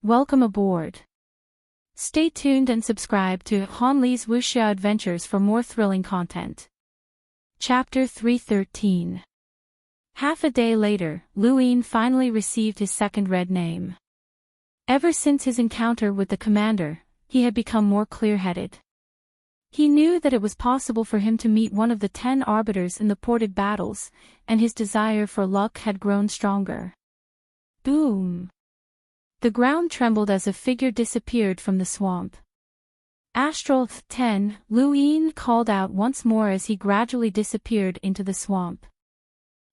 Welcome aboard. Stay tuned and subscribe to Han Li's Wuxia Adventures for more thrilling content. Chapter 313. Half a day later, Lu Yin finally received his second red name. Ever since his encounter with the commander, he had become more clear-headed. He knew that it was possible for him to meet one of the 10 arbiters in the ported battles, and his desire for luck had grown stronger. Boom! The ground trembled as a figure disappeared from the swamp. Astral 10, Lu Yin called out once more as he gradually disappeared into the swamp.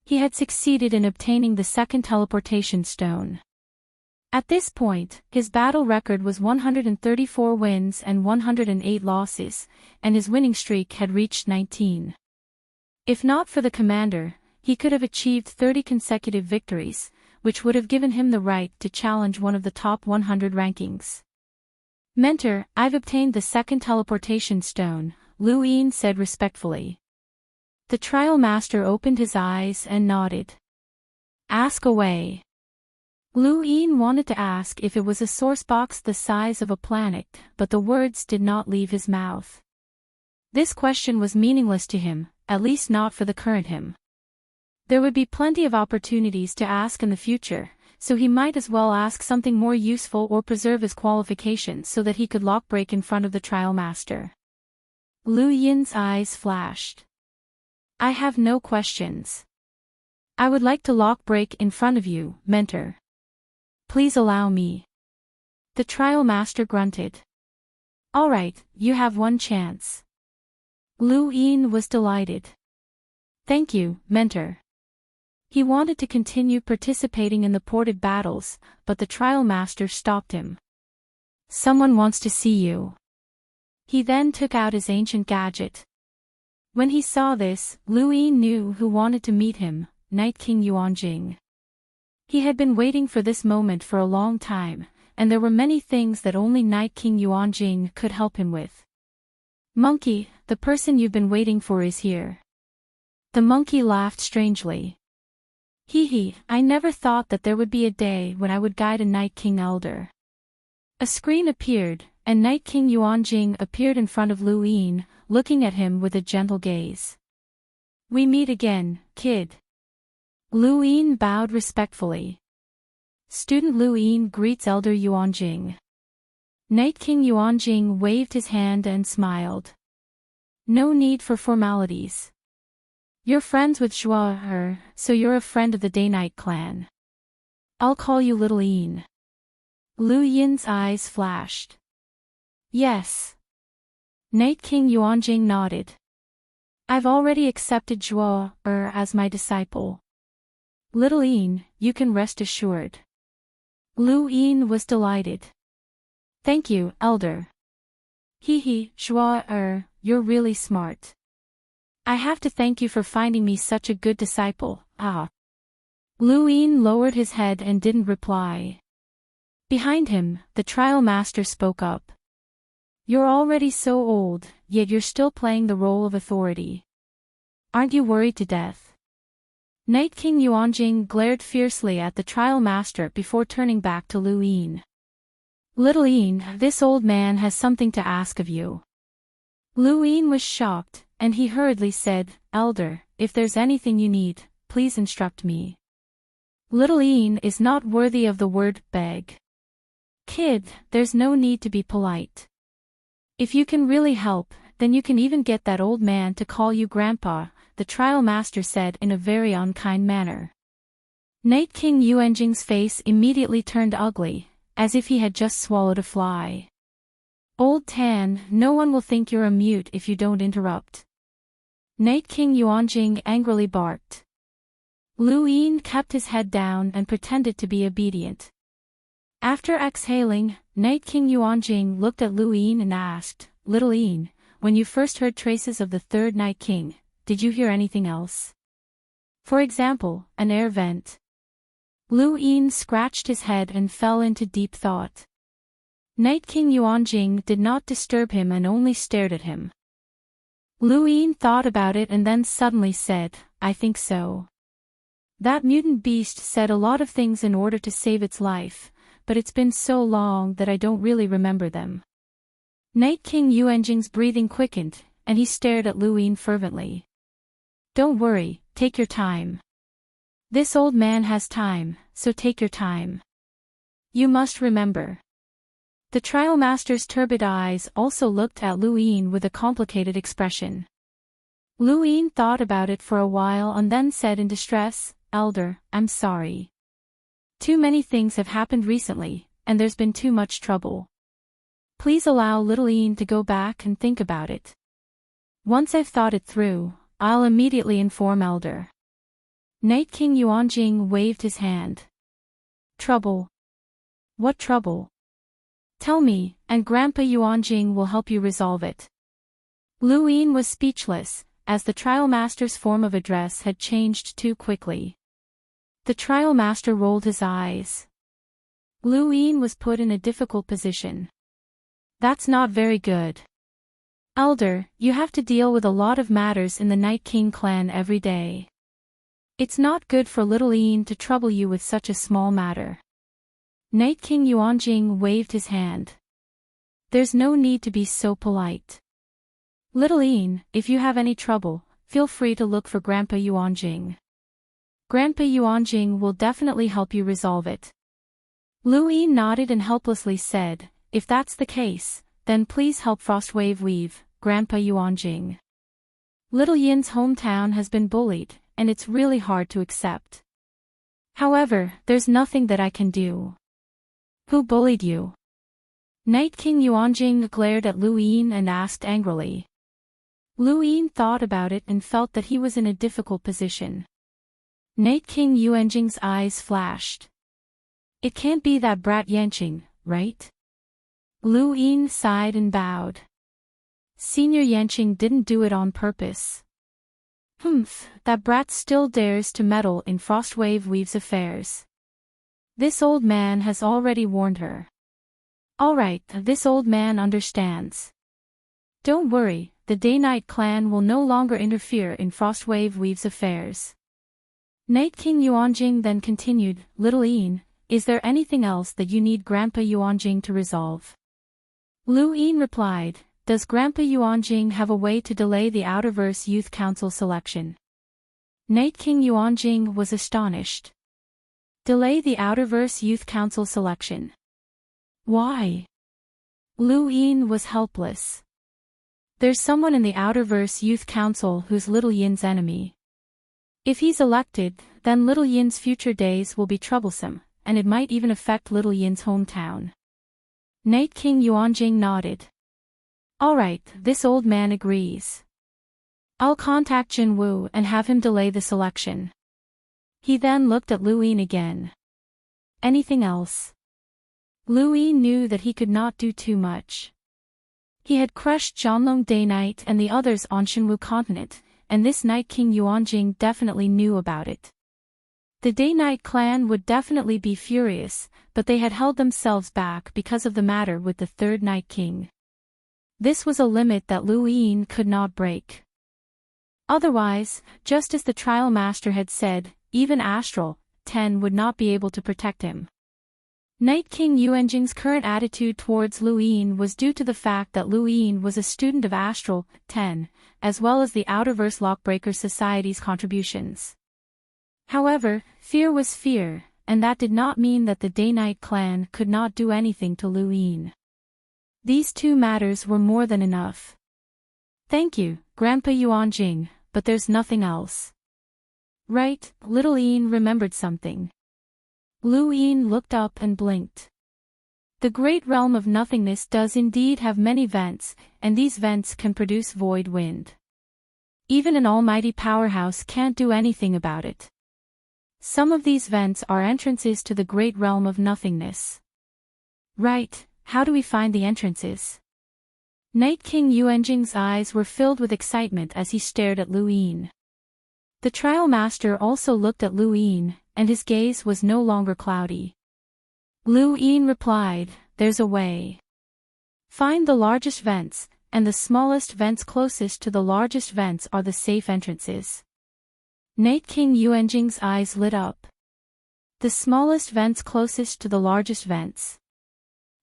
He had succeeded in obtaining the second teleportation stone. At this point, his battle record was 134 wins and 108 losses, and his winning streak had reached 19. If not for the commander, he could have achieved 30 consecutive victories, which would have given him the right to challenge one of the top 100 rankings. Mentor, I've obtained the second teleportation stone, Lu Yin said respectfully. The trial master opened his eyes and nodded. Ask away. Lu Yin wanted to ask if it was a source box the size of a planet, but the words did not leave his mouth. This question was meaningless to him, at least not for the current him. There would be plenty of opportunities to ask in the future, so he might as well ask something more useful or preserve his qualifications so that he could lockbreak in front of the trial master. Lu Yin's eyes flashed. I have no questions. I would like to lockbreak in front of you, mentor. Please allow me. The trial master grunted. All right, you have one chance. Lu Yin was delighted. Thank you, mentor. He wanted to continue participating in the ported battles, but the trial master stopped him. Someone wants to see you. He then took out his ancient gadget. When he saw this, Lu Yin knew who wanted to meet him, Night King Yuanjing. He had been waiting for this moment for a long time, and there were many things that only Night King Yuanjing could help him with. Monkey, the person you've been waiting for is here. The monkey laughed strangely. Hee, I never thought that there would be a day when I would guide a Night King elder. A screen appeared, and Night King Yuanjing appeared in front of Lu Yin, looking at him with a gentle gaze. We meet again, kid. Lu Yin bowed respectfully. Student Lu Yin greets Elder Yuanjing. Night King Yuanjing waved his hand and smiled. No need for formalities. You're friends with Zhuo, so you're a friend of the Day-Night clan. I'll call you Little Yin. Lu Yin's eyes flashed. Yes. Night King Yuanjing nodded. I've already accepted Zhuo as my disciple. Little Yin, you can rest assured. Lu Yin was delighted. Thank you, Elder. Zhuo, you're really smart. I have to thank you for finding me such a good disciple, Lu Yin lowered his head and didn't reply. Behind him, the trial master spoke up. You're already so old, yet you're still playing the role of authority. Aren't you worried to death? Night King Yuanjing glared fiercely at the trial master before turning back to Lu Yin. Little Yin, this old man has something to ask of you. Lu Yin was shocked, and he hurriedly said, Elder, if there's anything you need, please instruct me. Little Yin is not worthy of the word beg. Kid, there's no need to be polite. If you can really help, then you can even get that old man to call you Grandpa, the trial master said in a very unkind manner. Night King Yuanjing's face immediately turned ugly, as if he had just swallowed a fly. Old Tan, no one will think you're a mute if you don't interrupt. Night King Yuanjing angrily barked. Lu Yin kept his head down and pretended to be obedient. After exhaling, Night King Yuanjing looked at Lu Yin and asked, Little Yin, when you first heard traces of the third Night King, did you hear anything else? For example, an air vent. Lu Yin scratched his head and fell into deep thought. Night King Yuanjing did not disturb him and only stared at him. Lu Yin thought about it and then suddenly said, I think so. That mutant beast said a lot of things in order to save its life, but it's been so long that I don't really remember them. Night King Yuanjing's breathing quickened, and he stared at Lu Yin fervently. Don't worry, take your time. This old man has time, so take your time. You must remember. The trial master's turbid eyes also looked at Lu Yin with a complicated expression. Lu Yin thought about it for a while and then said in distress, Elder, I'm sorry. Too many things have happened recently, and there's been too much trouble. Please allow little Yin to go back and think about it. Once I've thought it through, I'll immediately inform Elder. Night King Yuanjing waved his hand. Trouble? What trouble? Tell me, and Grandpa Yuanjing will help you resolve it. Lu Yin was speechless, as the trial master's form of address had changed too quickly. The trial master rolled his eyes. Lu Yin was put in a difficult position. That's not very good. Elder, you have to deal with a lot of matters in the Night King clan every day. It's not good for little Yin to trouble you with such a small matter. Night King Yuanjing waved his hand. There's no need to be so polite. Little Yin, if you have any trouble, feel free to look for Grandpa Yuanjing. Grandpa Yuanjing will definitely help you resolve it. Lu Yin nodded and helplessly said, if that's the case, then please help Frostwave Weave, Grandpa Yuanjing. Little Yin's hometown has been bullied, and it's really hard to accept. However, there's nothing that I can do. Who bullied you? Night King Yuanjing glared at Lu Yin and asked angrily. Lu Yin thought about it and felt that he was in a difficult position. Night King Yuanjing's eyes flashed. It can't be that brat Yanqing, right? Lu Yin sighed and bowed. Senior Yanqing didn't do it on purpose. Humph, that brat still dares to meddle in Frostwave Weave's affairs. This old man has already warned her. All right, this old man understands. Don't worry, the Day-Night clan will no longer interfere in Frostwave Weave's affairs. Night King Yuanjing then continued, Little Yin, is there anything else that you need Grandpa Yuanjing to resolve? Lu Yin replied, does Grandpa Yuanjing have a way to delay the Outerverse Youth Council selection? Night King Yuanjing was astonished. Delay the Outerverse Youth Council selection. Why? Lu Yin was helpless. There's someone in the Outerverse Youth Council who's Little Yin's enemy. If he's elected, then Little Yin's future days will be troublesome, and it might even affect Little Yin's hometown. Night King Yuanjing nodded. Alright, this old man agrees. I'll contact Jin Wu and have him delay the selection. He then looked at Lu Yin again. Anything else? Lu Yin knew that he could not do too much. He had crushed Zhanglong Day-Night and the others on Shenwu continent, and this Night King Yuanjing definitely knew about it. The Day-Night clan would definitely be furious, but they had held themselves back because of the matter with the third Night King. This was a limit that Lu Yin could not break. Otherwise, just as the trial master had said, even Astral 10 would not be able to protect him. Night King Yuanjing's current attitude towards Lu Yin was due to the fact that Lu Yin was a student of Astral 10, as well as the Outerverse Lockbreaker Society's contributions. However, fear was fear, and that did not mean that the Day-Night clan could not do anything to Lu Yin. These two matters were more than enough. Thank you, Grandpa Yuanjing, but there's nothing else. Right, Little Yin remembered something. Lu Yin looked up and blinked. The great realm of nothingness does indeed have many vents, and these vents can produce void wind. Even an almighty powerhouse can't do anything about it. Some of these vents are entrances to the great realm of nothingness. Right, how do we find the entrances? Night King Yuanjing's eyes were filled with excitement as he stared at Lu Yin. The trial master also looked at Lu Yin, and his gaze was no longer cloudy. Lu Yin replied, there's a way. Find the largest vents, and the smallest vents closest to the largest vents are the safe entrances. Night King Yuanjing's eyes lit up. The smallest vents closest to the largest vents.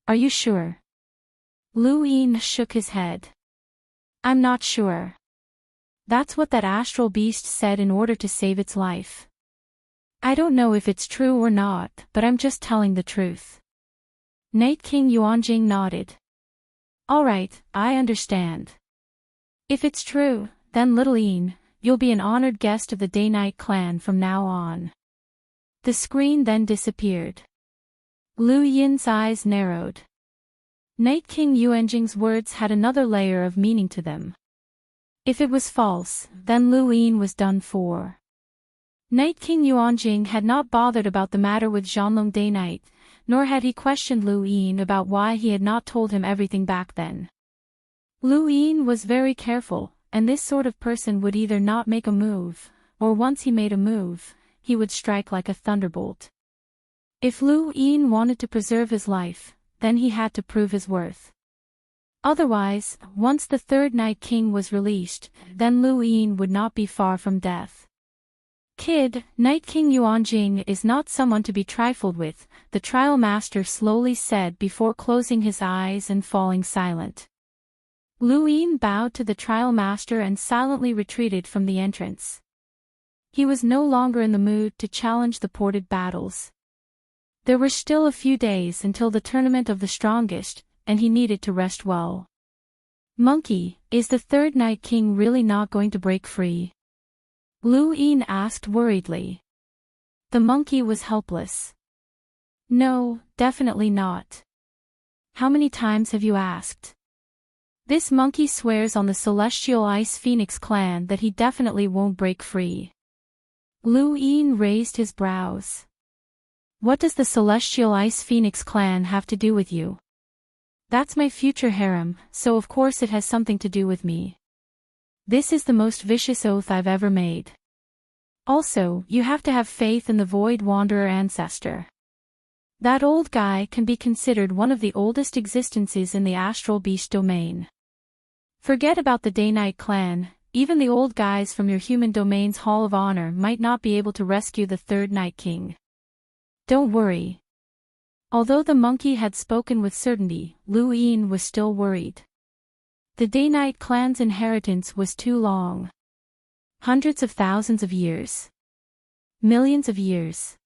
Are you sure? Lu Yin shook his head. I'm not sure. That's what that astral beast said in order to save its life. I don't know if it's true or not, but I'm just telling the truth. Night King Yuanjing nodded. All right, I understand. If it's true, then Little Yin, you'll be an honored guest of the Day-Night clan from now on. The screen then disappeared. Lu Yin's eyes narrowed. Night King Yuanjing's words had another layer of meaning to them. If it was false, then Lu Yin was done for. Night King Yuanjing had not bothered about the matter with Zhanlong Day-Night, nor had he questioned Lu Yin about why he had not told him everything back then. Lu Yin was very careful, and this sort of person would either not make a move, or once he made a move, he would strike like a thunderbolt. If Lu Yin wanted to preserve his life, then he had to prove his worth. Otherwise, once the third Night King was released, then Lu Yin would not be far from death. Kid, Night King Yuanjing is not someone to be trifled with, the trial master slowly said before closing his eyes and falling silent. Lu Yin bowed to the trial master and silently retreated from the entrance. He was no longer in the mood to challenge the ported battles. There were still a few days until the tournament of the strongest, and he needed to rest well. Monkey, is the third Night King really not going to break free? Lu Yin asked worriedly. The monkey was helpless. No, definitely not. How many times have you asked? This monkey swears on the Celestial Ice Phoenix clan that he definitely won't break free. Lu Yin raised his brows. What does the Celestial Ice Phoenix clan have to do with you? That's my future harem, so of course it has something to do with me. This is the most vicious oath I've ever made. Also, you have to have faith in the Void Wanderer ancestor. That old guy can be considered one of the oldest existences in the astral beast domain. Forget about the Day-Night clan, even the old guys from your human domain's Hall of Honor might not be able to rescue the third Night King. Don't worry. Although the monkey had spoken with certainty, Lu Yin was still worried. The Day-Night clan's inheritance was too long. Hundreds of thousands of years. Millions of years.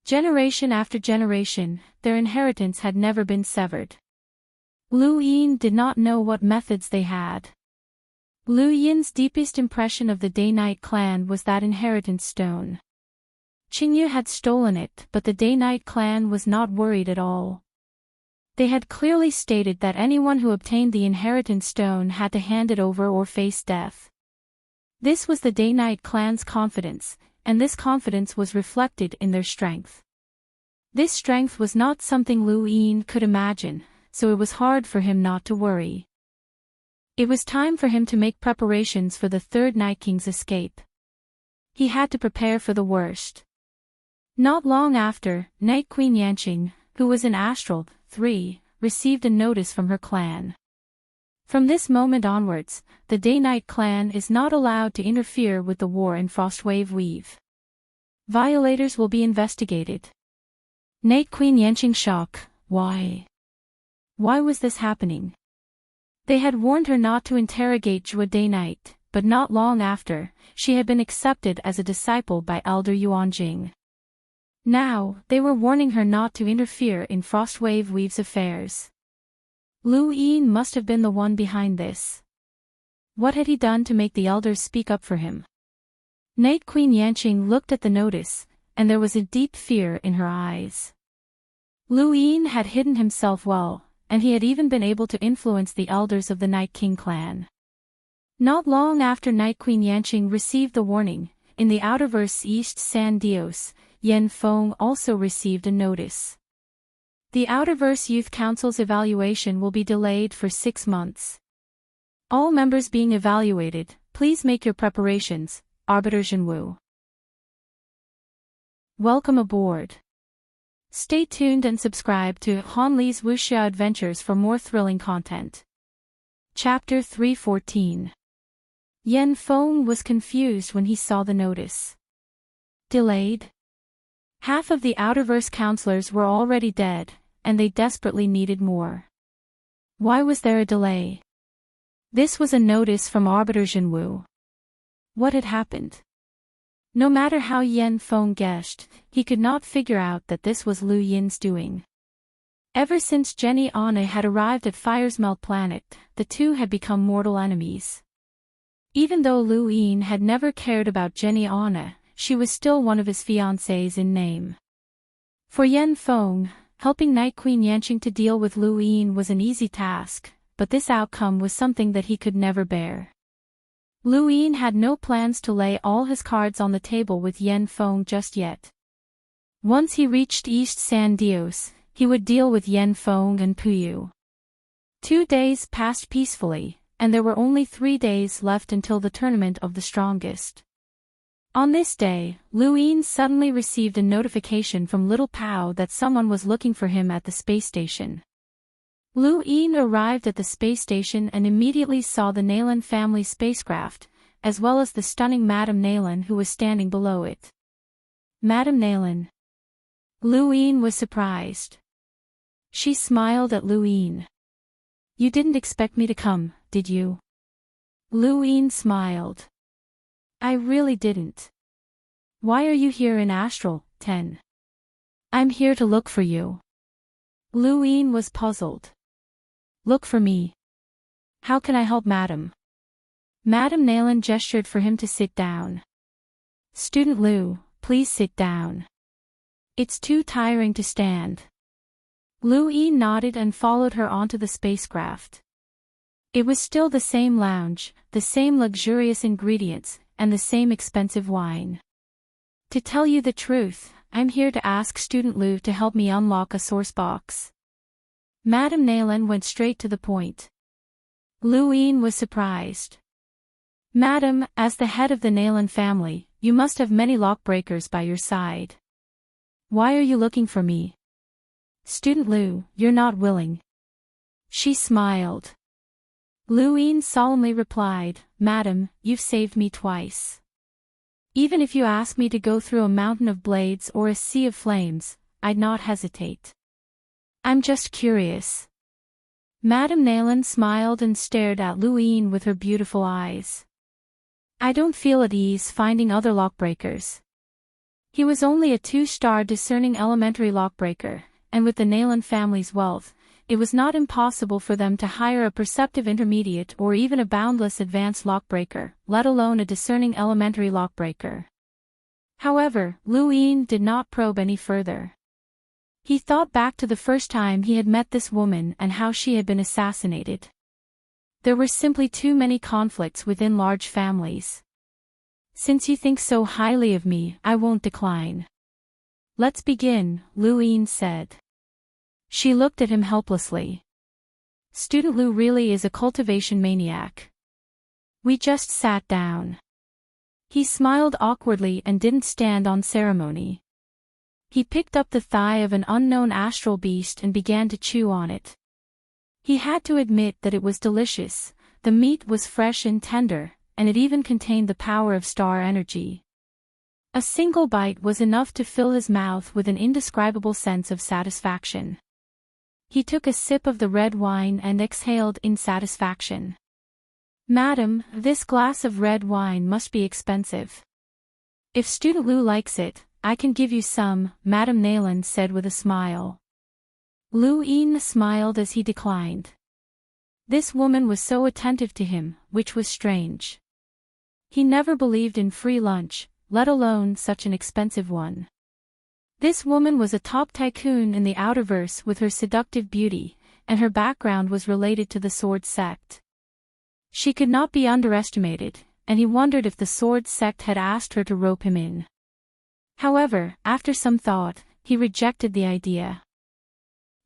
Generation after generation, their inheritance had never been severed. Lu Yin did not know what methods they had. Lu Yin's deepest impression of the Day-Night clan was that inheritance stone. Qingyu had stolen it, but the Day-Night clan was not worried at all. They had clearly stated that anyone who obtained the inheritance stone had to hand it over or face death. This was the Day-Night clan's confidence, and this confidence was reflected in their strength. This strength was not something Lu Yin could imagine, so it was hard for him not to worry. It was time for him to make preparations for the third Night King's escape. He had to prepare for the worst. Not long after, Night Queen Yanqing, who was in Astral 3, received a notice from her clan. From this moment onwards, the Day-Night clan is not allowed to interfere with the war in Frostwave Weave. Violators will be investigated. Night Queen Yanqing shock, why? Why was this happening? They had warned her not to interrogate Jua Day-Night, but not long after, she had been accepted as a disciple by Elder Yuanjing. Now, they were warning her not to interfere in Frostwave Weave's affairs. Lu Yin must have been the one behind this. What had he done to make the elders speak up for him? Night Queen Yanqing looked at the notice, and there was a deep fear in her eyes. Lu Yin had hidden himself well, and he had even been able to influence the elders of the Night King clan. Not long after Night Queen Yanqing received the warning, in the Outerverse East San Dios, Yen Feng also received a notice. The Outerverse Youth Council's evaluation will be delayed for 6 months. All members being evaluated, please make your preparations, Arbiter Zhenwu. Welcome aboard. Stay tuned and subscribe to Han Li's Wuxia Adventures for more thrilling content. Chapter 314. Yen Feng was confused when he saw the notice. Delayed? Half of the Outerverse counselors were already dead, and they desperately needed more. Why was there a delay? This was a notice from Arbiter Jinwoo. What had happened? No matter how Yen Feng guessed, he could not figure out that this was Lu Yin's doing. Ever since Jenny Anna had arrived at Firesmelt Planet, the two had become mortal enemies. Even though Lu Yin had never cared about Jenny Anna, she was still one of his fiancées in name. For Yen Feng, helping Night Queen Yanqing to deal with Lu Yin was an easy task, but this outcome was something that he could never bear. Lu Yin had no plans to lay all his cards on the table with Yen Feng just yet. Once he reached East San Dios, he would deal with Yen Feng and Puyu. 2 days passed peacefully, and there were only 3 days left until the tournament of the strongest. On this day, Lu Yin suddenly received a notification from Little Pao that someone was looking for him at the space station. Lu Yin arrived at the space station and immediately saw the Nalan family spacecraft, as well as the stunning Madame Nalan who was standing below it. Madame Nalan. Lu Yin was surprised. She smiled at Lu Yin. You didn't expect me to come, did you? Lu Yin smiled. I really didn't. Why are you here in Astral 10? I'm here to look for you. Lu Yin was puzzled. Look for me. How can I help Madam? Madame Nalan gestured for him to sit down. Student Lu, please sit down. It's too tiring to stand. Lu Yin nodded and followed her onto the spacecraft. It was still the same lounge, the same luxurious ingredients, and the same expensive wine. To tell you the truth, I'm here to ask Student Lu to help me unlock a source box. Madame Nalan went straight to the point. Lu Yin was surprised. Madam, as the head of the Nalan family, you must have many lockbreakers by your side. Why are you looking for me? Student Lu, you're not willing. She smiled. Lu Yin solemnly replied, Madam, you've saved me twice. Even if you ask me to go through a mountain of blades or a sea of flames, I'd not hesitate. I'm just curious. Madame Nalan smiled and stared at Lu Yin with her beautiful eyes. I don't feel at ease finding other lockbreakers. He was only a 2-star discerning elementary lockbreaker, and with the Nalan family's wealth, it was not impossible for them to hire a perceptive intermediate or even a boundless advanced lockbreaker, let alone a discerning elementary lockbreaker. However, Lu Yin did not probe any further. He thought back to the first time he had met this woman and how she had been assassinated. There were simply too many conflicts within large families. Since you think so highly of me, I won't decline. Let's begin, Lu Yin said. She looked at him helplessly. Student Lu really is a cultivation maniac. We just sat down. He smiled awkwardly and didn't stand on ceremony. He picked up the thigh of an unknown astral beast and began to chew on it. He had to admit that it was delicious, the meat was fresh and tender, and it even contained the power of star energy. A single bite was enough to fill his mouth with an indescribable sense of satisfaction. He took a sip of the red wine and exhaled in satisfaction. Madam, this glass of red wine must be expensive. If Student Lu likes it, I can give you some, Madame Nalan said with a smile. Lu Yin smiled as he declined. This woman was so attentive to him, which was strange. He never believed in free lunch, let alone such an expensive one. This woman was a top tycoon in the Outerverse with her seductive beauty, and her background was related to the Sword Sect. She could not be underestimated, and he wondered if the Sword Sect had asked her to rope him in. However, after some thought, he rejected the idea.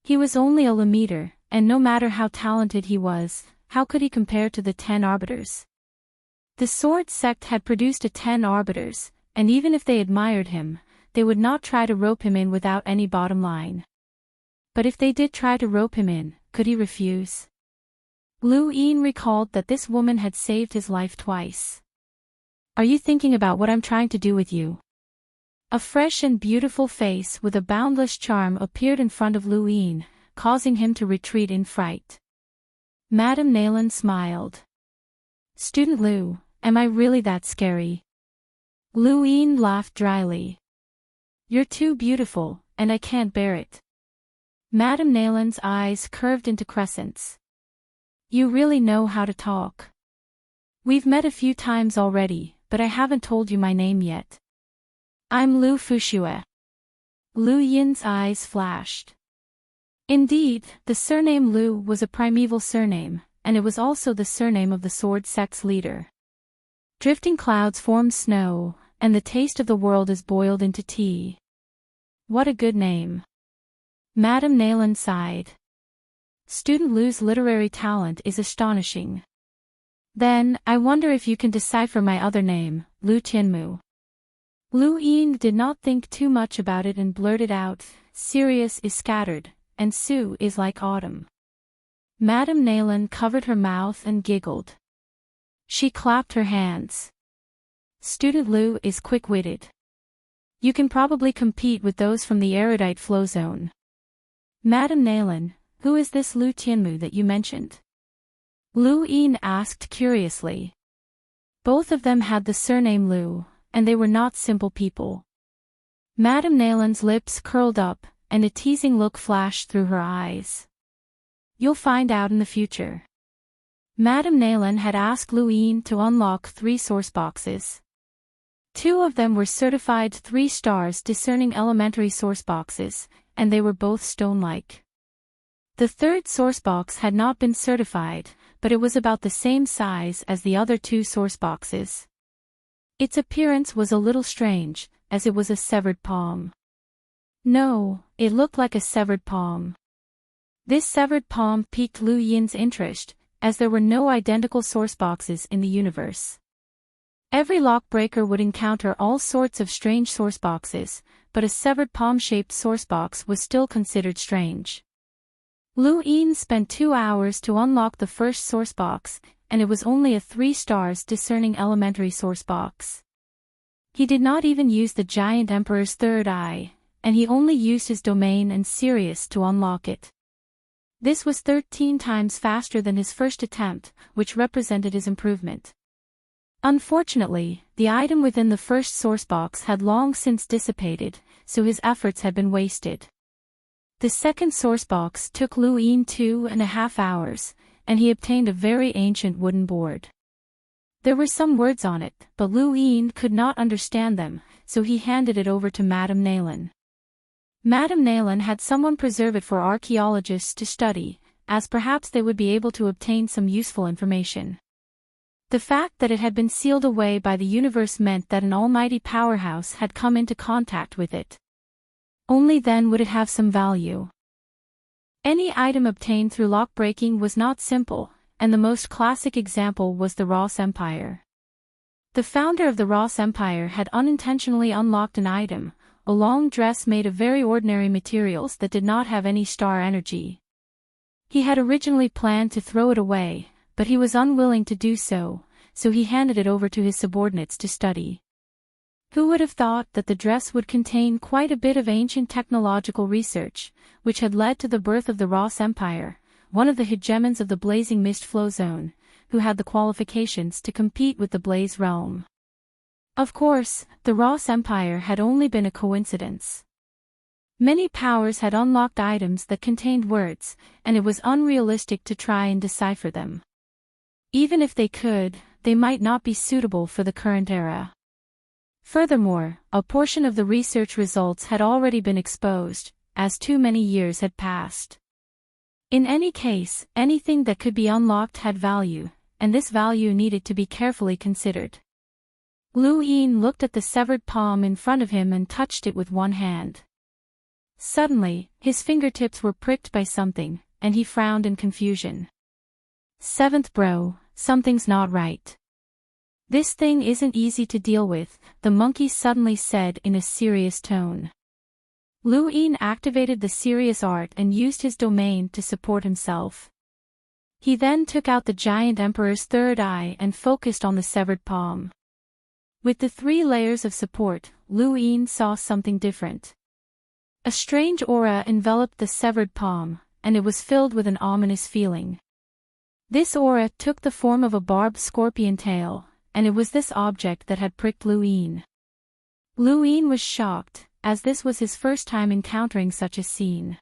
He was only a Lemeter, and no matter how talented he was, how could he compare to the 10 Arbiters? The Sword Sect had produced 10 Arbiters, and even if they admired him, they would not try to rope him in without any bottom line. But if they did try to rope him in, could he refuse? Lu Yin recalled that this woman had saved his life twice. Are you thinking about what I'm trying to do with you? A fresh and beautiful face with a boundless charm appeared in front of Lu Yin, causing him to retreat in fright. Madame Nayland smiled. "Student Lu, am I really that scary?" Lu Yin laughed dryly. "You're too beautiful, and I can't bear it." Madame Nayland's eyes curved into crescents. "You really know how to talk. We've met a few times already, but I haven't told you my name yet. I'm Lu Fuxue." Lu Yin's eyes flashed. Indeed, the surname Lu was a primeval surname, and it was also the surname of the sword sect's leader. Drifting clouds form snow, and the taste of the world is boiled into tea. What a good name. Madame Nayland sighed. Student Lu's literary talent is astonishing. Then, I wonder if you can decipher my other name, Lu Tianmu. Lu Yin did not think too much about it and blurted out, "Sirius is scattered, and Su is like autumn." Madame Nayland covered her mouth and giggled. She clapped her hands. Student Lu is quick-witted. You can probably compete with those from the erudite flow zone. Madame Nayland, who is this Lu Tianmu that you mentioned? Lu Yin asked curiously. Both of them had the surname Lu, and they were not simple people. Madame Nayland's lips curled up, and a teasing look flashed through her eyes. You'll find out in the future. Madame Nayland had asked Lu Yin to unlock 3 source boxes. 2 of them were certified 3 stars discerning elementary source boxes, and they were both stone-like. The 3rd source box had not been certified, but it was about the same size as the other 2 source boxes. Its appearance was a little strange, as it was a severed palm. No, it looked like a severed palm. This severed palm piqued Lu Yin's interest, as there were no identical source boxes in the universe. Every lockbreaker would encounter all sorts of strange source boxes, but a severed palm-shaped source box was still considered strange. Lu Yin spent 2 hours to unlock the first source box, and it was only a 3 stars discerning elementary source box. He did not even use the giant emperor's third eye, and he only used his domain and Sirius to unlock it. This was 13 times faster than his first attempt, which represented his improvement. Unfortunately, the item within the first source box had long since dissipated, so his efforts had been wasted. The second source box took Lu Yin 2.5 hours, and he obtained a very ancient wooden board. There were some words on it, but Lu Yin could not understand them, so he handed it over to Madame Nayland. Madame Nayland had someone preserve it for archaeologists to study, as perhaps they would be able to obtain some useful information. The fact that it had been sealed away by the universe meant that an almighty powerhouse had come into contact with it. Only then would it have some value. Any item obtained through lockbreaking was not simple, and the most classic example was the Ross Empire. The founder of the Ross Empire had unintentionally unlocked an item, a long dress made of very ordinary materials that did not have any star energy. He had originally planned to throw it away, but he was unwilling to do so, so he handed it over to his subordinates to study. Who would have thought that the dress would contain quite a bit of ancient technological research, which had led to the birth of the Ross Empire, one of the hegemons of the Blazing Mist flow zone, who had the qualifications to compete with the Blaze realm. Of course, the Ross Empire had only been a coincidence. Many powers had unlocked items that contained words, and it was unrealistic to try and decipher them. Even if they could, they might not be suitable for the current era. Furthermore, a portion of the research results had already been exposed, as too many years had passed. In any case, anything that could be unlocked had value, and this value needed to be carefully considered. Lu Yin looked at the severed palm in front of him and touched it with one hand. Suddenly, his fingertips were pricked by something, and he frowned in confusion. "Seventh bro, something's not right. This thing isn't easy to deal with," the monkey suddenly said in a serious tone. Lu Yin activated the serious art and used his domain to support himself. He then took out the giant emperor's third eye and focused on the severed palm. With the 3 layers of support, Lu-Yin saw something different. A strange aura enveloped the severed palm, and it was filled with an ominous feeling. This aura took the form of a barbed scorpion tail, and it was this object that had pricked Lu-Yin. Lu-Yin was shocked, as this was his first time encountering such a scene.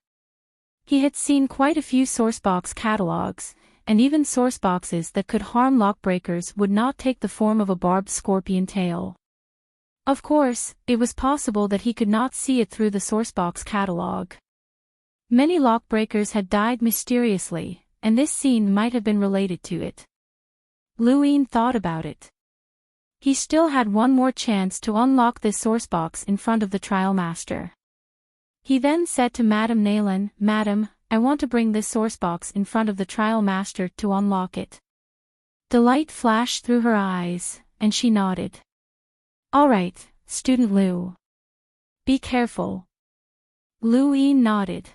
He had seen quite a few sourcebox catalogs, and even sourceboxes that could harm lockbreakers would not take the form of a barbed scorpion tail. Of course, it was possible that he could not see it through the sourcebox catalog. Many lockbreakers had died mysteriously, and this scene might have been related to it. Lu-Yin thought about it. He still had one more chance to unlock this sourcebox in front of the trial master. He then said to Madame Naylan, "Madam, I want to bring this sourcebox in front of the trial master to unlock it." The light flashed through her eyes, and she nodded. "All right, Student Lu. Be careful." Lu-Yin nodded.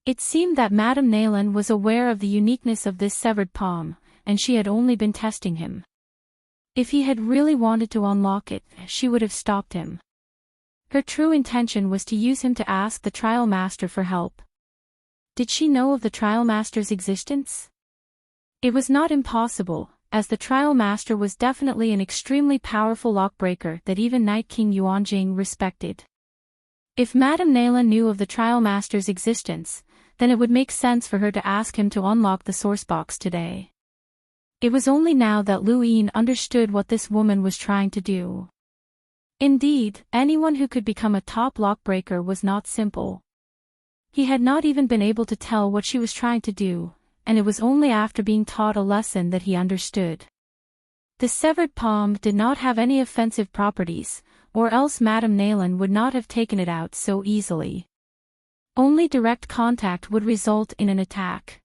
It seemed that Madame Naylan was aware of the uniqueness of this severed palm, and she had only been testing him. If he had really wanted to unlock it, she would have stopped him. Her true intention was to use him to ask the trial master for help. Did she know of the trial master's existence? It was not impossible, as the trial master was definitely an extremely powerful lockbreaker that even Night King Yuanjing respected. If Madame Naylan knew of the trial master's existence, then it would make sense for her to ask him to unlock the sourcebox today. It was only now that Lu-Yin understood what this woman was trying to do. Indeed, anyone who could become a top lockbreaker was not simple. He had not even been able to tell what she was trying to do, and it was only after being taught a lesson that he understood. The severed palm did not have any offensive properties, or else Madame Naylan would not have taken it out so easily. Only direct contact would result in an attack.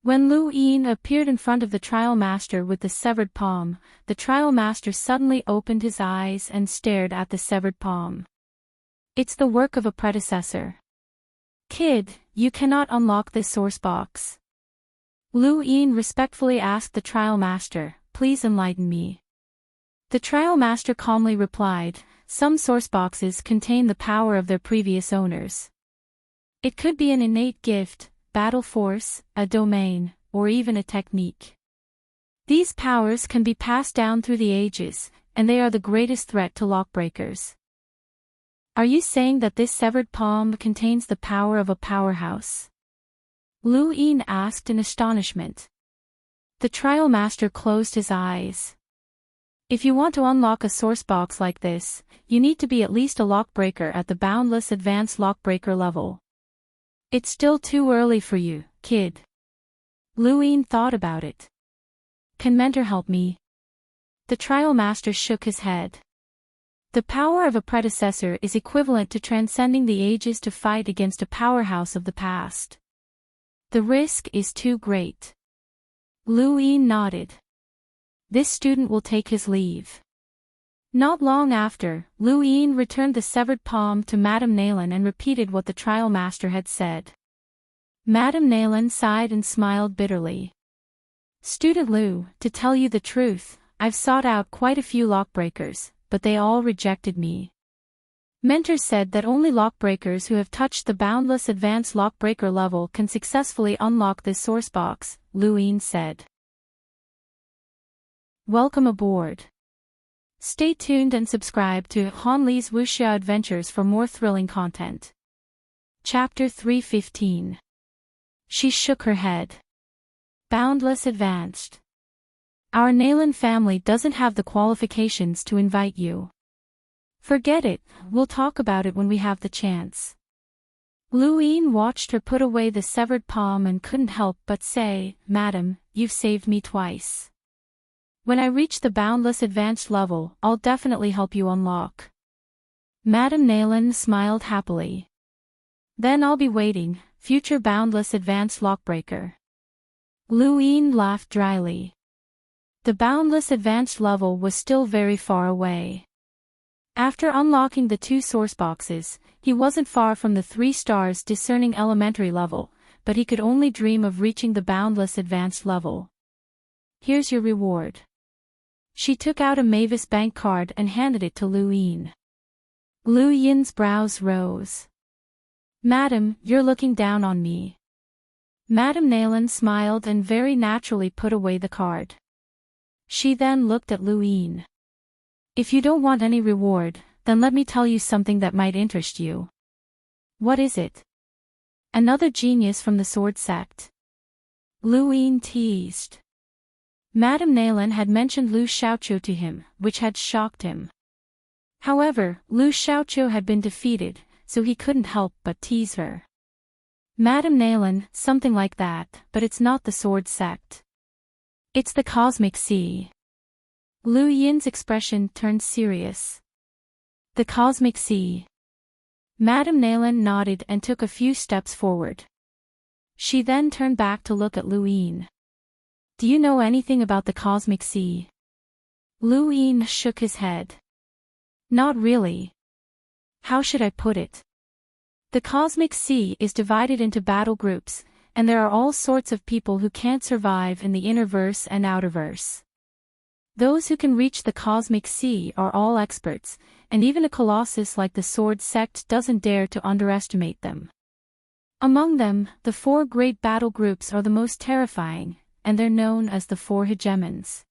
When Lu-Yin appeared in front of the trial master with the severed palm, the trial master suddenly opened his eyes and stared at the severed palm. "It's the work of a predecessor. Kid, you cannot unlock this sourcebox." Lu-Yin respectfully asked the trial master, "Please enlighten me." The trial master calmly replied, "Some sourceboxes contain the power of their previous owners. It could be an innate gift, battle force, a domain, or even a technique. These powers can be passed down through the ages, and they are the greatest threat to lockbreakers." "Are you saying that this severed palm contains the power of a powerhouse?" Lu-Yin asked in astonishment. The trial master closed his eyes. "If you want to unlock a sourcebox like this, you need to be at least a lockbreaker at the boundless advanced lockbreaker level. It's still too early for you, kid." Lu-Yin thought about it. "Can Mentor help me?" The trial master shook his head. "The power of a predecessor is equivalent to transcending the ages to fight against a powerhouse of the past. The risk is too great." Lu-Yin nodded. "This student will take his leave." Not long after, Lu-Yin returned the severed palm to Madame Naylan and repeated what the trial master had said. Madame Naylan sighed and smiled bitterly. "Student Lu, to tell you the truth, I've sought out quite a few lockbreakers, but they all rejected me. Mentor said that only lockbreakers who have touched the boundless advanced lockbreaker level can successfully unlock this sourcebox," Lu-Yin said. Welcome aboard. Stay tuned and subscribe to Hanli's Wuxia Adventures for more thrilling content. Chapter 315. She shook her head. Boundless Advanced. Our Naylan family doesn't have the qualifications to invite you. Forget it, we'll talk about it when we have the chance. Lu-Yin watched her put away the severed palm and couldn't help but say, "Madam, you've saved me twice. When I reach the boundless advanced level, I'll definitely help you unlock." Madame Naylan smiled happily. "Then I'll be waiting, future boundless advanced lockbreaker." Lu-Yin laughed dryly. The boundless advanced level was still very far away. After unlocking the 2 sourceboxes, he wasn't far from the 3 stars discerning elementary level, but he could only dream of reaching the boundless advanced level. "Here's your reward." She took out a Mavis bank card and handed it to Lu-Yin. Lu Yin's brows rose. Madam, you're looking down on me. Madame Nayland smiled and very naturally put away the card. She then looked at Lu Yin. If you don't want any reward, then let me tell you something that might interest you. What is it? Another genius from the sword sect. Lu Yin teased. Madame Nayland had mentioned Lu Xiaoqiu to him, which had shocked him. However, Lu Xiaoqiu had been defeated, so he couldn't help but tease her. Madame Nayland, something like that, but it's not the sword sect. It's the cosmic sea. Lu Yin's expression turned serious. The cosmic sea. Madame Nayland nodded and took a few steps forward. She then turned back to look at Lu Yin. Do you know anything about the cosmic sea? Lu Yin shook his head. Not really. How should I put it? The cosmic sea is divided into battle groups, and there are all sorts of people who can't survive in the innerverse and outerverse. Those who can reach the cosmic sea are all experts, and even a colossus like the sword sect doesn't dare to underestimate them. Among them, the 4 great battle groups are the most terrifying, and they're known as the 4 hegemons.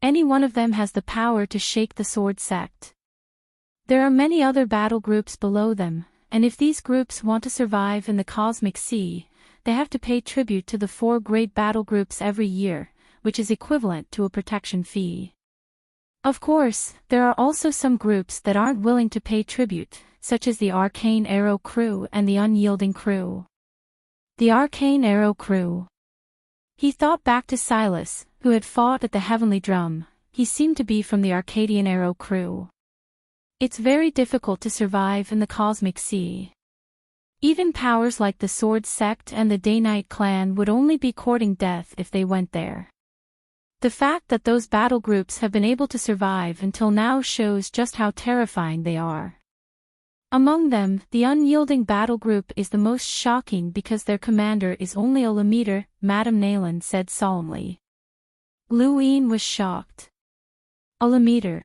Any one of them has the power to shake the sword sect. There are many other battle groups below them, and if these groups want to survive in the cosmic sea, they have to pay tribute to the 4 great battle groups every year, which is equivalent to a protection fee. Of course, there are also some groups that aren't willing to pay tribute, such as the Arcane Arrow Crew and the Unyielding Crew. The Arcane Arrow Crew. He thought back to Silas, who had fought at the Heavenly Drum. He seemed to be from the Arcadian Arrow Crew. It's very difficult to survive in the cosmic sea. Even powers like the Sword Sect and the Day-Night Clan would only be courting death if they went there. The fact that those battle groups have been able to survive until now shows just how terrifying they are. Among them, the Unyielding Battle Group is the most shocking because their commander is only a Lemeter, Madame Nayland said solemnly. Lu Yin was shocked. A Lemeter.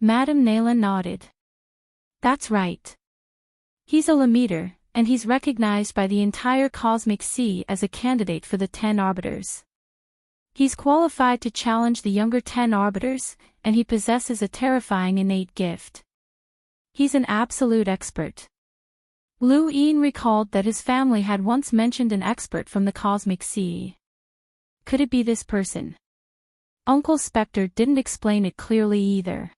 Madame Nayland nodded. That's right. He's a Lemeter, and he's recognized by the entire cosmic sea as a candidate for the 10 Arbiters. He's qualified to challenge the younger 10 Arbiters, and he possesses a terrifying innate gift. He's an absolute expert. Lu Yin recalled that his family had once mentioned an expert from the cosmic sea. Could it be this person? Uncle Spectre didn't explain it clearly either.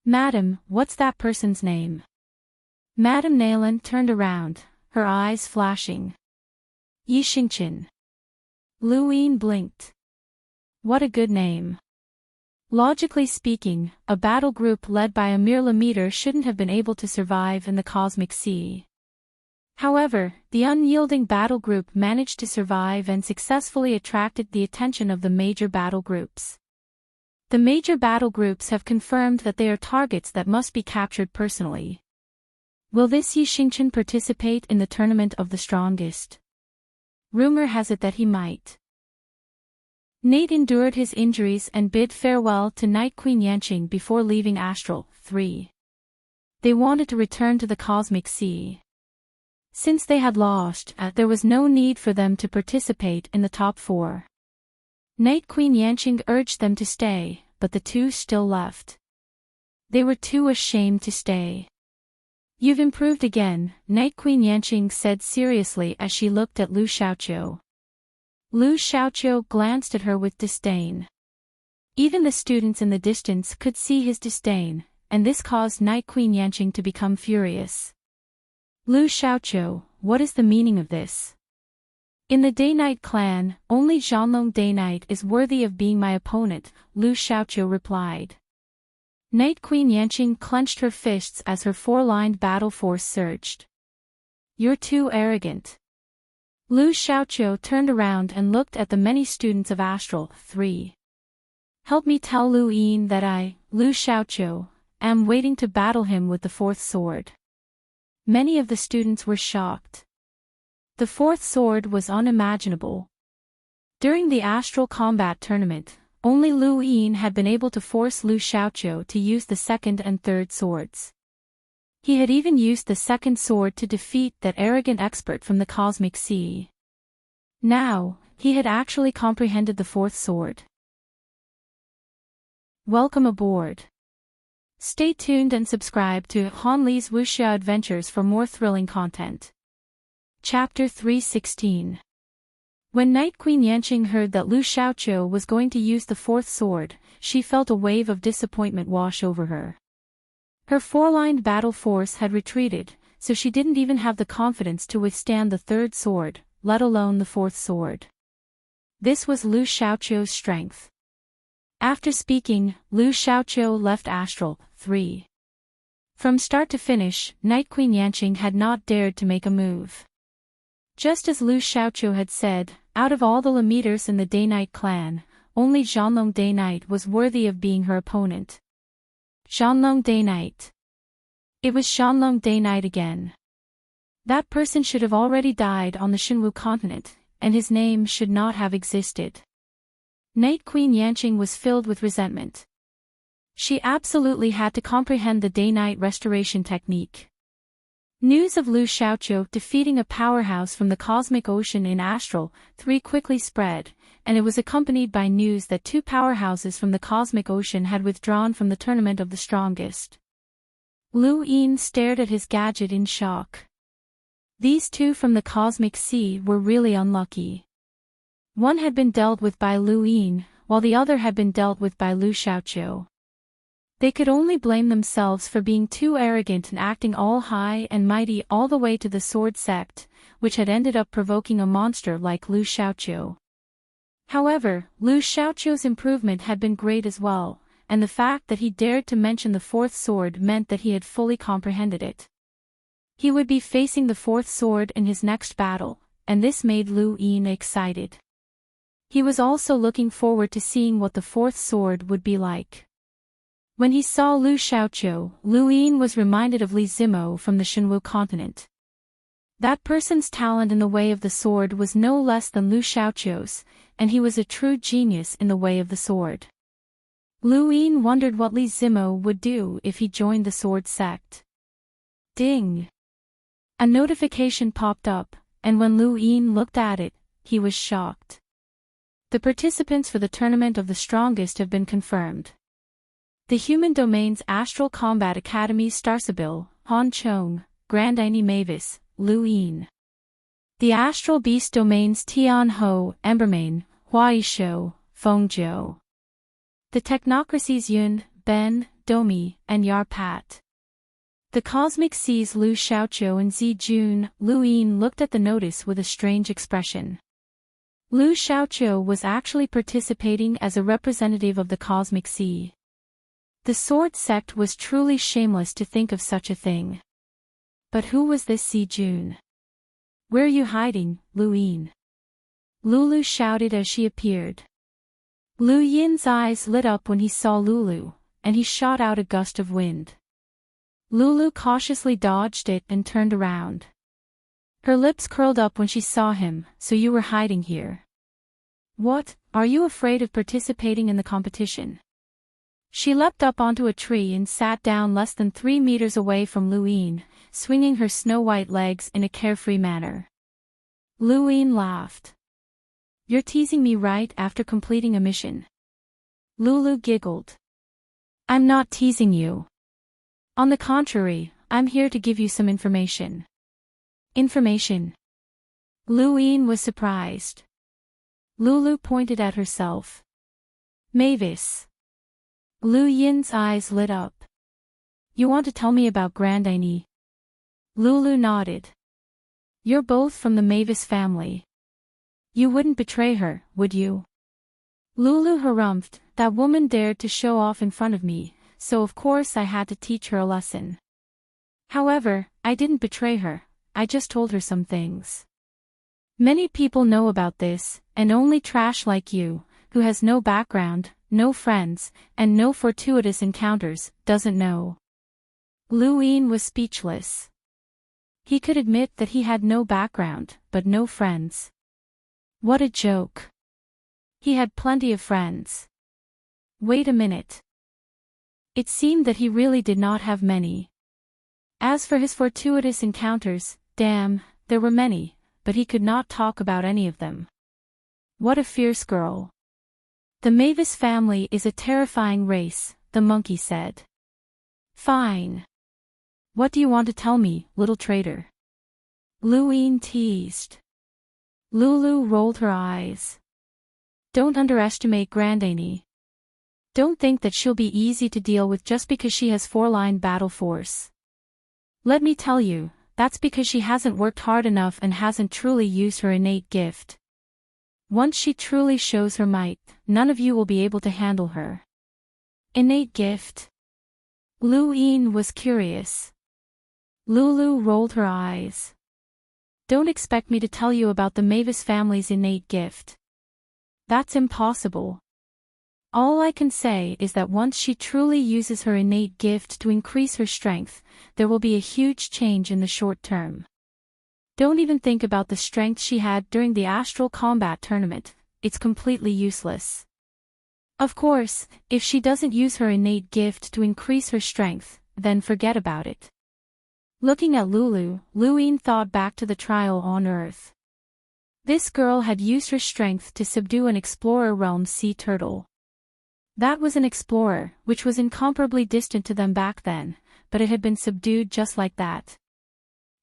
Madam, what's that person's name? Madame Nayland turned around, her eyes flashing. Yi Xingqian. Lu Yin blinked. What a good name. Logically speaking, a battle group led by a mere Lemeter shouldn't have been able to survive in the cosmic sea. However, the Unyielding Battle Group managed to survive and successfully attracted the attention of the major battle groups. The major battle groups have confirmed that they are targets that must be captured personally. Will this Yi Xingqian participate in the Tournament of the Strongest? Rumor has it that he might. Nate endured his injuries and bid farewell to Night Queen Yanqing before leaving Astral 3. They wanted to return to the cosmic sea. Since they had lost, there was no need for them to participate in the top 4. Night Queen Yanqing urged them to stay, but the two still left. They were too ashamed to stay. You've improved again, Night Queen Yanqing said seriously as she looked at Lu Xiaoqiu. Lu Xiaoqiu glanced at her with disdain. Even the students in the distance could see his disdain, and this caused Night Queen Yanqing to become furious. Lu Xiaoqiu, what is the meaning of this? In the Day-Night Clan, only Zhanlong Day-Night is worthy of being my opponent, Lu Xiaoqiu replied. Night Queen Yanqing clenched her fists as her 4-lined battle force surged. You're too arrogant. Lu Xiaoqiu turned around and looked at the many students of Astral 3. Help me tell Lu Yin that I, Lu Xiaoqiu, am waiting to battle him with the 4th sword. Many of the students were shocked. The 4th sword was unimaginable. During the Astral Combat Tournament, only Lu Yin had been able to force Lu Xiaoqiu to use the 2nd and 3rd swords. He had even used the second sword to defeat that arrogant expert from the cosmic sea. Now, he had actually comprehended the fourth sword. Welcome aboard. Stay tuned and subscribe to Han Li's Wuxia Adventures for more thrilling content. Chapter 316. When Night Queen Yanqing heard that Lu Xiaoqiu was going to use the fourth sword, she felt a wave of disappointment wash over her. Her four-lined battle force had retreated, so she didn't even have the confidence to withstand the third sword, let alone the fourth sword. This was Lu Xiaoqiu's strength. After speaking, Lu Xiaoqiu left Astral 3. From start to finish, Night Queen Yanqing had not dared to make a move. Just as Lu Xiaoqiu had said, out of all the Lemeters in the Day-Night clan, only Zhanlong Day-Night was worthy of being her opponent. Zhanlong Day-Night. It was Zhanlong Day-Night again. That person should have already died on the Xinwu continent, and his name should not have existed. Night Queen Yanqing was filled with resentment. She absolutely had to comprehend the day-night restoration technique. News of Lu Xiaoqiu defeating a powerhouse from the cosmic ocean in Astral 3 quickly spread, and it was accompanied by news that 2 powerhouses from the cosmic ocean had withdrawn from the tournament of the strongest. Lu Yin stared at his gadget in shock. These 2 from the cosmic sea were really unlucky. One had been dealt with by Lu Yin, while the other had been dealt with by Lu Xiaoqiu. They could only blame themselves for being too arrogant and acting all high and mighty all the way to the sword sect, which had ended up provoking a monster like Lu Xiaoqiu. However, Lu Xiaoqiu's improvement had been great as well, and the fact that he dared to mention the fourth sword meant that he had fully comprehended it. He would be facing the fourth sword in his next battle, and this made Lu Yin excited. He was also looking forward to seeing what the fourth sword would be like. When he saw Lu Xiaoqiu, Lu Yin was reminded of Li Zimo from the Xinwu continent. That person's talent in the way of the sword was no less than Lu Xiaoqiu's, and he was a true genius in the way of the sword. Lu Yin wondered what Li Zimo would do if he joined the sword sect. Ding! A notification popped up, and when Lu Yin looked at it, he was shocked. The participants for the Tournament of the Strongest have been confirmed. The Human Domain's Astral Combat Academy Starsabil, Han Chong, Grandini Mavis, Lu Yin. The Astral Beast Domain's Tian Ho, Embermane, Huaishou, Feng Zhou. The Technocracy's Yun, Ben, Domi, and Yar Pat. The Cosmic Sea's Lu Xiaoqiu and Zi Jun. Lu Yin looked at the notice with a strange expression. Lu Xiaoqiu was actually participating as a representative of the Cosmic Sea. The sword sect was truly shameless to think of such a thing. But who was this Zi Jun? Where are you hiding, Lu Yin? Lulu shouted as she appeared. Lu Yin's eyes lit up when he saw Lulu, and he shot out a gust of wind. Lulu cautiously dodged it and turned around. Her lips curled up when she saw him. So you were hiding here. What, are you afraid of participating in the competition? She leapt up onto a tree and sat down less than 3 meters away from Lu Yin, swinging her snow-white legs in a carefree manner. Lu Yin laughed. You're teasing me right after completing a mission. Lulu giggled. I'm not teasing you. On the contrary, I'm here to give you some information. Information? Lu Yin was surprised. Lulu pointed at herself. Mavis. Lu Yin's eyes lit up. You want to tell me about Grandini? Lulu nodded. You're both from the Mavis family. You wouldn't betray her, would you? Lulu harumphed. That woman dared to show off in front of me, so of course I had to teach her a lesson. However, I didn't betray her, I just told her some things. Many people know about this, and only trash like you, who has no background, no friends, and no fortuitous encounters, doesn't know. Lu Yin was speechless. He could admit that he had no background, but no friends. What a joke. He had plenty of friends. Wait a minute. It seemed that he really did not have many. As for his fortuitous encounters, damn, there were many, but he could not talk about any of them. What a fierce girl. The Mavis family is a terrifying race, the monkey said. Fine. What do you want to tell me, little traitor? Luwine teased. Lulu rolled her eyes. Don't underestimate Grandani. Don't think that she'll be easy to deal with just because she has 4-line battle force. Let me tell you, that's because she hasn't worked hard enough and hasn't truly used her innate gift. Once she truly shows her might, none of you will be able to handle her. Innate gift? Luwine was curious. Lulu rolled her eyes. Don't expect me to tell you about the Mavis family's innate gift. That's impossible. All I can say is that once she truly uses her innate gift to increase her strength, there will be a huge change in the short term. Don't even think about the strength she had during the astral combat tournament, it's completely useless. Of course, if she doesn't use her innate gift to increase her strength, then forget about it. Looking at Lulu, Luwine thought back to the trial on Earth. This girl had used her strength to subdue an Explorer Realm sea turtle. That was an explorer, which was incomparably distant to them back then, but it had been subdued just like that.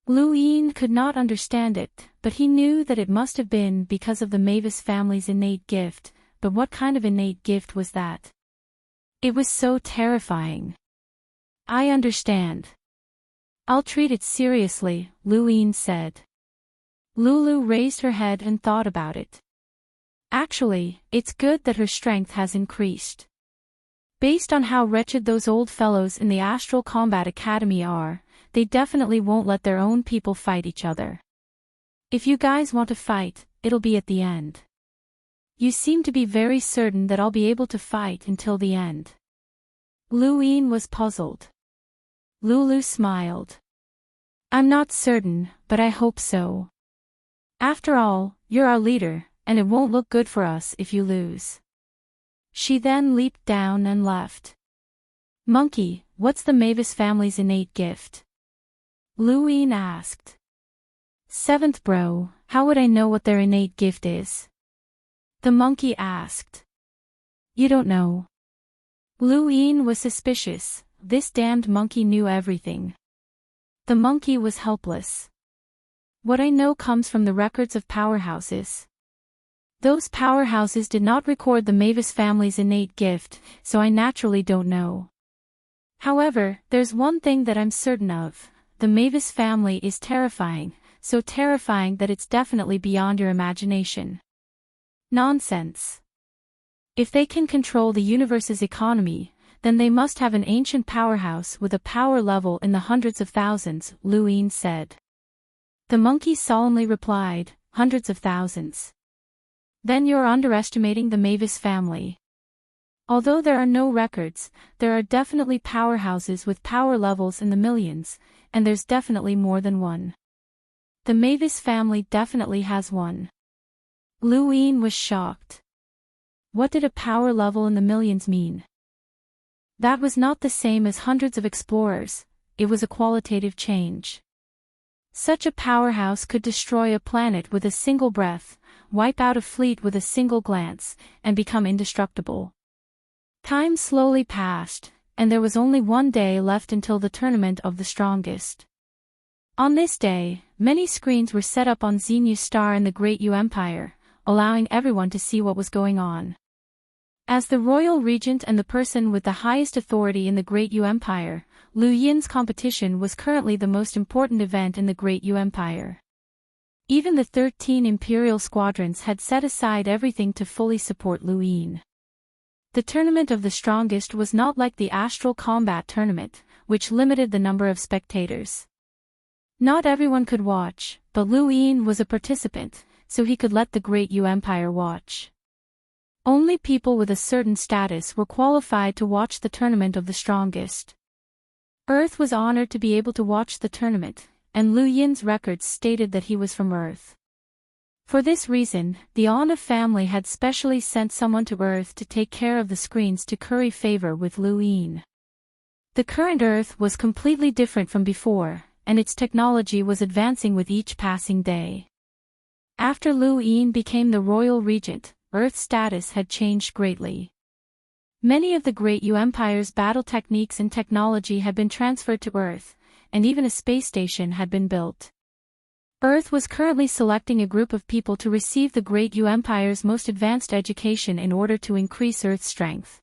Luwine could not understand it, but he knew that it must have been because of the Mavis family's innate gift, but what kind of innate gift was that? It was so terrifying. I understand. I'll treat it seriously, Luwine said. Lulu raised her head and thought about it. Actually, it's good that her strength has increased. Based on how wretched those old fellows in the Astral Combat Academy are, they definitely won't let their own people fight each other. If you guys want to fight, it'll be at the end. You seem to be very certain that I'll be able to fight until the end. Luwine was puzzled. Lulu smiled. I'm not certain, but I hope so. After all, you're our leader, and it won't look good for us if you lose. She then leaped down and left. Monkey, what's the Mavis family's innate gift? Luwine asked. 7th bro, how would I know what their innate gift is? The monkey asked. You don't know. Luwine was suspicious, this damned monkey knew everything. The monkey was helpless. What I know comes from the records of powerhouses. Those powerhouses did not record the Mavis family's innate gift, so I naturally don't know. However, there's one thing that I'm certain of, the Mavis family is terrifying, so terrifying that it's definitely beyond your imagination. Nonsense. If they can control the universe's economy, then they must have an ancient powerhouse with a power level in the hundreds of thousands, Luwine said. The monkey solemnly replied, hundreds of thousands. Then you're underestimating the Mavis family. Although there are no records, there are definitely powerhouses with power levels in the millions, and there's definitely more than one. The Mavis family definitely has one. Luwine was shocked. What did a power level in the millions mean? That was not the same as hundreds of explorers, it was a qualitative change. Such a powerhouse could destroy a planet with a single breath, wipe out a fleet with a single glance, and become indestructible. Time slowly passed, and there was only one day left until the tournament of the strongest. On this day, many screens were set up on Xenu Star in the Great U Empire, allowing everyone to see what was going on. As the royal regent and the person with the highest authority in the Great U Empire, Lu Yin's competition was currently the most important event in the Great U Empire. Even the 13 imperial squadrons had set aside everything to fully support Luwine. The tournament of the strongest was not like the astral combat tournament, which limited the number of spectators. Not everyone could watch, but Luwine was a participant, so he could let the Great U Empire watch. Only people with a certain status were qualified to watch the tournament of the strongest. Earth was honored to be able to watch the tournament, and Lu Yin's records stated that he was from Earth. For this reason, the Ana family had specially sent someone to Earth to take care of the screens to curry favor with Luwine. The current Earth was completely different from before, and its technology was advancing with each passing day. After Lu Yin became the royal regent, Earth's status had changed greatly. Many of the Great Yu Empire's battle techniques and technology had been transferred to Earth, and even a space station had been built. Earth was currently selecting a group of people to receive the Great Yu Empire's most advanced education in order to increase Earth's strength.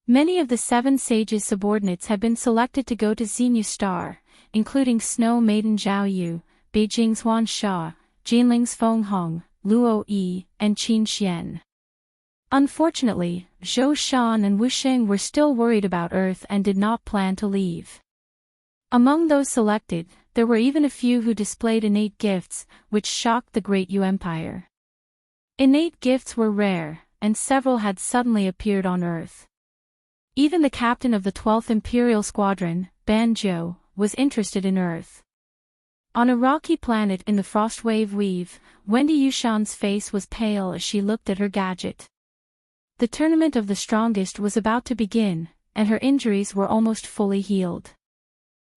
Many of the 7 sages' subordinates had been selected to go to Xinyu Star, including Snow Maiden Zhao Yu, Beijing's Huan Sha, Jinling's Feng Hong, Luo Yi, and Qin Xian. Unfortunately, Zhou Shan and Wu Sheng were still worried about Earth and did not plan to leave. Among those selected, there were even a few who displayed innate gifts, which shocked the Great Yu Empire. Innate gifts were rare, and several had suddenly appeared on Earth. Even the captain of the 12th Imperial Squadron, Ban Zhou, was interested in Earth. On a rocky planet in the Frostwave Weave, Wendy Yushan's face was pale as she looked at her gadget. The tournament of the strongest was about to begin, and her injuries were almost fully healed.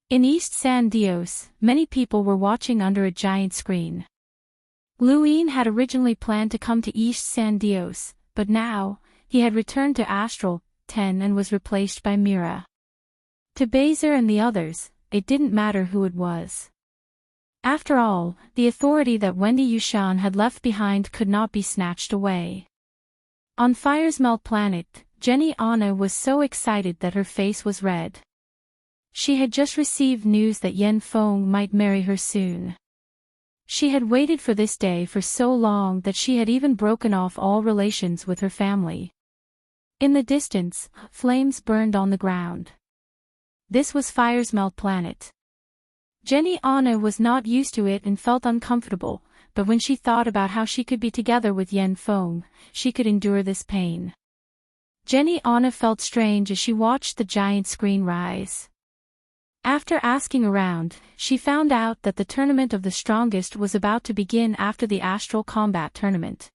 In East San Dios, many people were watching under a giant screen. Lu Yin had originally planned to come to East San Dios, but now, he had returned to Astral 10 and was replaced by Mira. To Bezer and the others, it didn't matter who it was. After all, the authority that Wendy Yushan had left behind could not be snatched away. On Fire's Melt planet, Jenny Anna was so excited that her face was red. She had just received news that Yan Feng might marry her soon. She had waited for this day for so long that she had even broken off all relations with her family. In the distance, flames burned on the ground. This was Fire's Melt planet. Jenny Anna was not used to it and felt uncomfortable, but when she thought about how she could be together with Yan Feng, she could endure this pain. Jenny Anna felt strange as she watched the giant screen rise. After asking around, she found out that the tournament of the strongest was about to begin after the Astral Combat Tournament.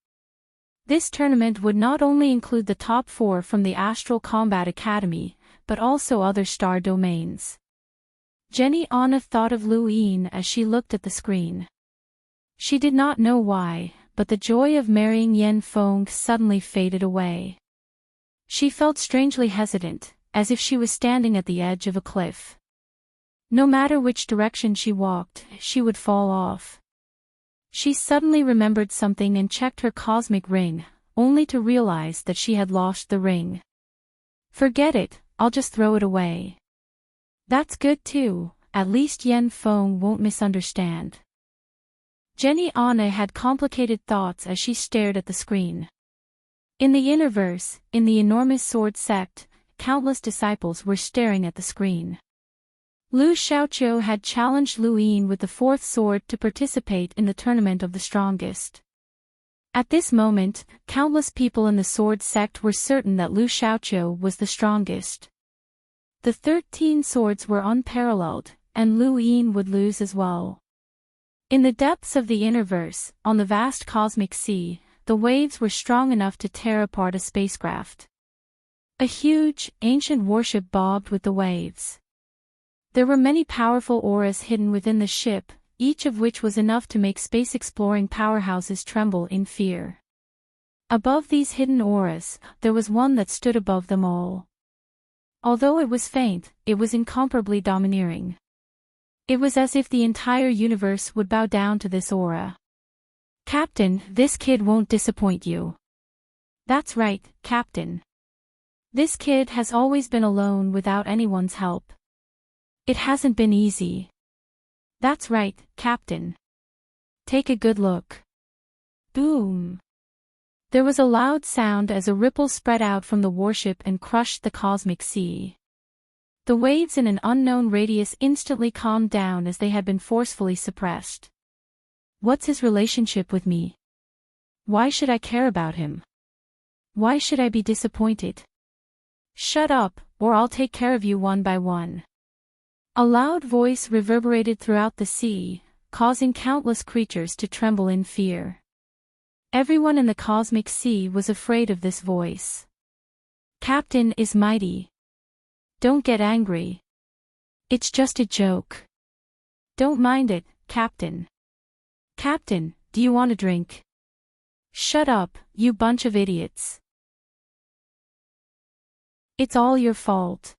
This tournament would not only include the top 4 from the Astral Combat Academy, but also other star domains. Jenny Anna thought of Lu Yin as she looked at the screen. She did not know why, but the joy of marrying Yan Feng suddenly faded away. She felt strangely hesitant, as if she was standing at the edge of a cliff. No matter which direction she walked, she would fall off. She suddenly remembered something and checked her cosmic ring, only to realize that she had lost the ring. Forget it, I'll just throw it away. That's good too, at least Yan Feng won't misunderstand. Jenny Anna had complicated thoughts as she stared at the screen. In the Innerverse, in the enormous sword sect, countless disciples were staring at the screen. Lu Xiaoqiu had challenged Lu Yin with the 4th sword to participate in the tournament of the strongest. At this moment, countless people in the sword sect were certain that Lu Xiaoqiu was the strongest. The 13 swords were unparalleled, and Lu Yin would lose as well. In the depths of the Innerverse, on the vast cosmic sea, the waves were strong enough to tear apart a spacecraft. A huge, ancient warship bobbed with the waves. There were many powerful auras hidden within the ship, each of which was enough to make space-exploring powerhouses tremble in fear. Above these hidden auras, there was one that stood above them all. Although it was faint, it was incomparably domineering. It was as if the entire universe would bow down to this aura. Captain, this kid won't disappoint you. That's right, Captain. This kid has always been alone without anyone's help. It hasn't been easy. That's right, Captain. Take a good look. Boom. There was a loud sound as a ripple spread out from the warship and crushed the cosmic sea. The waves in an unknown radius instantly calmed down as they had been forcefully suppressed. What's his relationship with me? Why should I care about him? Why should I be disappointed? Shut up, or I'll take care of you one by one. A loud voice reverberated throughout the sea, causing countless creatures to tremble in fear. Everyone in the cosmic sea was afraid of this voice. Captain is mighty. Don't get angry. It's just a joke. Don't mind it, Captain. Captain, do you want a drink? Shut up, you bunch of idiots. It's all your fault.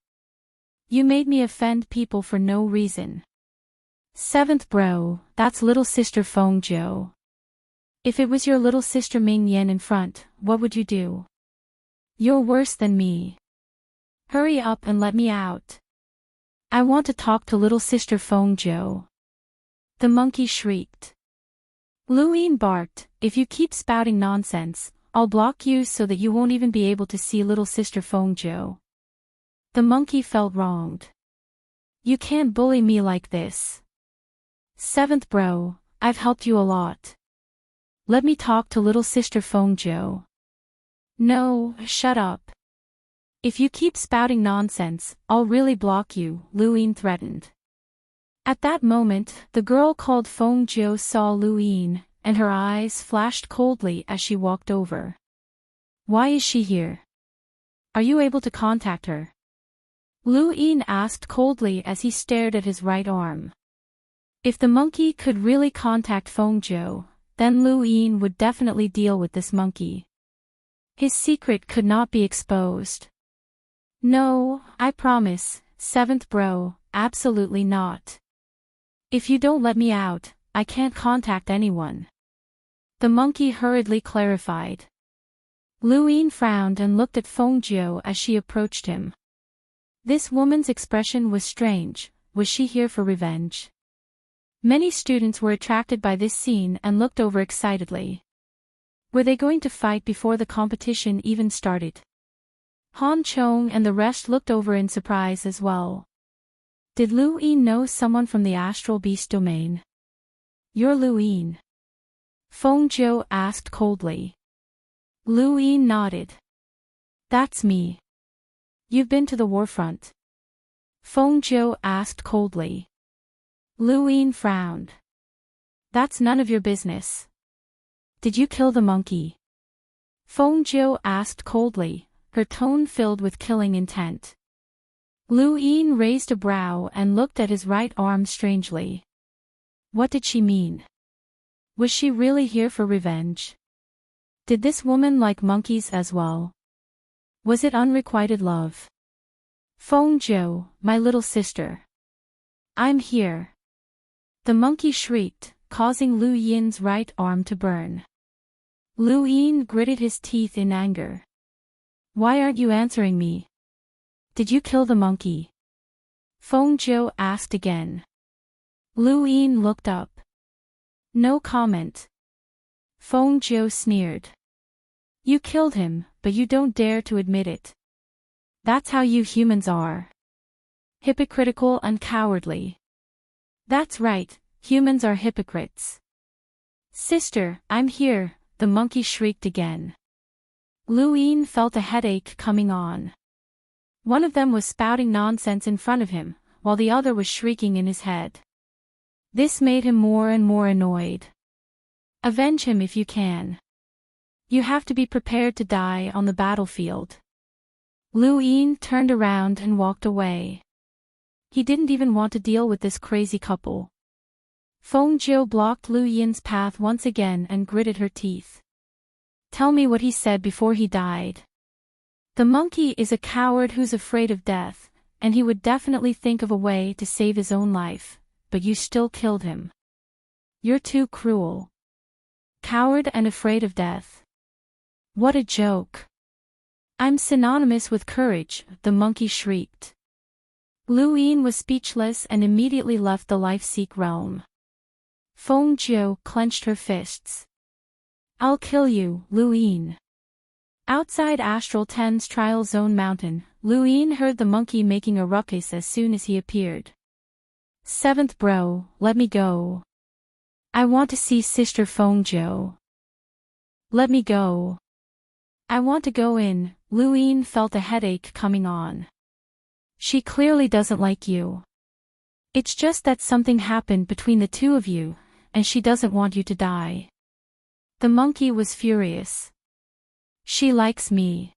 You made me offend people for no reason. Seventh bro, that's little sister Feng Zhou. If it was your little sister Ming Yan in front, what would you do? You're worse than me. Hurry up and let me out. I want to talk to little sister Feng Zhou. The monkey shrieked. Luyin barked, if you keep spouting nonsense, I'll block you so that you won't even be able to see little sister Feng Zhou. The monkey felt wronged. You can't bully me like this. Seventh bro, I've helped you a lot. Let me talk to little sister Feng Zhou. No, shut up. If you keep spouting nonsense, I'll really block you, Luyin threatened. At that moment, the girl called Feng Zhou saw Luyin, and her eyes flashed coldly as she walked over. Why is she here? Are you able to contact her? Luyin asked coldly as he stared at his right arm. If the monkey could really contact Feng Zhou, then Luyin would definitely deal with this monkey. His secret could not be exposed. No, I promise, seventh bro, absolutely not. If you don't let me out, I can't contact anyone. The monkey hurriedly clarified. Luyin frowned and looked at Feng Zhou as she approached him. This woman's expression was strange. Was she here for revenge? Many students were attracted by this scene and looked over excitedly. Were they going to fight before the competition even started? Han Chong and the rest looked over in surprise as well. Did Luyin know someone from the astral beast domain? You're Luyin? Feng Zhou asked coldly. Luyin nodded. That's me. You've been to the war front? Feng Zhou asked coldly. Luyin frowned. That's none of your business. Did you kill the monkey? Feng Zhou asked coldly, her tone filled with killing intent. Luyin raised a brow and looked at his right arm strangely. What did she mean? Was she really here for revenge? Did this woman like monkeys as well? Was it unrequited love? Feng Zhou, my little sister. I'm here. The monkey shrieked, causing Luyin's right arm to burn. Luyin gritted his teeth in anger. Why aren't you answering me? Did you kill the monkey? Feng Zhou asked again. Luyin looked up. No comment. Feng Zhou sneered. You killed him, but you don't dare to admit it. That's how you humans are. Hypocritical and cowardly. That's right, humans are hypocrites. Sister, I'm here, the monkey shrieked again. Luyin felt a headache coming on. One of them was spouting nonsense in front of him, while the other was shrieking in his head. This made him more and more annoyed. Avenge him if you can. You have to be prepared to die on the battlefield. Luyin turned around and walked away. He didn't even want to deal with this crazy couple. Feng Zhou blocked Luyin's path once again and gritted her teeth. Tell me what he said before he died. The monkey is a coward who's afraid of death, and he would definitely think of a way to save his own life, but you still killed him. You're too cruel. Coward and afraid of death. What a joke. I'm synonymous with courage, the monkey shrieked. Luyin was speechless and immediately left the life-seek realm. Feng Zhou clenched her fists. I'll kill you, Luyin. Outside Astral 10's Trial Zone Mountain, Luyin heard the monkey making a ruckus as soon as he appeared. Seventh bro, let me go. I want to see Sister Feng Zhou. Let me go. I want to go in. Luyin felt a headache coming on. She clearly doesn't like you. It's just that something happened between the two of you, and she doesn't want you to die. The monkey was furious. She likes me.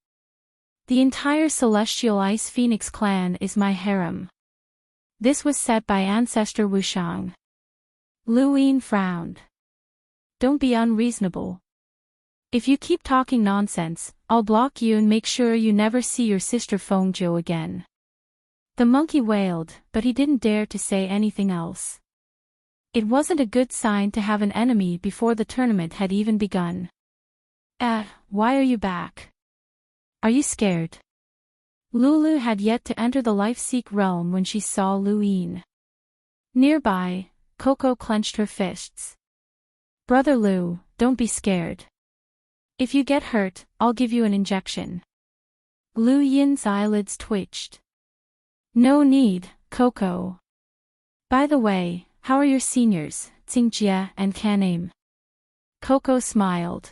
The entire Celestial Ice Phoenix clan is my harem. This was said by ancestor Wushang. Lu Yin frowned. Don't be unreasonable. If you keep talking nonsense, I'll block you and make sure you never see your sister Fengzhou again. The monkey wailed, but he didn't dare to say anything else. It wasn't a good sign to have an enemy before the tournament had even begun. Why are you back? Are you scared? Lulu had yet to enter the life-seek realm when she saw Lu Yin. Nearby, Coco clenched her fists. Brother Lu, don't be scared. If you get hurt, I'll give you an injection. Lu Yin's eyelids twitched. No need, Coco. By the way, how are your seniors, Xingjie and Kanim? Coco smiled.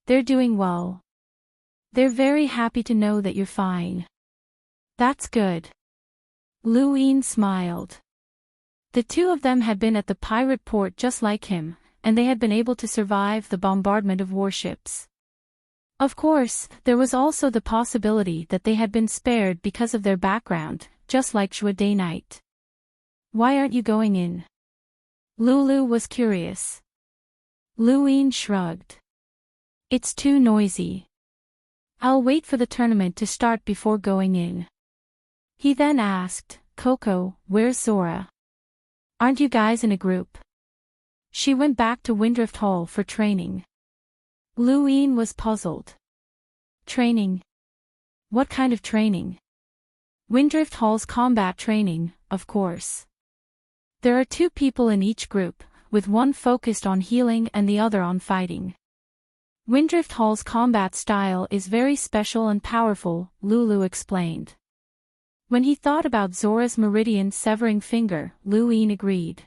They're doing well. They're very happy to know that you're fine. That's good. Lu Yin smiled. The two of them had been at the pirate port just like him, and they had been able to survive the bombardment of warships. Of course, there was also the possibility that they had been spared because of their background, just like Zhuo Day Knight. Why aren't you going in? Lulu was curious. Lu Yin shrugged. It's too noisy. I'll wait for the tournament to start before going in. He then asked, Coco, where's Zora? Aren't you guys in a group? She went back to Windrift Hall for training. Lu Yin was puzzled. Training? What kind of training? Windrift Hall's combat training, of course. There are 2 people in each group, with one focused on healing and the other on fighting. Windrift Hall's combat style is very special and powerful, Lulu explained. When he thought about Zora's meridian severing finger, Lu Yin agreed.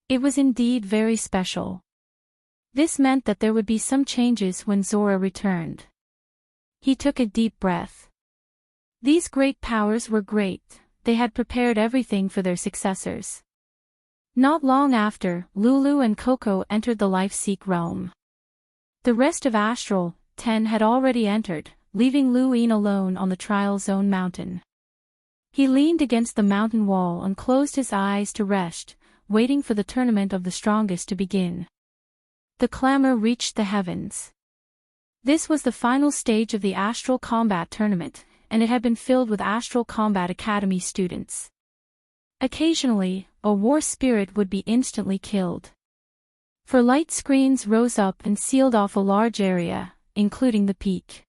It was indeed very special. This meant that there would be some changes when Zora returned. He took a deep breath. These great powers were great, they had prepared everything for their successors. Not long after, Lulu and Coco entered the Life-Seek realm. The rest of Astral 10 had already entered, leaving Lu Yin alone on the Trial Zone mountain. He leaned against the mountain wall and closed his eyes to rest, waiting for the tournament of the strongest to begin. The clamor reached the heavens. This was the final stage of the Astral Combat Tournament, and it had been filled with Astral Combat Academy students. Occasionally, a war spirit would be instantly killed. For light screens rose up and sealed off a large area, including the peak.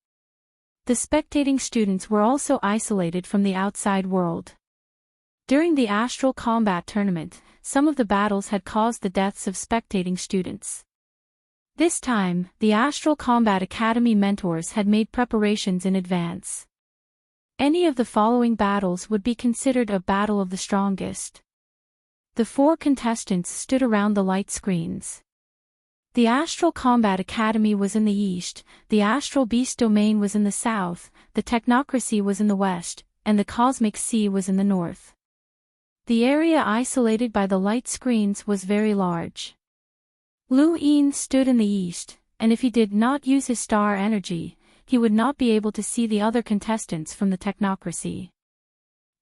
The spectating students were also isolated from the outside world. During the Astral Combat Tournament, some of the battles had caused the deaths of spectating students. This time, the Astral Combat Academy mentors had made preparations in advance. Any of the following battles would be considered a battle of the strongest. The 4 contestants stood around the light screens. The Astral Combat Academy was in the east, the Astral Beast Domain was in the south, the Technocracy was in the west, and the Cosmic Sea was in the north. The area isolated by the light screens was very large. Lu Yin stood in the east, and if he did not use his star energy, he would not be able to see the other contestants from the Technocracy.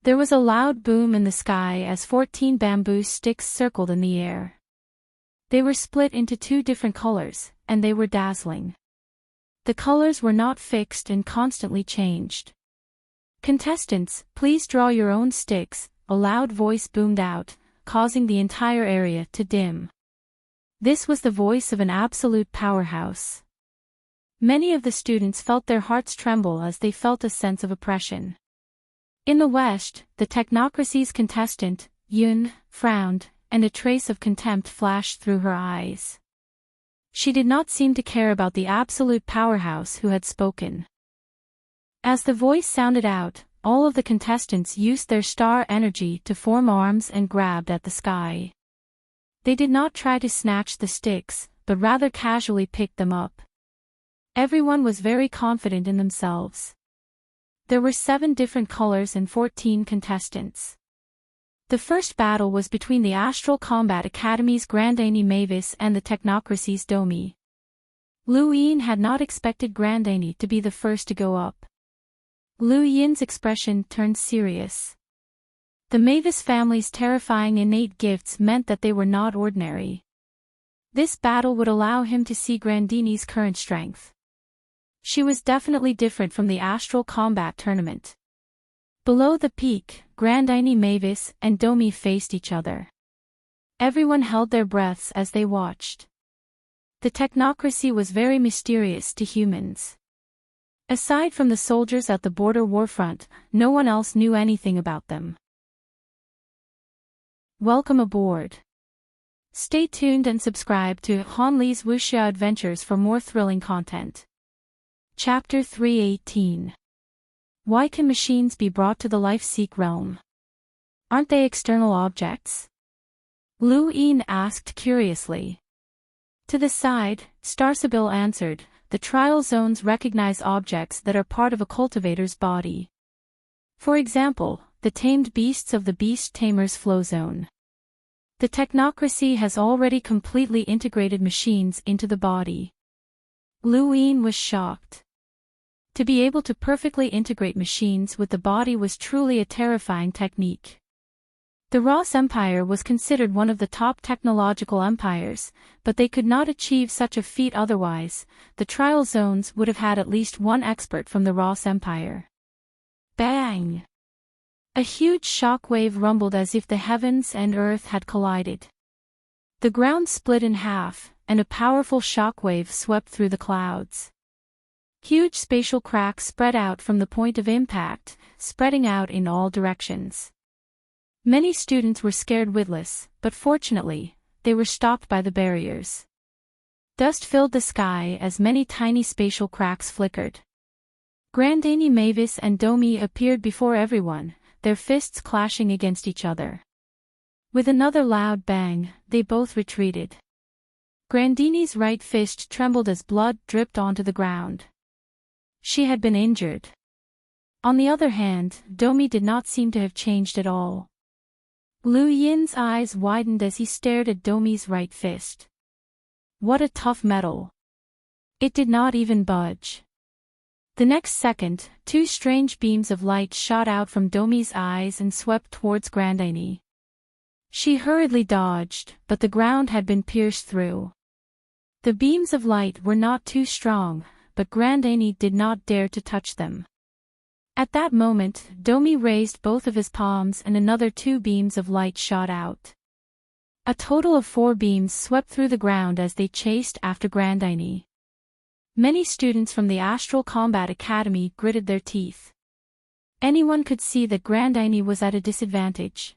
There was a loud boom in the sky as 14 bamboo sticks circled in the air. They were split into 2 different colors, and they were dazzling. The colors were not fixed and constantly changed. Contestants, please draw your own sticks, a loud voice boomed out, causing the entire area to dim. This was the voice of an absolute powerhouse. Many of the students felt their hearts tremble as they felt a sense of oppression. In the west, the Technocracy's contestant, Yun, frowned, and a trace of contempt flashed through her eyes. She did not seem to care about the absolute powerhouse who had spoken. As the voice sounded out, all of the contestants used their star energy to form arms and grabbed at the sky. They did not try to snatch the sticks, but rather casually picked them up. Everyone was very confident in themselves. There were 7 different colors and 14 contestants. The first battle was between the Astral Combat Academy's Grandani Mavis and the Technocracy's Domi. Lu Yin had not expected Grandani to be the first to go up. Lu Yin's expression turned serious. The Mavis family's terrifying innate gifts meant that they were not ordinary. This battle would allow him to see Grandini's current strength. She was definitely different from the astral combat tournament. Below the peak, Grandini Mavis and Domi faced each other. Everyone held their breaths as they watched. The technocracy was very mysterious to humans. Aside from the soldiers at the border warfront, no one else knew anything about them. Welcome aboard. Stay tuned and subscribe to Han Li's Wuxia Adventures for more thrilling content. Chapter 318. Why can machines be brought to the life-seek realm? Aren't they external objects? Lu Yin asked curiously. To the side, Starsabil answered, the trial zones recognize objects that are part of a cultivator's body. For example, the tamed beasts of the Beast Tamer's flow zone. The technocracy has already completely integrated machines into the body. Lu Yin was shocked. To be able to perfectly integrate machines with the body was truly a terrifying technique. The Ross Empire was considered one of the top technological empires, but they could not achieve such a feat otherwise. The trial zones would have had at least one expert from the Ross Empire. Bang! A huge shockwave rumbled as if the heavens and earth had collided. The ground split in half, and a powerful shockwave swept through the clouds. Huge spatial cracks spread out from the point of impact, spreading out in all directions. Many students were scared witless, but fortunately, they were stopped by the barriers. Dust filled the sky as many tiny spatial cracks flickered. Grandini Mavis and Domi appeared before everyone, their fists clashing against each other. With another loud bang, they both retreated. Grandini's right fist trembled as blood dripped onto the ground. She had been injured. On the other hand, Domi did not seem to have changed at all. Lu Yin's eyes widened as he stared at Domi's right fist. What a tough metal. It did not even budge. The next second, two strange beams of light shot out from Domi's eyes and swept towards Grandini. She hurriedly dodged, but the ground had been pierced through. The beams of light were not too strong, but Grandini did not dare to touch them. At that moment, Domi raised both of his palms and another two beams of light shot out. A total of 4 beams swept through the ground as they chased after Grandini. Many students from the Astral Combat Academy gritted their teeth. Anyone could see that Grandini was at a disadvantage.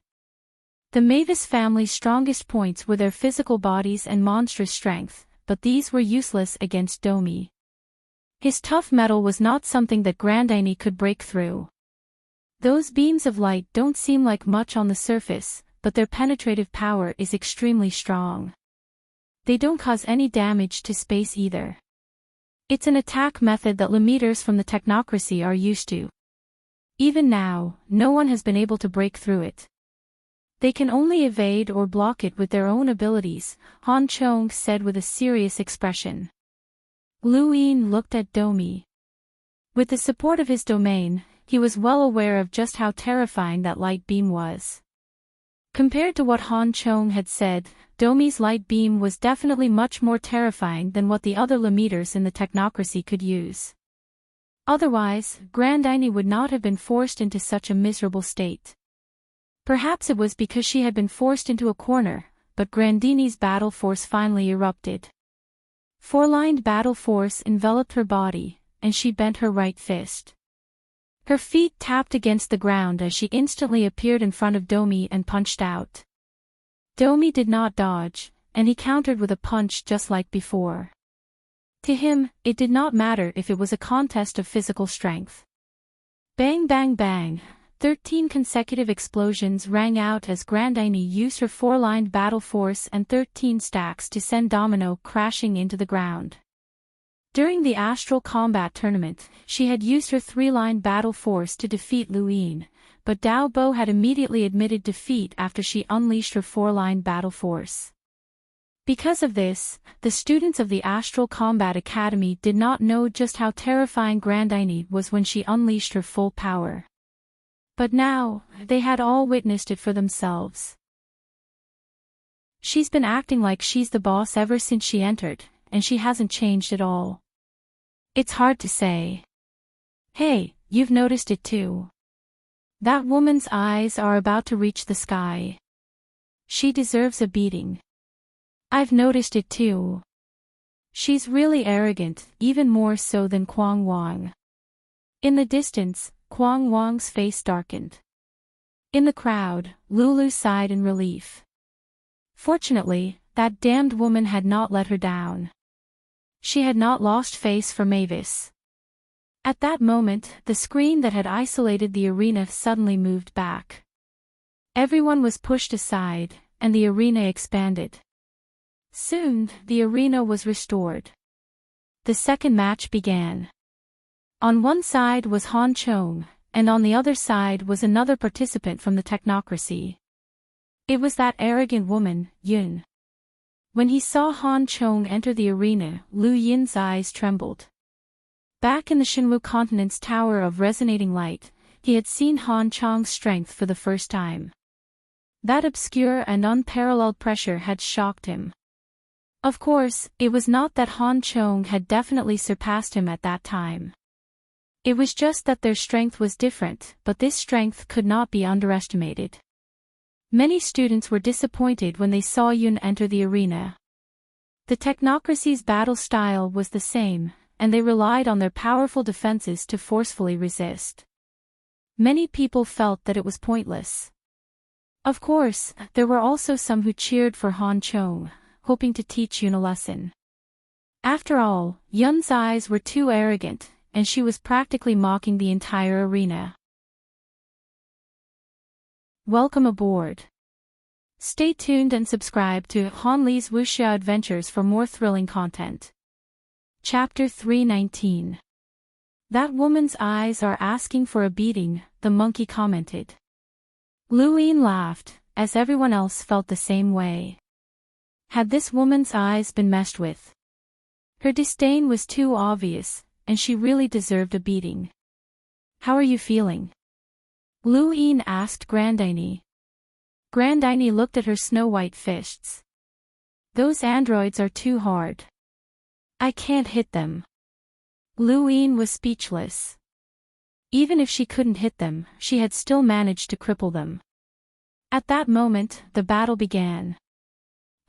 The Mavis family's strongest points were their physical bodies and monstrous strength, but these were useless against Domi. His tough metal was not something that Grandini could break through. Those beams of light don't seem like much on the surface, but their penetrative power is extremely strong. They don't cause any damage to space either. It's an attack method that Limiters from the technocracy are used to. Even now, no one has been able to break through it. They can only evade or block it with their own abilities, Han Chong said with a serious expression. Lu Yin looked at Domi. With the support of his domain, he was well aware of just how terrifying that light beam was. Compared to what Han Chong had said, Domi's light beam was definitely much more terrifying than what the other Limiters in the technocracy could use. Otherwise, Grandini would not have been forced into such a miserable state. Perhaps it was because she had been forced into a corner, but Grandini's battle force finally erupted. Four-lined battle force enveloped her body, and she bent her right fist. Her feet tapped against the ground as she instantly appeared in front of Domi and punched out. Domi did not dodge, and he countered with a punch just like before. To him, it did not matter if it was a contest of physical strength. Bang bang bang, 13 consecutive explosions rang out as Grandini used her 4-lined battle force and 13 stacks to send Domino crashing into the ground. During the Astral Combat Tournament, she had used her 3-line battle force to defeat Lu Yin, but Dao Bo had immediately admitted defeat after she unleashed her 4-line battle force. Because of this, the students of the Astral Combat Academy did not know just how terrifying Grandine was when she unleashed her full power. But now, they had all witnessed it for themselves. She's been acting like she's the boss ever since she entered, and she hasn't changed at all. It's hard to say. Hey, you've noticed it too. That woman's eyes are about to reach the sky. She deserves a beating. I've noticed it too. She's really arrogant, even more so than Kwang Wang. In the distance, Kwang Wang's face darkened. In the crowd, Lulu sighed in relief. Fortunately, that damned woman had not let her down. She had not lost face for Mavis. At that moment, the screen that had isolated the arena suddenly moved back. Everyone was pushed aside, and the arena expanded. Soon, the arena was restored. The second match began. On one side was Han Chong, and on the other side was another participant from the technocracy. It was that arrogant woman, Yun. When he saw Han Chong enter the arena, Lu Yin's eyes trembled. Back in the Shinwu Continent's Tower of Resonating Light, he had seen Han Chong's strength for the first time. That obscure and unparalleled pressure had shocked him. Of course, it was not that Han Chong had definitely surpassed him at that time. It was just that their strength was different, but this strength could not be underestimated. Many students were disappointed when they saw Yun enter the arena. The technocracy's battle style was the same, and they relied on their powerful defenses to forcefully resist. Many people felt that it was pointless. Of course, there were also some who cheered for Han Chong, hoping to teach Yun a lesson. After all, Yun's eyes were too arrogant, and she was practically mocking the entire arena. Welcome aboard. Stay tuned and subscribe to Hanli's Wuxia Adventures for more thrilling content. Chapter 319. That woman's eyes are asking for a beating, the monkey commented. Lu Yin laughed, as everyone else felt the same way. Had this woman's eyes been messed with? Her disdain was too obvious, and she really deserved a beating. How are you feeling? Lu Yin asked Grandine. Grandine looked at her snow-white fists. Those androids are too hard. I can't hit them. Lu Yin was speechless. Even if she couldn't hit them, she had still managed to cripple them. At that moment, the battle began.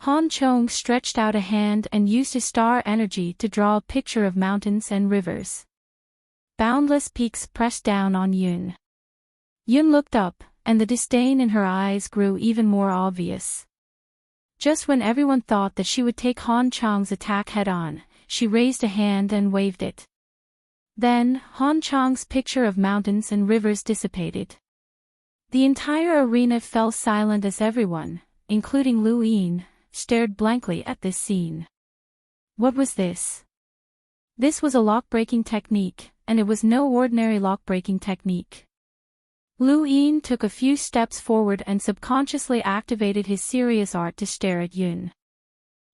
Han Chong stretched out a hand and used his star energy to draw a picture of mountains and rivers. Boundless peaks pressed down on Yun. Yun looked up, and the disdain in her eyes grew even more obvious. Just when everyone thought that she would take Han Chong's attack head-on, she raised a hand and waved it. Then, Han Chong's picture of mountains and rivers dissipated. The entire arena fell silent as everyone, including Lu Yin, stared blankly at this scene. What was this? This was a lock-breaking technique, and it was no ordinary lock-breaking technique. Lu Yin took a few steps forward and subconsciously activated his serious art to stare at Yun.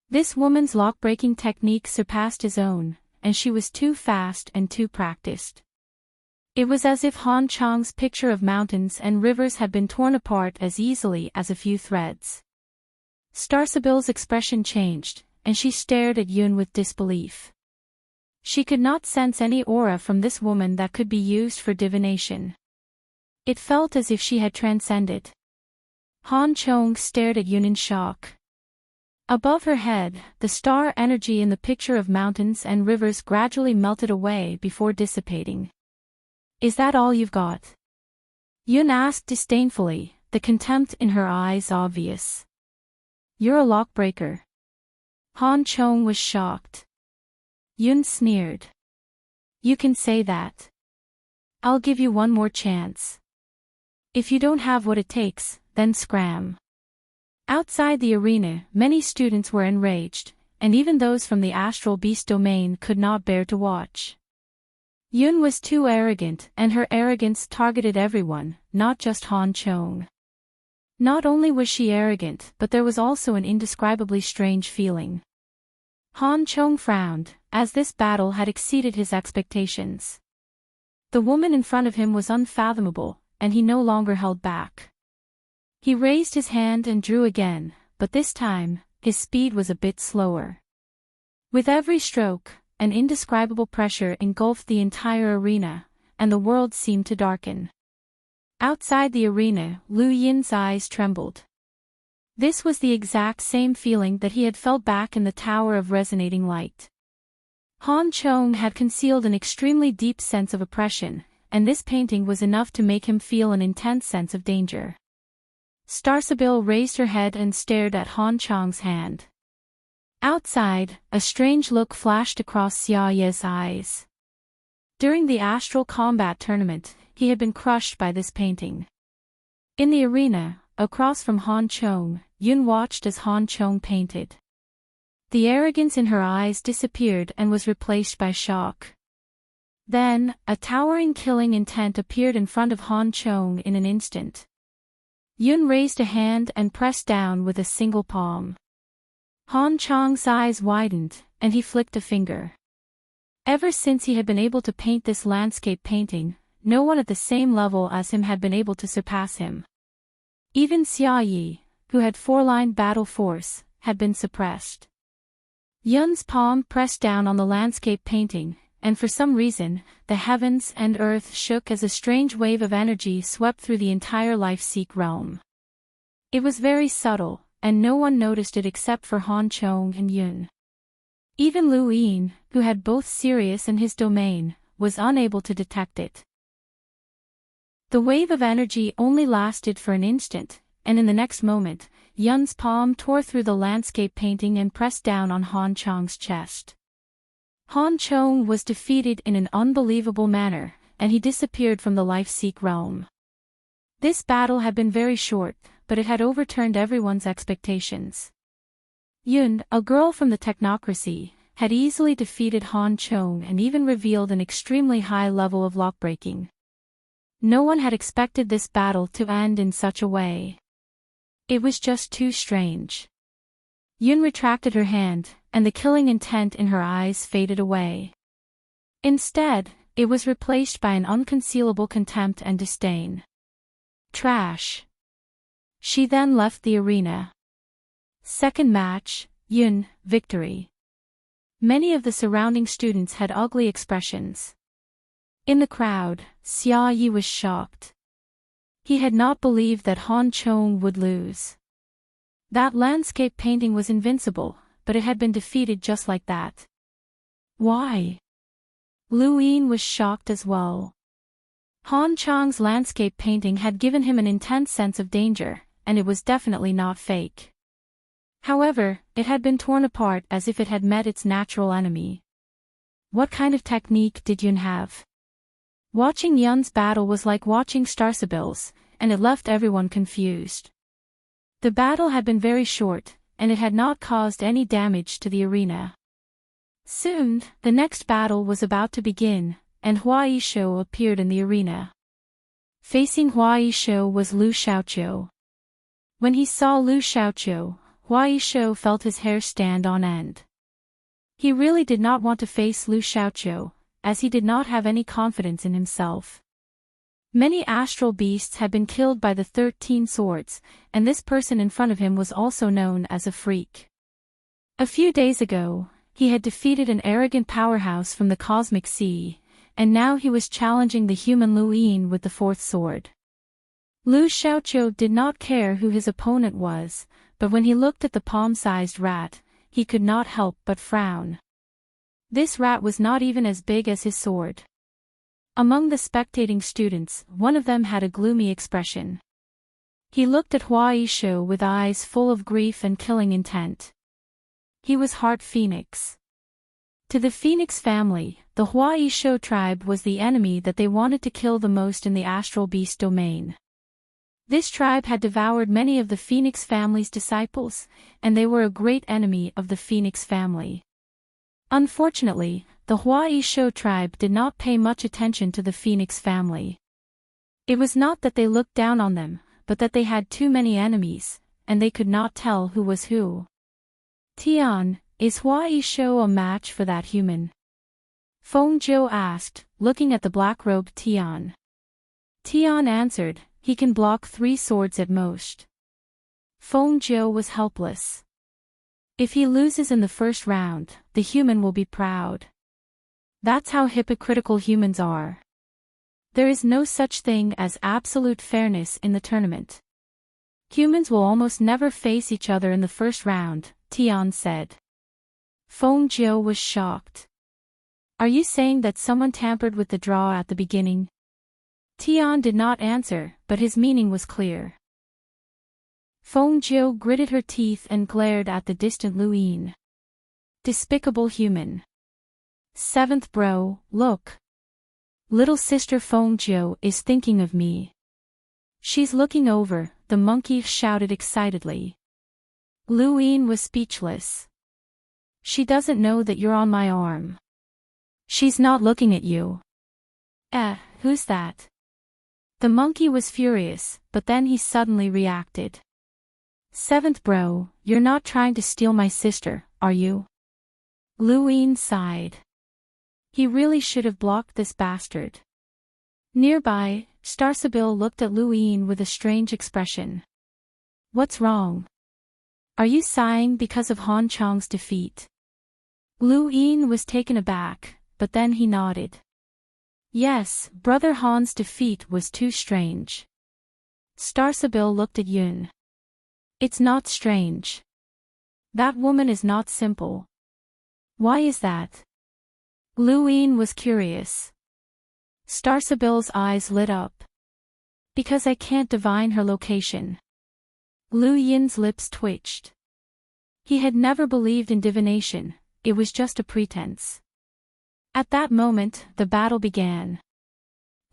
This woman's lock-breaking technique surpassed his own, and she was too fast and too practiced. It was as if Han Chong's picture of mountains and rivers had been torn apart as easily as a few threads. Starsibyl's expression changed, and she stared at Yun with disbelief. She could not sense any aura from this woman that could be used for divination. It felt as if she had transcended. Han Chong stared at Yun in shock. Above her head, the star energy in the picture of mountains and rivers gradually melted away before dissipating. Is that all you've got? Yun asked disdainfully, the contempt in her eyes obvious. You're a lockbreaker. Han Chong was shocked. Yun sneered. You can say that. I'll give you one more chance. If you don't have what it takes, then scram. Outside the arena, many students were enraged, and even those from the astral beast domain could not bear to watch. Yun was too arrogant, and her arrogance targeted everyone, not just Han Chong. Not only was she arrogant, but there was also an indescribably strange feeling. Han Chong frowned, as this battle had exceeded his expectations. The woman in front of him was unfathomable, and he no longer held back. He raised his hand and drew again, but this time, his speed was a bit slower. With every stroke, an indescribable pressure engulfed the entire arena, and the world seemed to darken. Outside the arena, Lu Yin's eyes trembled. This was the exact same feeling that he had felt back in the Tower of Resonating Light. Han Chong had concealed an extremely deep sense of oppression, and this painting was enough to make him feel an intense sense of danger. Starsabil raised her head and stared at Han Chong's hand. Outside, a strange look flashed across Xia Ye's eyes. During the astral combat tournament, he had been crushed by this painting. In the arena, across from Han Chong, Yun watched as Han Chong painted. The arrogance in her eyes disappeared and was replaced by shock. Then, a towering killing intent appeared in front of Han Chong in an instant. Yun raised a hand and pressed down with a single palm. Han Chong's eyes widened, and he flicked a finger. Ever since he had been able to paint this landscape painting, no one at the same level as him had been able to surpass him. Even Xia Yi, who had 4-line battle force, had been suppressed. Yun's palm pressed down on the landscape painting, and for some reason, the heavens and earth shook as a strange wave of energy swept through the entire Life-Seek realm. It was very subtle, and no one noticed it except for Han Chong and Yun. Even Lu Yin, who had both Sirius and his domain, was unable to detect it. The wave of energy only lasted for an instant, and in the next moment, Yun's palm tore through the landscape painting and pressed down on Han Chong's chest. Han Chong was defeated in an unbelievable manner, and he disappeared from the Life-Seek realm. This battle had been very short, but it had overturned everyone's expectations. Yun, a girl from the technocracy, had easily defeated Han Chong and even revealed an extremely high level of lockbreaking. No one had expected this battle to end in such a way. It was just too strange. Yun retracted her hand, and the killing intent in her eyes faded away. Instead, it was replaced by an unconcealable contempt and disdain. Trash. She then left the arena. Second match, Yun, victory. Many of the surrounding students had ugly expressions. In the crowd, Xia Yi was shocked. He had not believed that Han Chong would lose. That landscape painting was invincible, but it had been defeated just like that. Why? Lu Yin was shocked as well. Han Chong's landscape painting had given him an intense sense of danger, and it was definitely not fake. However, it had been torn apart as if it had met its natural enemy. What kind of technique did Yun have? Watching Yun's battle was like watching Starsabil's, and it left everyone confused. The battle had been very short, and it had not caused any damage to the arena. Soon, the next battle was about to begin, and Hua Yishou appeared in the arena. Facing Hua Yishou was Lu Xiaoqiu. When he saw Lu Xiaoqiu, Hua Yishou felt his hair stand on end. He really did not want to face Lu Xiaoqiu, as he did not have any confidence in himself. Many astral beasts had been killed by the 13 swords, and this person in front of him was also known as a freak. A few days ago, he had defeated an arrogant powerhouse from the cosmic sea, and now he was challenging the human Lu Yin with the 4th sword. Lu Xiaoqiu did not care who his opponent was, but when he looked at the palm-sized rat, he could not help but frown. This rat was not even as big as his sword. Among the spectating students, one of them had a gloomy expression. He looked at Hua Yishou with eyes full of grief and killing intent. He was Heart Phoenix. To the Phoenix family, the Hua Yishou tribe was the enemy that they wanted to kill the most in the astral beast domain. This tribe had devoured many of the Phoenix family's disciples, and they were a great enemy of the Phoenix family. Unfortunately, the Hua Yishou tribe did not pay much attention to the Phoenix family. It was not that they looked down on them, but that they had too many enemies, and they could not tell who was who. Tian, is Huaishou a match for that human? Feng Zhou asked, looking at the black-robed Tian. Tian answered, he can block 3 swords at most. Feng Zhou was helpless. If he loses in the first round, the human will be proud. That's how hypocritical humans are. There is no such thing as absolute fairness in the tournament. Humans will almost never face each other in the first round, Tian said. Feng Zhou was shocked. Are you saying that someone tampered with the draw at the beginning? Tian did not answer, but his meaning was clear. Feng Zhou gritted her teeth and glared at the distant Lu Yin. Despicable human. 7th bro, look. Little sister Feng Zhou is thinking of me. She's looking over, the monkey shouted excitedly. Lu Yin was speechless. She doesn't know that you're on my arm. She's not looking at you. Who's that? The monkey was furious, but then he suddenly reacted. 7th bro, you're not trying to steal my sister, are you? Lu Yin sighed. He really should have blocked this bastard. Nearby, Starsabil looked at Lu Yin with a strange expression. What's wrong? Are you sighing because of Han Chang's defeat? Lu Yin was taken aback, but then he nodded. Yes, Brother Han's defeat was too strange. Starsabil looked at Yun. It's not strange. That woman is not simple. Why is that? Lu Yin was curious. Starsabil's eyes lit up. Because I can't divine her location. Lu Yin's lips twitched. He had never believed in divination, it was just a pretense. At that moment, the battle began.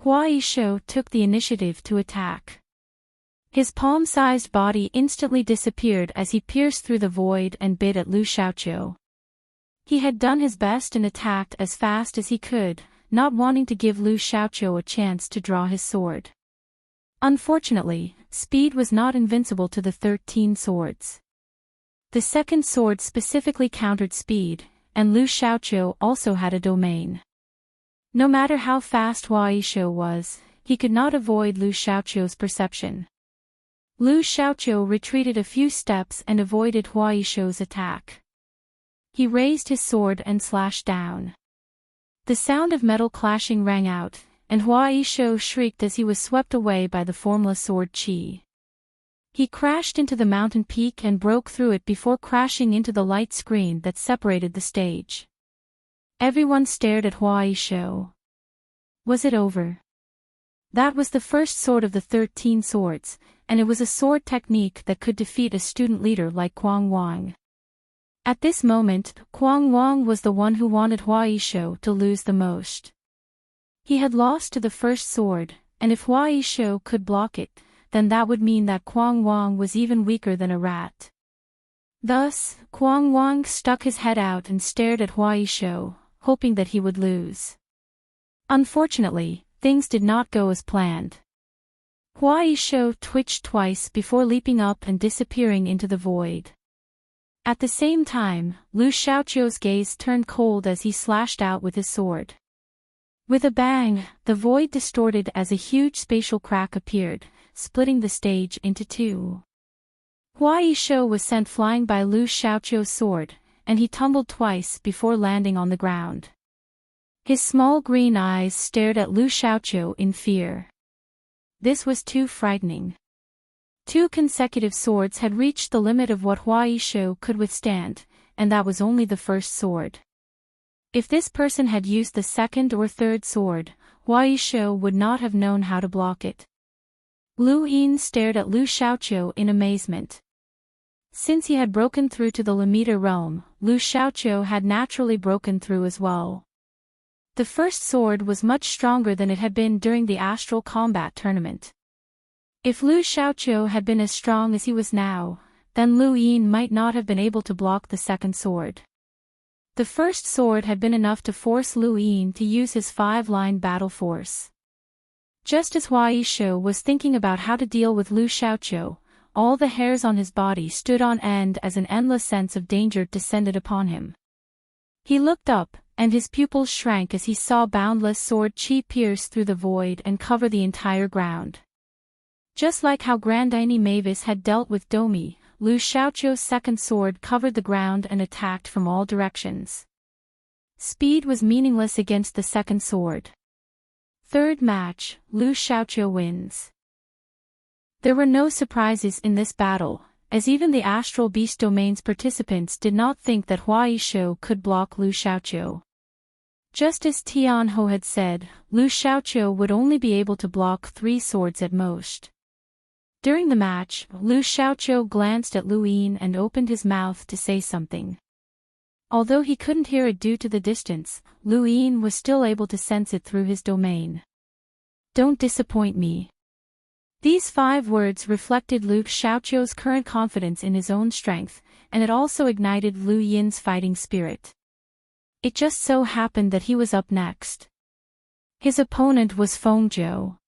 Huaishou took the initiative to attack. His palm-sized body instantly disappeared as he pierced through the void and bit at Lu Xiaoqiu. He had done his best and attacked as fast as he could, not wanting to give Lu Xiaoqiu a chance to draw his sword. Unfortunately, speed was not invincible to the 13 swords. The second sword specifically countered speed, and Lu Xiaoqiu also had a domain. No matter how fast Huaishou was, he could not avoid Lu Xiaoqiu's perception. Lu Xiaoqiu retreated a few steps and avoided Huaishou's attack. He raised his sword and slashed down. The sound of metal clashing rang out, and Huaishou shrieked as he was swept away by the formless sword qi. He crashed into the mountain peak and broke through it before crashing into the light screen that separated the stage. Everyone stared at Huaishou. Was it over? That was the first sword of the 13 swords, and it was a sword technique that could defeat a student leader like Quang Wang. At this moment, Quang Wang was the one who wanted Huaishou to lose the most. He had lost to the first sword, and if Huaishou could block it, then that would mean that Quang Wang was even weaker than a rat. Thus, Quang Wang stuck his head out and stared at Huaishou, hoping that he would lose. Unfortunately, things did not go as planned. Huaishou twitched twice before leaping up and disappearing into the void. At the same time, Lu Xiaoqiu's gaze turned cold as he slashed out with his sword. With a bang, the void distorted as a huge spatial crack appeared, splitting the stage into 2. Huaishou was sent flying by Lu Xiaoqiu's sword, and he tumbled twice before landing on the ground. His small green eyes stared at Lu Xiaoqiu in fear. This was too frightening. 2 consecutive swords had reached the limit of what Huaishou could withstand, and that was only the first sword. If this person had used the second or third sword, Huaishou would not have known how to block it. Lu Yin stared at Lu Xiaoqiu in amazement. Since he had broken through to the Lamita realm, Lu Xiaoqiu had naturally broken through as well. The first sword was much stronger than it had been during the astral combat tournament. If Lu Xiaoqiu had been as strong as he was now, then Lu Yin might not have been able to block the second sword. The first sword had been enough to force Lu Yin to use his 5-line battle force. Just as Huaisho was thinking about how to deal with Lu Xiaoqiu, all the hairs on his body stood on end as an endless sense of danger descended upon him. He looked up, and his pupils shrank as he saw boundless sword qi pierce through the void and cover the entire ground. Just like how Grandini Mavis had dealt with Domi, Lu Xiaoqiu's second sword covered the ground and attacked from all directions. Speed was meaningless against the second sword. Third match, Lu Xiaoqiu wins. There were no surprises in this battle, as even the Astral Beast Domain's participants did not think that Huaisho could block Lu Xiaoqiu. Just as Tianhou had said, Lu Xiaoqiu would only be able to block 3 swords at most. During the match, Lu Xiaoqiu glanced at Lu Yin and opened his mouth to say something. Although he couldn't hear it due to the distance, Lu Yin was still able to sense it through his domain. "Don't disappoint me." These 5 words reflected Lu Xiaoqiu's current confidence in his own strength, and it also ignited Lu Yin's fighting spirit. It just so happened that he was up next. His opponent was Fengzhou.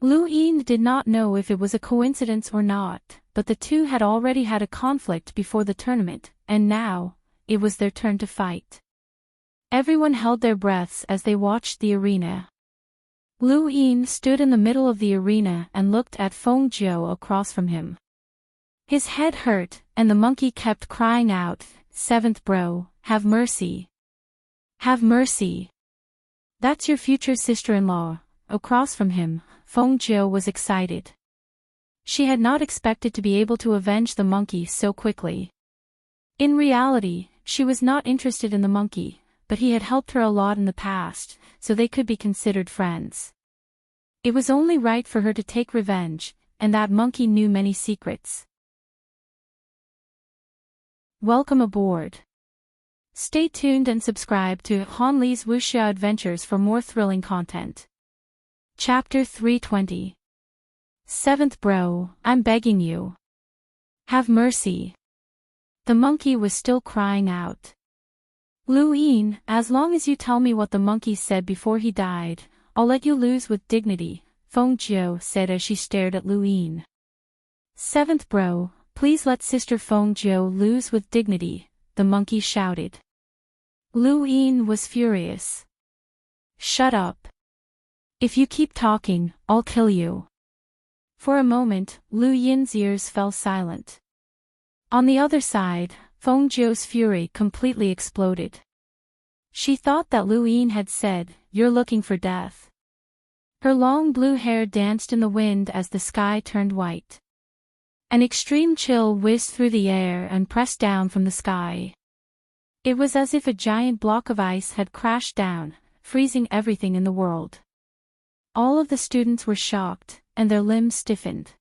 Lu Yin did not know if it was a coincidence or not, but the two had already had a conflict before the tournament, and now, it was their turn to fight. Everyone held their breaths as they watched the arena. Lu Yin stood in the middle of the arena and looked at Fengzhou across from him. His head hurt, and the monkey kept crying out, "Seventh bro, have mercy. Have mercy. That's your future sister-in-law." Across from him, Fengzhou was excited. She had not expected to be able to avenge the monkey so quickly. In reality, she was not interested in the monkey, but he had helped her a lot in the past, so they could be considered friends. It was only right for her to take revenge, and that monkey knew many secrets. Welcome aboard. Stay tuned and subscribe to Hanli's Wuxia Adventures for more thrilling content. Chapter 320. Seventh bro, I'm begging you. Have mercy. The monkey was still crying out. Lu Yin, as long as you tell me what the monkey said before he died, I'll let you lose with dignity, Fengzhou said as she stared at Lu Yin. Seventh bro, please let Sister Fengzhou lose with dignity, the monkey shouted. Lu Yin was furious. Shut up. If you keep talking, I'll kill you. For a moment, Lu Yin's ears fell silent. On the other side, Fengzhou's fury completely exploded. She thought that Lu Yin had said, "You're looking for death." Her long blue hair danced in the wind as the sky turned white. An extreme chill whizzed through the air and pressed down from the sky. It was as if a giant block of ice had crashed down, freezing everything in the world. All of the students were shocked, and their limbs stiffened.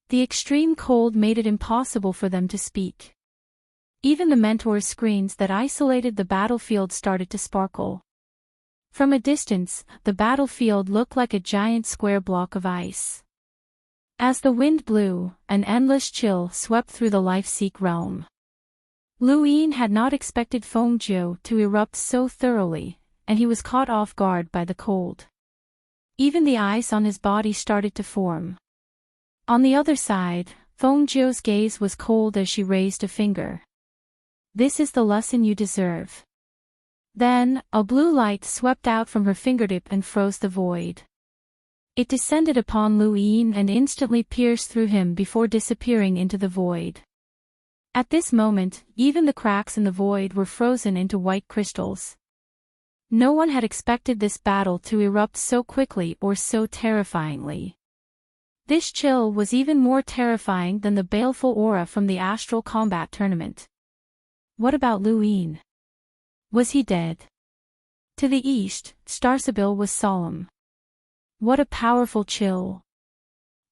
The extreme cold made it impossible for them to speak. Even the mentor's screens that isolated the battlefield started to sparkle. From a distance, the battlefield looked like a giant square block of ice. As the wind blew, an endless chill swept through the life-seek realm. Lu Yin had not expected Fengzhou to erupt so thoroughly, and he was caught off guard by the cold. Even the ice on his body started to form. On the other side, Fengzhou's gaze was cold as she raised a finger. This is the lesson you deserve. Then, a blue light swept out from her fingertip and froze the void. It descended upon Lu Yin and instantly pierced through him before disappearing into the void. At this moment, even the cracks in the void were frozen into white crystals. No one had expected this battle to erupt so quickly or so terrifyingly. This chill was even more terrifying than the baleful aura from the astral combat tournament. What about Lu Yin? Was he dead? To the east, Starsabil was solemn. What a powerful chill.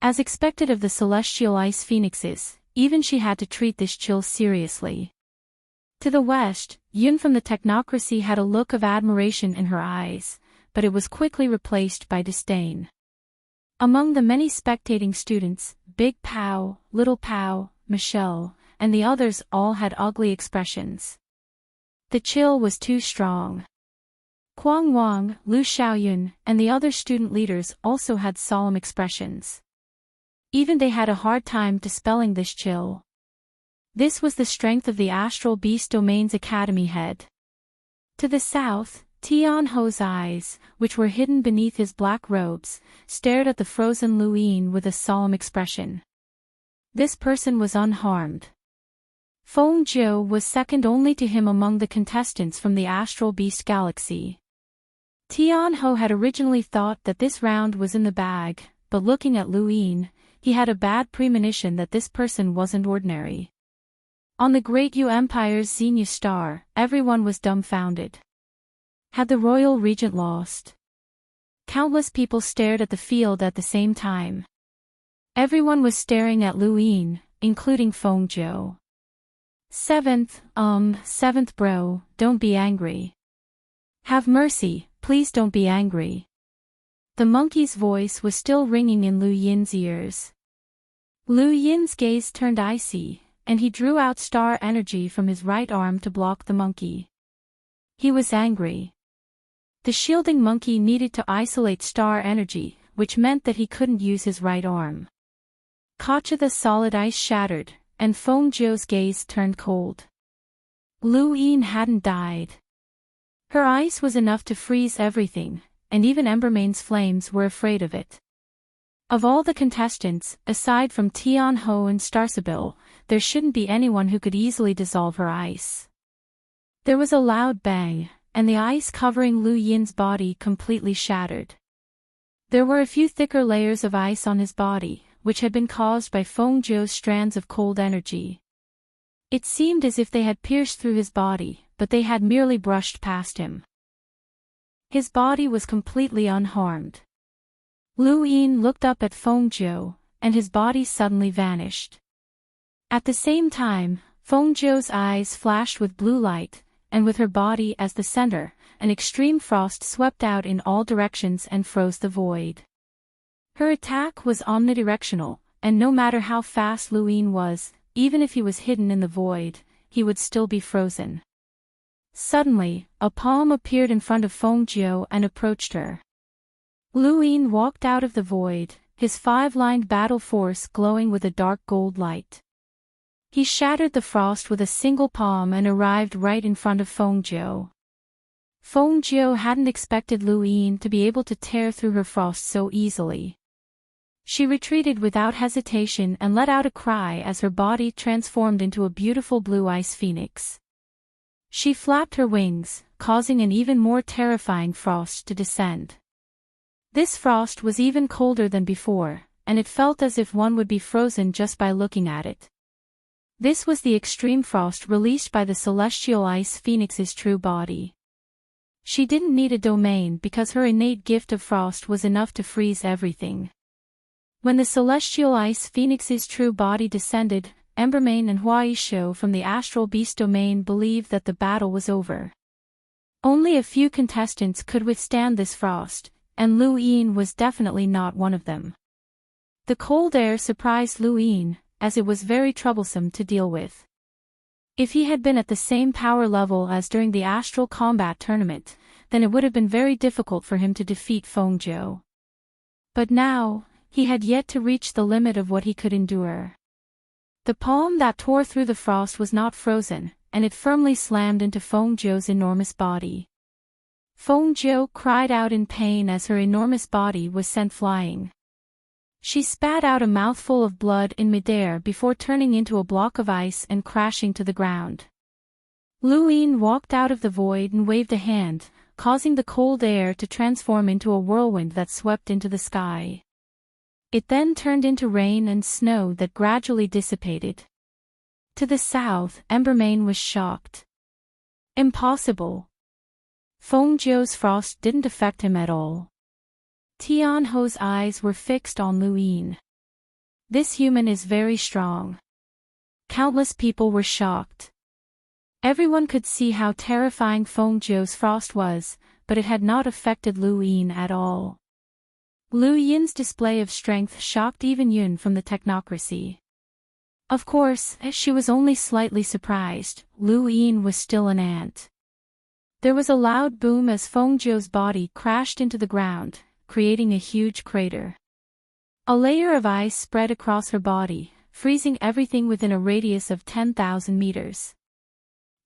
As expected of the celestial ice phoenixes, even she had to treat this chill seriously. To the west, Yun from the technocracy had a look of admiration in her eyes, but it was quickly replaced by disdain. Among the many spectating students, Big Pow, Little Pow, Michelle, and the others all had ugly expressions. The chill was too strong. Kuang Wang, Lu Xiaoyun, and the other student leaders also had solemn expressions. Even they had a hard time dispelling this chill. This was the strength of the Astral Beast Domain's Academy head. To the south, Tian Ho's eyes, which were hidden beneath his black robes, stared at the frozen Lu Yin with a solemn expression. This person was unharmed. Feng Zhou was second only to him among the contestants from the Astral Beast Galaxy. Tian Ho had originally thought that this round was in the bag, but looking at Lu Yin, he had a bad premonition that this person wasn't ordinary. On the Great Yu Empire's Xenia star, everyone was dumbfounded. Had the royal regent lost? Countless people stared at the field at the same time. Everyone was staring at Lu Yin, including Feng Zhou. Seventh bro, don't be angry. Have mercy, please don't be angry. The monkey's voice was still ringing in Lu Yin's ears. Lu Yin's gaze turned icy, and he drew out star energy from his right arm to block the monkey. He was angry. The shielding monkey needed to isolate star energy, which meant that he couldn't use his right arm. Kacha the solid ice shattered, and Feng Zhou's gaze turned cold. Lu Yin hadn't died. Her ice was enough to freeze everything, and even Embermane's flames were afraid of it. Of all the contestants, aside from Tian Ho and Starsabil, there shouldn't be anyone who could easily dissolve her ice. There was a loud bang, and the ice covering Lu Yin's body completely shattered. There were a few thicker layers of ice on his body, which had been caused by Feng Zhou's strands of cold energy. It seemed as if they had pierced through his body, but they had merely brushed past him. His body was completely unharmed. Lu Yin looked up at Feng Zhou, and his body suddenly vanished. At the same time, Feng Zhou's eyes flashed with blue light, and with her body as the center, an extreme frost swept out in all directions and froze the void. Her attack was omnidirectional, and no matter how fast Lu Yin was, even if he was hidden in the void, he would still be frozen. Suddenly, a palm appeared in front of Feng Zhou and approached her. Lu Yin walked out of the void, his five-lined battle force glowing with a dark gold light. He shattered the frost with a single palm and arrived right in front of Feng Zhou. Feng Zhou hadn't expected Lu Yin to be able to tear through her frost so easily. She retreated without hesitation and let out a cry as her body transformed into a beautiful blue ice phoenix. She flapped her wings, causing an even more terrifying frost to descend. This frost was even colder than before, and it felt as if one would be frozen just by looking at it. This was the extreme frost released by the celestial ice phoenix's true body. She didn't need a domain because her innate gift of frost was enough to freeze everything. When the celestial ice phoenix's true body descended, Embermane and Huaisho from the astral beast domain believed that the battle was over. Only a few contestants could withstand this frost, and Lu Yin was definitely not one of them. The cold air surprised Lu Yin, as it was very troublesome to deal with. If he had been at the same power level as during the astral combat tournament, then it would have been very difficult for him to defeat Feng Zhou. But now, he had yet to reach the limit of what he could endure. The palm that tore through the frost was not frozen, and it firmly slammed into Feng Zhou's enormous body. Feng Zhou cried out in pain as her enormous body was sent flying. She spat out a mouthful of blood in midair before turning into a block of ice and crashing to the ground. Lu Yin walked out of the void and waved a hand, causing the cold air to transform into a whirlwind that swept into the sky. It then turned into rain and snow that gradually dissipated. To the south, Embermane was shocked. Impossible. Feng Zhou's frost didn't affect him at all. Tian Ho's eyes were fixed on Lu Yin. This human is very strong. Countless people were shocked. Everyone could see how terrifying Feng Zhou's frost was, but it had not affected Lu Yin at all. Lu Yin's display of strength shocked even Yun from the technocracy. Of course, as she was only slightly surprised, Lu Yin was still an ant. There was a loud boom as Fengjiu's body crashed into the ground, creating a huge crater. A layer of ice spread across her body, freezing everything within a radius of 10,000 meters.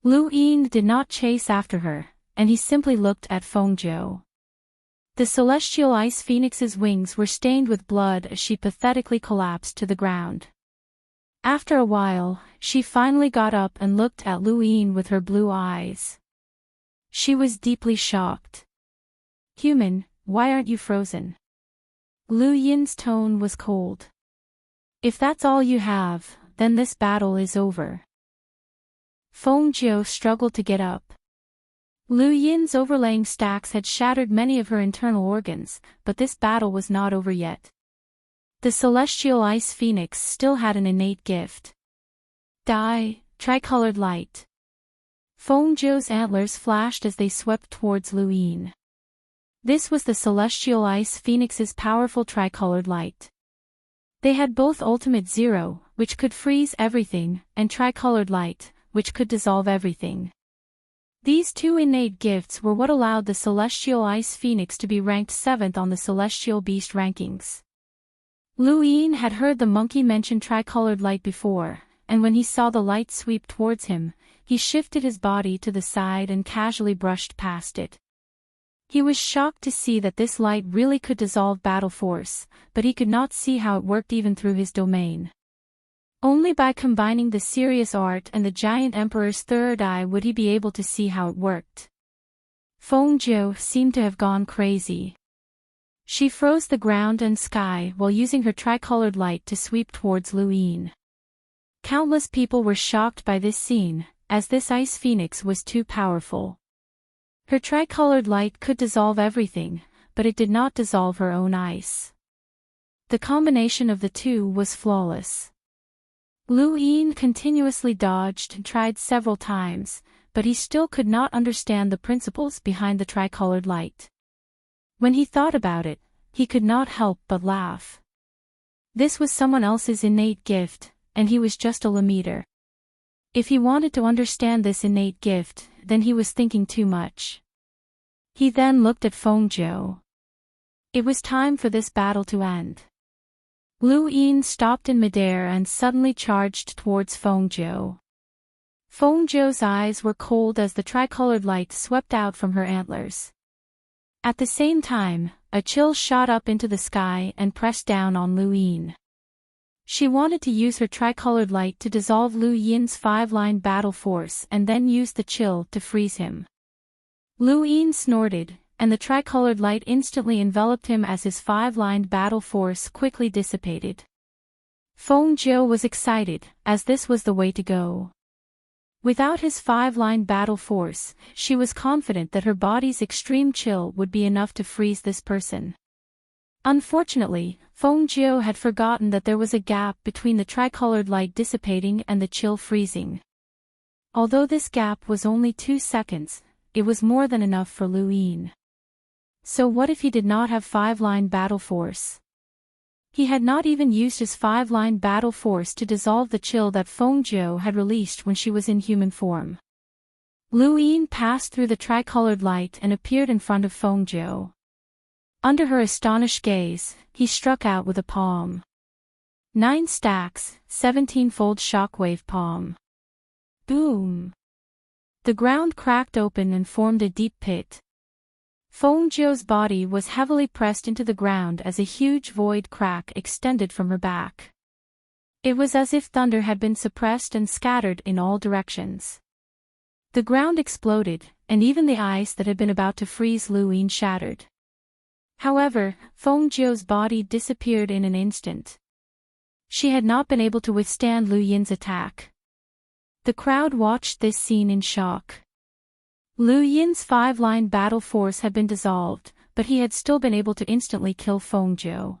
Lu Yin did not chase after her, and he simply looked at Fengjiu. The celestial ice phoenix's wings were stained with blood as she pathetically collapsed to the ground. After a while, she finally got up and looked at Lu Yin with her blue eyes. She was deeply shocked. "Human, why aren't you frozen?" Lu Yin's tone was cold. "If that's all you have, then this battle is over." Fengjiu struggled to get up. Lu Yin's overlaying stacks had shattered many of her internal organs, but this battle was not over yet. The celestial ice phoenix still had an innate gift. Tricolored light. Fengjiu's antlers flashed as they swept towards Lu Yin. This was the celestial ice phoenix's powerful tricolored light. They had both ultimate zero, which could freeze everything, and tricolored light, which could dissolve everything. These two innate gifts were what allowed the celestial ice phoenix to be ranked 7th on the celestial beast rankings. Lu Yin had heard the monkey mention tricolored light before, and when he saw the light sweep towards him, he shifted his body to the side and casually brushed past it. He was shocked to see that this light really could dissolve battle force, but he could not see how it worked even through his domain. Only by combining the serious art and the giant emperor's third eye would he be able to see how it worked. Fengjiu seemed to have gone crazy. She froze the ground and sky while using her tricolored light to sweep towards Lu Yin. Countless people were shocked by this scene, as this ice phoenix was too powerful. Her tricolored light could dissolve everything, but it did not dissolve her own ice. The combination of the two was flawless. Lu Yin continuously dodged and tried several times, but he still could not understand the principles behind the tricolored light. When he thought about it, he could not help but laugh. This was someone else's innate gift, and he was just a limiter. If he wanted to understand this innate gift, then he was thinking too much. He then looked at Fengjiu. It was time for this battle to end. Lu Yin stopped in midair and suddenly charged towards Fengjiu. Fengjiu's eyes were cold as the tricolored light swept out from her antlers. At the same time, a chill shot up into the sky and pressed down on Lu Yin. She wanted to use her tricolored light to dissolve Lu Yin's 5-line battle force and then use the chill to freeze him. Lu Yin snorted, and the tricolored light instantly enveloped him as his 5-line battle force quickly dissipated. Fengjiu was excited, as this was the way to go. Without his 5-line battle force, she was confident that her body's extreme chill would be enough to freeze this person. Unfortunately, Fengjiu had forgotten that there was a gap between the tricolored light dissipating and the chill freezing. Although this gap was only 2 seconds, it was more than enough for Lu Yin. So what if he did not have 5-line battle force? He had not even used his 5-line battle force to dissolve the chill that Fengjiu had released when she was in human form. Lu Yin passed through the tricolored light and appeared in front of Fengjiu. Under her astonished gaze, he struck out with a palm. 9 stacks, 17-fold shockwave palm. Boom! The ground cracked open and formed a deep pit. Fengjiu's body was heavily pressed into the ground as a huge void crack extended from her back. It was as if thunder had been suppressed and scattered in all directions. The ground exploded, and even the ice that had been about to freeze Lu Yin shattered. However, Fengjiu's body disappeared in an instant. She had not been able to withstand Lu Yin's attack. The crowd watched this scene in shock. Lu Yin's 5-line battle force had been dissolved, but he had still been able to instantly kill Fengjiu.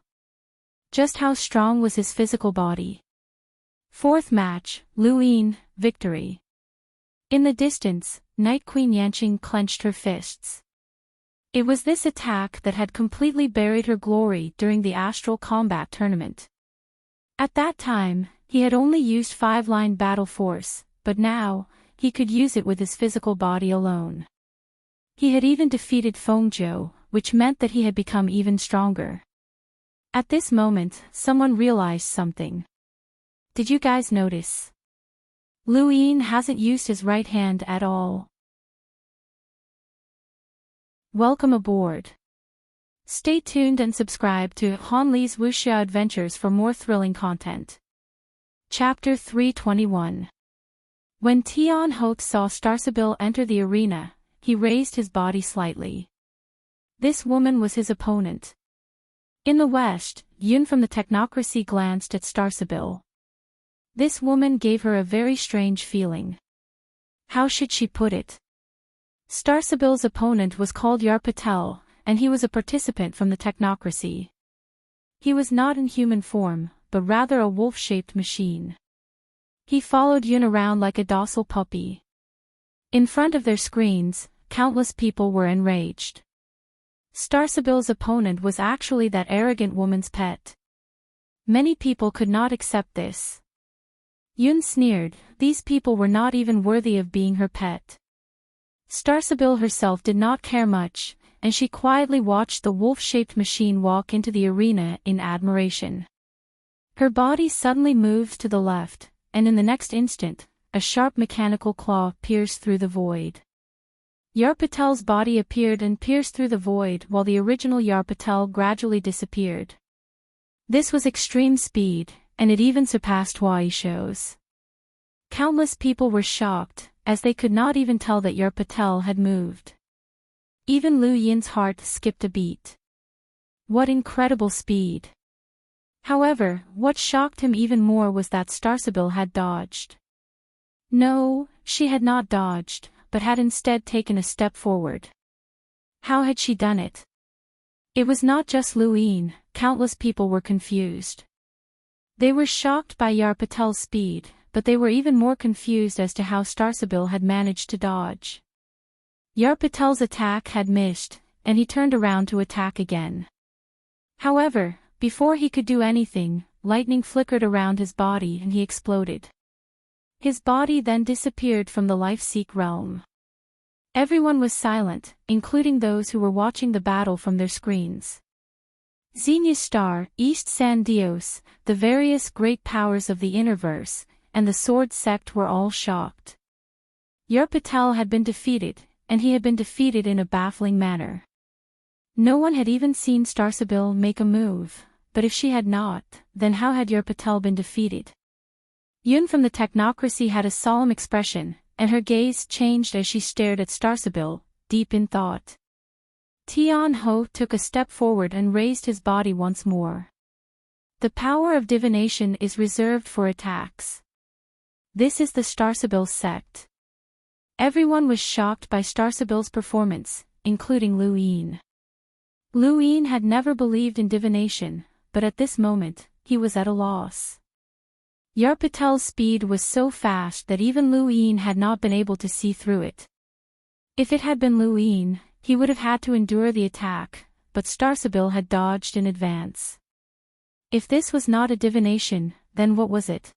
Just how strong was his physical body? 4th match, Lu Yin, victory. In the distance, Night Queen Yanqing clenched her fists. It was this attack that had completely buried her glory during the astral combat tournament. At that time, he had only used 5-line battle force, but now, he could use it with his physical body alone. He had even defeated Fengzhou, which meant that he had become even stronger. At this moment, someone realized something. Did you guys notice? Lu Yin hasn't used his right hand at all. Welcome aboard. Stay tuned and subscribe to Han Li's Wuxia Adventures for more thrilling content. Chapter 321. When Tian Ho saw Starsabil enter the arena, he raised his body slightly. This woman was his opponent. In the west, Yun from the technocracy glanced at Starsabil. This woman gave her a very strange feeling. How should she put it? Starsabil's opponent was called Yar Patel, and he was a participant from the technocracy. He was not in human form, but rather a wolf-shaped machine. He followed Yun around like a docile puppy. In front of their screens, countless people were enraged. Starsabil's opponent was actually that arrogant woman's pet. Many people could not accept this. Yun sneered, these people were not even worthy of being her pet. Starsabil herself did not care much, and she quietly watched the wolf-shaped machine walk into the arena in admiration. Her body suddenly moved to the left, and in the next instant, a sharp mechanical claw pierced through the void. Yar Patel's body appeared and pierced through the void while the original Yar Patel gradually disappeared. This was extreme speed, and it even surpassed Huaishou's. Countless people were shocked, as they could not even tell that Yar Patel had moved. Even Lu Yin's heart skipped a beat. What incredible speed! However, what shocked him even more was that Starsabil had dodged. No, she had not dodged, but had instead taken a step forward. How had she done it? It was not just Lu Yin, countless people were confused. They were shocked by Yar Patel's speed, but they were even more confused as to how Starsabil had managed to dodge. Yar Patel's attack had missed, and he turned around to attack again. However, before he could do anything, lightning flickered around his body and he exploded. His body then disappeared from the Life-Seek realm. Everyone was silent, including those who were watching the battle from their screens. Xenia Star, East San Dios, the various great powers of the Interverse, and the Sword Sect were all shocked. Yar Patel had been defeated, and he had been defeated in a baffling manner. No one had even seen Starsabil make a move, but if she had not, then how had Yar Patel been defeated? Yun from the technocracy had a solemn expression, and her gaze changed as she stared at Starsabil, deep in thought. Tian Ho took a step forward and raised his body once more. The power of divination is reserved for attacks. This is the Starsabil sect. Everyone was shocked by Starsabil's performance, including Lu Yin. Lu Yin had never believed in divination, but at this moment, he was at a loss. Yar Patel's speed was so fast that even Lu Yin had not been able to see through it. If it had been Lu Yin, he would have had to endure the attack, but Starsabil had dodged in advance. If this was not a divination, then what was it?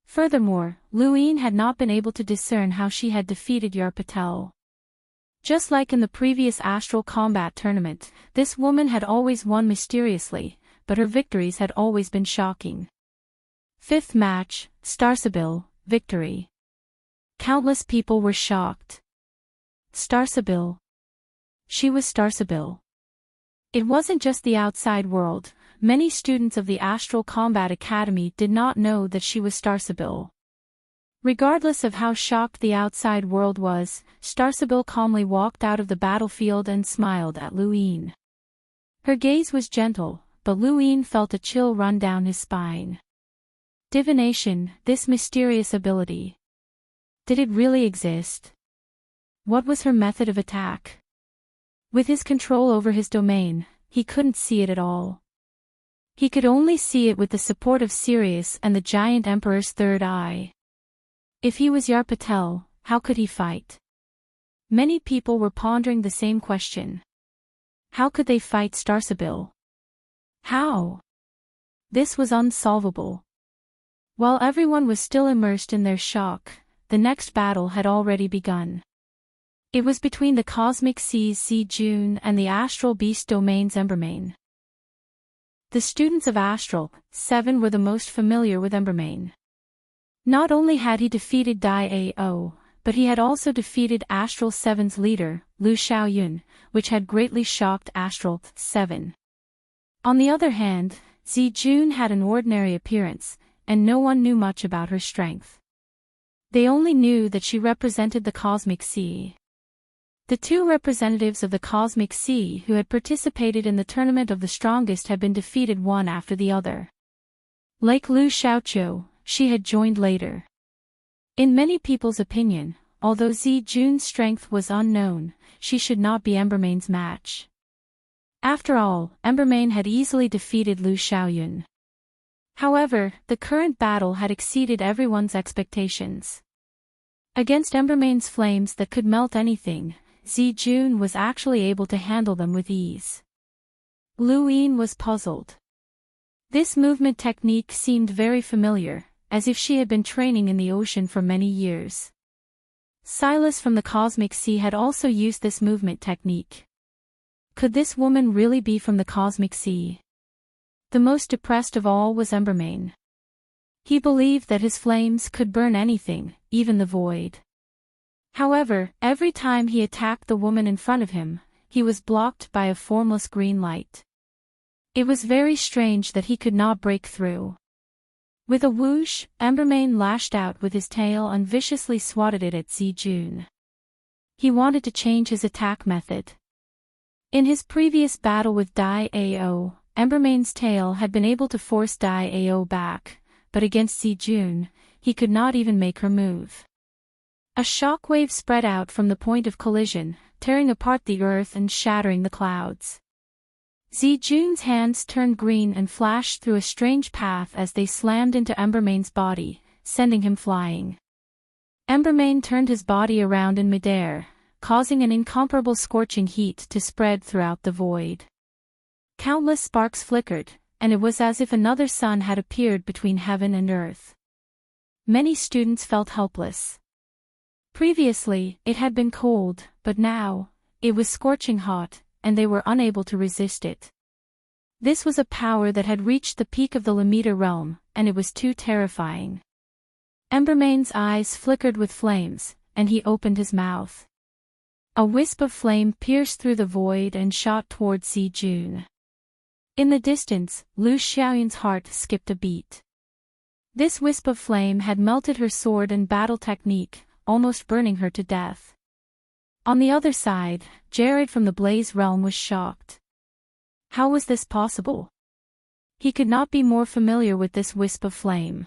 Furthermore, Lu Yin had not been able to discern how she had defeated Yar Patel. Just like in the previous astral combat tournament, this woman had always won mysteriously, but her victories had always been shocking. Fifth match, Starsabil, victory. Countless people were shocked. Starsabil. She was Starsabil. It wasn't just the outside world, many students of the Astral Combat Academy did not know that she was Starsabil. Regardless of how shocked the outside world was, Starsabil calmly walked out of the battlefield and smiled at Lu Yin. Her gaze was gentle, but Lu Yin felt a chill run down his spine. Divination, this mysterious ability. Did it really exist? What was her method of attack? With his control over his domain, he couldn't see it at all. He could only see it with the support of Sirius and the giant emperor's third eye. If he was Yar Patel, how could he fight? Many people were pondering the same question. How could they fight Starsabil? How? This was unsolvable. While everyone was still immersed in their shock, the next battle had already begun. It was between the cosmic seas June and the astral beast domains Embermain. The students of Astral 7 were the most familiar with Embermain. Not only had he defeated Dai Ao, but he had also defeated Astral 7's leader, Lu Xiaoyun, which had greatly shocked Astral 7. On the other hand, June had an ordinary appearance, and no one knew much about her strength. They only knew that she represented the cosmic sea. The two representatives of the cosmic sea who had participated in the tournament of the strongest had been defeated one after the other. Like Lu Xiaoqiu, she had joined later. In many people's opinion, although June's strength was unknown, she should not be Embermain's match. After all, Embermain had easily defeated Lu Xiaoyun. However, the current battle had exceeded everyone's expectations. Against Embermain's flames that could melt anything, June was actually able to handle them with ease. Lu Yin was puzzled. This movement technique seemed very familiar, as if she had been training in the ocean for many years. Silas from the cosmic sea had also used this movement technique. Could this woman really be from the cosmic sea? The most depressed of all was Embermain. He believed that his flames could burn anything, even the void. However, every time he attacked the woman in front of him, he was blocked by a formless green light. It was very strange that he could not break through. With a whoosh, Embermain lashed out with his tail and viciously swatted it at June. He wanted to change his attack method. In his previous battle with Dai Ao, Embermain's tail had been able to force Dai Ao back, but against June, he could not even make her move. A shockwave spread out from the point of collision, tearing apart the earth and shattering the clouds. June's hands turned green and flashed through a strange path as they slammed into Embermain's body, sending him flying. Embermain turned his body around in midair, causing an incomparable scorching heat to spread throughout the void. Countless sparks flickered, and it was as if another sun had appeared between heaven and earth. Many students felt helpless. Previously, it had been cold, but now, it was scorching hot, and they were unable to resist it. This was a power that had reached the peak of the Lamita realm, and it was too terrifying. Embermain's eyes flickered with flames, and he opened his mouth. A wisp of flame pierced through the void and shot towards June. In the distance, Lu Xiaoyun's heart skipped a beat. This wisp of flame had melted her sword and battle technique, almost burning her to death. On the other side, Jared from the Blaze realm was shocked. How was this possible? He could not be more familiar with this wisp of flame.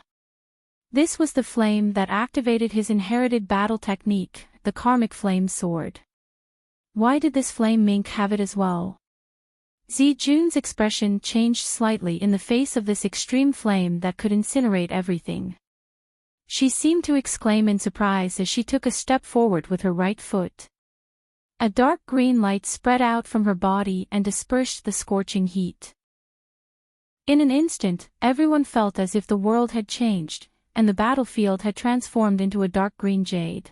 This was the flame that activated his inherited battle technique, the karmic flame sword. Why did this flame mink have it as well? June's expression changed slightly in the face of this extreme flame that could incinerate everything. She seemed to exclaim in surprise as she took a step forward with her right foot. A dark green light spread out from her body and dispersed the scorching heat. In an instant, everyone felt as if the world had changed, and the battlefield had transformed into a dark green jade.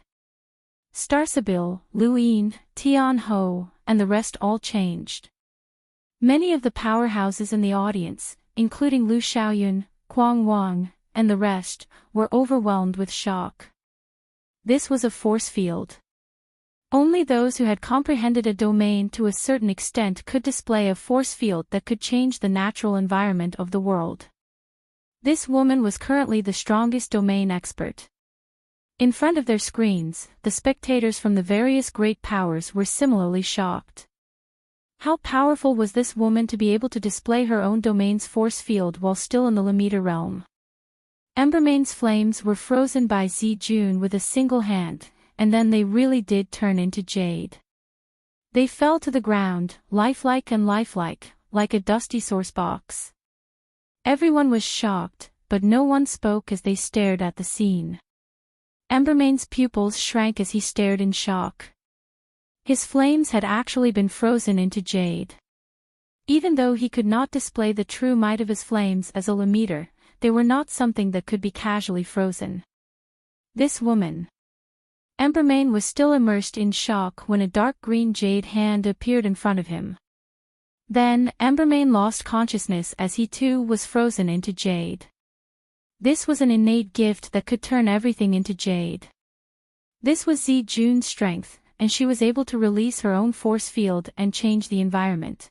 Starsabil, Lu Yin, Tian Ho, and the rest all changed. Many of the powerhouses in the audience, including Lu Xiaoyun, Quang Wang, and the rest, were overwhelmed with shock. This was a force field. Only those who had comprehended a domain to a certain extent could display a force field that could change the natural environment of the world. This woman was currently the strongest domain expert. In front of their screens, the spectators from the various great powers were similarly shocked. How powerful was this woman to be able to display her own domain's force field while still in the Lamita realm? Embermain's flames were frozen by June with a single hand, and then they really did turn into jade. They fell to the ground, lifelike, like a dusty source box. Everyone was shocked, but no one spoke as they stared at the scene. Embermain's pupils shrank as he stared in shock. His flames had actually been frozen into jade. Even though he could not display the true might of his flames as a Lamiter, they were not something that could be casually frozen. This woman. Embermain was still immersed in shock when a dark green jade hand appeared in front of him. Then, Embermain lost consciousness as he too was frozen into jade. This was an innate gift that could turn everything into jade. This was Zijune's strength, and she was able to release her own force field and change the environment.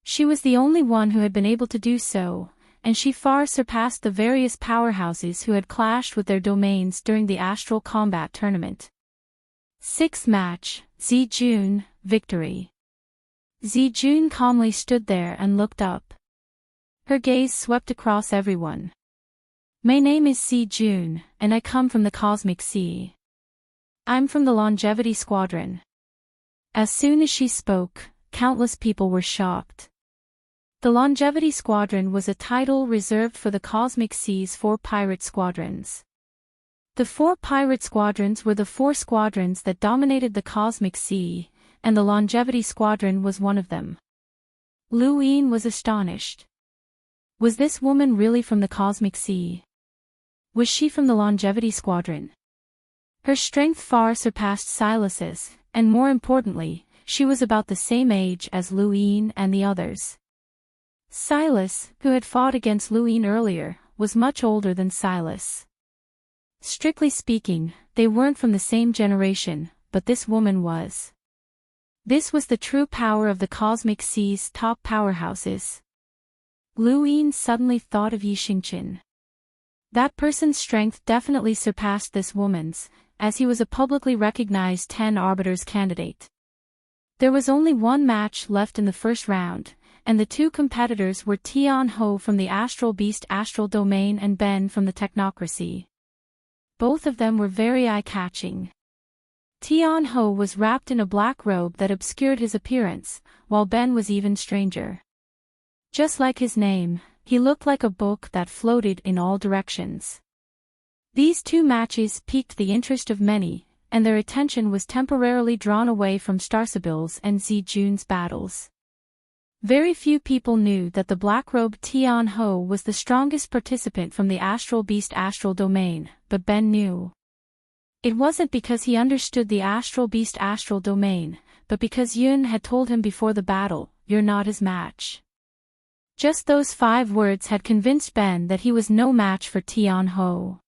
She was the only one who had been able to do so, and she far surpassed the various powerhouses who had clashed with their domains during the astral combat tournament. 6th match, Zijune, victory. Zijune calmly stood there and looked up. Her gaze swept across everyone. My name is Zijune, and I come from the Cosmic Sea. I'm from the Longevity Squadron. As soon as she spoke, countless people were shocked. The Longevity Squadron was a title reserved for the Cosmic Sea's 4 pirate squadrons. The 4 pirate squadrons were the 4 squadrons that dominated the Cosmic Sea, and the Longevity Squadron was one of them. Lu Yin was astonished. Was this woman really from the Cosmic Sea? Was she from the Longevity Squadron? Her strength far surpassed Silas's, and more importantly, she was about the same age as Lu Yin and the others. Silas, who had fought against Lu Yin earlier, was much older than Silas. Strictly speaking, they weren't from the same generation, but this woman was. This was the true power of the Cosmic Sea's top powerhouses. Lu Yin suddenly thought of Yi Xingqian. That person's strength definitely surpassed this woman's, as he was a publicly recognized 10 Arbiters candidate. There was only one match left in the first round, and the 2 competitors were Tian Ho from the Astral Beast Astral Domain and Ben from the Technocracy. Both of them were very eye-catching. Tian Ho was wrapped in a black robe that obscured his appearance, while Ben was even stranger. Just like his name, he looked like a book that floated in all directions. These 2 matches piqued the interest of many, and their attention was temporarily drawn away from Starsabil's and Zijune's battles. Very few people knew that the black-robed Tian Ho was the strongest participant from the Astral Beast Astral Domain, but Ben knew. It wasn't because he understood the Astral Beast Astral Domain, but because Yun had told him before the battle, "You're not his match." Just those 5 words had convinced Ben that he was no match for Tian Ho.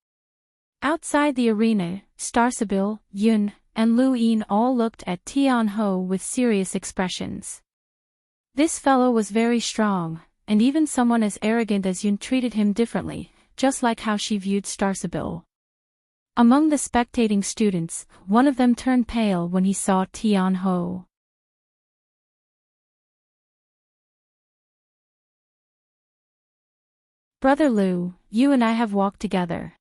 Outside the arena, Starsabil, Yun, and Lu Yin all looked at Tian Ho with serious expressions. This fellow was very strong, and even someone as arrogant as Yun treated him differently, just like how she viewed Starsabil. Among the spectating students, one of them turned pale when he saw Tian Ho. "Brother Lu, you and I have walked together.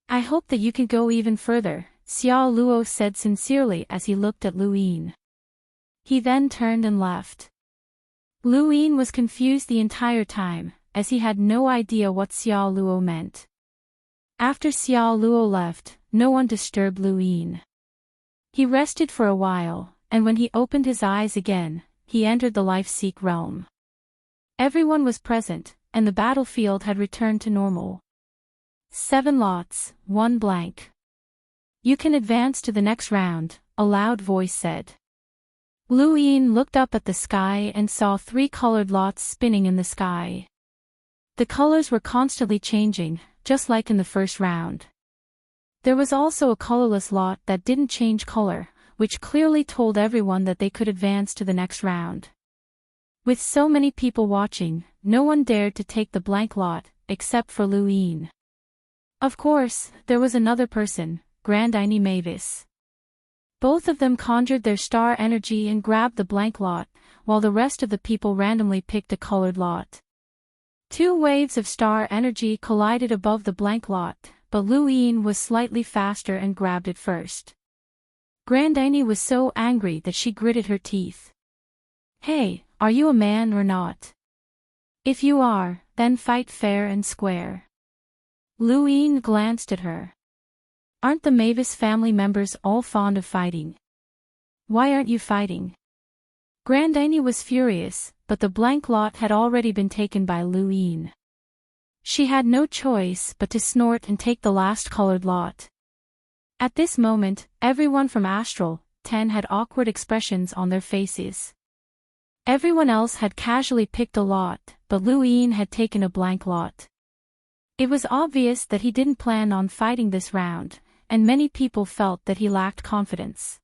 I hope that you can go even further," Xiao Luo said sincerely as he looked at Lu Yin. He then turned and left. Lu Yin was confused the entire time, as he had no idea what Xiao Luo meant. After Xiao Luo left, no one disturbed Lu Yin. He rested for a while, and when he opened his eyes again, he entered the Life-Seek realm. Everyone was present, and the battlefield had returned to normal. 7 lots, 1 blank. "You can advance to the next round," a loud voice said. Lu Yin looked up at the sky and saw 3 colored lots spinning in the sky. The colors were constantly changing, just like in the first round. There was also a colorless lot that didn't change color, which clearly told everyone that they could advance to the next round. With so many people watching, no one dared to take the blank lot, except for Lu Yin. Of course, there was another person, Grandini Mavis. Both of them conjured their star energy and grabbed the blank lot, while the rest of the people randomly picked a colored lot. 2 waves of star energy collided above the blank lot, but Lu Yin was slightly faster and grabbed it first. Grandini was so angry that she gritted her teeth. "Hey, are you a man or not? If you are, then fight fair and square." Lu Yin glanced at her. "Aren't the Mavis family members all fond of fighting? Why aren't you fighting?" Grandini was furious, but the blank lot had already been taken by Lu Yin. She had no choice but to snort and take the last colored lot. At this moment, everyone from Astral 10 had awkward expressions on their faces. Everyone else had casually picked a lot, but Lu Yin had taken a blank lot. It was obvious that he didn't plan on fighting this round, and many people felt that he lacked confidence.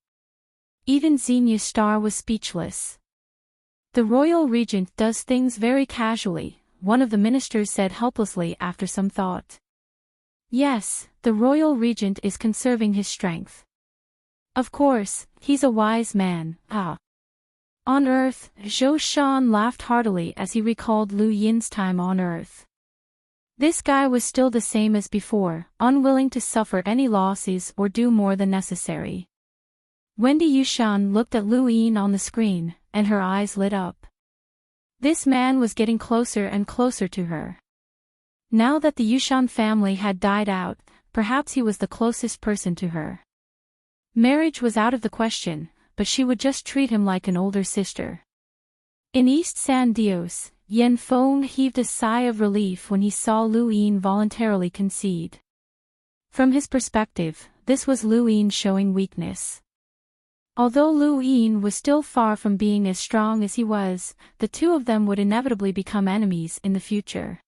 Even Xenia Star was speechless. "The royal regent does things very casually," one of the ministers said helplessly after some thought. "Yes, the royal regent is conserving his strength. Of course, he's a wise man, On Earth, Zhou Shan laughed heartily as he recalled Lu Yin's time on Earth. This guy was still the same as before, unwilling to suffer any losses or do more than necessary. Wendy Yushan looked at Lu Yin on the screen, and her eyes lit up. This man was getting closer and closer to her. Now that the Yushan family had died out, perhaps he was the closest person to her. Marriage was out of the question, but she would just treat him like an older sister. In East San Dios, Yen Feng heaved a sigh of relief when he saw Lu Yin voluntarily concede. From his perspective, this was Lu Yin showing weakness. Although Lu Yin was still far from being as strong as he was, the two of them would inevitably become enemies in the future.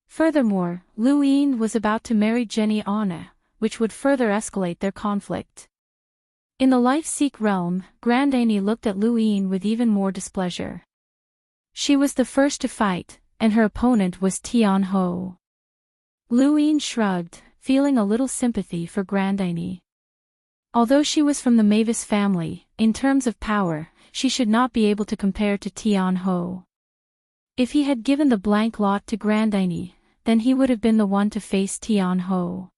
Furthermore, Lu Yin was about to marry Jenny Anna, which would further escalate their conflict. In the life-seek realm, Grand Annie looked at Lu Yin with even more displeasure. She was the first to fight, and her opponent was Tian Ho. Lu Yin shrugged, feeling a little sympathy for Grand Annie. Although she was from the Mavis family, in terms of power, she should not be able to compare to Tian Ho. If he had given the blank lot to Grand Annie, then he would have been the one to face Tian Ho.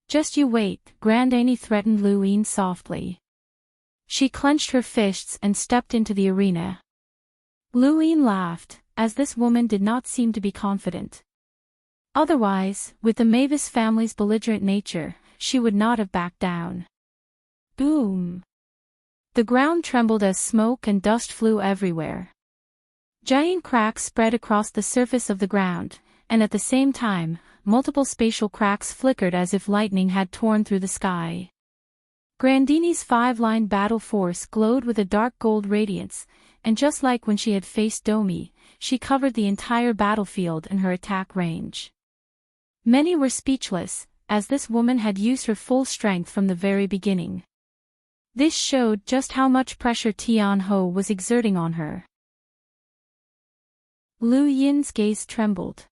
"Just you wait," Grand Annie threatened Lu Yin softly. She clenched her fists and stepped into the arena. Lu Yin laughed, as this woman did not seem to be confident. Otherwise, with the Mavis family's belligerent nature, she would not have backed down. Boom! The ground trembled as smoke and dust flew everywhere. Giant cracks spread across the surface of the ground, and at the same time, multiple spatial cracks flickered as if lightning had torn through the sky. Grandini's 5-line battle force glowed with a dark gold radiance, and just like when she had faced Domi, she covered the entire battlefield in her attack range. Many were speechless, as this woman had used her full strength from the very beginning. This showed just how much pressure Tian Ho was exerting on her. Lu Yin's gaze trembled.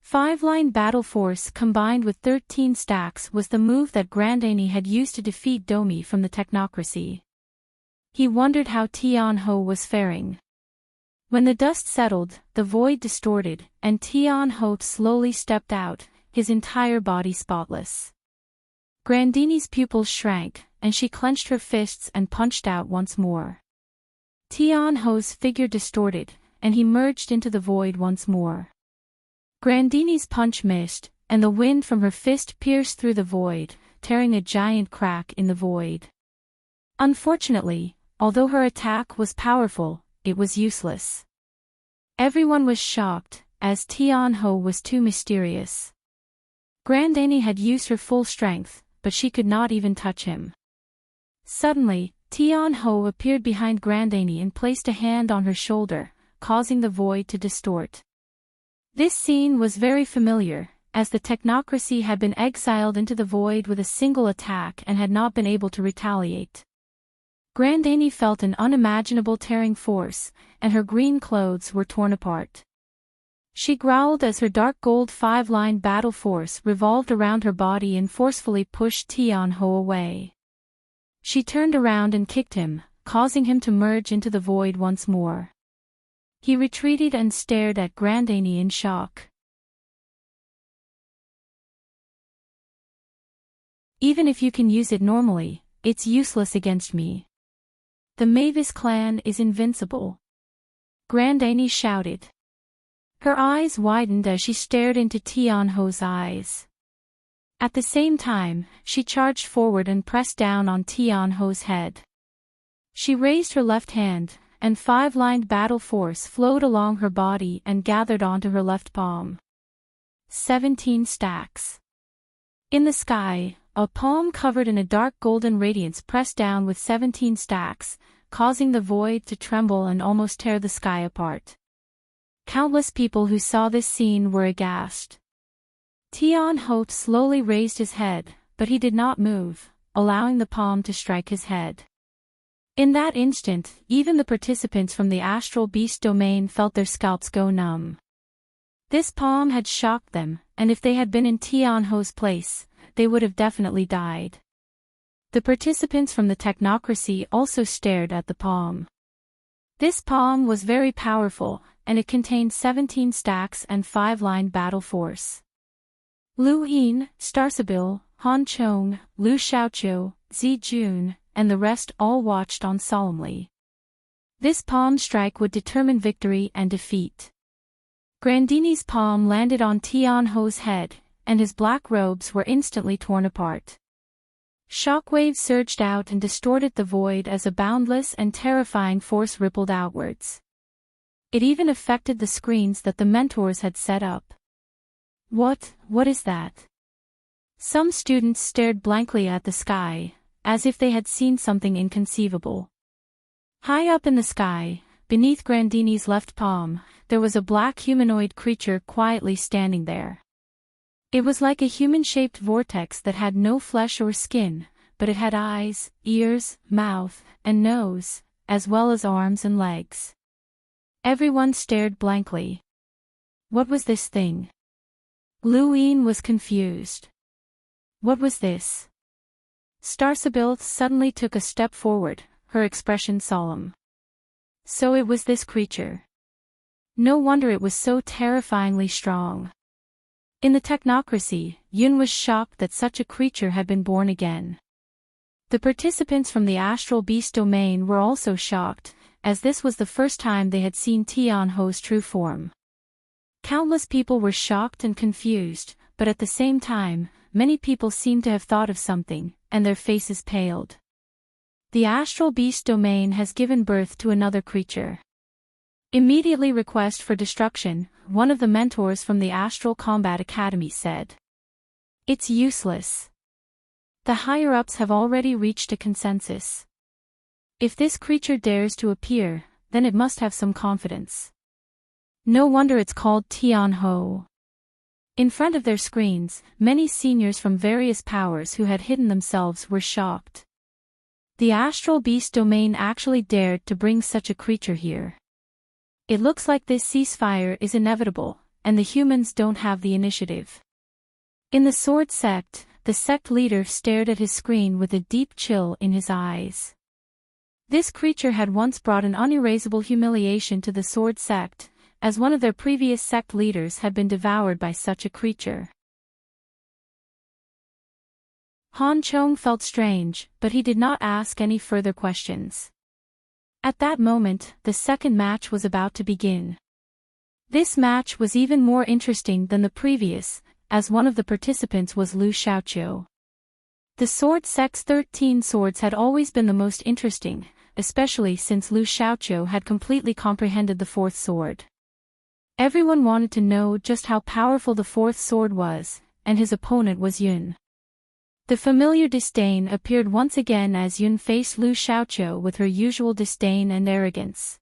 5-line battle force combined with 13 stacks was the move that Grand Annie had used to defeat Domi from the technocracy. He wondered how Tian Ho was faring. When the dust settled, the void distorted, and Tian Ho slowly stepped out, his entire body spotless. Grandini's pupils shrank, and she clenched her fists and punched out once more. Tian Ho's figure distorted, and he merged into the void once more. Grandini's punch missed, and the wind from her fist pierced through the void, tearing a giant crack in the void. Unfortunately, although her attack was powerful, it was useless. Everyone was shocked, as Tian Ho was too mysterious. Grand Annie had used her full strength, but she could not even touch him. Suddenly, Tian Ho appeared behind Grand Annie and placed a hand on her shoulder, causing the void to distort. This scene was very familiar, as the technocracy had been exiled into the void with a single attack and had not been able to retaliate. Grand Annie felt an unimaginable tearing force, and her green clothes were torn apart. She growled as her dark gold 5-line battle force revolved around her body and forcefully pushed Tian Ho away. She turned around and kicked him, causing him to merge into the void once more. He retreated and stared at Grand Annie in shock. "Even if you can use it normally, it's useless against me. The Mavis clan is invincible," Grand Annie shouted. Her eyes widened as she stared into Tian Ho's eyes. At the same time, she charged forward and pressed down on Tian Ho's head. She raised her left hand, and 5-lined battle force flowed along her body and gathered onto her left palm. 17 stacks. In the sky, a palm covered in a dark golden radiance pressed down with 17 stacks, causing the void to tremble and almost tear the sky apart. Countless people who saw this scene were aghast. Tian-ho slowly raised his head, but he did not move, allowing the palm to strike his head. In that instant, even the participants from the astral beast domain felt their scalps go numb. This palm had shocked them, and if they had been in Tian-ho's place, they would have definitely died. The participants from the technocracy also stared at the palm. This palm was very powerful, and it contained 17 stacks and 5-line battle force. Lu Yin, Starsabil, Han Chong, Lu Xiaoqiu, Zi Jun, and the rest all watched on solemnly. This palm strike would determine victory and defeat. Grandini's palm landed on Tian-ho's head, and his black robes were instantly torn apart. Shockwaves surged out and distorted the void as a boundless and terrifying force rippled outwards. It even affected the screens that the mentors had set up. What is that? Some students stared blankly at the sky, as if they had seen something inconceivable. High up in the sky, beneath Grandini's left palm, there was a black humanoid creature quietly standing there. It was like a human-shaped vortex that had no flesh or skin, but it had eyes, ears, mouth, and nose, as well as arms and legs. Everyone stared blankly. What was this thing? Lu Yin was confused. What was this? Starsabil suddenly took a step forward, her expression solemn. So it was this creature. No wonder it was so terrifyingly strong. In the technocracy, Yun was shocked that such a creature had been born again. The participants from the astral beast domain were also shocked, as this was the first time they had seen Tian-ho's true form. Countless people were shocked and confused, but at the same time, many people seemed to have thought of something, and their faces paled. The astral beast domain has given birth to another creature. Immediately request for destruction, one of the mentors from the Astral Combat Academy said. It's useless. The higher-ups have already reached a consensus. If this creature dares to appear, then it must have some confidence. No wonder it's called Tian-ho. In front of their screens, many seniors from various powers who had hidden themselves were shocked. The astral beast domain actually dared to bring such a creature here. It looks like this ceasefire is inevitable, and the humans don't have the initiative. In the Sword Sect, the sect leader stared at his screen with a deep chill in his eyes. This creature had once brought an unerasable humiliation to the Sword Sect, as one of their previous sect leaders had been devoured by such a creature. Han Chong felt strange, but he did not ask any further questions. At that moment, the second match was about to begin. This match was even more interesting than the previous, as one of the participants was Lu Xiaoqiu. The Sword Sect's 13 swords had always been the most interesting, especially since Lu Xiaoqiu had completely comprehended the fourth sword. Everyone wanted to know just how powerful the fourth sword was, and his opponent was Yun. The familiar disdain appeared once again as Yun faced Lu Xiaoqiu with her usual disdain and arrogance.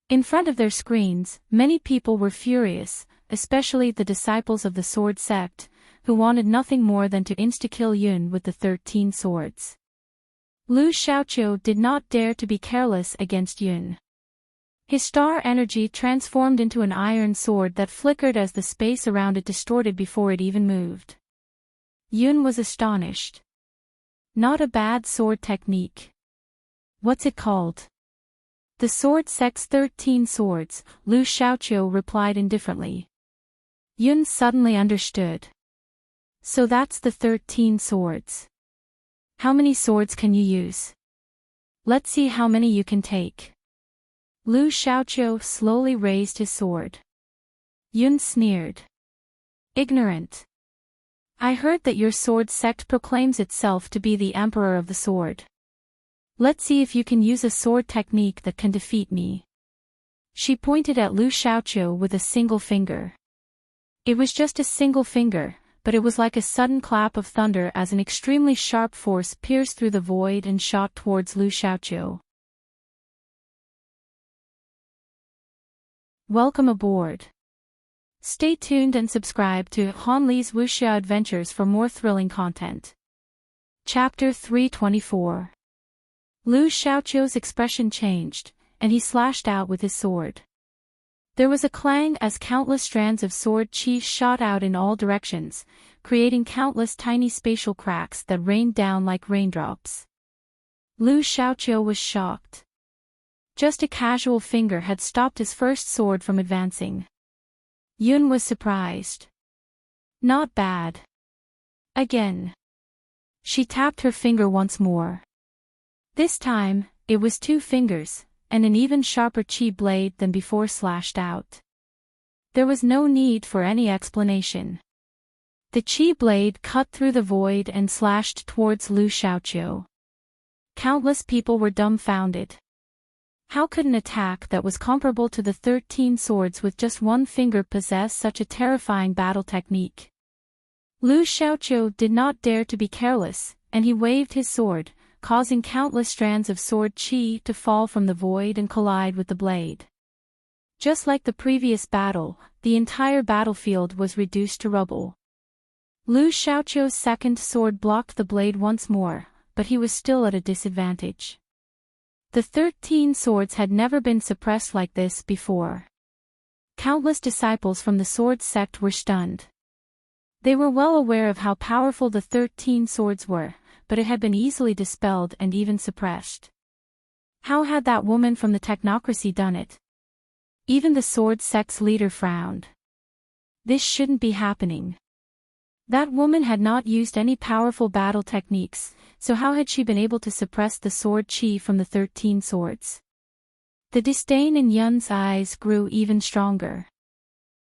In front of their screens, many people were furious, especially the disciples of the Sword Sect, who wanted nothing more than to insta-kill Yun with the 13 swords. Lu Xiaoqiu did not dare to be careless against Yun. His star energy transformed into an iron sword that flickered as the space around it distorted before it even moved. Yun was astonished. Not a bad sword technique. What's it called? The Sword Sect's 13 swords, Lu Xiaoqiu replied indifferently. Yun suddenly understood. So that's the 13 swords. How many swords can you use? Let's see how many you can take. Lu Xiaoqiu slowly raised his sword. Yun sneered. Ignorant. I heard that your sword sect proclaims itself to be the emperor of the sword. Let's see if you can use a sword technique that can defeat me. She pointed at Lu Xiaoqiu with a single finger. It was just a single finger, but it was like a sudden clap of thunder as an extremely sharp force pierced through the void and shot towards Lu Xiaoqiu. Welcome aboard. Stay tuned and subscribe to Han Li's Wuxia Adventures for more thrilling content. Chapter 324. Lu Xiaoqiu's expression changed, and he slashed out with his sword. There was a clang as countless strands of sword qi shot out in all directions, creating countless tiny spatial cracks that rained down like raindrops. Lu Xiaoqiu was shocked. Just a casual finger had stopped his first sword from advancing. Yun was surprised. Not bad. Again. She tapped her finger once more. This time, it was 2 fingers, and an even sharper qi blade than before slashed out. There was no need for any explanation. The qi blade cut through the void and slashed towards Lu Xiaoqiu. Countless people were dumbfounded. How could an attack that was comparable to the 13 swords with just 1 finger possess such a terrifying battle technique? Lu Xiaoqiu did not dare to be careless, and he waved his sword, causing countless strands of sword qi to fall from the void and collide with the blade. Just like the previous battle, the entire battlefield was reduced to rubble. Lu Xiaoqiu's second sword blocked the blade once more, but he was still at a disadvantage. The 13 swords had never been suppressed like this before. Countless disciples from the sword sect were stunned. They were well aware of how powerful the 13 swords were, but it had been easily dispelled and even suppressed. How had that woman from the technocracy done it? Even the sword sect's leader frowned. This shouldn't be happening. That woman had not used any powerful battle techniques, so how had she been able to suppress the sword qi from the 13 swords? The disdain in Yun's eyes grew even stronger.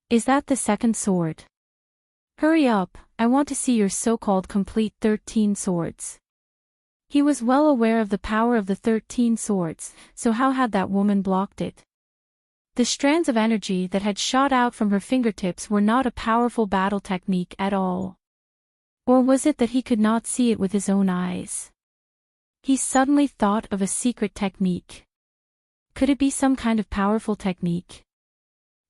Is that the second sword? Hurry up, I want to see your so-called complete 13 swords. He was well aware of the power of the 13 swords, so how had that woman blocked it? The strands of energy that had shot out from her fingertips were not a powerful battle technique at all. Or was it that he could not see it with his own eyes? He suddenly thought of a secret technique. Could it be some kind of powerful technique?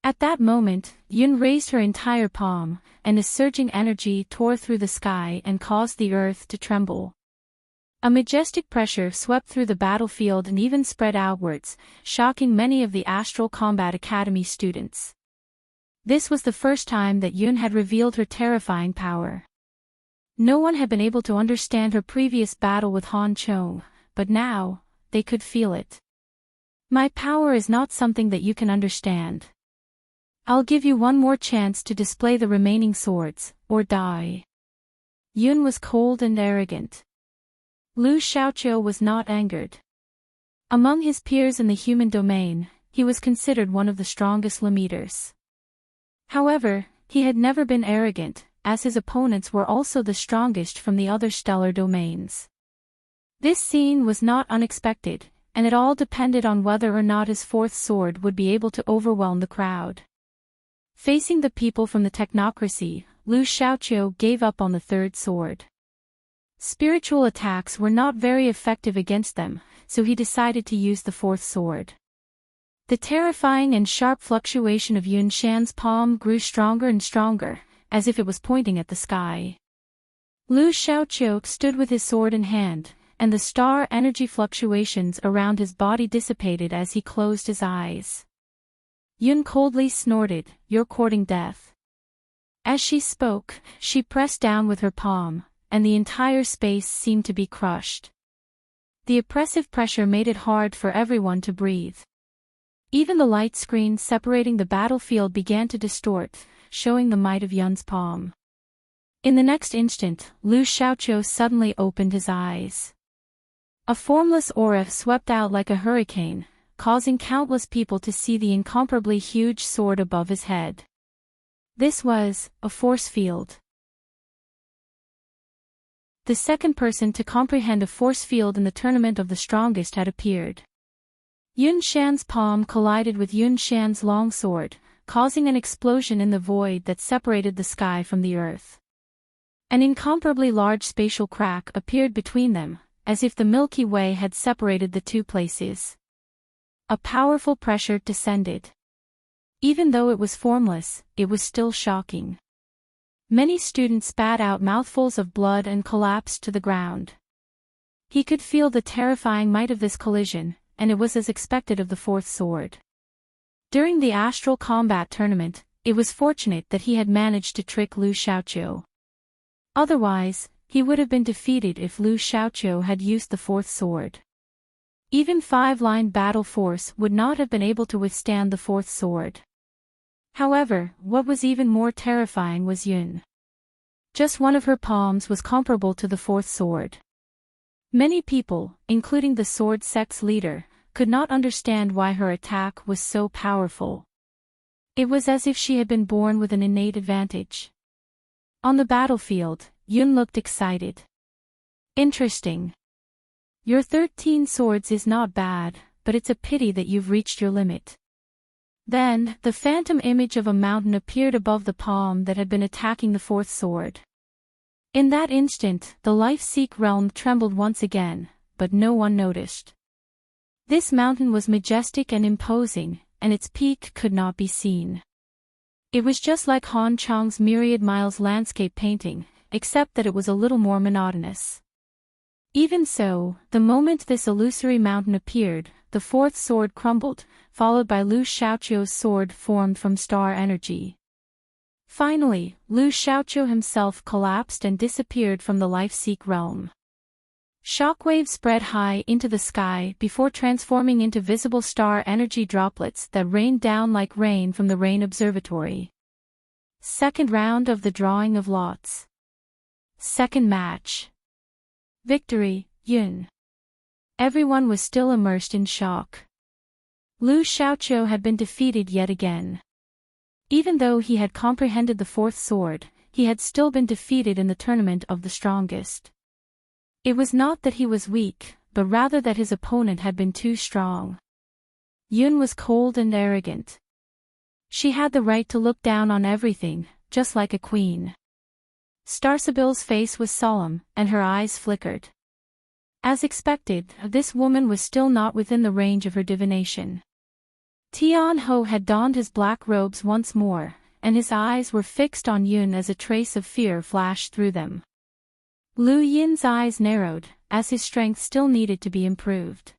At that moment, Yun raised her entire palm, and a surging energy tore through the sky and caused the earth to tremble. A majestic pressure swept through the battlefield and even spread outwards, shocking many of the Astral Combat Academy students. This was the first time that Yun had revealed her terrifying power. No one had been able to understand her previous battle with Han Chong, but now, they could feel it. My power is not something that you can understand. I'll give you one more chance to display the remaining swords, or die. Yun was cold and arrogant. Lu Xiaoqiu was not angered. Among his peers in the human domain, he was considered one of the strongest leaders. However, he had never been arrogant, as his opponents were also the strongest from the other stellar domains. This scene was not unexpected, and it all depended on whether or not his fourth sword would be able to overwhelm the crowd. Facing the people from the technocracy, Lu Xiaoqiu gave up on the third sword. Spiritual attacks were not very effective against them, so he decided to use the fourth sword. The terrifying and sharp fluctuation of Yun Shan's palm grew stronger and stronger, as if it was pointing at the sky. Lu Xiaoqiu stood with his sword in hand, and the star energy fluctuations around his body dissipated as he closed his eyes. Yun coldly snorted, "You're courting death." As she spoke, she pressed down with her palm, and the entire space seemed to be crushed. The oppressive pressure made it hard for everyone to breathe. Even the light screen separating the battlefield began to distort, showing the might of Yun's palm. In the next instant, Lu Xiaoqiu suddenly opened his eyes. A formless aura swept out like a hurricane, causing countless people to see the incomparably huge sword above his head. This was a force field. The second person to comprehend a force field in the tournament of the strongest had appeared. Yun Shan's palm collided with Yun Shan's long sword, causing an explosion in the void that separated the sky from the earth. An incomparably large spatial crack appeared between them, as if the Milky Way had separated the two places. A powerful pressure descended. Even though it was formless, it was still shocking. Many students spat out mouthfuls of blood and collapsed to the ground. He could feel the terrifying might of this collision, and it was as expected of the fourth sword. During the astral combat tournament, it was fortunate that he had managed to trick Lu Xiaoqiu. Otherwise, he would have been defeated if Lu Xiaoqiu had used the fourth sword. Even five-line battle force would not have been able to withstand the fourth sword. However, what was even more terrifying was Yun. Just one of her palms was comparable to the fourth sword. Many people, including the sword sect's leader, could not understand why her attack was so powerful. It was as if she had been born with an innate advantage. On the battlefield, Yun looked excited. Interesting. Your 13 swords is not bad, but it's a pity that you've reached your limit. Then, the phantom image of a mountain appeared above the palm that had been attacking the fourth sword. In that instant, the life-seek realm trembled once again, but no one noticed. This mountain was majestic and imposing, and its peak could not be seen. It was just like Han Chang's myriad miles landscape painting, except that it was a little more monotonous. Even so, the moment this illusory mountain appeared, the fourth sword crumbled, followed by Lu Xiaoqiu's sword formed from star energy. Finally, Lu Xiaoqiu himself collapsed and disappeared from the life-seek realm. Shockwaves spread high into the sky before transforming into visible star energy droplets that rained down like rain from the rain observatory. Second round of the drawing of lots. Second match. Victory, Yun. Everyone was still immersed in shock. Lu Xiaoqiu had been defeated yet again. Even though he had comprehended the fourth sword, he had still been defeated in the tournament of the strongest. It was not that he was weak, but rather that his opponent had been too strong. Yun was cold and arrogant. She had the right to look down on everything, just like a queen. Starsibyl's face was solemn, and her eyes flickered. As expected, this woman was still not within the range of her divination. Tian Ho had donned his black robes once more, and his eyes were fixed on Yun as a trace of fear flashed through them. Lu Yin's eyes narrowed, as his strength still needed to be improved.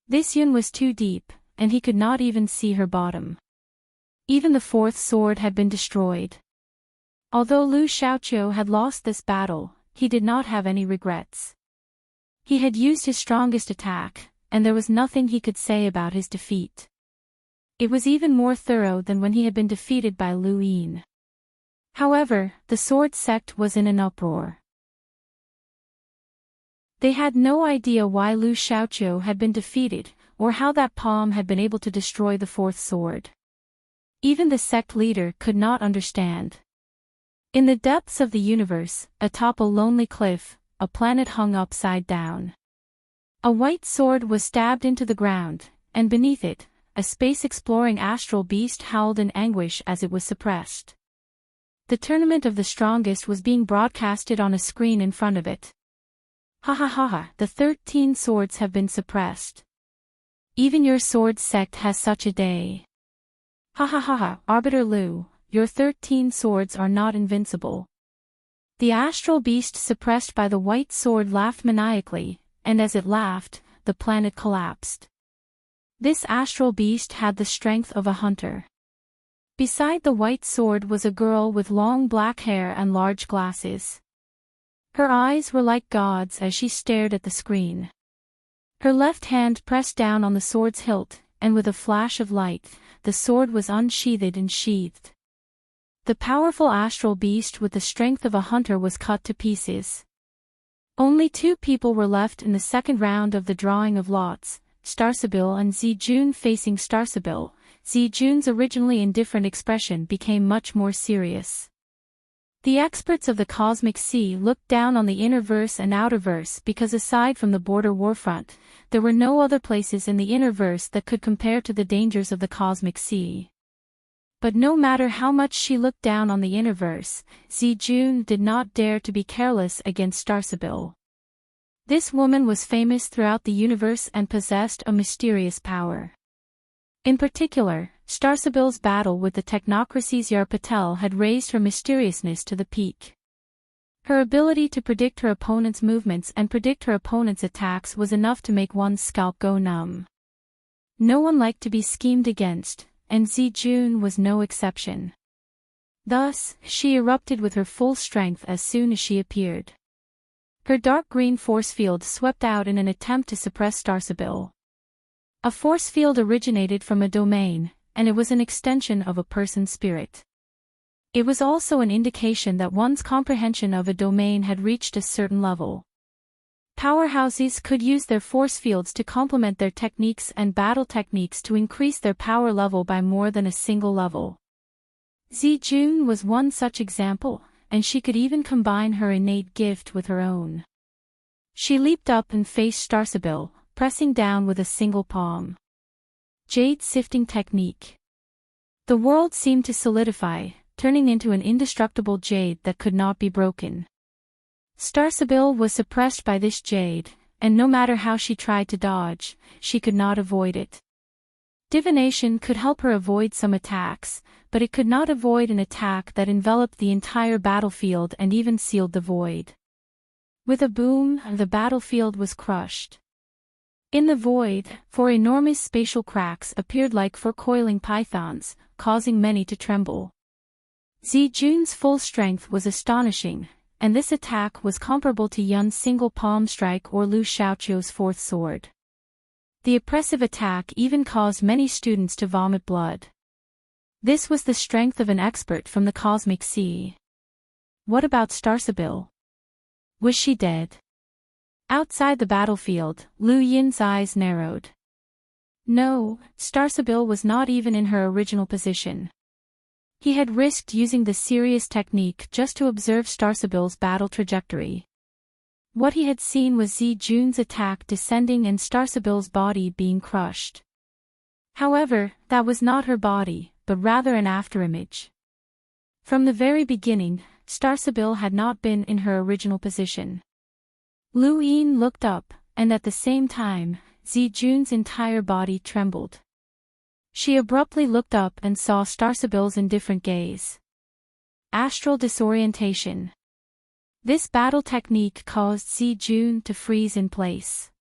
This Yun was too deep, and he could not even see her bottom. Even the fourth sword had been destroyed. Although Lu Xiaoqiu had lost this battle, he did not have any regrets. He had used his strongest attack, and there was nothing he could say about his defeat. It was even more thorough than when he had been defeated by Lu Yin. However, the sword sect was in an uproar. They had no idea why Lu Xiaoqiu had been defeated, or how that palm had been able to destroy the fourth sword. Even the sect leader could not understand. In the depths of the universe, atop a lonely cliff, a planet hung upside down. A white sword was stabbed into the ground, and beneath it, a space-exploring astral beast howled in anguish as it was suppressed. The tournament of the strongest was being broadcasted on a screen in front of it. Ha ha ha ha, the 13 swords have been suppressed. Even your sword sect has such a day. Ha ha ha ha, Arbiter Lu, your 13 swords are not invincible. The astral beast suppressed by the white sword laughed maniacally, and as it laughed, the planet collapsed. This astral beast had the strength of a hunter. Beside the white sword was a girl with long black hair and large glasses. Her eyes were like gods as she stared at the screen. Her left hand pressed down on the sword's hilt, and with a flash of light, the sword was unsheathed and sheathed. The powerful astral beast with the strength of a hunter was cut to pieces. Only 2 people were left in the second round of the drawing of lots, Starsibyl and Zijun. Facing Starsibyl, Zijun's originally indifferent expression became much more serious. The experts of the Cosmic Sea looked down on the inner verse and outer verse because aside from the border warfront, there were no other places in the inner verse that could compare to the dangers of the Cosmic Sea. But no matter how much she looked down on the universe, Zijun did not dare to be careless against Starsabil. This woman was famous throughout the universe and possessed a mysterious power. In particular, Starsabil's battle with the technocracy's Yar Patel had raised her mysteriousness to the peak. Her ability to predict her opponent's movements and predict her opponent's attacks was enough to make one's scalp go numb. No one liked to be schemed against, and Zijun was no exception. Thus, she erupted with her full strength as soon as she appeared. Her dark green force field swept out in an attempt to suppress Starsabil. A force field originated from a domain, and it was an extension of a person's spirit. It was also an indication that one's comprehension of a domain had reached a certain level. Powerhouses could use their force fields to complement their techniques and battle techniques to increase their power level by more than a single level. Zijun was one such example, and she could even combine her innate gift with her own. She leaped up and faced Starsabil, pressing down with a single palm. Jade sifting technique. The world seemed to solidify, turning into an indestructible jade that could not be broken. Starsabil was suppressed by this jade, and no matter how she tried to dodge, she could not avoid it. Divination could help her avoid some attacks, but it could not avoid an attack that enveloped the entire battlefield and even sealed the void. With a boom, the battlefield was crushed. In the void, four enormous spatial cracks appeared like four coiling pythons, causing many to tremble. Zijun's full strength was astonishing, and this attack was comparable to Yun's single palm strike or Lu Xiaoqiu's fourth sword. The oppressive attack even caused many students to vomit blood. This was the strength of an expert from the cosmic sea. What about Starsabil? Was she dead? Outside the battlefield, Lu Yin's eyes narrowed. No, Starsabil was not even in her original position. He had risked using the serious technique just to observe Starsabil's battle trajectory. What he had seen was Zijun's attack descending and Starsabil's body being crushed. However, that was not her body, but rather an afterimage. From the very beginning, Starsabil had not been in her original position. Lu Yin looked up, and at the same time, Zijun's entire body trembled. She abruptly looked up and saw Starsabil's indifferent gaze. Astral disorientation. This battle technique caused Zijun to freeze in place.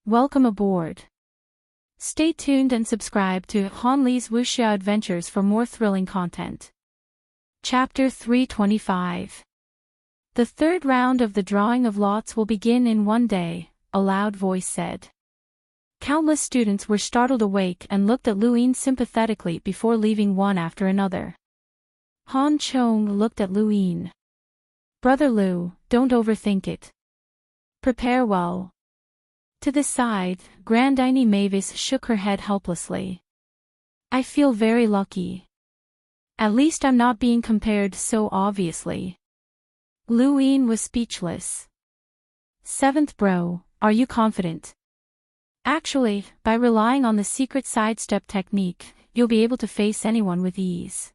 Welcome aboard. Stay tuned and subscribe to Han Li's Wuxia Adventures for more thrilling content. Chapter 325. The third round of the drawing of lots will begin in one day, a loud voice said. Countless students were startled awake and looked at Lu Yin sympathetically before leaving one after another. Han Chong looked at Lu Yin. Brother Lu, don't overthink it. Prepare well. To the side, Grandine Mavis shook her head helplessly. I feel very lucky. At least I'm not being compared so obviously. Lu Yin was speechless. Seventh bro, are you confident? Actually, by relying on the secret sidestep technique, you'll be able to face anyone with ease.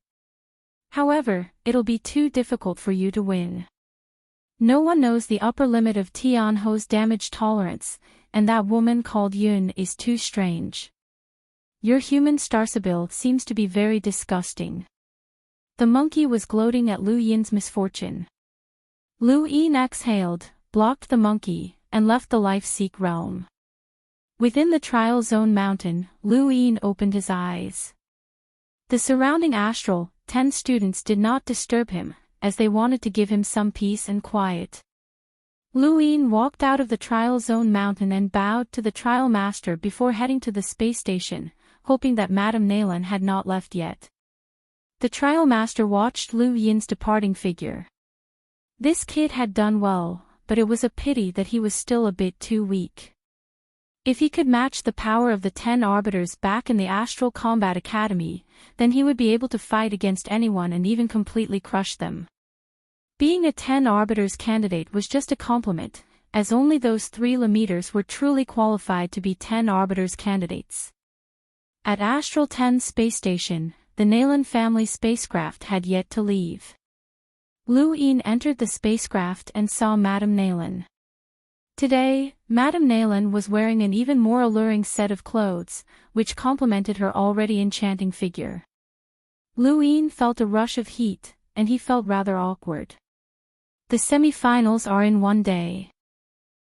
However, it'll be too difficult for you to win. No one knows the upper limit of Tianho's damage tolerance, and that woman called Yun is too strange. Your human Starsabil seems to be very disgusting. The monkey was gloating at Lu Yin's misfortune. Lu Yin exhaled, blocked the monkey, and left the life-seek realm. Within the trial zone mountain, Lu Yin opened his eyes. The surrounding astral, 10 students did not disturb him, as they wanted to give him some peace and quiet. Lu Yin walked out of the trial zone mountain and bowed to the trial master before heading to the space station, hoping that Madame Nalan had not left yet. The trial master watched Lu Yin's departing figure. This kid had done well, but it was a pity that he was still a bit too weak. If he could match the power of the 10 arbiters back in the Astral Combat Academy, then he would be able to fight against anyone and even completely crush them. Being a 10 arbiters candidate was just a compliment, as only those 3 lemeters were truly qualified to be 10 Arbiter's candidates. At Astral 10 space station, the Nayland family spacecraft had yet to leave. Lu Yin entered the spacecraft and saw Madame Nayland. Today, Madame Nayland was wearing an even more alluring set of clothes, which complemented her already enchanting figure. Lu Yin felt a rush of heat, and he felt rather awkward. The semi-finals are in 1 day.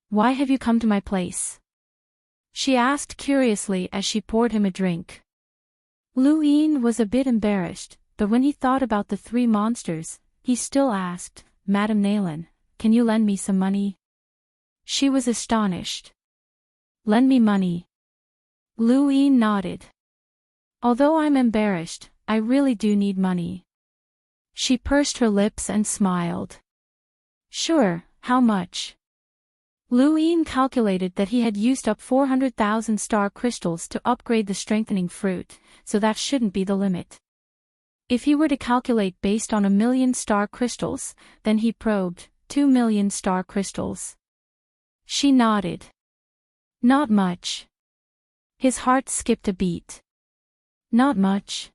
Why have you come to my place? She asked curiously as she poured him a drink. Lu Yin was a bit embarrassed, but when he thought about the 3 monsters, he still asked, Madame Nayland, can you lend me some money? She was astonished. Lend me money? Lu Yin nodded. Although I'm embarrassed, I really do need money. She pursed her lips and smiled. Sure, how much? Lu Yin calculated that he had used up 400,000 star crystals to upgrade the strengthening fruit, so that shouldn't be the limit. If he were to calculate based on 1,000,000 star crystals, then he probed, 2,000,000 star crystals. She nodded. Not much. His heart skipped a beat. Not much.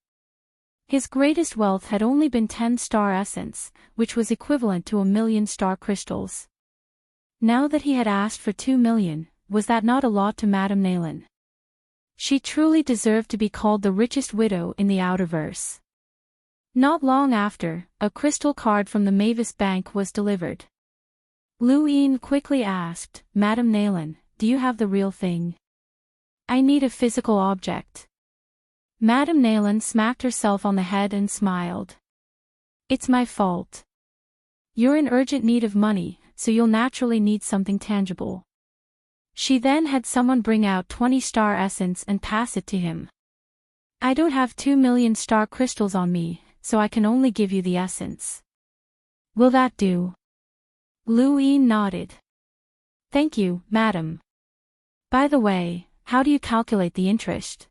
His greatest wealth had only been 10 star essence, which was equivalent to 1,000,000 star crystals. Now that he had asked for 2,000,000, was that not a lot to Madame Nayland? She truly deserved to be called the richest widow in the Outerverse. Not long after, a crystal card from the Mavis Bank was delivered. Lu Yin quickly asked, Madame Nayland, do you have the real thing? I need a physical object. Madame Nayland smacked herself on the head and smiled. It's my fault. You're in urgent need of money, so you'll naturally need something tangible. She then had someone bring out 20 star essence and pass it to him. I don't have 2,000,000 star crystals on me, so I can only give you the essence. Will that do? Lu Yin nodded. Thank you, madam. By the way, how do you calculate the interest?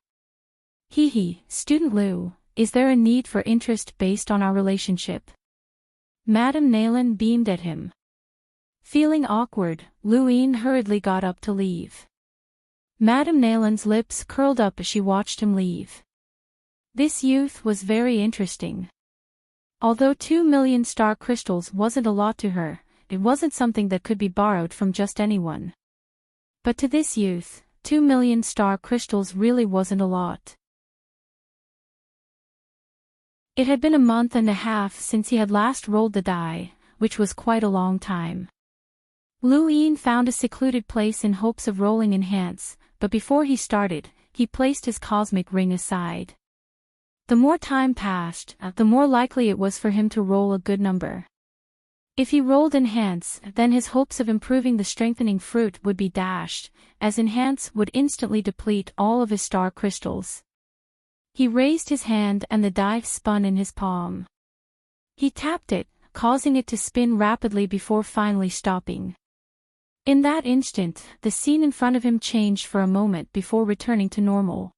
Student Lu, is there a need for interest based on our relationship? Madame Nayland beamed at him. Feeling awkward, Lu Yin hurriedly got up to leave. Madame Nayland's lips curled up as she watched him leave. This youth was very interesting. Although 2,000,000 star crystals wasn't a lot to her, it wasn't something that could be borrowed from just anyone. But to this youth, 2,000,000 star crystals really wasn't a lot. It had been a month and a half since he had last rolled the die, which was quite a long time. Lu Yin found a secluded place in hopes of rolling enhance, but before he started, he placed his cosmic ring aside. The more time passed, the more likely it was for him to roll a good number. If he rolled enhance, then his hopes of improving the strengthening fruit would be dashed, as enhance would instantly deplete all of his star crystals. He raised his hand and the die spun in his palm. He tapped it, causing it to spin rapidly before finally stopping. In that instant, the scene in front of him changed for a moment before returning to normal.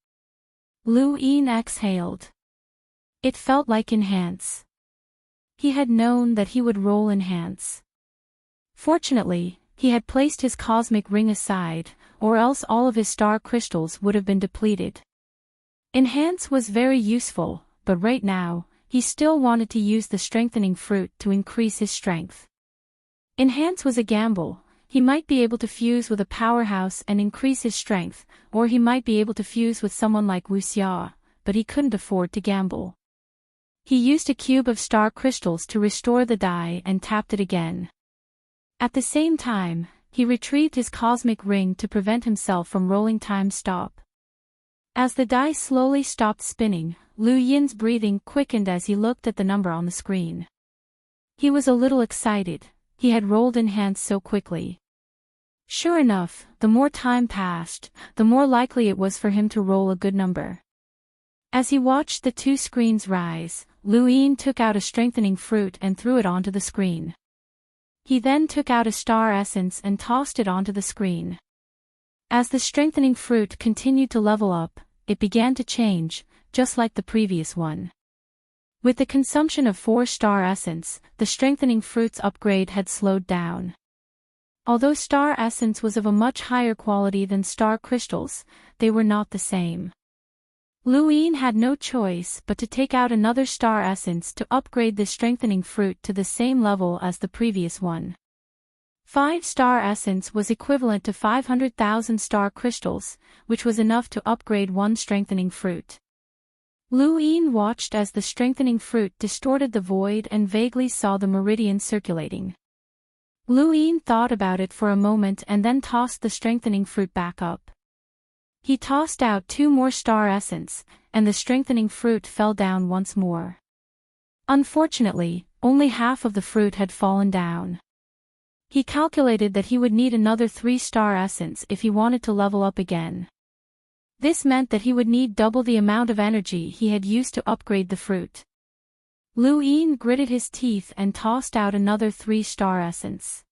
Lu Yin exhaled. It felt like enhance. He had known that he would roll enhance. Fortunately, he had placed his cosmic ring aside, or else all of his star crystals would have been depleted. Enhance was very useful, but right now, he still wanted to use the strengthening fruit to increase his strength. Enhance was a gamble. He might be able to fuse with a powerhouse and increase his strength, or he might be able to fuse with someone like Wuxia, but he couldn't afford to gamble. He used a cube of star crystals to restore the die and tapped it again. At the same time, he retrieved his cosmic ring to prevent himself from rolling time stop. As the die slowly stopped spinning, Lu Yin's breathing quickened as he looked at the number on the screen. He was a little excited. He had rolled enhance so quickly. Sure enough, the more time passed, the more likely it was for him to roll a good number. As he watched the 2 screens rise, Lu Yin took out a strengthening fruit and threw it onto the screen. He then took out a star essence and tossed it onto the screen. As the strengthening fruit continued to level up, it began to change, just like the previous one. With the consumption of 4 star essence, the strengthening fruit's upgrade had slowed down. Although star essence was of a much higher quality than star crystals, they were not the same. Lu Yin had no choice but to take out another star essence to upgrade the strengthening fruit to the same level as the previous one. 5-star essence was equivalent to 500,000 star crystals, which was enough to upgrade one strengthening fruit. Lu Yin watched as the strengthening fruit distorted the void and vaguely saw the meridian circulating. Lu Yin thought about it for a moment and then tossed the strengthening fruit back up. He tossed out 2 more star essence, and the strengthening fruit fell down once more. Unfortunately, only half of the fruit had fallen down. He calculated that he would need another 3-star essence if he wanted to level up again. This meant that he would need double the amount of energy he had used to upgrade the fruit. Lu Yin gritted his teeth and tossed out another 3-star essence.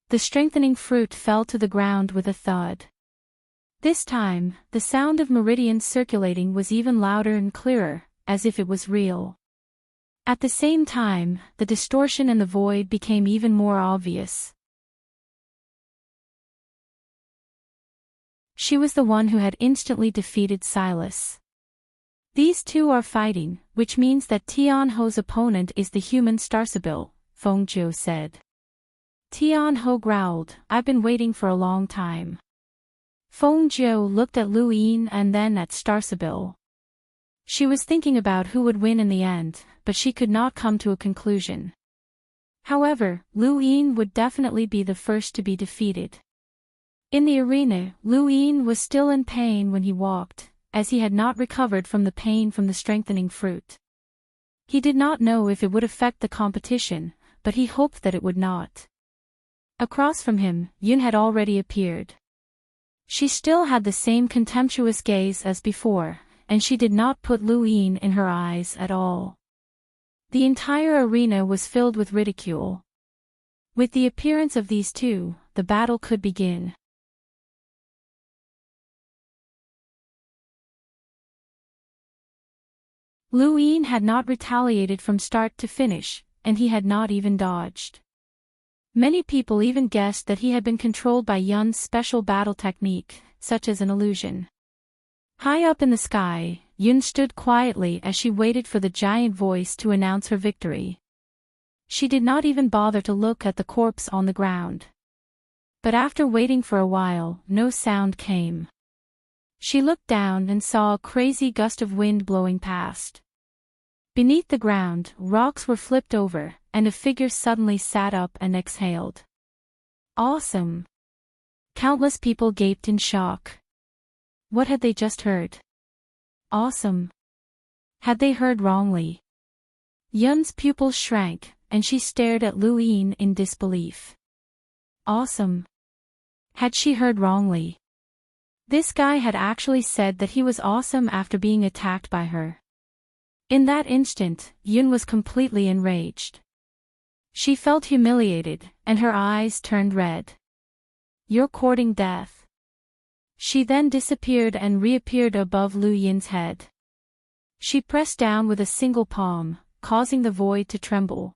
The strengthening fruit fell to the ground with a thud. This time, the sound of meridians circulating was even louder and clearer, as if it was real. At the same time, the distortion and the void became even more obvious. She was the one who had instantly defeated Silas. These two are fighting, which means that Tian Ho's opponent is the human Starsabil, Feng Zhou said. Tian Ho growled, "I've been waiting for a long time." Feng Zhou looked at Lu Yin and then at Starsabil. She was thinking about who would win in the end, but she could not come to a conclusion. However, Lu Yin would definitely be the first to be defeated. In the arena, Lu Yin was still in pain when he walked, as he had not recovered from the pain from the strengthening fruit. He did not know if it would affect the competition, but he hoped that it would not. Across from him, Yun had already appeared. She still had the same contemptuous gaze as before, and she did not put Lu Yin in her eyes at all. The entire arena was filled with ridicule. With the appearance of these two, the battle could begin. Lu Yin had not retaliated from start to finish, and he had not even dodged. Many people even guessed that he had been controlled by Yun's special battle technique, such as an illusion. High up in the sky, Yun stood quietly as she waited for the giant voice to announce her victory. She did not even bother to look at the corpse on the ground. But after waiting for a while, no sound came. She looked down and saw a crazy gust of wind blowing past. Beneath the ground, rocks were flipped over, and a figure suddenly sat up and exhaled. Awesome! Countless people gaped in shock. What had they just heard? Awesome! Had they heard wrongly? Yun's pupils shrank, and she stared at Lu Yin in disbelief. Awesome! Had she heard wrongly? This guy had actually said that he was awesome after being attacked by her. In that instant, Yun was completely enraged. She felt humiliated, and her eyes turned red. "You're courting death." She then disappeared and reappeared above Lu Yin's head. She pressed down with a single palm, causing the void to tremble.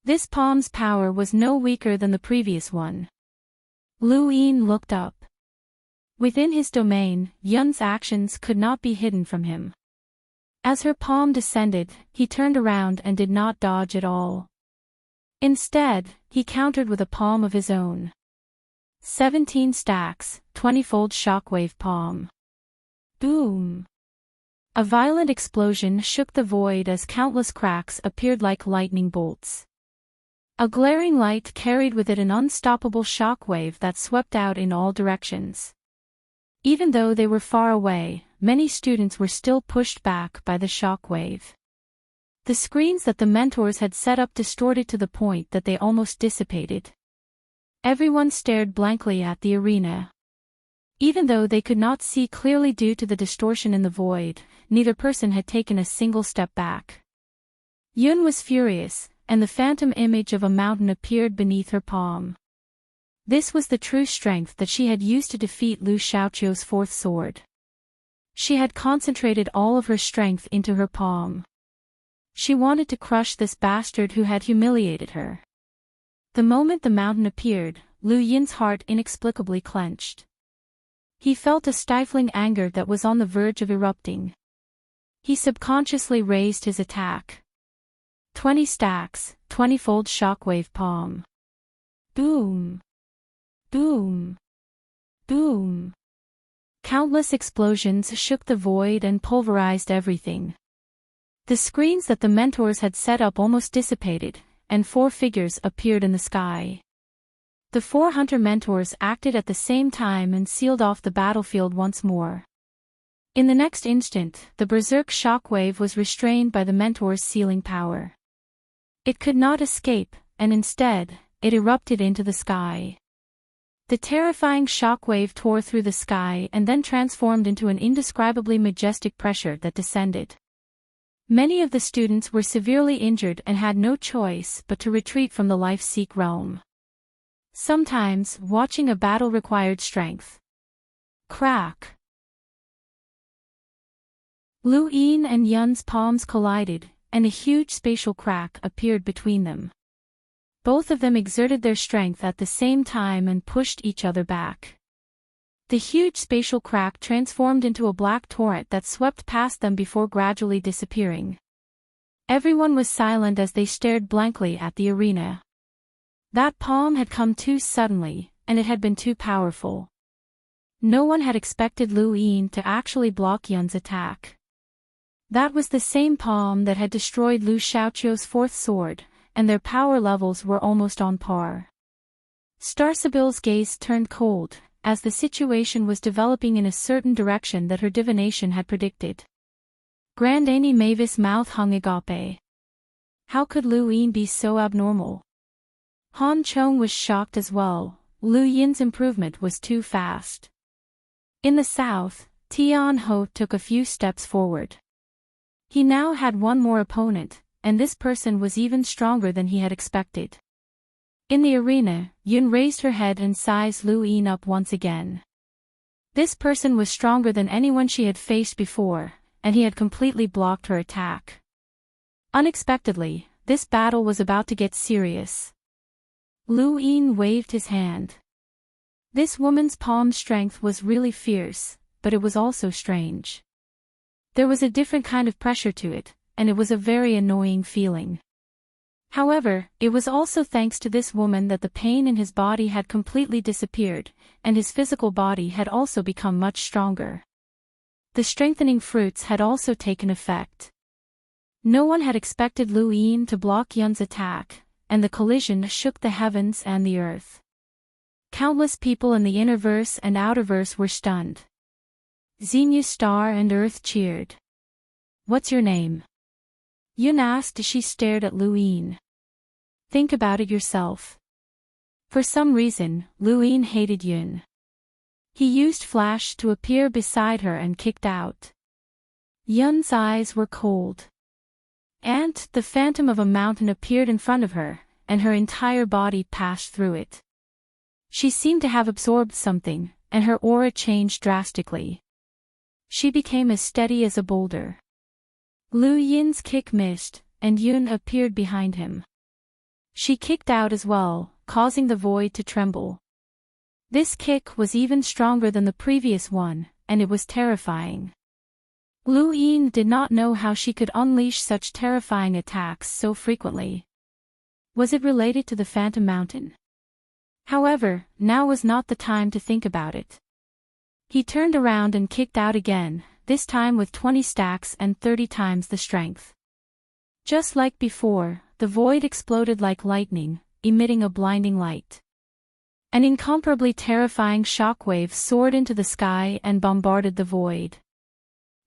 This palm's power was no weaker than the previous one. Lu Yin looked up. Within his domain, Yun's actions could not be hidden from him. As her palm descended, he turned around and did not dodge at all. Instead, he countered with a palm of his own. 17 stacks, 20-fold shockwave palm. Boom! A violent explosion shook the void as countless cracks appeared like lightning bolts. A glaring light carried with it an unstoppable shockwave that swept out in all directions. Even though they were far away, many students were still pushed back by the shockwave. The screens that the mentors had set up distorted to the point that they almost dissipated. Everyone stared blankly at the arena. Even though they could not see clearly due to the distortion in the void, neither person had taken a single step back. Yun was furious, and the phantom image of a mountain appeared beneath her palm. This was the true strength that she had used to defeat Lu Shaoqiu's fourth sword. She had concentrated all of her strength into her palm. She wanted to crush this bastard who had humiliated her. The moment the mountain appeared, Lu Yin's heart inexplicably clenched. He felt a stifling anger that was on the verge of erupting. He subconsciously raised his attack. 20 stacks, 20-fold shockwave palm. Boom! Boom! Boom! Countless explosions shook the void and pulverized everything. The screens that the mentors had set up almost dissipated, and 4 figures appeared in the sky. The 4 hunter mentors acted at the same time and sealed off the battlefield once more. In the next instant, the berserk shockwave was restrained by the mentor's sealing power. It could not escape, and instead, it erupted into the sky. The terrifying shockwave tore through the sky and then transformed into an indescribably majestic pressure that descended. Many of the students were severely injured and had no choice but to retreat from the life-seek realm. Sometimes, watching a battle required strength. Crack! Lu Yin and Yun's palms collided, and a huge spatial crack appeared between them. Both of them exerted their strength at the same time and pushed each other back. The huge spatial crack transformed into a black torrent that swept past them before gradually disappearing. Everyone was silent as they stared blankly at the arena. That palm had come too suddenly, and it had been too powerful. No one had expected Lu Yin to actually block Yun's attack. That was the same palm that had destroyed Lu Xiaoqiu's 4th sword, and their power levels were almost on par. Starsibyl's gaze turned cold, as the situation was developing in a certain direction that her divination had predicted. Grand Annie Mavis' mouth hung agape. How could Lu Yin be so abnormal? Han Chong was shocked as well. Lu Yin's improvement was too fast. In the south, Tian Ho took a few steps forward. He now had one more opponent, and this person was even stronger than he had expected. In the arena, Yun raised her head and sized Lu Yin up once again. This person was stronger than anyone she had faced before, and he had completely blocked her attack. Unexpectedly, this battle was about to get serious. Lu Yin waved his hand. This woman's palm strength was really fierce, but it was also strange. There was a different kind of pressure to it, and it was a very annoying feeling. However, it was also thanks to this woman that the pain in his body had completely disappeared, and his physical body had also become much stronger. The strengthening fruits had also taken effect. No one had expected Lu Yin to block Yun's attack, and the collision shook the heavens and the earth. Countless people in the innerverse and outerverse were stunned. Xenia Star and Earth cheered. "What's your name?" Yun asked as she stared at Lu Yin. "Think about it yourself." For some reason, Lu Yin hated Yun. He used Flash to appear beside her and kicked out. Yun's eyes were cold. And the phantom of a mountain appeared in front of her, and her entire body passed through it. She seemed to have absorbed something, and her aura changed drastically. She became as steady as a boulder. Lu Yin's kick missed, and Yun appeared behind him. She kicked out as well, causing the void to tremble. This kick was even stronger than the previous one, and it was terrifying. Lu Yin did not know how she could unleash such terrifying attacks so frequently. Was it related to the Phantom Mountain? However, now was not the time to think about it. He turned around and kicked out again, this time with 20 stacks and 30 times the strength. Just like before, the void exploded like lightning, emitting a blinding light. An incomparably terrifying shockwave soared into the sky and bombarded the void.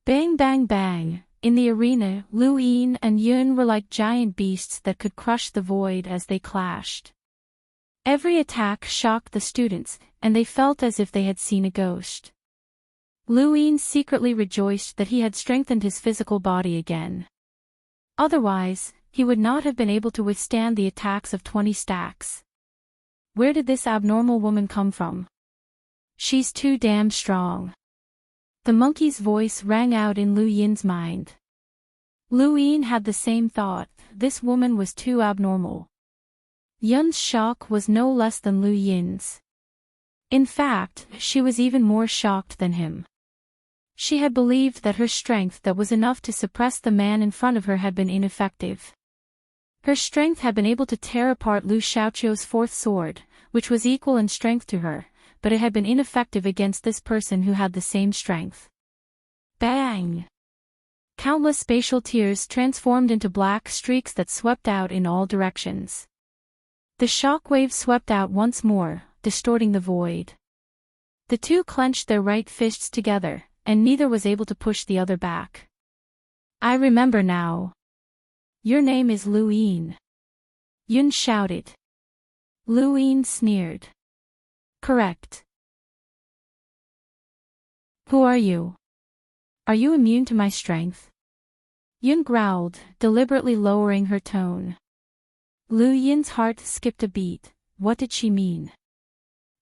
Bang bang bang! In the arena, Lu Yin and Yun were like giant beasts that could crush the void as they clashed. Every attack shocked the students, and they felt as if they had seen a ghost. Lu Yin secretly rejoiced that he had strengthened his physical body again. Otherwise, he would not have been able to withstand the attacks of 20 stacks. Where did this abnormal woman come from? She's too damn strong. The monkey's voice rang out in Lu Yin's mind. Lu Yin had the same thought, this woman was too abnormal. Yun's shock was no less than Lu Yin's. In fact, she was even more shocked than him. She had believed that her strength that was enough to suppress the man in front of her had been ineffective. Her strength had been able to tear apart Lu Xiaoqiu's fourth sword, which was equal in strength to her, but it had been ineffective against this person who had the same strength. Bang! Countless spatial tears transformed into black streaks that swept out in all directions. The shock wave swept out once more, distorting the void. The two clenched their right fists together, and neither was able to push the other back. I remember now. Your name is Lu Yin. Yun shouted. Lu Yin sneered. Correct. Who are you? Are you immune to my strength? Yun growled, deliberately lowering her tone. Lu Yin's heart skipped a beat. What did she mean?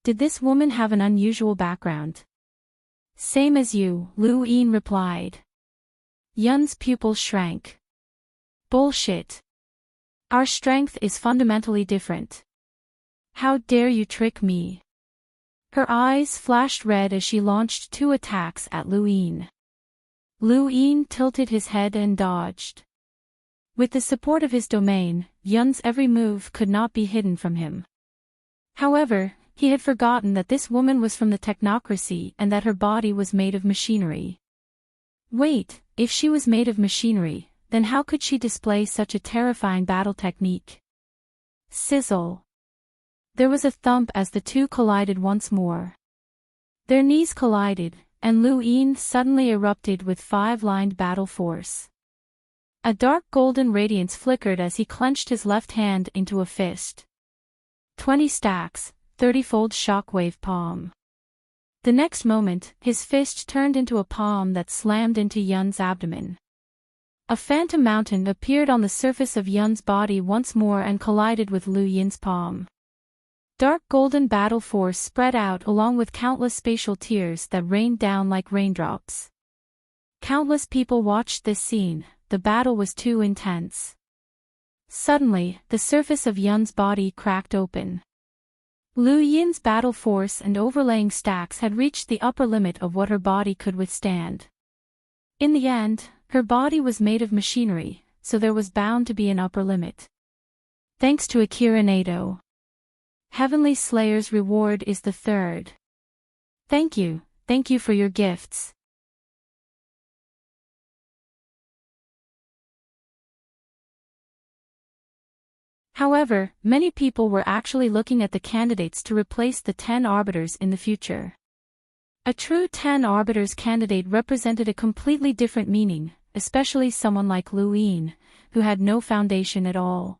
Did this woman have an unusual background? Same as you, Lu Yin replied. Yun's pupils shrank. Bullshit. Our strength is fundamentally different. How dare you trick me? Her eyes flashed red as she launched two attacks at Lu Yin. Lu Yin tilted his head and dodged. With the support of his domain, Yun's every move could not be hidden from him. However, he had forgotten that this woman was from the technocracy and that her body was made of machinery. Wait, if she was made of machinery, then how could she display such a terrifying battle technique? Sizzle. There was a thump as the two collided once more. Their knees collided, and Lu Yin suddenly erupted with five-lined battle force. A dark golden radiance flickered as he clenched his left hand into a fist. 20 stacks, 30-fold shockwave palm. The next moment, his fist turned into a palm that slammed into Yun's abdomen. A phantom mountain appeared on the surface of Yun's body once more and collided with Lu Yin's palm. Dark golden battle force spread out along with countless spatial tears that rained down like raindrops. Countless people watched this scene. The battle was too intense. Suddenly, the surface of Yun's body cracked open. Lu Yin's battle force and overlaying stacks had reached the upper limit of what her body could withstand. In the end, her body was made of machinery, so there was bound to be an upper limit. Thanks to Akira Nato. Heavenly Slayer's reward is the third. Thank you for your gifts. However, many people were actually looking at the candidates to replace the 10 arbiters in the future. A true 10 arbiters candidate represented a completely different meaning, especially someone like Lu Yin, who had no foundation at all.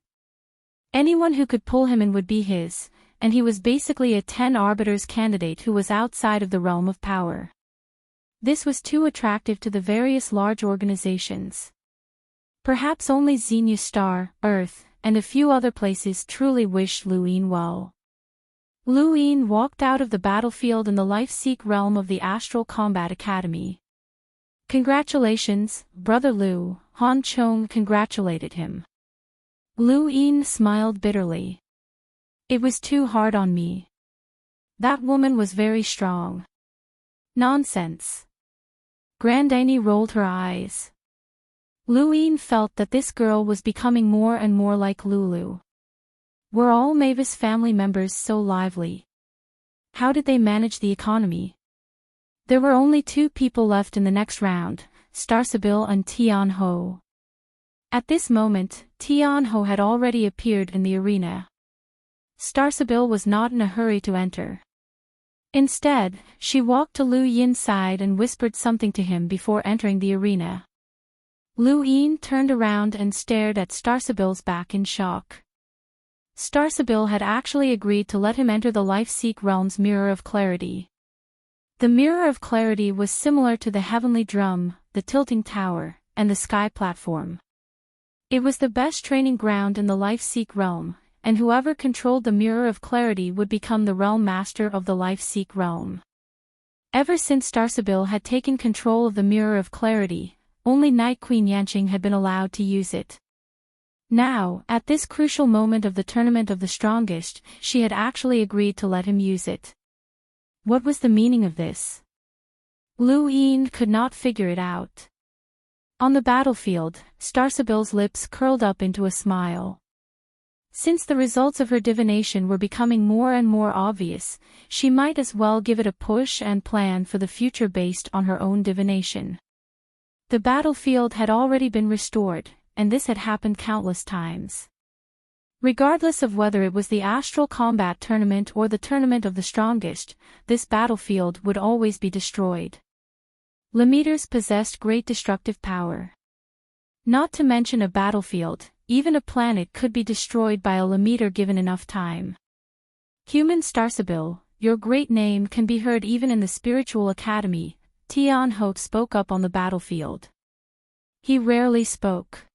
Anyone who could pull him in would be his, and he was basically a 10 arbiters candidate who was outside of the realm of power. This was too attractive to the various large organizations. Perhaps only Xenia Star, Earth, and a few other places truly wished Lu Yin well. Lu Yin walked out of the battlefield in the life-seek realm of the Astral Combat Academy. Congratulations, Brother Lu, Han Chong congratulated him. Lu Yin smiled bitterly. It was too hard on me. That woman was very strong. Nonsense. Grand Annie rolled her eyes. Lu Yin felt that this girl was becoming more and more like Lulu. Were all Mavis family members so lively? How did they manage the economy? There were only two people left in the next round, Starsabil and Tian Ho. At this moment, Tian Ho had already appeared in the arena. Starsabil was not in a hurry to enter. Instead, she walked to Lu Yin's side and whispered something to him before entering the arena. Lu Yin turned around and stared at Starsabil's back in shock. Starsabil had actually agreed to let him enter the Life-Seek Realm's Mirror of Clarity. The Mirror of Clarity was similar to the Heavenly Drum, the Tilting Tower, and the Sky Platform. It was the best training ground in the Life-Seek Realm, and whoever controlled the Mirror of Clarity would become the Realm Master of the Life-Seek Realm. Ever since Starsabil had taken control of the Mirror of Clarity, only Night Queen Yanqing had been allowed to use it. Now, at this crucial moment of the tournament of the strongest, she had actually agreed to let him use it. What was the meaning of this? Lu Yin could not figure it out. On the battlefield, Starsibyl's lips curled up into a smile. Since the results of her divination were becoming more and more obvious, she might as well give it a push and plan for the future based on her own divination. The battlefield had already been restored, and this had happened countless times. Regardless of whether it was the astral combat tournament or the tournament of the strongest, this battlefield would always be destroyed. Limiters possessed great destructive power. Not to mention a battlefield, even a planet could be destroyed by a limiter given enough time. Human Starsibyl, your great name can be heard even in the spiritual academy, Tian Ho spoke up on the battlefield. He rarely spoke.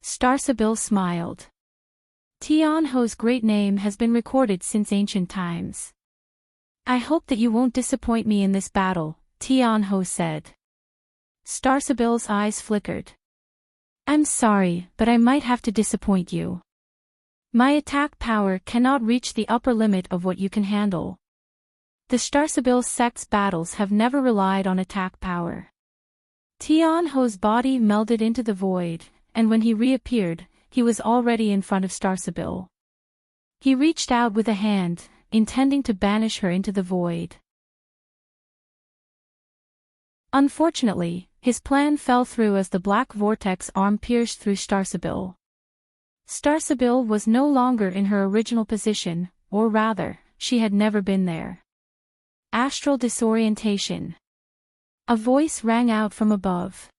Starsibyl smiled. Tian Ho's great name has been recorded since ancient times. I hope that you won't disappoint me in this battle, Tian Ho said. Starsibyl's eyes flickered. I'm sorry, but I might have to disappoint you. My attack power cannot reach the upper limit of what you can handle. The Starsibyl sect's battles have never relied on attack power. Tian Ho's body melded into the void, and when he reappeared, he was already in front of Starsibyl. He reached out with a hand, intending to banish her into the void. Unfortunately, his plan fell through as the black vortex arm pierced through Starsibyl. Starsibyl was no longer in her original position, or rather, she had never been there. Astral disorientation. A voice rang out from above.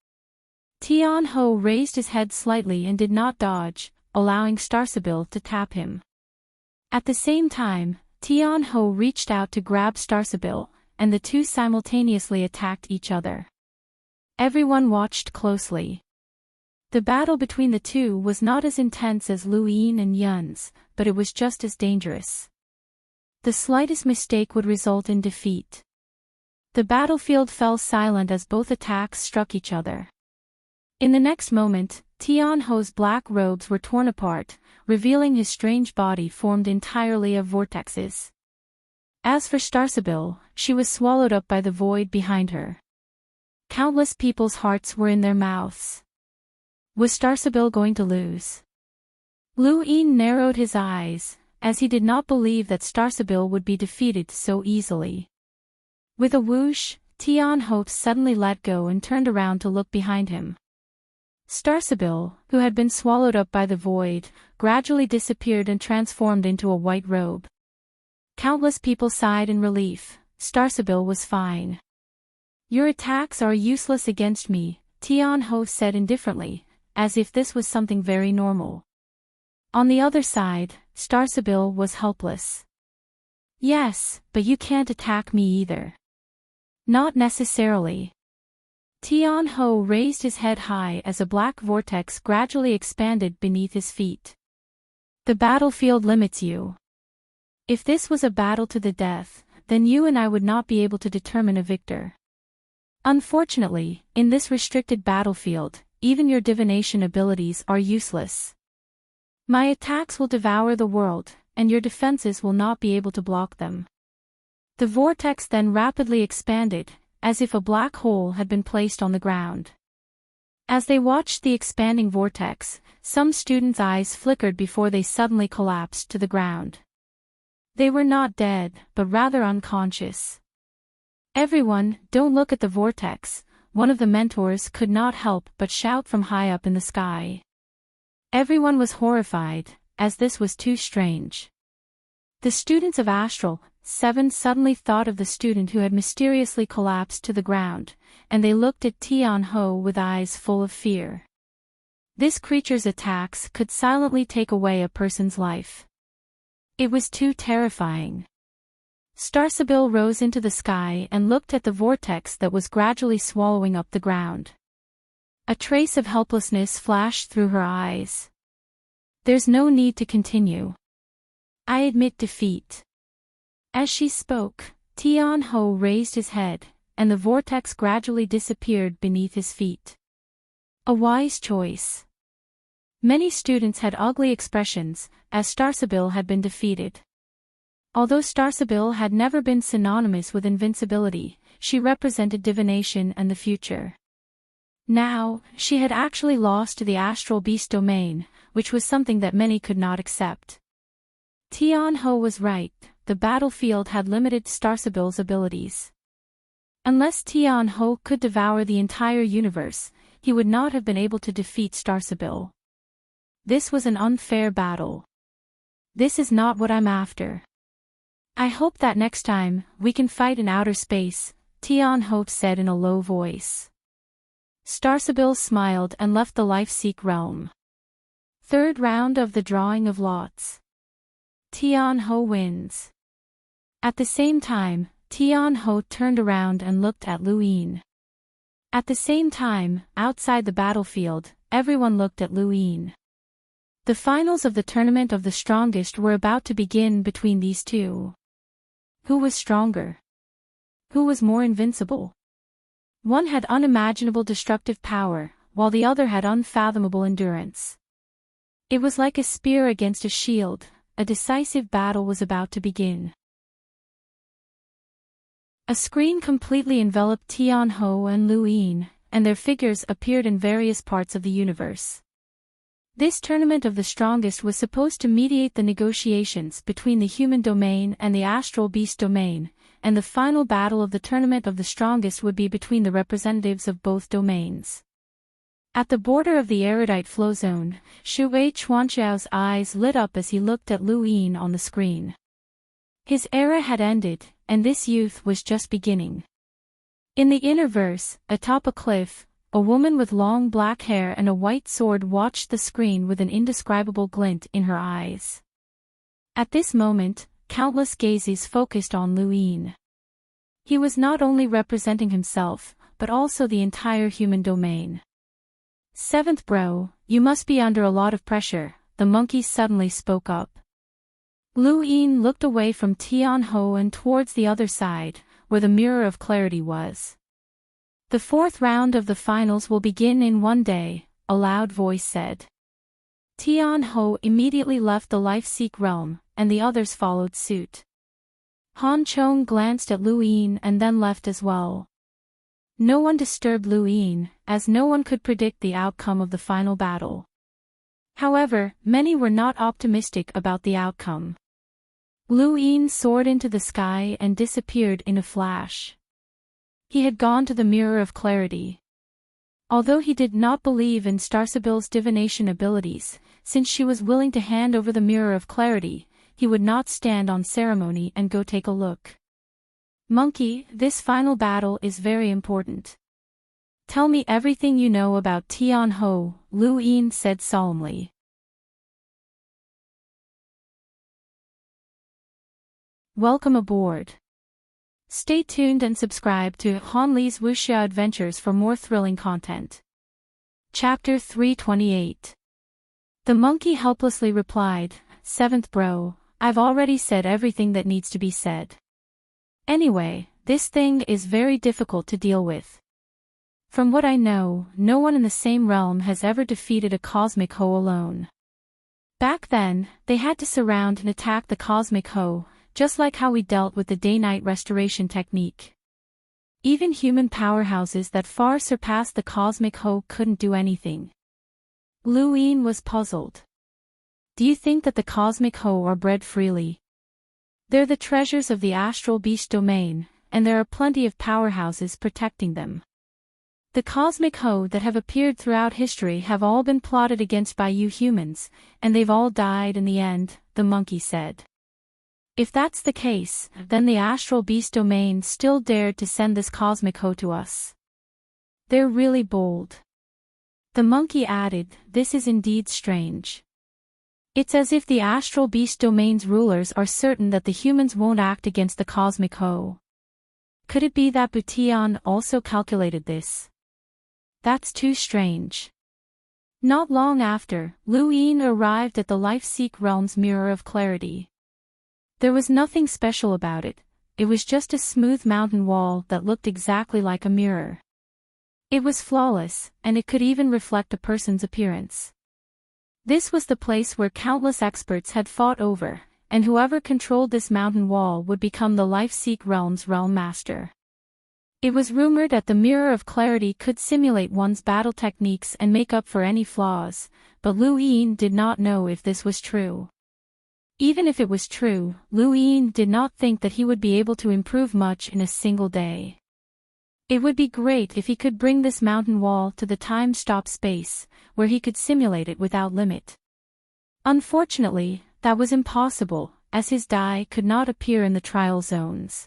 Tian Ho raised his head slightly and did not dodge, allowing Starsibyl to tap him. At the same time, Tian Ho reached out to grab Starsibyl, and the two simultaneously attacked each other. Everyone watched closely. The battle between the two was not as intense as Lu Yin and Yun's, but it was just as dangerous. The slightest mistake would result in defeat. The battlefield fell silent as both attacks struck each other. In the next moment, Tian Ho's black robes were torn apart, revealing his strange body formed entirely of vortexes. As for Starsibyl, she was swallowed up by the void behind her. Countless people's hearts were in their mouths. Was Starsibyl going to lose? Lu Yin narrowed his eyes, as he did not believe that Starsibyl would be defeated so easily. With a whoosh, Tian Ho suddenly let go and turned around to look behind him. Starsibyl, who had been swallowed up by the void, gradually disappeared and transformed into a white robe. Countless people sighed in relief. Starsibyl was fine. Your attacks are useless against me, Tian Ho said indifferently, as if this was something very normal. On the other side, Starsibyl was helpless. Yes, but you can't attack me either. Not necessarily. Tian Ho raised his head high as a black vortex gradually expanded beneath his feet. The battlefield limits you. If this was a battle to the death, then you and I would not be able to determine a victor. Unfortunately, in this restricted battlefield, even your divination abilities are useless. My attacks will devour the world, and your defenses will not be able to block them. The vortex then rapidly expanded, as if a black hole had been placed on the ground. As they watched the expanding vortex, some students' eyes flickered before they suddenly collapsed to the ground. They were not dead, but rather unconscious. Everyone, don't look at the vortex, one of the mentors could not help but shout from high up in the sky. Everyone was horrified, as this was too strange. The students of Astral 7 suddenly thought of the student who had mysteriously collapsed to the ground, and they looked at Tian Ho with eyes full of fear. This creature's attacks could silently take away a person's life. It was too terrifying. Starsibyl rose into the sky and looked at the vortex that was gradually swallowing up the ground. A trace of helplessness flashed through her eyes. There's no need to continue. I admit defeat. As she spoke, Tian Ho raised his head, and the vortex gradually disappeared beneath his feet. A wise choice. Many students had ugly expressions, as Starsabil had been defeated. Although Starsabil had never been synonymous with invincibility, she represented divination and the future. Now, she had actually lost to the astral beast domain, which was something that many could not accept. Tian Ho was right, the battlefield had limited Starsabil's abilities. Unless Tian Ho could devour the entire universe, he would not have been able to defeat Starsabil. This was an unfair battle. This is not what I'm after. I hope that next time, we can fight in outer space, Tian Ho said in a low voice. Starsabil smiled and left the Life-Seek realm. Third round of the drawing of lots. Tian Ho wins. At the same time, Tian Ho turned around and looked at Lu Yin. At the same time, outside the battlefield, everyone looked at Lu Yin. The finals of the Tournament of the Strongest were about to begin between these two. Who was stronger? Who was more invincible? One had unimaginable destructive power, while the other had unfathomable endurance. It was like a spear against a shield, a decisive battle was about to begin. A screen completely enveloped Tian Ho and Lu Yin, and their figures appeared in various parts of the universe. This Tournament of the Strongest was supposed to mediate the negotiations between the human domain and the astral beast domain, and the final battle of the Tournament of the Strongest would be between the representatives of both domains. At the border of the erudite flow zone, Shui Chuanxiao's eyes lit up as he looked at Lu Yin on the screen. His era had ended, and this youth was just beginning. In the inner verse, atop a cliff, a woman with long black hair and a white sword watched the screen with an indescribable glint in her eyes. At this moment, countless gazes focused on Lu Yin. He was not only representing himself, but also the entire human domain. Seventh bro, you must be under a lot of pressure, the monkey suddenly spoke up. Lu Yin looked away from Tian Ho and towards the other side, where the mirror of clarity was. The fourth round of the finals will begin in 1 day, a loud voice said. Tian Ho immediately left the Life-Seek realm, and the others followed suit. Han Chong glanced at Lu Yin and then left as well. No one disturbed Lu Yin, as no one could predict the outcome of the final battle. However, many were not optimistic about the outcome. Lu Yin soared into the sky and disappeared in a flash. He had gone to the mirror of clarity. Although he did not believe in Starsabil's divination abilities, since she was willing to hand over the mirror of clarity, he would not stand on ceremony and go take a look. Monkey, this final battle is very important. Tell me everything you know about Tian Ho, Lu Yin said solemnly. Welcome aboard. Stay tuned and subscribe to Han Li's Wuxia Adventures for more thrilling content. Chapter 328. The monkey helplessly replied, "Seventh bro, I've already said everything that needs to be said. Anyway, this thing is very difficult to deal with. From what I know, no one in the same realm has ever defeated a cosmic Ho alone. Back then, they had to surround and attack the cosmic Ho, just like how we dealt with the day-night restoration technique. Even human powerhouses that far surpassed the cosmic Ho couldn't do anything." Lu Yin was puzzled. Do you think that the cosmic Ho are bred freely? They're the treasures of the astral beast domain, and there are plenty of powerhouses protecting them. The cosmic Ho that have appeared throughout history have all been plotted against by you humans, and they've all died in the end, the monkey said. If that's the case, then the astral beast domain still dared to send this cosmic Ho to us. They're really bold. The monkey added, this is indeed strange. It's as if the astral beast domain's rulers are certain that the humans won't act against the cosmic Ho. Could it be that Butian also calculated this? That's too strange. Not long after, Lu Yin arrived at the Life-Seek realm's mirror of clarity. There was nothing special about it, it was just a smooth mountain wall that looked exactly like a mirror. It was flawless, and it could even reflect a person's appearance. This was the place where countless experts had fought over, and whoever controlled this mountain wall would become the Life-Seek Realm's realm master. It was rumored that the Mirror of Clarity could simulate one's battle techniques and make up for any flaws, but Lu Yin did not know if this was true. Even if it was true, Lu Yin did not think that he would be able to improve much in a single day. It would be great if he could bring this mountain wall to the time-stop space, where he could simulate it without limit. Unfortunately, that was impossible, as his die could not appear in the trial zones.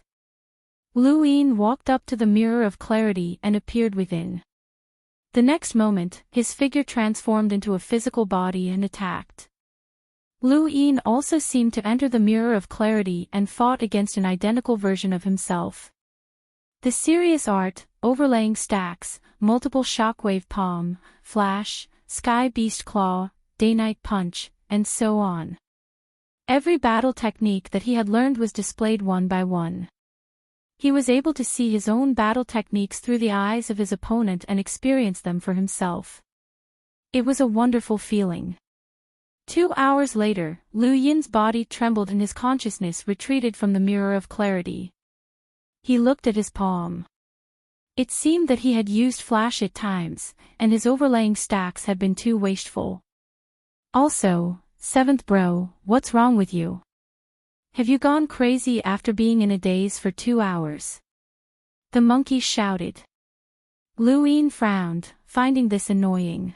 Lu Yin walked up to the Mirror of Clarity and appeared within. The next moment, his figure transformed into a physical body and attacked. Lu Yin also seemed to enter the Mirror of Clarity and fought against an identical version of himself. The serious art, overlaying stacks, multiple shockwave palm, flash, sky beast claw, day-night punch, and so on. Every battle technique that he had learned was displayed one by one. He was able to see his own battle techniques through the eyes of his opponent and experience them for himself. It was a wonderful feeling. 2 hours later, Lu Yin's body trembled and his consciousness retreated from the Mirror of Clarity. He looked at his palm. It seemed that he had used flash at times, and his overlaying stacks had been too wasteful. Also, seventh bro, what's wrong with you? Have you gone crazy after being in a daze for 2 hours? The monkey shouted. Lu Yin frowned, finding this annoying.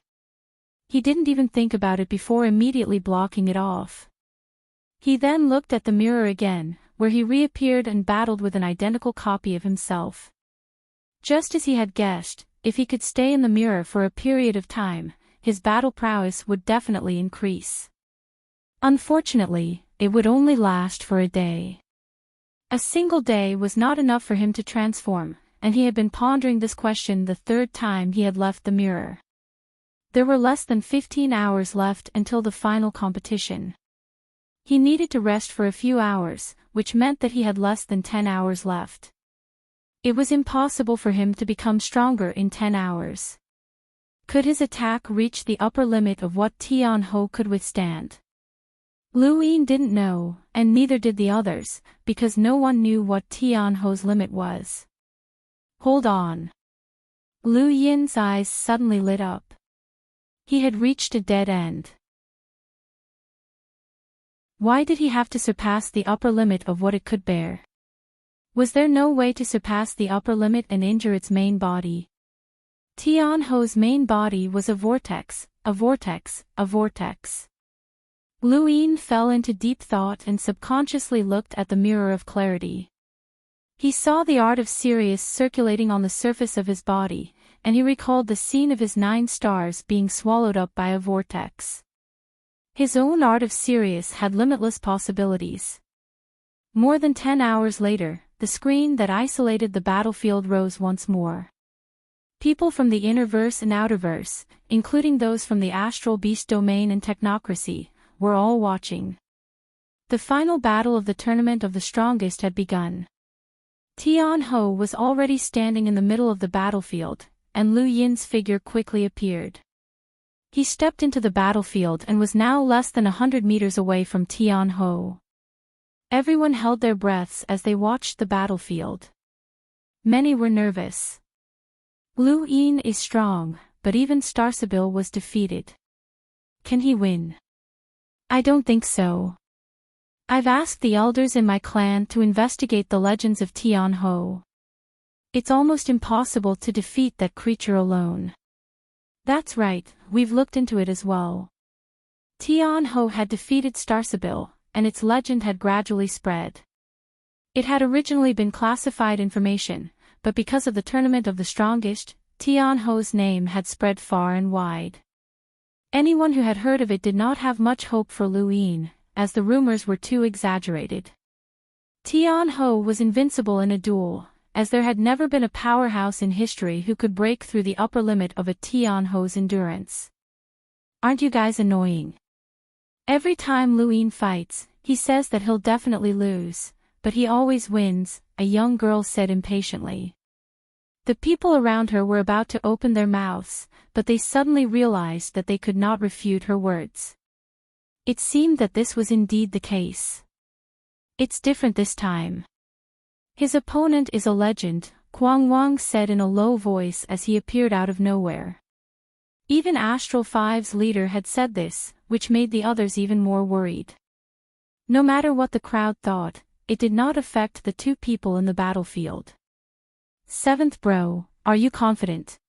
He didn't even think about it before immediately blocking it off. He then looked at the mirror again, where he reappeared and battled with an identical copy of himself. Just as he had guessed, if he could stay in the mirror for a period of time, his battle prowess would definitely increase. Unfortunately, it would only last for a day. A single day was not enough for him to transform, and he had been pondering this question the third time he had left the mirror. There were less than 15 hours left until the final competition. He needed to rest for a few hours, which meant that he had less than 10 hours left. It was impossible for him to become stronger in 10 hours. Could his attack reach the upper limit of what Tian Ho could withstand? Lu Yin didn't know, and neither did the others, because no one knew what Tian Ho's limit was. Hold on. Lu Yin's eyes suddenly lit up. He had reached a dead end. Why did he have to surpass the upper limit of what it could bear? Was there no way to surpass the upper limit and injure its main body? Tian Ho's main body was a vortex, a vortex, a vortex. Lu Yin fell into deep thought and subconsciously looked at the Mirror of Clarity. He saw the art of Sirius circulating on the surface of his body, and he recalled the scene of his 9 stars being swallowed up by a vortex. His own art of Sirius had limitless possibilities. More than 10 hours later, the screen that isolated the battlefield rose once more. People from the innerverse and outerverse, including those from the astral beast domain and technocracy, were all watching. The final battle of the Tournament of the Strongest had begun. Tian Ho was already standing in the middle of the battlefield, and Lu Yin's figure quickly appeared. He stepped into the battlefield and was now less than 100 meters away from Tian Ho. Everyone held their breaths as they watched the battlefield. Many were nervous. Lu Yin is strong, but even Starsabil was defeated. Can he win? I don't think so. I've asked the elders in my clan to investigate the legends of Tian Ho. It's almost impossible to defeat that creature alone. That's right, we've looked into it as well. Tian Ho had defeated Starsabil, and its legend had gradually spread. It had originally been classified information, but because of the Tournament of the Strongest, Tian Ho's name had spread far and wide. Anyone who had heard of it did not have much hope for Lu Yin, as the rumors were too exaggerated. Tian Ho was invincible in a duel, as there had never been a powerhouse in history who could break through the upper limit of a Tian Ho's endurance. Aren't you guys annoying? Every time Lu Yin fights, he says that he'll definitely lose, but he always wins, a young girl said impatiently. The people around her were about to open their mouths, but they suddenly realized that they could not refute her words. It seemed that this was indeed the case. It's different this time. His opponent is a legend, Kwang Wang said in a low voice as he appeared out of nowhere. Even Astral 5's leader had said this, which made the others even more worried. No matter what the crowd thought, it did not affect the two people in the battlefield. Seventh bro, are you confident?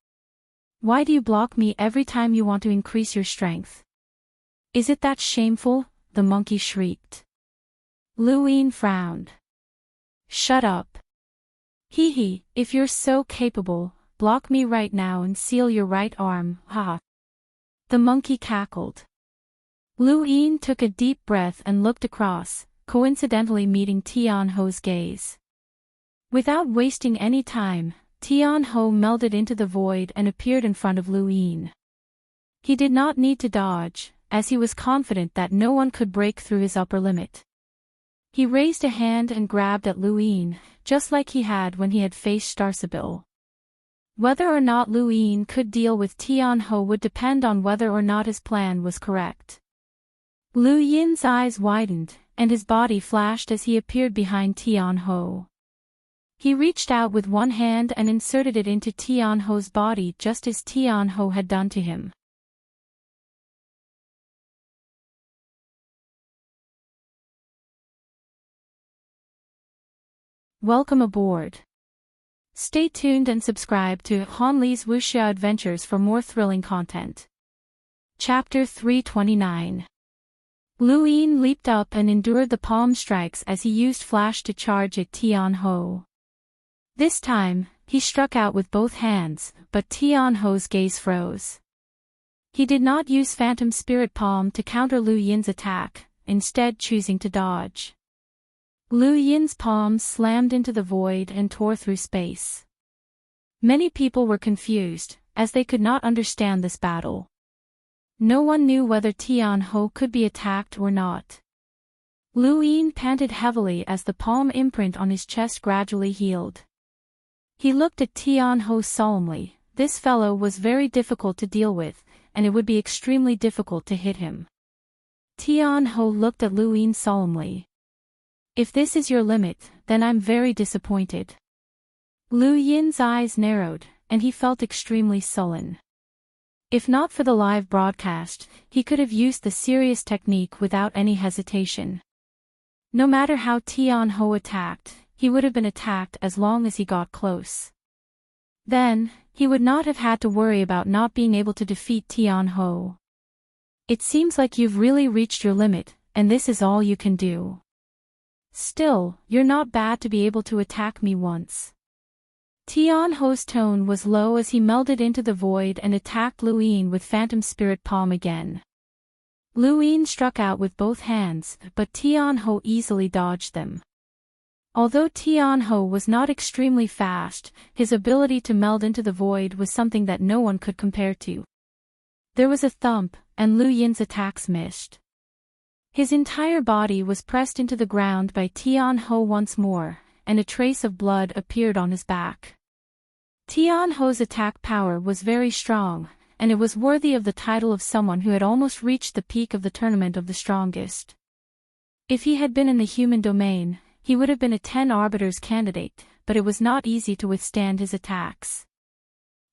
Why do you block me every time you want to increase your strength? Is it that shameful? The monkey shrieked. Lu Yin frowned. Shut up. Hee hee, if you're so capable, block me right now and seal your right arm, ha. The monkey cackled. Lu Yin took a deep breath and looked across, coincidentally meeting Tian Ho's gaze. Without wasting any time, Tian Ho melded into the void and appeared in front of Lu Yin. He did not need to dodge, as he was confident that no one could break through his upper limit. He raised a hand and grabbed at Lu Yin, just like he had when he had faced Starsabil. Whether or not Lu Yin could deal with Tian Ho would depend on whether or not his plan was correct. Lu Yin's eyes widened, and his body flashed as he appeared behind Tian Ho. He reached out with one hand and inserted it into Tian Ho's body just as Tian Ho had done to him. Welcome aboard. Stay tuned and subscribe to Han Li's Wuxia Adventures for more thrilling content. Chapter 329. Lu Yin leaped up and endured the palm strikes as he used flash to charge at Tian Ho. This time, he struck out with both hands, but Tian Ho's gaze froze. He did not use Phantom Spirit Palm to counter Lu Yin's attack, instead choosing to dodge. Lu Yin's palms slammed into the void and tore through space. Many people were confused, as they could not understand this battle. No one knew whether Tian Ho could be attacked or not. Lu Yin panted heavily as the palm imprint on his chest gradually healed. He looked at Tian Ho solemnly. This fellow was very difficult to deal with, and it would be extremely difficult to hit him. Tian Ho looked at Lu Yin solemnly. If this is your limit, then I'm very disappointed. Lu Yin's eyes narrowed, and he felt extremely sullen. If not for the live broadcast, he could have used the serious technique without any hesitation. No matter how Tian Ho attacked, he would have been attacked as long as he got close. Then, he would not have had to worry about not being able to defeat Tian Ho. It seems like you've really reached your limit, and this is all you can do. Still, you're not bad to be able to attack me once. Tian Ho's tone was low as he melded into the void and attacked Lu Yin with Phantom Spirit Palm again. Lu Yin struck out with both hands, but Tian Ho easily dodged them. Although Tian Ho was not extremely fast, his ability to meld into the void was something that no one could compare to. There was a thump, and Lu Yin's attacks missed. His entire body was pressed into the ground by Tian Ho once more, and a trace of blood appeared on his back. Tian Ho's attack power was very strong, and it was worthy of the title of someone who had almost reached the peak of the tournament of the strongest. If he had been in the human domain, he would have been a 10 Arbiter's candidate, but it was not easy to withstand his attacks.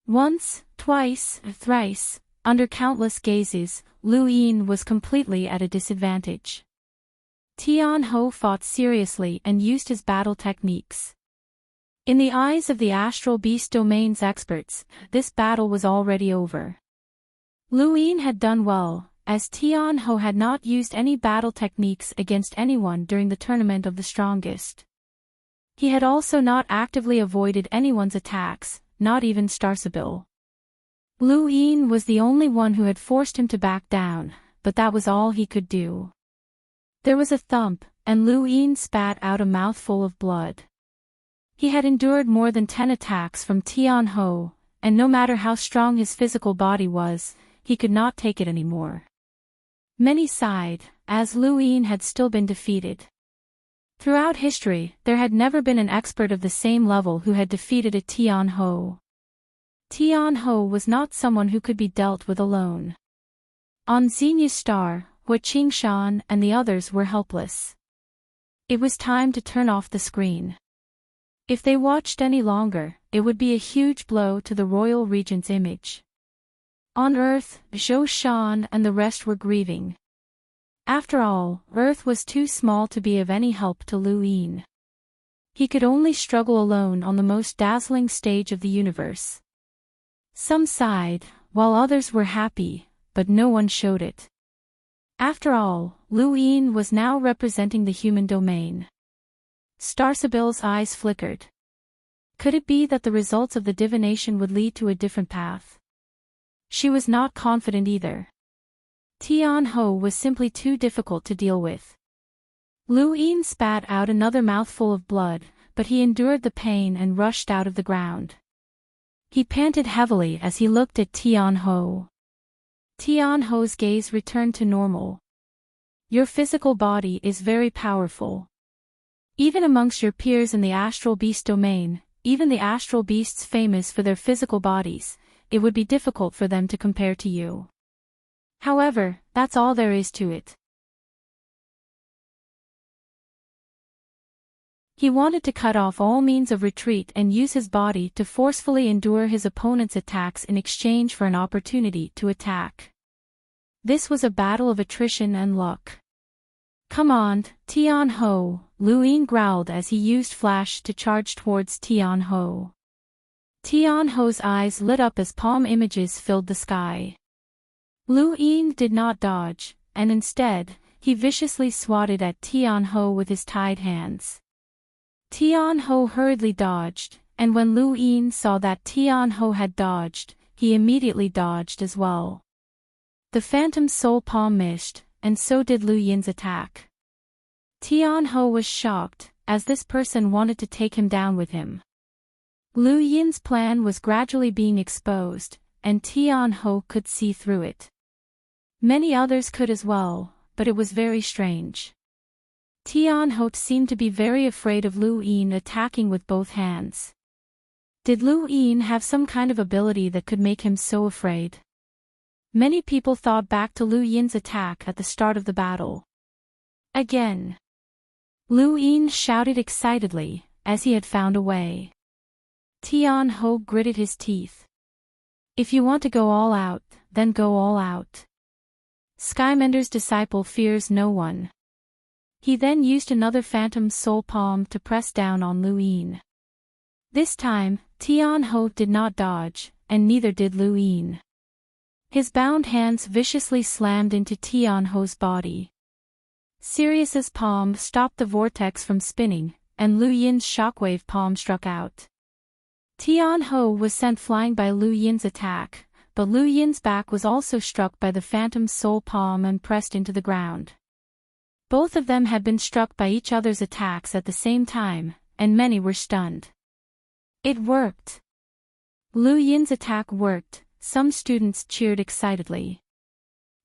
Once, twice, thrice, under countless gazes, Lu Yin was completely at a disadvantage. Tian Ho fought seriously and used his battle techniques. In the eyes of the Astral Beast Domain's experts, this battle was already over. Lu Yin had done well, as Tian Ho had not used any battle techniques against anyone during the tournament of the strongest. He had also not actively avoided anyone's attacks, not even Starsabil. Lu Yin was the only one who had forced him to back down, but that was all he could do. There was a thump, and Lu Yin spat out a mouthful of blood. He had endured more than 10 attacks from Tian Ho, and no matter how strong his physical body was, he could not take it anymore. Many sighed, as Lu Yin had still been defeated. Throughout history, there had never been an expert of the same level who had defeated a Tian Ho. Tian Ho was not someone who could be dealt with alone. On Xenia's star, Hua Qingshan and the others were helpless. It was time to turn off the screen. If they watched any longer, it would be a huge blow to the royal regent's image. On Earth, Zhou Shan and the rest were grieving. After all, Earth was too small to be of any help to Lu Yin. He could only struggle alone on the most dazzling stage of the universe. Some sighed, while others were happy, but no one showed it. After all, Lu Yin was now representing the human domain. Starsibyl's eyes flickered. Could it be that the results of the divination would lead to a different path? She was not confident either. Tian Ho was simply too difficult to deal with. Lu Yin spat out another mouthful of blood, but he endured the pain and rushed out of the ground. He panted heavily as he looked at Tian Ho. Tian Ho's gaze returned to normal. Your physical body is very powerful. Even amongst your peers in the astral beast domain, even the astral beasts famous for their physical bodies, it would be difficult for them to compare to you. However, that's all there is to it. He wanted to cut off all means of retreat and use his body to forcefully endure his opponent's attacks in exchange for an opportunity to attack. This was a battle of attrition and luck. Come on, Tian Ho, Lu Yin growled as he used flash to charge towards Tian Ho. Tian Ho's eyes lit up as palm images filled the sky. Lu Yin did not dodge, and instead, he viciously swatted at Tian Ho with his tied hands. Tian Ho hurriedly dodged, and when Lu Yin saw that Tian Ho had dodged, he immediately dodged as well. The phantom soul palm missed, and so did Lu Yin's attack. Tian Ho was shocked, as this person wanted to take him down with him. Lu Yin's plan was gradually being exposed, and Tian Ho could see through it. Many others could as well, but it was very strange. Tian Ho seemed to be very afraid of Lu Yin attacking with both hands. Did Lu Yin have some kind of ability that could make him so afraid? Many people thought back to Lu Yin's attack at the start of the battle. Again. Lu Yin shouted excitedly, as he had found a way. Tian Ho gritted his teeth. If you want to go all out, then go all out. Skymender's disciple fears no one. He then used another phantom soul palm to press down on Lu Yin. This time, Tian Ho did not dodge, and neither did Lu Yin. His bound hands viciously slammed into Tian Ho's body. Sirius's palm stopped the vortex from spinning, and Lu Yin's shockwave palm struck out. Tian Ho was sent flying by Lu Yin's attack, but Lu Yin's back was also struck by the phantom soul palm and pressed into the ground. Both of them had been struck by each other's attacks at the same time, and many were stunned. It worked. Lu Yin's attack worked, some students cheered excitedly.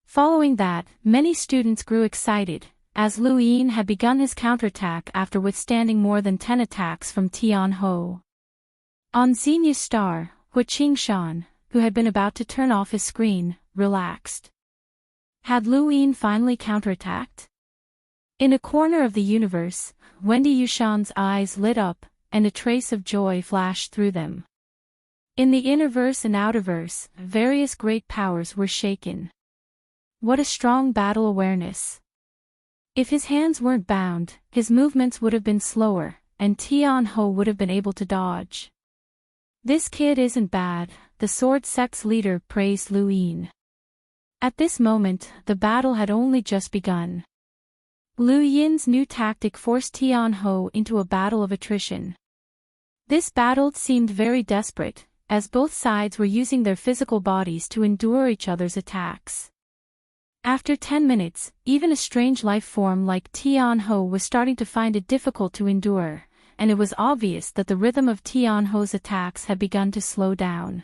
Following that, many students grew excited, as Lu Yin had begun his counterattack after withstanding more than 10 attacks from Tian Ho. On Xenia's star, Hua Qingshan, who had been about to turn off his screen, relaxed. Had Lu Yin finally counterattacked? In a corner of the universe, Wendy Yushan's eyes lit up, and a trace of joy flashed through them. In the innerverse and outerverse, various great powers were shaken. What a strong battle awareness. If his hands weren't bound, his movements would have been slower, and Tian Ho would have been able to dodge. This kid isn't bad, the sword sect's leader praised Lu Yin. At this moment, the battle had only just begun. Lu Yin's new tactic forced Tian Ho into a battle of attrition. This battle seemed very desperate, as both sides were using their physical bodies to endure each other's attacks. After 10 minutes, even a strange life form like Tian Ho was starting to find it difficult to endure, and it was obvious that the rhythm of Tian Ho's attacks had begun to slow down.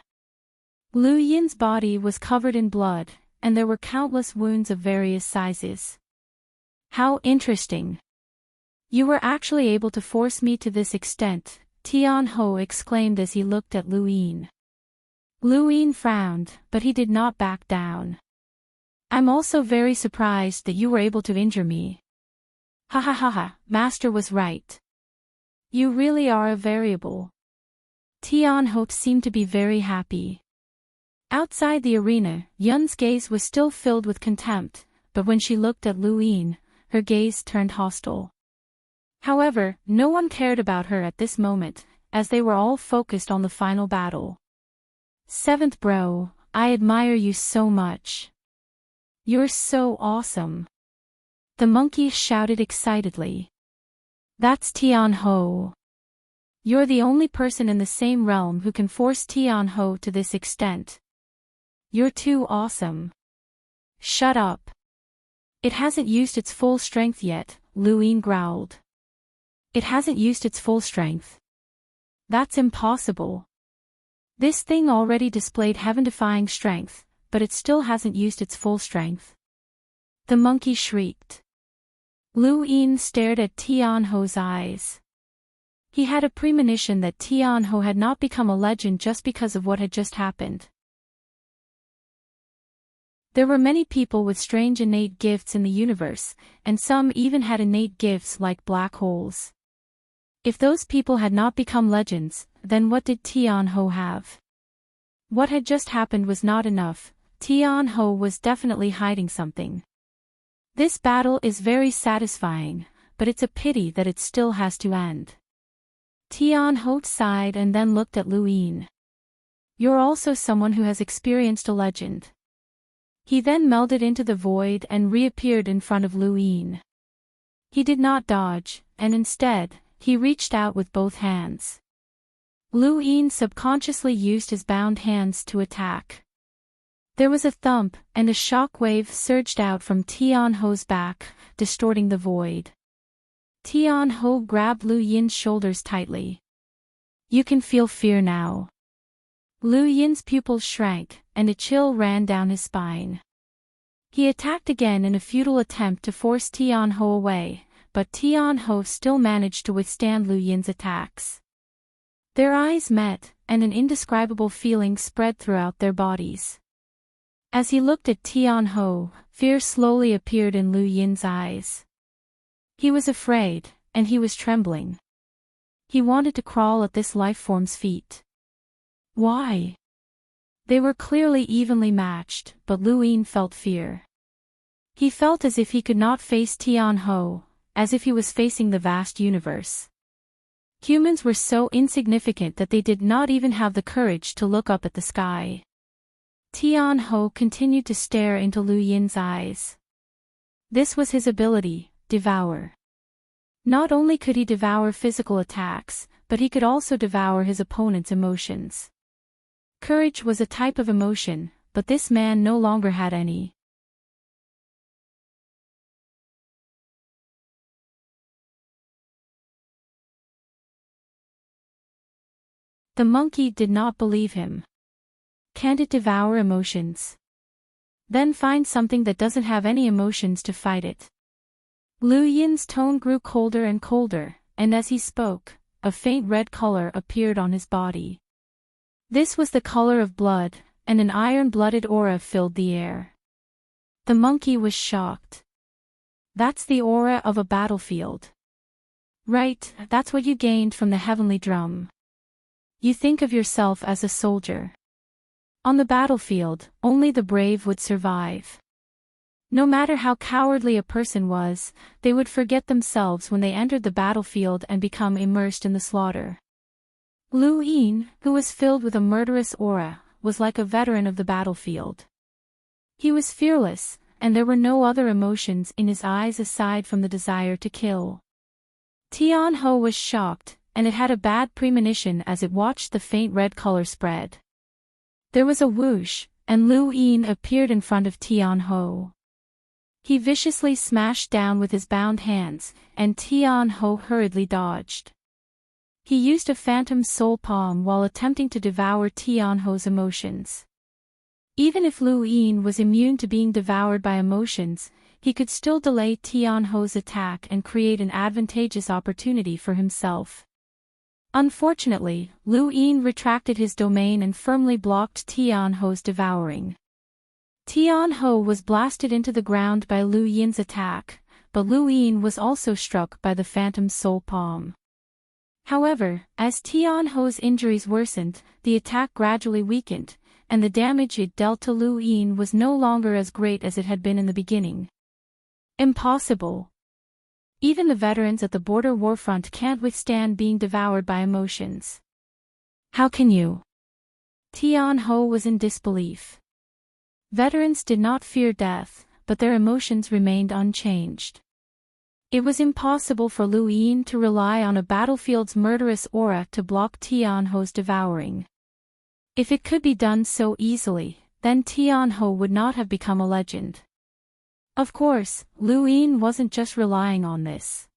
Lu Yin's body was covered in blood, and there were countless wounds of various sizes. How interesting. You were actually able to force me to this extent, Tian Ho exclaimed as he looked at Lu Yin. Lu Yin frowned, but he did not back down. I'm also very surprised that you were able to injure me. Ha ha ha ha, Master was right. You really are a variable. Tian Ho seemed to be very happy. Outside the arena, Yun's gaze was still filled with contempt, but when she looked at Lu Yin, her gaze turned hostile. However, no one cared about her at this moment, as they were all focused on the final battle. Seventh bro, I admire you so much. You're so awesome. The monkey shouted excitedly. That's Tian Ho. You're the only person in the same realm who can force Tian Ho to this extent. You're too awesome. Shut up. It hasn't used its full strength yet, Lu Yin growled. It hasn't used its full strength. That's impossible. This thing already displayed heaven-defying strength, but it still hasn't used its full strength. The monkey shrieked. Lu Yin stared at Tian Ho's eyes. He had a premonition that Tian Ho had not become a legend just because of what had just happened. There were many people with strange innate gifts in the universe, and some even had innate gifts like black holes. If those people had not become legends, then what did Tian Ho have? What had just happened was not enough. Tian Ho was definitely hiding something. This battle is very satisfying, but it's a pity that it still has to end. Tian Ho sighed and then looked at Lu Yin. You're also someone who has experienced a legend. He then melded into the void and reappeared in front of Lu Yin. He did not dodge, and instead, he reached out with both hands. Lu Yin subconsciously used his bound hands to attack. There was a thump, and a shock wave surged out from Tian Ho's back, distorting the void. Tian Ho grabbed Lu Yin's shoulders tightly. You can feel fear now. Lu Yin's pupils shrank, and a chill ran down his spine. He attacked again in a futile attempt to force Tian Ho away, but Tian Ho still managed to withstand Lu Yin's attacks. Their eyes met, and an indescribable feeling spread throughout their bodies. As he looked at Tian Ho, fear slowly appeared in Lu Yin's eyes. He was afraid, and he was trembling. He wanted to crawl at this lifeform's feet. Why? They were clearly evenly matched, but Lu Yin felt fear. He felt as if he could not face Tian Ho, as if he was facing the vast universe. Humans were so insignificant that they did not even have the courage to look up at the sky. Tian Ho continued to stare into Lu Yin's eyes. This was his ability, devour. Not only could he devour physical attacks, but he could also devour his opponent's emotions. Courage was a type of emotion, but this man no longer had any. The monkey did not believe him. Can't it devour emotions? Then find something that doesn't have any emotions to fight it. Lu Yin's tone grew colder and colder, and as he spoke, a faint red color appeared on his body. This was the color of blood, and an iron-blooded aura filled the air. The monkey was shocked. That's the aura of a battlefield. Right, that's what you gained from the heavenly drum. You think of yourself as a soldier. On the battlefield, only the brave would survive. No matter how cowardly a person was, they would forget themselves when they entered the battlefield and become immersed in the slaughter. Lu Yin, who was filled with a murderous aura, was like a veteran of the battlefield. He was fearless, and there were no other emotions in his eyes aside from the desire to kill. Tian Ho was shocked, and it had a bad premonition as it watched the faint red color spread. There was a whoosh, and Lu Yin appeared in front of Tian Ho. He viciously smashed down with his bound hands, and Tian Ho hurriedly dodged. He used a phantom soul palm while attempting to devour Tian Ho's emotions. Even if Lu Yin was immune to being devoured by emotions, he could still delay Tianho's attack and create an advantageous opportunity for himself. Unfortunately, Lu Yin retracted his domain and firmly blocked Tianho's devouring. Tianho was blasted into the ground by Lu Yin's attack, but Lu Yin was also struck by the phantom soul palm. However, as Tianho's injuries worsened, the attack gradually weakened, and the damage it dealt to Lu Yin was no longer as great as it had been in the beginning. Impossible. Even the veterans at the border warfront can't withstand being devoured by emotions. How can you? Tianho was in disbelief. Veterans did not fear death, but their emotions remained unchanged. It was impossible for Lu Yin to rely on a battlefield's murderous aura to block Tianho's devouring. If it could be done so easily, then Tianho would not have become a legend. Of course, Lu Yin wasn't just relying on this.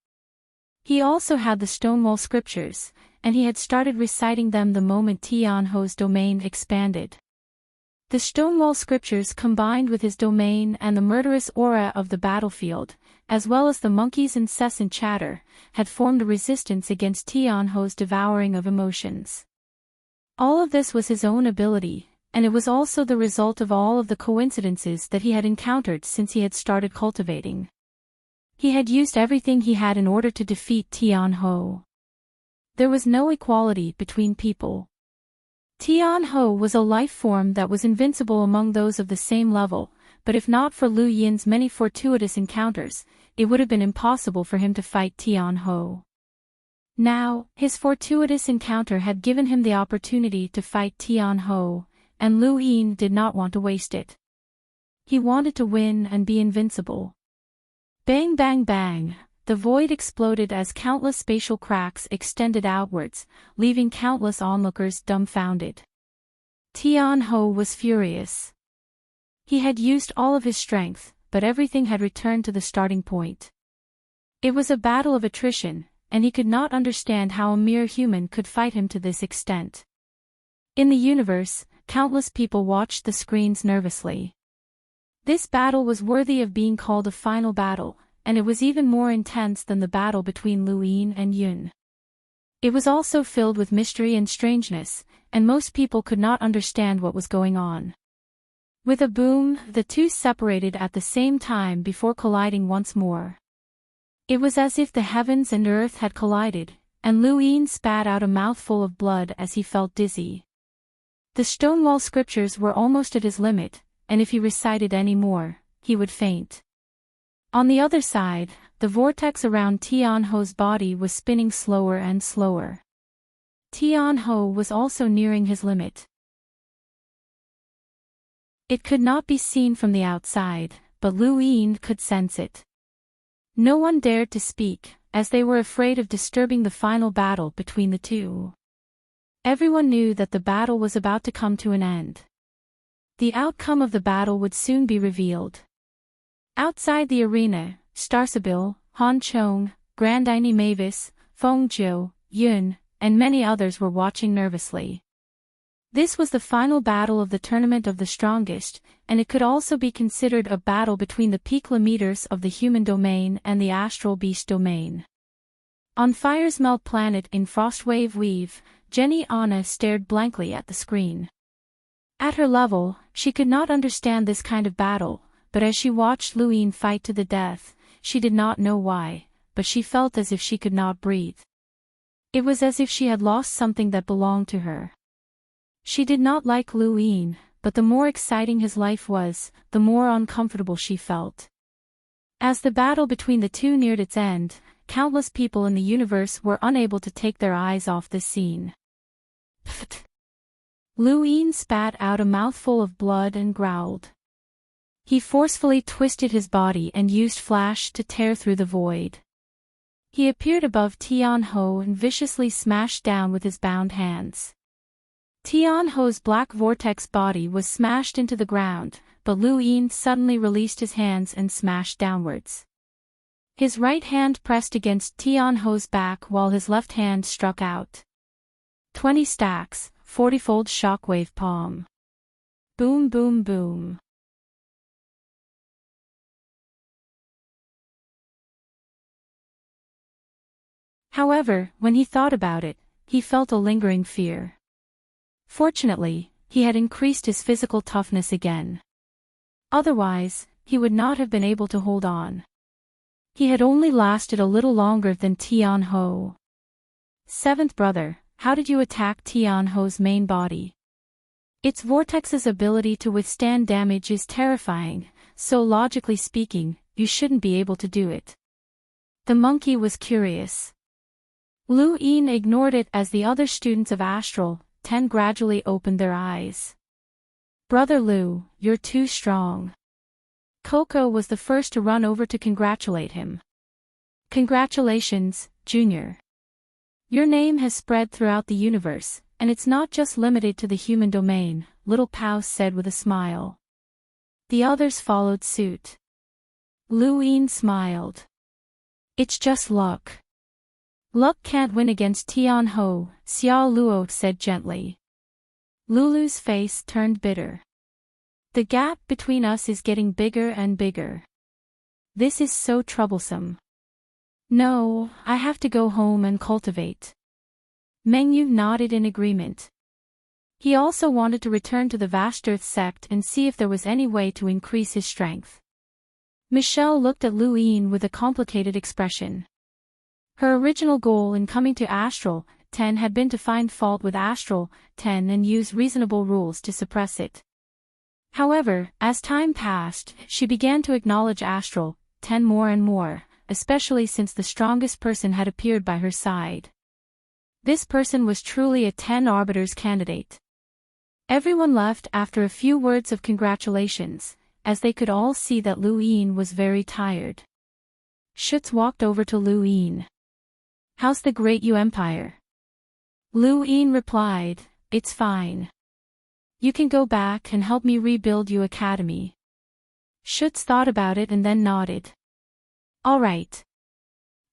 He also had the Stonewall Scriptures, and he had started reciting them the moment Tianho's domain expanded. The Stonewall Scriptures combined with his domain and the murderous aura of the battlefield, as well as the monkey's incessant chatter, had formed a resistance against Tianho's devouring of emotions. All of this was his own ability, and it was also the result of all of the coincidences that he had encountered since he had started cultivating. He had used everything he had in order to defeat Tianho. There was no equality between people. Tianho was a life form that was invincible among those of the same level, but if not for Lu Yin's many fortuitous encounters, it would have been impossible for him to fight Tianho. Now, his fortuitous encounter had given him the opportunity to fight Tianho, and Lu Yin did not want to waste it. He wanted to win and be invincible. Bang bang bang, the void exploded as countless spatial cracks extended outwards, leaving countless onlookers dumbfounded. Tianho was furious. He had used all of his strength, but everything had returned to the starting point. It was a battle of attrition, and he could not understand how a mere human could fight him to this extent. In the universe, countless people watched the screens nervously. This battle was worthy of being called a final battle, and it was even more intense than the battle between Lu Yin and Yun. It was also filled with mystery and strangeness, and most people could not understand what was going on. With a boom, the two separated at the same time before colliding once more. It was as if the heavens and earth had collided, and Lu Yin spat out a mouthful of blood as he felt dizzy. The Stonewall Scriptures were almost at his limit, and if he recited any more, he would faint. On the other side, the vortex around Tianho's body was spinning slower and slower. Tianho was also nearing his limit. It could not be seen from the outside, but Lu Yin could sense it. No one dared to speak, as they were afraid of disturbing the final battle between the two. Everyone knew that the battle was about to come to an end. The outcome of the battle would soon be revealed. Outside the arena, Starsabil, Han Chong, Grandini Mavis, Feng Zhou, Yun, and many others were watching nervously. This was the final battle of the Tournament of the Strongest, and it could also be considered a battle between the peak kilometers of the human domain and the astral beast domain. On Fire's Melt planet in Frostwave Weave, Jenny Anna stared blankly at the screen. At her level, she could not understand this kind of battle, but as she watched Lu Yin fight to the death, she did not know why, but she felt as if she could not breathe. It was as if she had lost something that belonged to her. She did not like Lu Yin, but the more exciting his life was, the more uncomfortable she felt. As the battle between the two neared its end, countless people in the universe were unable to take their eyes off this scene. Pfft! Lu Yin spat out a mouthful of blood and growled. He forcefully twisted his body and used flash to tear through the void. He appeared above Tianho and viciously smashed down with his bound hands. Tianho's black vortex body was smashed into the ground, but Lu Yin suddenly released his hands and smashed downwards. His right hand pressed against Tianho's back while his left hand struck out. 20 stacks, 40-fold shockwave palm. Boom boom boom. However, when he thought about it, he felt a lingering fear. Fortunately, he had increased his physical toughness again. Otherwise, he would not have been able to hold on. He had only lasted a little longer than Tian Ho. Seventh brother, how did you attack Tian Ho's main body? Its vortex's ability to withstand damage is terrifying, so logically speaking, you shouldn't be able to do it. The monkey was curious. Lu Yin ignored it as the other students of Astral 10 gradually opened their eyes. Brother Lu, you're too strong. Coco was the first to run over to congratulate him. Congratulations, Junior. Your name has spread throughout the universe, and it's not just limited to the human domain, Little Pao said with a smile. The others followed suit. Lu Yin smiled. It's just luck. Luck can't win against Tian Ho, Xiao Luo said gently. Lulu's face turned bitter. The gap between us is getting bigger and bigger. This is so troublesome. No, I have to go home and cultivate. Mengyu nodded in agreement. He also wanted to return to the Vast Earth sect and see if there was any way to increase his strength. Michelle looked at Lu Yin with a complicated expression. Her original goal in coming to Astral 10 had been to find fault with Astral 10 and use reasonable rules to suppress it. However, as time passed, she began to acknowledge Astral 10 more and more, especially since the strongest person had appeared by her side. This person was truly a 10 Arbiter's candidate. Everyone left after a few words of congratulations, as they could all see that Lu Yin was very tired. Schutz walked over to Lu Yin. How's the Great Yu Empire? Lu Yin replied, it's fine. You can go back and help me rebuild Yu Academy. Schutz thought about it and then nodded. All right.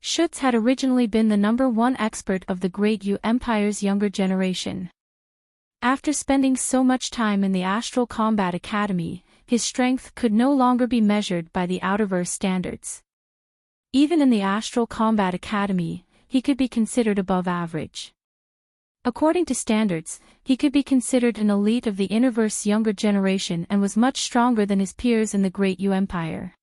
Schutz had originally been the #1 expert of the Great Yu Empire's younger generation. After spending so much time in the Astral Combat Academy, his strength could no longer be measured by the Outerverse standards. Even in the Astral Combat Academy, he could be considered above average. According to standards, he could be considered an elite of the Innerverse younger generation and was much stronger than his peers in the Great Yu Empire.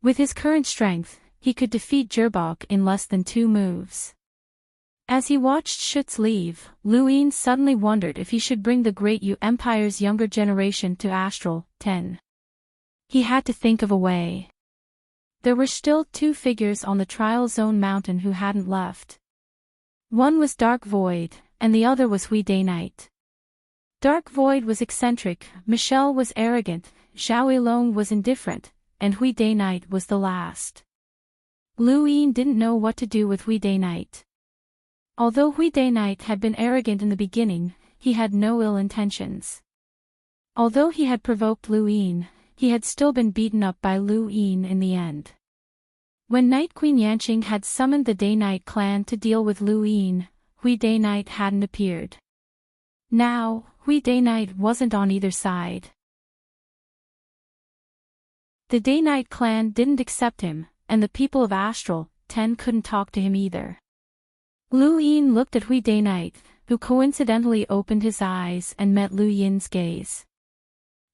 With his current strength, he could defeat Gerbok in less than 2 moves. As he watched Schutz leave, Lu Yin suddenly wondered if he should bring the Great Yu Empire's younger generation to Astral 10. He had to think of a way. There were still 2 figures on the Trial Zone Mountain who hadn't left. One was Dark Void, and the other was Hui Day Night. Dark Void was eccentric, Michelle was arrogant, Zhao Yilong was indifferent, and Hui Day Night was the last. Lu Yin didn't know what to do with Hui Day Night. Although Hui Day Night had been arrogant in the beginning, he had no ill intentions. Although he had provoked Lu Yin, he had still been beaten up by Lu Yin in the end. When Night Queen Yanqing had summoned the Day-Night clan to deal with Lu Yin, Hui Day Night hadn't appeared. Now, Hui Day Night wasn't on either side. The Day-Night clan didn't accept him, and the people of Astral 10 couldn't talk to him either. Lu Yin looked at Hui Day Night, who coincidentally opened his eyes and met Lu Yin's gaze.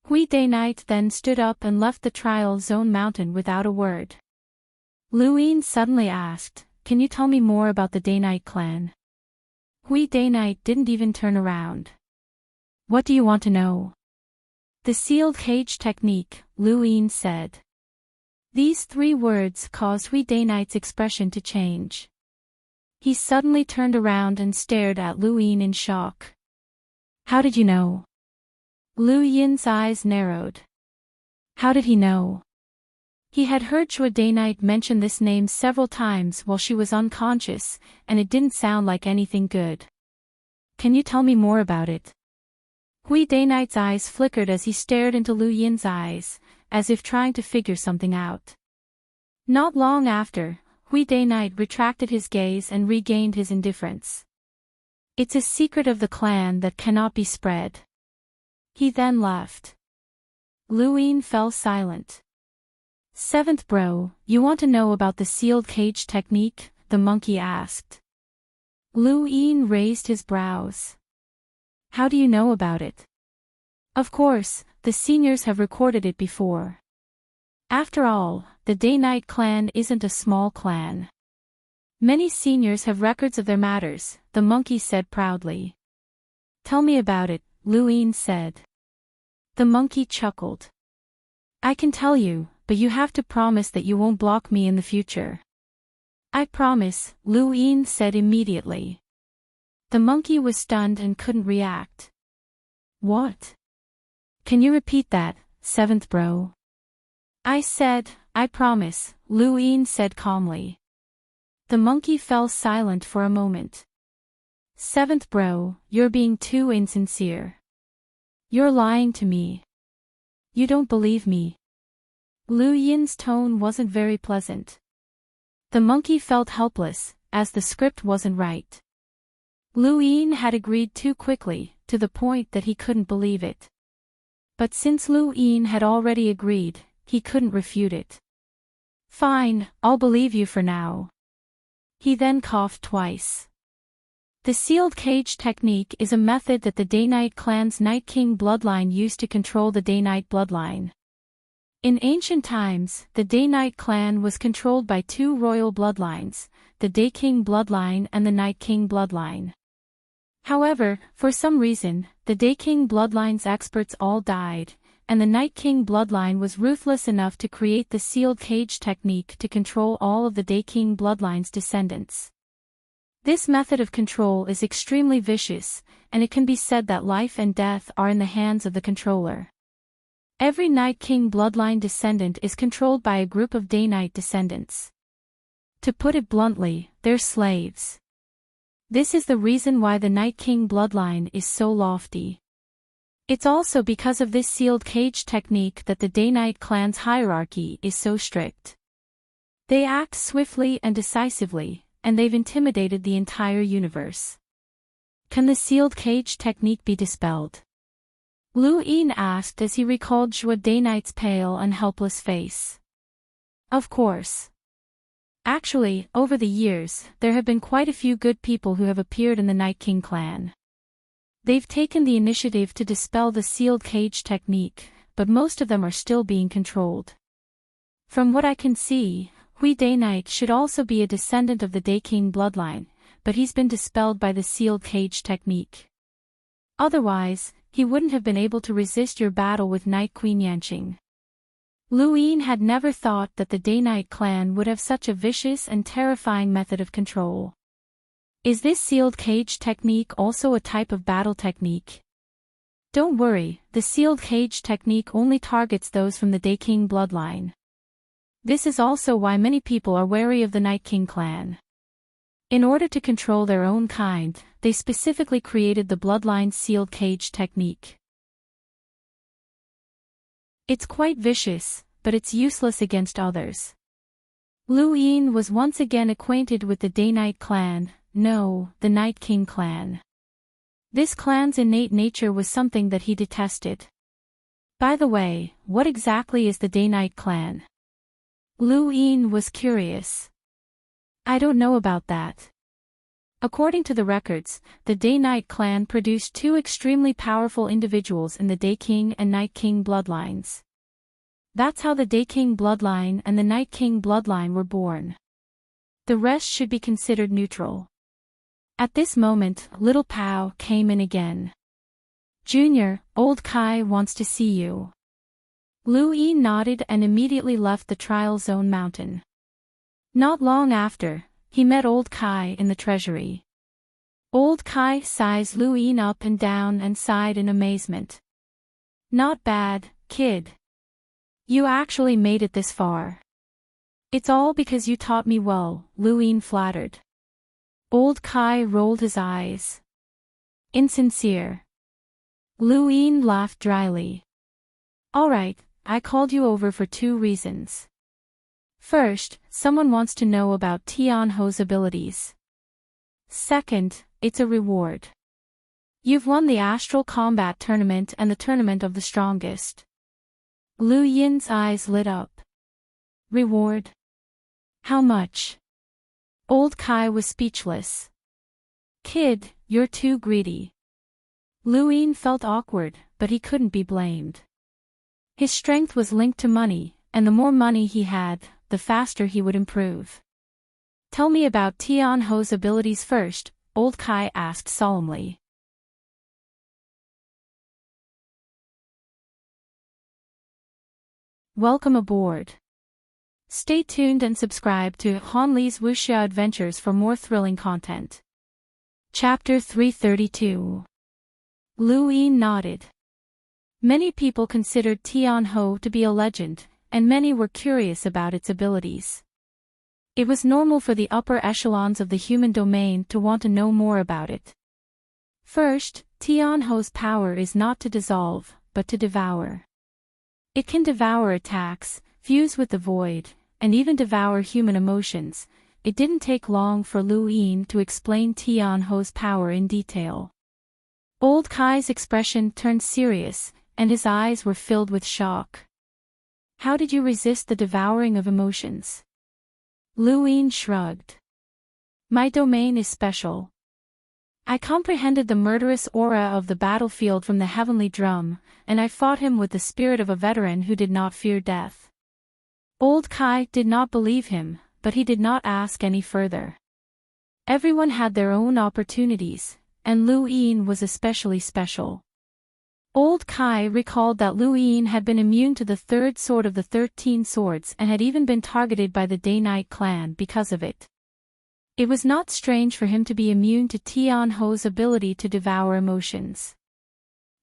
Hui Day Night then stood up and left the Trial Zone Mountain without a word. Lu Yin suddenly asked, "Can you tell me more about the Day-Night clan?" Hui Day Night didn't even turn around. "What do you want to know?" "The sealed cage technique," Lu Yin said. These 3 words caused Hui Day Night's expression to change. He suddenly turned around and stared at Lu Yin in shock. "How did you know?" Lu Yin's eyes narrowed. How did he know? He had heard Hui Day Night mention this name several times while she was unconscious, and it didn't sound like anything good. "Can you tell me more about it?" Hui Day Night's eyes flickered as he stared into Lu Yin's eyes, as if trying to figure something out. Not long after, Hui Day Night retracted his gaze and regained his indifference. "It's a secret of the clan that cannot be spread." He then left. Lu Yin fell silent. "Seventh bro, you want to know about the sealed cage technique?" the monkey asked. Lu Yin raised his brows. How do you know about it? Of course, the seniors have recorded it before. After all, the Day-Night clan isn't a small clan. Many seniors have records of their matters, the monkey said proudly. Tell me about it, Lu Yin said. The monkey chuckled. I can tell you, but you have to promise that you won't block me in the future. I promise, Lu Yin said immediately. The monkey was stunned and couldn't react. What? Can you repeat that, seventh bro? I said, I promise, Lu Yin said calmly. The monkey fell silent for a moment. Seventh bro, you're being too insincere. You're lying to me. You don't believe me. Lu Yin's tone wasn't very pleasant. The monkey felt helpless, as the script wasn't right. Lu Yin had agreed too quickly, to the point that he couldn't believe it. But since Lu Yin had already agreed, he couldn't refute it. Fine, I'll believe you for now. He then coughed twice. The sealed cage technique is a method that the Day-Night clan's Night King bloodline used to control the Day-Night bloodline. In ancient times, the Day-Night clan was controlled by two royal bloodlines, the Day King bloodline and the Night King bloodline. However, for some reason, the Day King bloodline's experts all died, and the Night King bloodline was ruthless enough to create the sealed cage technique to control all of the Day King bloodline's descendants. This method of control is extremely vicious, and it can be said that life and death are in the hands of the controller. Every Night King bloodline descendant is controlled by a group of Day-Night descendants. To put it bluntly, they're slaves. This is the reason why the Night King bloodline is so lofty. It's also because of this sealed cage technique that the Day-Night clan's hierarchy is so strict. They act swiftly and decisively, and they've intimidated the entire universe. Can the sealed cage technique be dispelled? Lu Yin asked as he recalled Zhua Day-Night's pale and helpless face. Of course. Actually, over the years, there have been quite a few good people who have appeared in the Night King clan. They've taken the initiative to dispel the sealed cage technique, but most of them are still being controlled. From what I can see, Hui Day-Night should also be a descendant of the Day King bloodline, but he's been dispelled by the sealed cage technique. Otherwise, he wouldn't have been able to resist your battle with Night Queen Yanqing. Lu Yin had never thought that the Day-Night clan would have such a vicious and terrifying method of control. Is this sealed cage technique also a type of battle technique? Don't worry, the sealed cage technique only targets those from the Day King bloodline. This is also why many people are wary of the Night King clan. In order to control their own kind, they specifically created the bloodline sealed cage technique. It's quite vicious, but it's useless against others. Lu Yin was once again acquainted with the Day-Night clan, no, the Night King clan. This clan's innate nature was something that he detested. By the way, what exactly is the Day-Night clan? Lu Yin was curious. I don't know about that. According to the records, the Day-Night clan produced two extremely powerful individuals in the Day King and Night King bloodlines. That's how the Day King bloodline and the Night King bloodline were born. The rest should be considered neutral. At this moment, Little Pao came in again. Junior, old Kai wants to see you. Lu Yin nodded and immediately left the trial zone mountain. Not long after, he met old Kai in the treasury. Old Kai sized Lu Yin up and down and sighed in amazement. Not bad, kid. You actually made it this far. It's all because you taught me well, Lu Yin flattered. Old Kai rolled his eyes. Insincere. Lu Yin laughed dryly. All right, I called you over for two reasons. First, someone wants to know about Tian Ho's abilities. Second, it's a reward. You've won the Astral Combat Tournament and the Tournament of the Strongest. Lu Yin's eyes lit up. Reward? How much? Old Kai was speechless. Kid, you're too greedy. Luin felt awkward, but he couldn't be blamed. His strength was linked to money, and the more money he had, the faster he would improve. Tell me about Tian Ho's abilities first, Old Kai asked solemnly. Welcome aboard. Stay tuned and subscribe to Hanli's Wuxia Adventures for more thrilling content. Chapter 332. Luin nodded. Many people considered Tian Ho to be a legend, and many were curious about its abilities. It was normal for the upper echelons of the human domain to want to know more about it. First, Tian Ho's power is not to dissolve, but to devour. It can devour attacks, fuse with the void, and even devour human emotions. It didn't take long for Luin to explain Tian Ho's power in detail. Old Kai's expression turned serious, and his eyes were filled with shock. How did you resist the devouring of emotions? Luin shrugged. My domain is special. I comprehended the murderous aura of the battlefield from the heavenly drum, and I fought him with the spirit of a veteran who did not fear death. Old Kai did not believe him, but he did not ask any further. Everyone had their own opportunities, and Luin was especially special. Old Kai recalled that Luin had been immune to the third sword of the 13 swords and had even been targeted by the Day-Night clan because of it. It was not strange for him to be immune to Tian Ho's ability to devour emotions.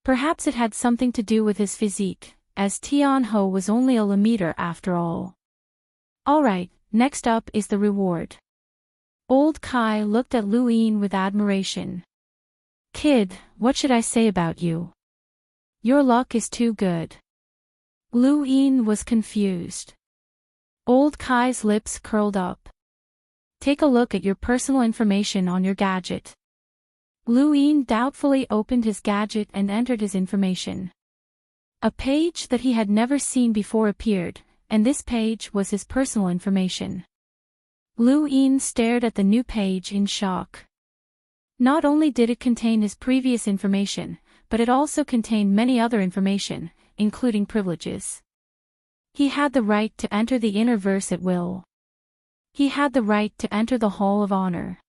Perhaps it had something to do with his physique, as Tian Ho was only a Lammeter after all. Alright, next up is the reward. Old Kai looked at Luin with admiration. Kid, what should I say about you? Your luck is too good. Luin was confused. Old Kai's lips curled up. Take a look at your personal information on your gadget. Luin doubtfully opened his gadget and entered his information. A page that he had never seen before appeared, and this page was his personal information. Luin stared at the new page in shock. Not only did it contain his previous information, but it also contained many other information, including privileges. He had the right to enter the inner verse at will. He had the right to enter the Hall of Honor.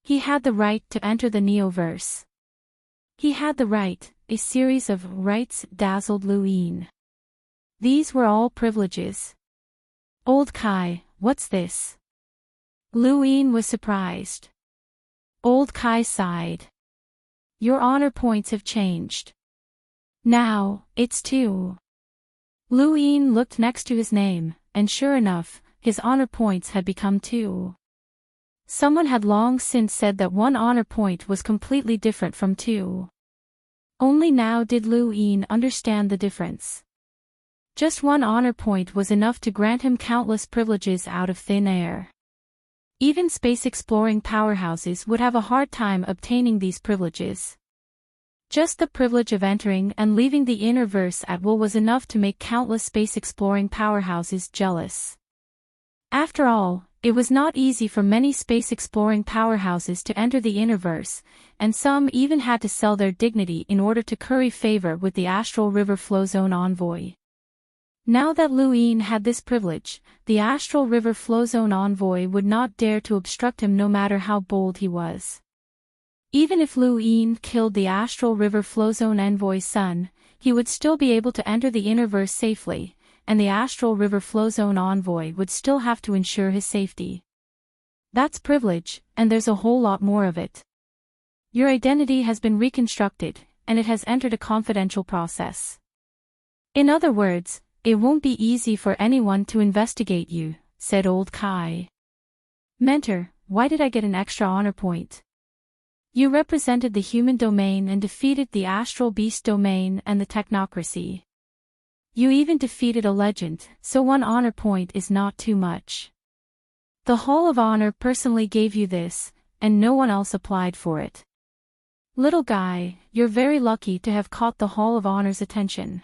He had the right to enter the Neoverse. He had the right, a series of rights dazzled Luin. These were all privileges. Old Kai, what's this? Luin was surprised. Old Kai sighed. Your honor points have changed. Now, it's 2. Luin looked next to his name, and sure enough, his honor points had become 2. Someone had long since said that 1 honor point was completely different from 2. Only now did Luin understand the difference. Just 1 honor point was enough to grant him countless privileges out of thin air. Even space-exploring powerhouses would have a hard time obtaining these privileges. Just the privilege of entering and leaving the inner verse at will was enough to make countless space-exploring powerhouses jealous. After all, it was not easy for many space-exploring powerhouses to enter the inner verse, and some even had to sell their dignity in order to curry favor with the Astral River Flow Zone envoy. Now that Luin had this privilege, the Astral River Flow Zone envoy would not dare to obstruct him no matter how bold he was. Even if Luin killed the Astral River Flow Zone envoy's son, he would still be able to enter the inner verse safely, and the Astral River Flow Zone envoy would still have to ensure his safety. That's privilege, and there's a whole lot more of it. Your identity has been reconstructed, and it has entered a confidential process. In other words, it won't be easy for anyone to investigate you, said Old Kai. Mentor, why did I get an extra honor point? You represented the human domain and defeated the astral beast domain and the technocracy. You even defeated a legend, so 1 honor point is not too much. The Hall of Honor personally gave you this, and no one else applied for it. Little guy, you're very lucky to have caught the Hall of Honor's attention.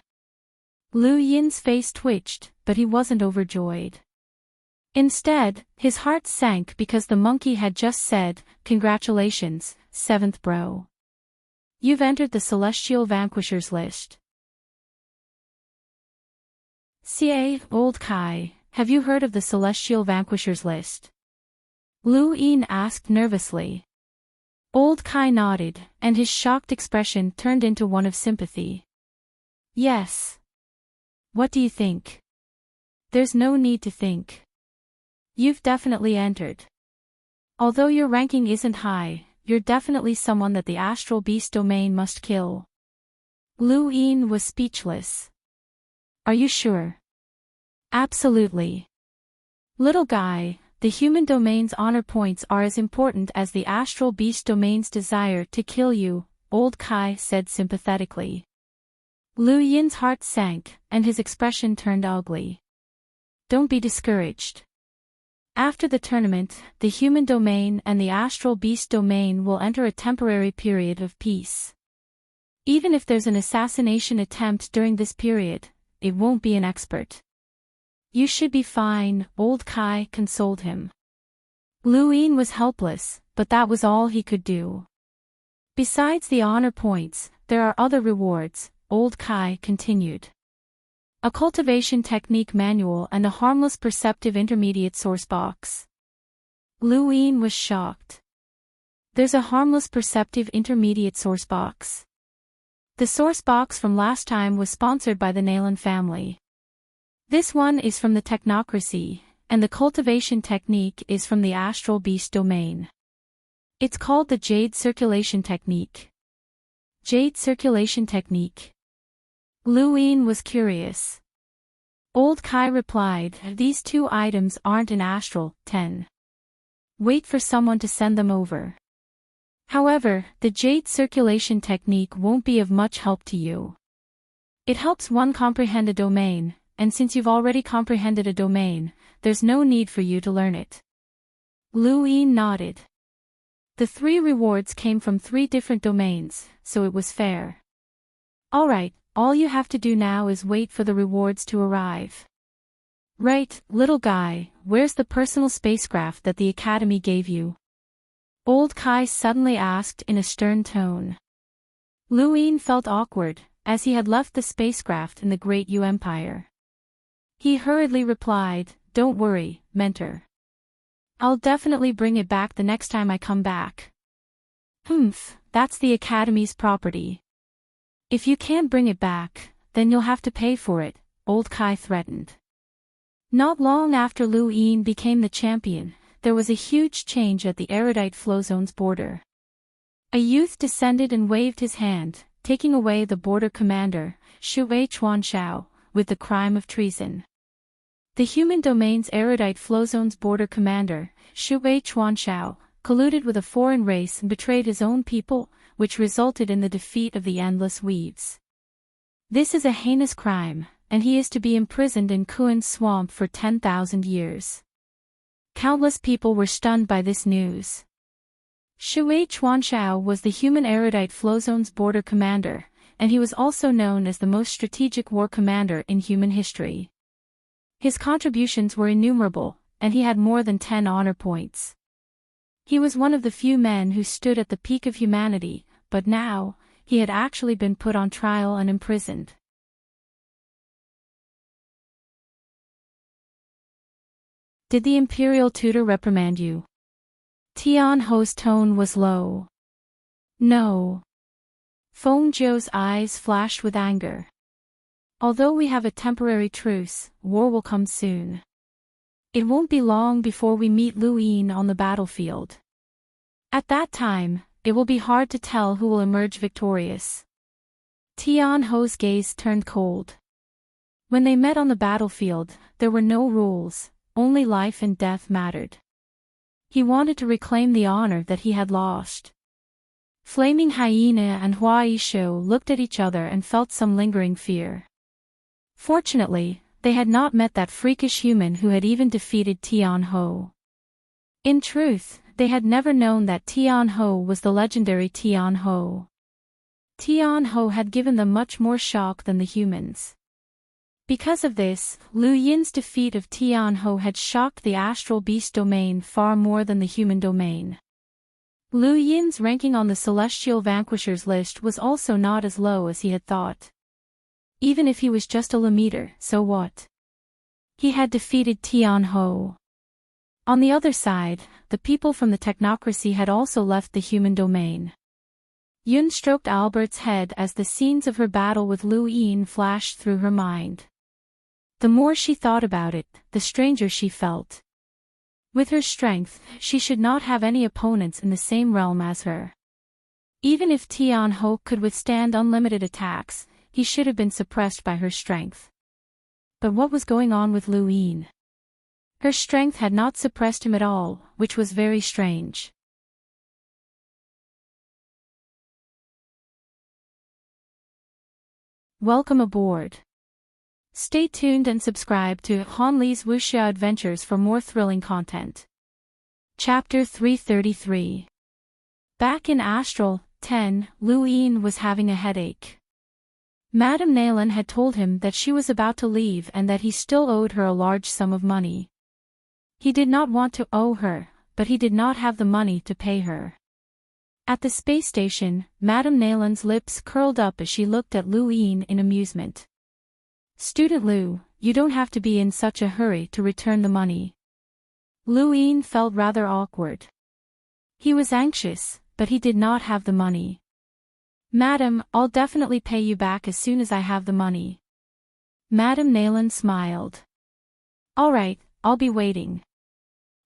Lu Yin's face twitched, but he wasn't overjoyed. Instead, his heart sank because the monkey had just said, "Congratulations, seventh bro. You've entered the Celestial Vanquishers list." "Ca, old Kai, have you heard of the Celestial Vanquishers list?" Lu Yin asked nervously. Old Kai nodded, and his shocked expression turned into one of sympathy. "Yes. What do you think?" "There's no need to think. You've definitely entered. Although your ranking isn't high, you're definitely someone that the astral beast domain must kill." Lu Yin was speechless. "Are you sure?" "Absolutely. Little guy, the human domain's honor points are as important as the astral beast domain's desire to kill you," old Kai said sympathetically. Lu Yin's heart sank, and his expression turned ugly. "Don't be discouraged. After the tournament, the human domain and the astral beast domain will enter a temporary period of peace. Even if there's an assassination attempt during this period, it won't be an expert. You should be fine," old Kai consoled him. Lu Yin was helpless, but that was all he could do. "Besides the honor points, there are other rewards," old Kai continued. "A cultivation technique manual and a harmless perceptive intermediate source box." Lu Yin was shocked. "There's a harmless perceptive intermediate source box." The source box from last time was sponsored by the Nalan family. This one is from the technocracy, and the cultivation technique is from the astral beast domain. It's called the Jade Circulation Technique. Jade Circulation Technique. Lu Yin was curious. Old Kai replied, "These two items aren't in Astral 10. Wait for someone to send them over. However, the Jade Circulation Technique won't be of much help to you. It helps one comprehend a domain, and since you've already comprehended a domain, there's no need for you to learn it." Lu Yin nodded. The 3 rewards came from 3 different domains, so it was fair. "Alright, all you have to do now is wait for the rewards to arrive." "Right, little guy, where's the personal spacecraft that the Academy gave you?" Old Kai suddenly asked in a stern tone. Lu Yin felt awkward, as he had left the spacecraft in the Great Yu Empire. He hurriedly replied, "Don't worry, mentor. I'll definitely bring it back the next time I come back." "Humph, that's the Academy's property. If you can't bring it back, then you'll have to pay for it," old Kai threatened. Not long after Lu Yin became the champion, there was a huge change at the erudite flow zone's border. A youth descended and waved his hand, taking away the border commander, Shui Chuanshao, with the crime of treason. The human domain's erudite flow zone's border commander, Shui Chuanshao, colluded with a foreign race and betrayed his own people, which resulted in the defeat of the Endless Weaves. This is a heinous crime, and he is to be imprisoned in Kuan's swamp for 10,000 years. Countless people were stunned by this news. Shui Chuanshao was the human erudite flow zone's border commander, and he was also known as the most strategic war commander in human history. His contributions were innumerable, and he had more than 10 honor points. He was one of the few men who stood at the peak of humanity, but now, he had actually been put on trial and imprisoned. "Did the Imperial Tutor reprimand you?" Tian Ho's tone was low. "No." Feng Zhou's eyes flashed with anger. "Although we have a temporary truce, war will come soon. It won't be long before we meet Lu Yin on the battlefield. At that time, it will be hard to tell who will emerge victorious." Tian Ho's gaze turned cold. When they met on the battlefield, there were no rules, only life and death mattered. He wanted to reclaim the honor that he had lost. Flaming Hyena and Hua Yishou looked at each other and felt some lingering fear. Fortunately, they had not met that freakish human who had even defeated Tian Ho. In truth, they had never known that Tian Ho was the legendary Tian Ho. Tian Ho had given them much more shock than the humans. Because of this, Lu Yin's defeat of Tianhou had shocked the astral beast domain far more than the human domain. Lu Yin's ranking on the celestial vanquishers list was also not as low as he had thought. Even if he was just a Lemmeter, so what? He had defeated Tianhou. On the other side, the people from the technocracy had also left the human domain. Yun stroked Albert's head as the scenes of her battle with Lu Yin flashed through her mind. The more she thought about it, the stranger she felt. With her strength, she should not have any opponents in the same realm as her. Even if Tianhou could withstand unlimited attacks, he should have been suppressed by her strength. But what was going on with Lu Yin? Her strength had not suppressed him at all, which was very strange. Welcome aboard. Stay tuned and subscribe to Han Li's Wuxia Adventures for more thrilling content. Chapter 333. Back in Astral 10, Lu Yin was having a headache. Madame Naylan had told him that she was about to leave and that he still owed her a large sum of money. He did not want to owe her, but he did not have the money to pay her. At the space station, Madame Naylan's lips curled up as she looked at Lu Yin in amusement. "Student Lu, you don't have to be in such a hurry to return the money." Lu Yin felt rather awkward. He was anxious, but he did not have the money. "Madam, I'll definitely pay you back as soon as I have the money." Madame Naylan smiled. "All right, I'll be waiting."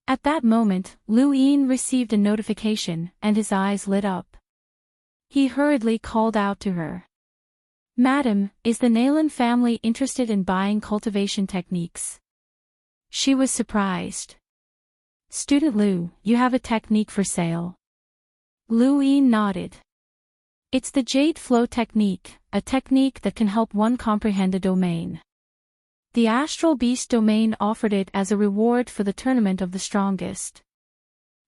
At that moment, Lu Yin received a notification, and his eyes lit up. He hurriedly called out to her. "Madam, is the Naylan family interested in buying cultivation techniques?" She was surprised. "Student Lu, you have a technique for sale?" Lu Yin nodded. "It's the Jade Flow technique, a technique that can help one comprehend a domain. The Astral Beast domain offered it as a reward for the tournament of the strongest."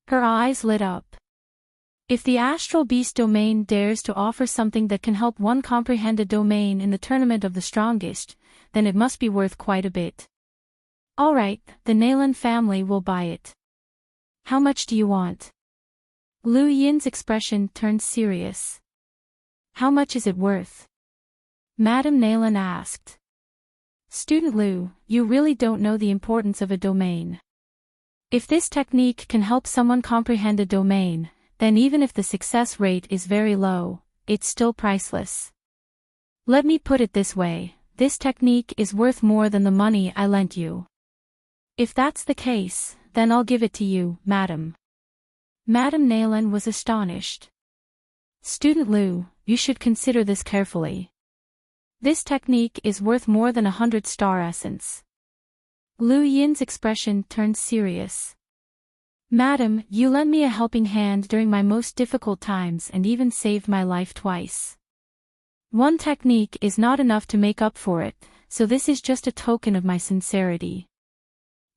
Her eyes lit up. If the Astral Beast domain dares to offer something that can help one comprehend a domain in the tournament of the strongest, then it must be worth quite a bit. "All right, the Naylan family will buy it. How much do you want?" Lu Yin's expression turned serious. "How much is it worth?" Madame Naylan asked. "Student Lu, you really don't know the importance of a domain. If this technique can help someone comprehend a domain, then even if the success rate is very low, it's still priceless. Let me put it this way, this technique is worth more than the money I lent you. If that's the case, then I'll give it to you, madam." Madame Naylan was astonished. "Student Lu, you should consider this carefully. This technique is worth more than 100 star essence." Lu Yin's expression turned serious. "Madam, you lent me a helping hand during my most difficult times and even saved my life twice. One technique is not enough to make up for it, so this is just a token of my sincerity."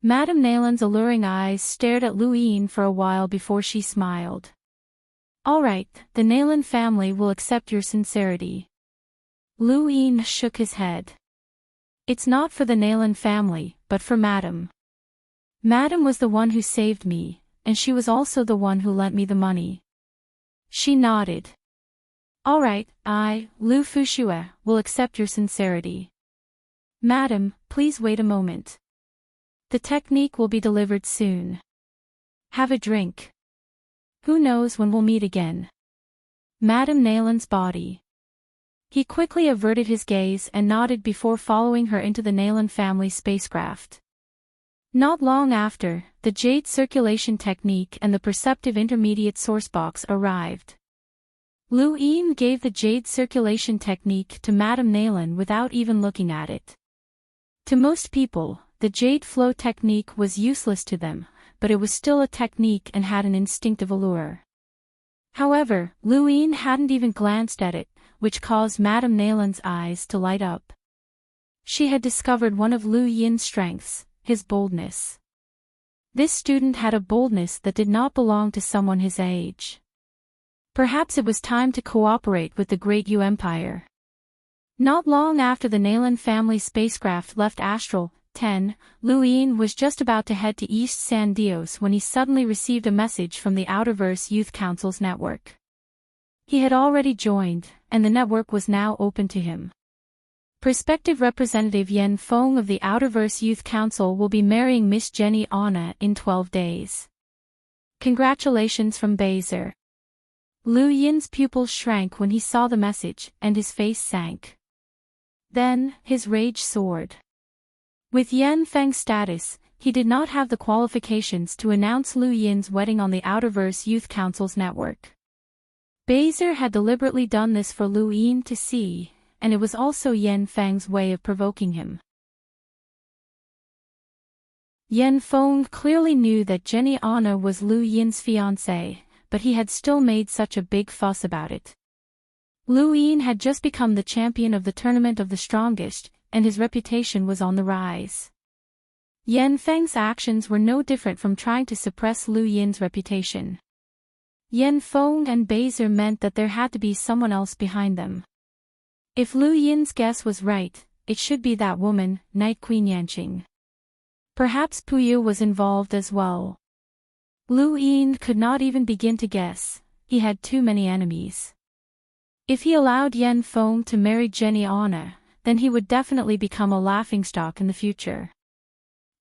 Madame Naylan's alluring eyes stared at Lu Yin for a while before she smiled. "All right, the Naylan family will accept your sincerity." Lu Yin shook his head. "It's not for the Naylan family, but for Madam. Madam was the one who saved me, and she was also the one who lent me the money." She nodded. "All right, I, Lu Fuxue, will accept your sincerity. Madam, please wait a moment. The technique will be delivered soon. Have a drink. Who knows when we'll meet again." Madame Naylan's body. He quickly averted his gaze and nodded before following her into the Naylan family spacecraft. Not long after, the Jade Circulation Technique and the Perceptive Intermediate Sourcebox arrived. Lu Yin gave the Jade Circulation Technique to Madame Naylan without even looking at it. To most people, the Jade Flow Technique was useless to them, but it was still a technique and had an instinctive allure. However, Lu Yin hadn't even glanced at it, which caused Madame Naylan's eyes to light up. She had discovered one of Lu Yin's strengths, his boldness. This student had a boldness that did not belong to someone his age. Perhaps it was time to cooperate with the Great Yu Empire. Not long after the Nalan family spacecraft left Astral 10, Lu Yin was just about to head to East San Dios when he suddenly received a message from the Outerverse Youth Council's network. He had already joined, and the network was now open to him. Prospective Representative Yen Feng of the Outerverse Youth Council will be marrying Miss Jenny Anna in 12 days. Congratulations from Baser. Lu Yin's pupils shrank when he saw the message, and his face sank. Then, his rage soared. With Yen Feng's status, he did not have the qualifications to announce Lu Yin's wedding on the Outerverse Youth Council's network. Baser had deliberately done this for Lu Yin to see, and it was also Yen Feng's way of provoking him. Yen Feng clearly knew that Jenny Anna was Lu Yin's fiancée, but he had still made such a big fuss about it. Lu Yin had just become the champion of the Tournament of the Strongest, and his reputation was on the rise. Yen Feng's actions were no different from trying to suppress Lu Yin's reputation. Yen Feng and Baser meant that there had to be someone else behind them. If Lu Yin's guess was right, it should be that woman, Night Queen Yanqing. Perhaps Puyu was involved as well. Lu Yin could not even begin to guess, he had too many enemies. If he allowed Yen Feng to marry Jenny Anna, then he would definitely become a laughingstock in the future.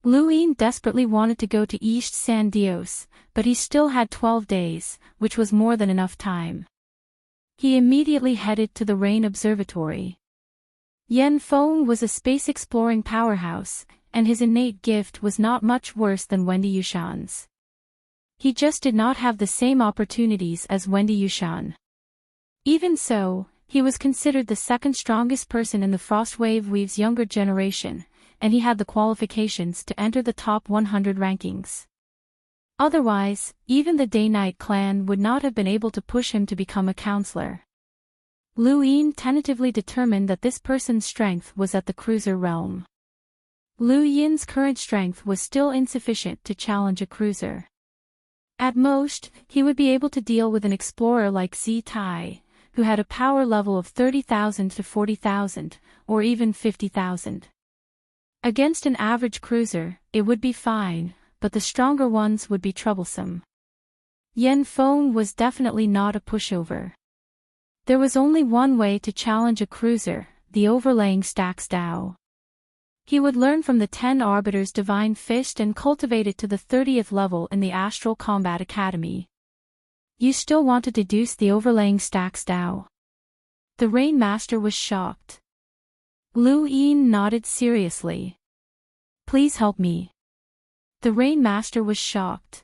Lu Yin desperately wanted to go to East San Dios, but he still had 12 days, which was more than enough time. He immediately headed to the Rain Observatory. Yen Feng was a space-exploring powerhouse, and his innate gift was not much worse than Wendy Yushan's. He just did not have the same opportunities as Wendy Yushan. Even so, he was considered the second strongest person in the Frostwave Weave's younger generation, and he had the qualifications to enter the top 100 rankings. Otherwise, even the Day-Night clan would not have been able to push him to become a counselor. Lu Yin tentatively determined that this person's strength was at the cruiser realm. Lu Yin's current strength was still insufficient to challenge a cruiser. At most, he would be able to deal with an explorer like Zi Tai, who had a power level of 30,000 to 40,000, or even 50,000. Against an average cruiser, it would be fine, but the stronger ones would be troublesome. Yen Feng was definitely not a pushover. There was only one way to challenge a cruiser, the overlaying stacks Dao. He would learn from the 10 Arbiter's Divine Fist and cultivate it to the 30th level in the Astral Combat Academy. You still want to deduce the overlaying stacks Dao? The Rain Master was shocked. Lu Yin nodded seriously. Please help me. The Rain Master was shocked.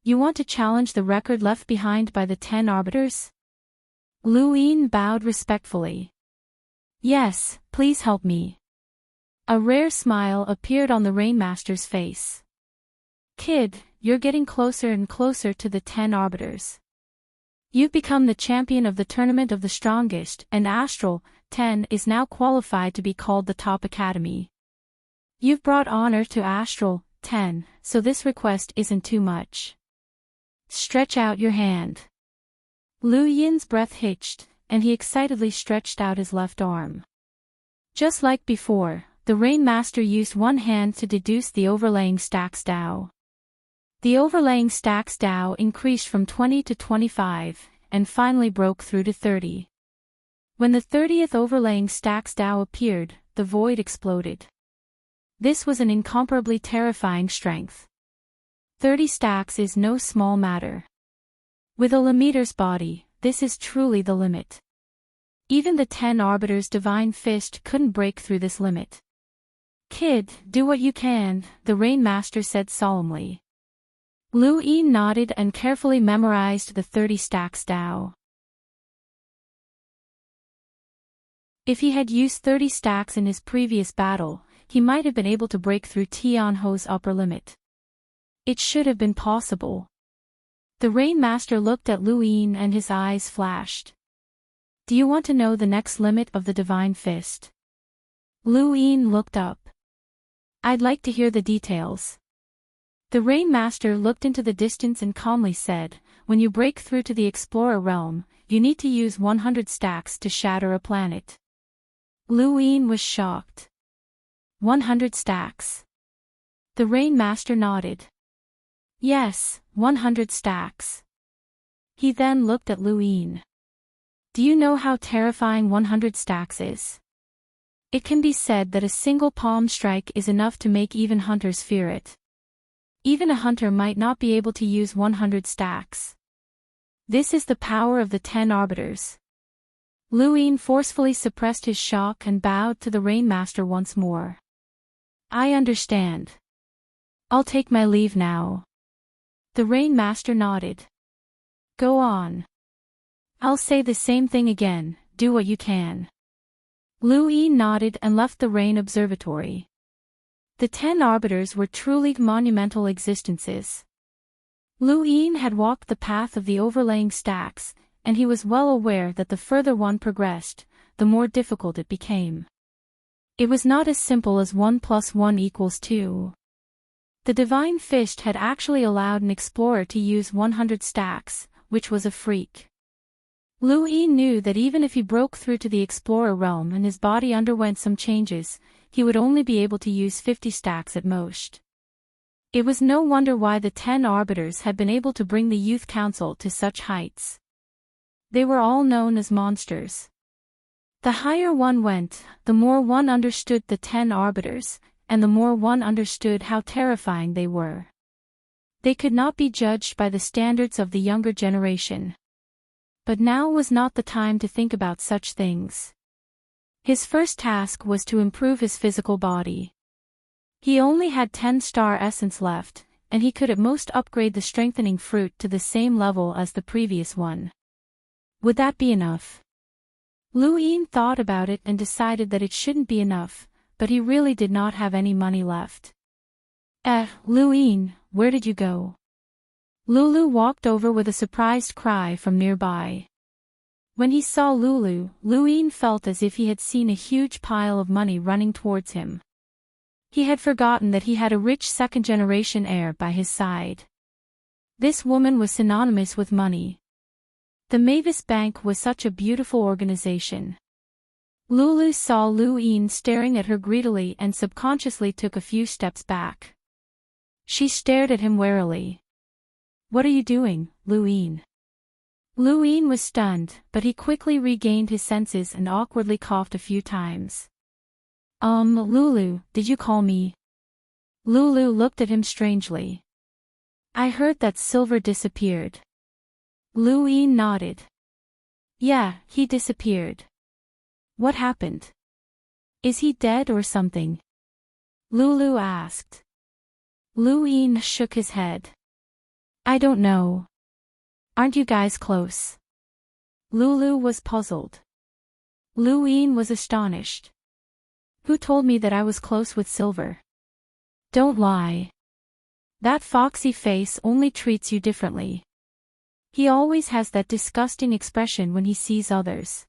You want to challenge the record left behind by the 10 Arbiters? Lu Yin bowed respectfully. Yes, please help me. A rare smile appeared on the Rain Master's face. Kid, you're getting closer and closer to the 10 Arbiters. You've become the champion of the Tournament of the Strongest, and Astral 10 is now qualified to be called the Top Academy. You've brought honor to Astral 10, so this request isn't too much. Stretch out your hand. Lu Yin's breath hitched, and he excitedly stretched out his left arm. Just like before, the Rain Master used one hand to deduce the overlaying stacks Dao. The overlaying stacks Dao increased from 20 to 25, and finally broke through to 30. When the 30th overlaying stacks Dao appeared, the void exploded. This was an incomparably terrifying strength. 30 stacks is no small matter. With a Lemmeter's body, this is truly the limit. Even the 10 Arbiter's Divine Fist couldn't break through this limit. Kid, do what you can, the Rain Master said solemnly. Lu Yin nodded and carefully memorized the 30 stacks Dao. If he had used 30 stacks in his previous battle, he might have been able to break through Tianho's upper limit. It should have been possible. The Rain Master looked at Lu Yin and his eyes flashed. Do you want to know the next limit of the Divine Fist? Lu Yin looked up. I'd like to hear the details. The Rain Master looked into the distance and calmly said, when you break through to the Explorer realm, you need to use 100 stacks to shatter a planet. Lu Yin was shocked. 100 stacks. The Rainmaster nodded. Yes, 100 stacks. He then looked at Lu Yin. Do you know how terrifying 100 stacks is? It can be said that a single palm strike is enough to make even hunters fear it. Even a hunter might not be able to use 100 stacks. This is the power of the 10 arbiters. Lu Yin forcefully suppressed his shock and bowed to the Rainmaster once more. I understand. I'll take my leave now. The Rainmaster nodded. Go on. I'll say the same thing again, do what you can. Lu Yin nodded and left the Rain Observatory. The 10 arbiters were truly monumental existences. Lu Yin had walked the path of the overlaying stacks, and he was well aware that the further one progressed, the more difficult it became. It was not as simple as 1 + 1 = 2. The Divine Fist had actually allowed an explorer to use 100 stacks, which was a freak. Lu Yin knew that even if he broke through to the explorer realm and his body underwent some changes, he would only be able to use 50 stacks at most. It was no wonder why the 10 arbiters had been able to bring the Youth Council to such heights. They were all known as monsters. The higher one went, the more one understood the 10 arbiters, and the more one understood how terrifying they were. They could not be judged by the standards of the younger generation. But now was not the time to think about such things. His first task was to improve his physical body. He only had 10 star essence left, and he could at most upgrade the strengthening fruit to the same level as the previous one. Would that be enough? Lu Yin thought about it and decided that it shouldn't be enough, but he really did not have any money left. Lu Yin, where did you go? Lulu walked over with a surprised cry from nearby. When he saw Lulu, Lu Yin felt as if he had seen a huge pile of money running towards him. He had forgotten that he had a rich second-generation heir by his side. This woman was synonymous with money. The Mavis Bank was such a beautiful organization. Lulu saw Lu Yin staring at her greedily and subconsciously took a few steps back. She stared at him warily. What are you doing, Lu Yin? Lu Yin was stunned, but he quickly regained his senses and awkwardly coughed a few times. Lulu, did you call me? Lulu looked at him strangely. I heard that Silver disappeared. Lu Yin nodded. Yeah, he disappeared. What happened? Is he dead or something? Lulu asked. Lu Yin shook his head. I don't know. Aren't you guys close? Lulu was puzzled. Lu Yin was astonished. Who told me that I was close with Silver? Don't lie. That foxy face only treats you differently. He always has that disgusting expression when he sees others.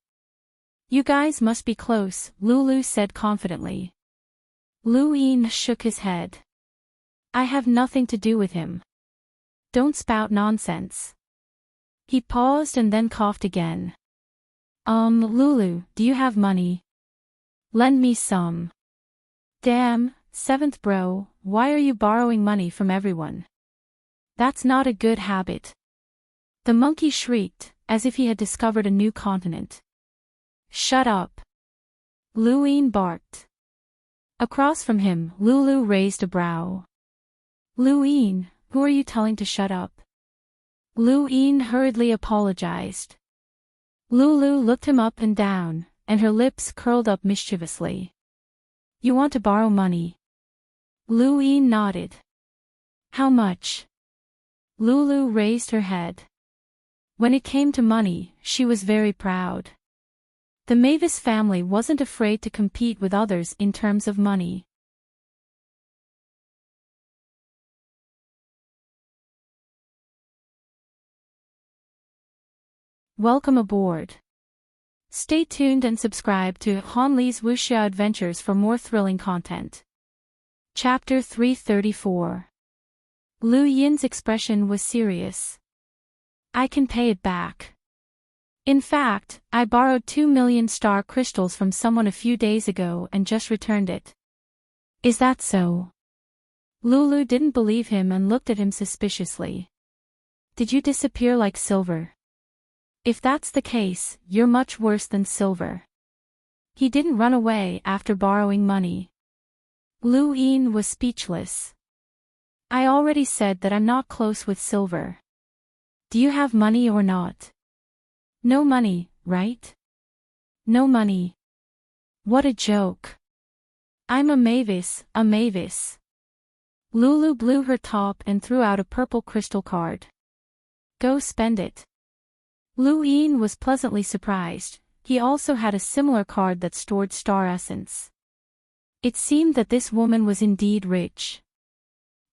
You guys must be close, Lulu said confidently. Lu Yin shook his head. I have nothing to do with him. Don't spout nonsense. He paused and then coughed again. Lulu, do you have money? Lend me some. Damn, seventh bro, why are you borrowing money from everyone? That's not a good habit. The monkey shrieked, as if he had discovered a new continent. Shut up. Lu Yin barked. Across from him, Lulu raised a brow. Lu Yin, who are you telling to shut up? Lu Yin hurriedly apologized. Lulu looked him up and down, and her lips curled up mischievously. You want to borrow money? Lu Yin nodded. How much? Lulu raised her head. When it came to money, she was very proud. The Mavis family wasn't afraid to compete with others in terms of money. Welcome aboard. Stay tuned and subscribe to Han Li's Wuxia Adventures for more thrilling content. Chapter 334. Lu Yin's expression was serious. I can pay it back. In fact, I borrowed 2 million star crystals from someone a few days ago and just returned it. Is that so? Lulu didn't believe him and looked at him suspiciously. Did you disappear like Silver? If that's the case, you're much worse than Silver. He didn't run away after borrowing money. Lu Yin was speechless. I already said that I'm not close with Silver. Do you have money or not? No money, right? No money. What a joke. I'm a Mavis, a Mavis. Lulu blew her top and threw out a purple crystal card. Go spend it. Lu Yin was pleasantly surprised. He also had a similar card that stored star essence. It seemed that this woman was indeed rich.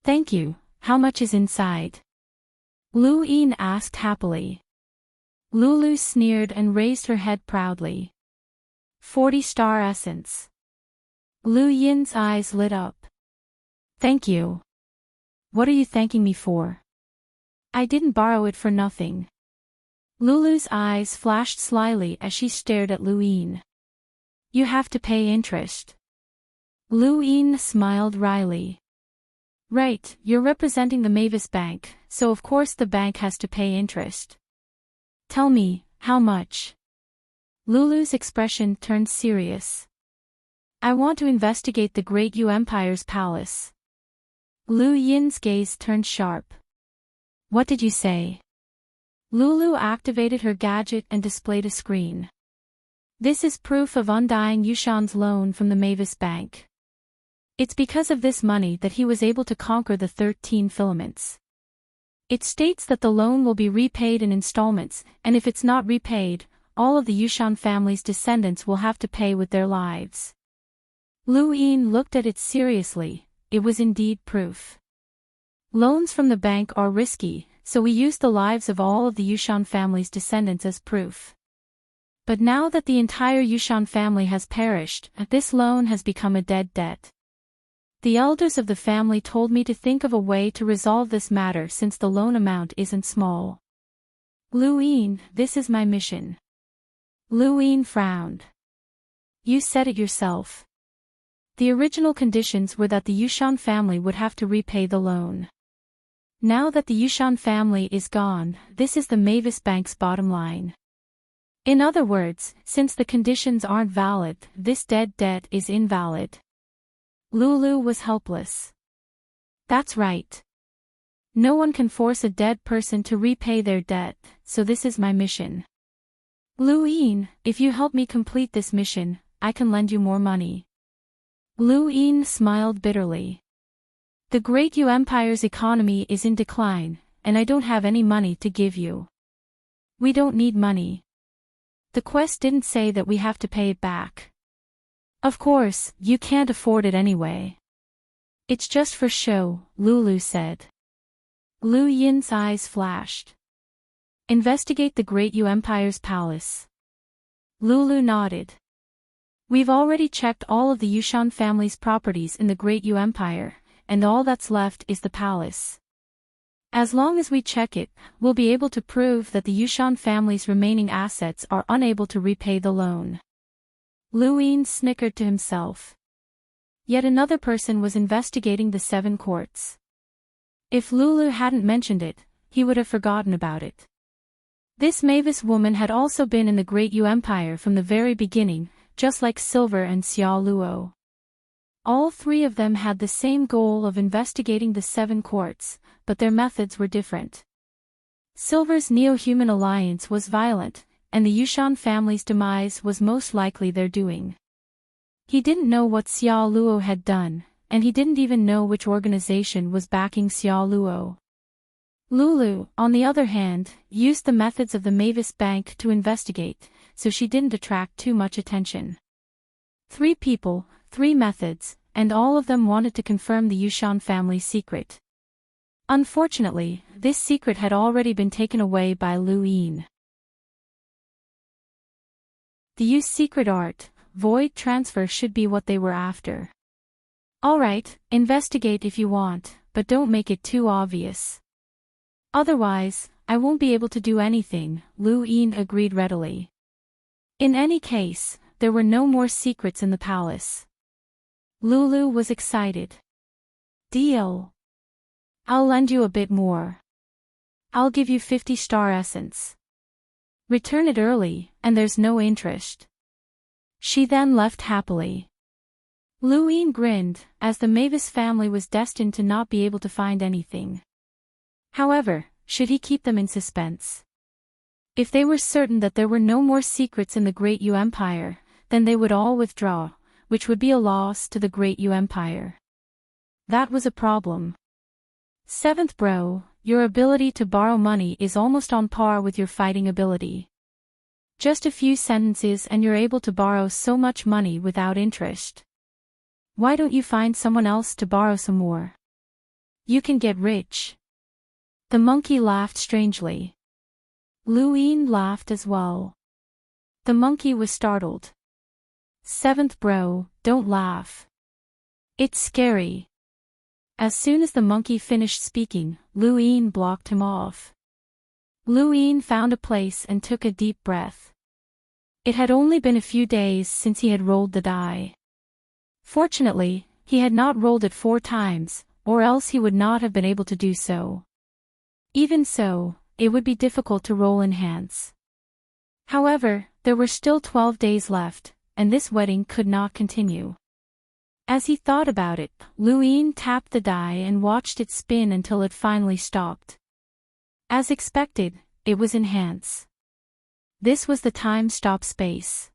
Thank you, how much is inside? Lu Yin asked happily. Lulu sneered and raised her head proudly. 40 star essence. Lu Yin's eyes lit up. Thank you. What are you thanking me for? I didn't borrow it for nothing. Lulu's eyes flashed slyly as she stared at Lu Yin. You have to pay interest. Lu Yin smiled wryly. Right, you're representing the Mavis Bank, so of course the bank has to pay interest. Tell me, how much? Lulu's expression turned serious. I want to investigate the Great Yu Empire's palace. Lu Yin's gaze turned sharp. What did you say? Lulu activated her gadget and displayed a screen. This is proof of undying Yushan's loan from the Mavis Bank. It's because of this money that he was able to conquer the 13 filaments. It states that the loan will be repaid in installments, and if it's not repaid, all of the Yushan family's descendants will have to pay with their lives. Lu Yin looked at it seriously. It was indeed proof. Loans from the bank are risky, so we use the lives of all of the Yushan family's descendants as proof. But now that the entire Yushan family has perished, this loan has become a dead debt. The elders of the family told me to think of a way to resolve this matter since the loan amount isn't small. Lu Yin, this is my mission. Lu Yin frowned. You said it yourself. The original conditions were that the Yushan family would have to repay the loan. Now that the Yushan family is gone, this is the Mavis Bank's bottom line. In other words, since the conditions aren't valid, this dead debt is invalid. Lulu was helpless. That's right. No one can force a dead person to repay their debt, so this is my mission. Lu Yin, if you help me complete this mission, I can lend you more money. Lu Yin smiled bitterly. The Great Yu Empire's economy is in decline, and I don't have any money to give you. We don't need money. The quest didn't say that we have to pay it back. Of course, you can't afford it anyway. It's just for show, Lulu said. Lu Yin's eyes flashed. Investigate the Great Yu Empire's palace. Lulu nodded. We've already checked all of the Yushan family's properties in the Great Yu Empire, and all that's left is the palace. As long as we check it, we'll be able to prove that the Yushan family's remaining assets are unable to repay the loan. Lu Yin snickered to himself. Yet another person was investigating the 7 courts. If Lulu hadn't mentioned it, he would have forgotten about it. This Mavis woman had also been in the Great Yu Empire from the very beginning, just like Silver and Xiao Luo. All 3 of them had the same goal of investigating the 7 courts, but their methods were different. Silver's Neo-Human alliance was violent, and the Yushan family's demise was most likely their doing. He didn't know what Xiao Luo had done, and he didn't even know which organization was backing Xiao Luo. Lulu, on the other hand, used the methods of the Mavis Bank to investigate, so she didn't attract too much attention. 3 people, 3 methods, and all of them wanted to confirm the Yushan family's secret. Unfortunately, this secret had already been taken away by Lu Yin. The Yu's secret art, void transfer, should be what they were after. Alright, investigate if you want, but don't make it too obvious. Otherwise, I won't be able to do anything, Lu Yin agreed readily. In any case, there were no more secrets in the palace. Lulu was excited. Deal. I'll lend you a bit more. I'll give you 50 star essence. Return it early, and there's no interest. She then left happily. Lu Yin grinned, as the Mavis family was destined to not be able to find anything. However, should he keep them in suspense? If they were certain that there were no more secrets in the Great Yu Empire, then they would all withdraw, which would be a loss to the Great Yu Empire. That was a problem. Seventh bro, your ability to borrow money is almost on par with your fighting ability. Just a few sentences and you're able to borrow so much money without interest. Why don't you find someone else to borrow some more? You can get rich. The monkey laughed strangely. Lu Yin laughed as well. The monkey was startled. Seventh bro, don't laugh. It's scary. As soon as the monkey finished speaking, Lu Yin blocked him off. Lu Yin found a place and took a deep breath. It had only been a few days since he had rolled the die. Fortunately, he had not rolled it 4 times, or else he would not have been able to do so. Even so, it would be difficult to roll enhance. However, there were still 12 days left, and this wedding could not continue. As he thought about it, Lu Yin tapped the die and watched it spin until it finally stopped. As expected, it was enhance. This was the time stop space.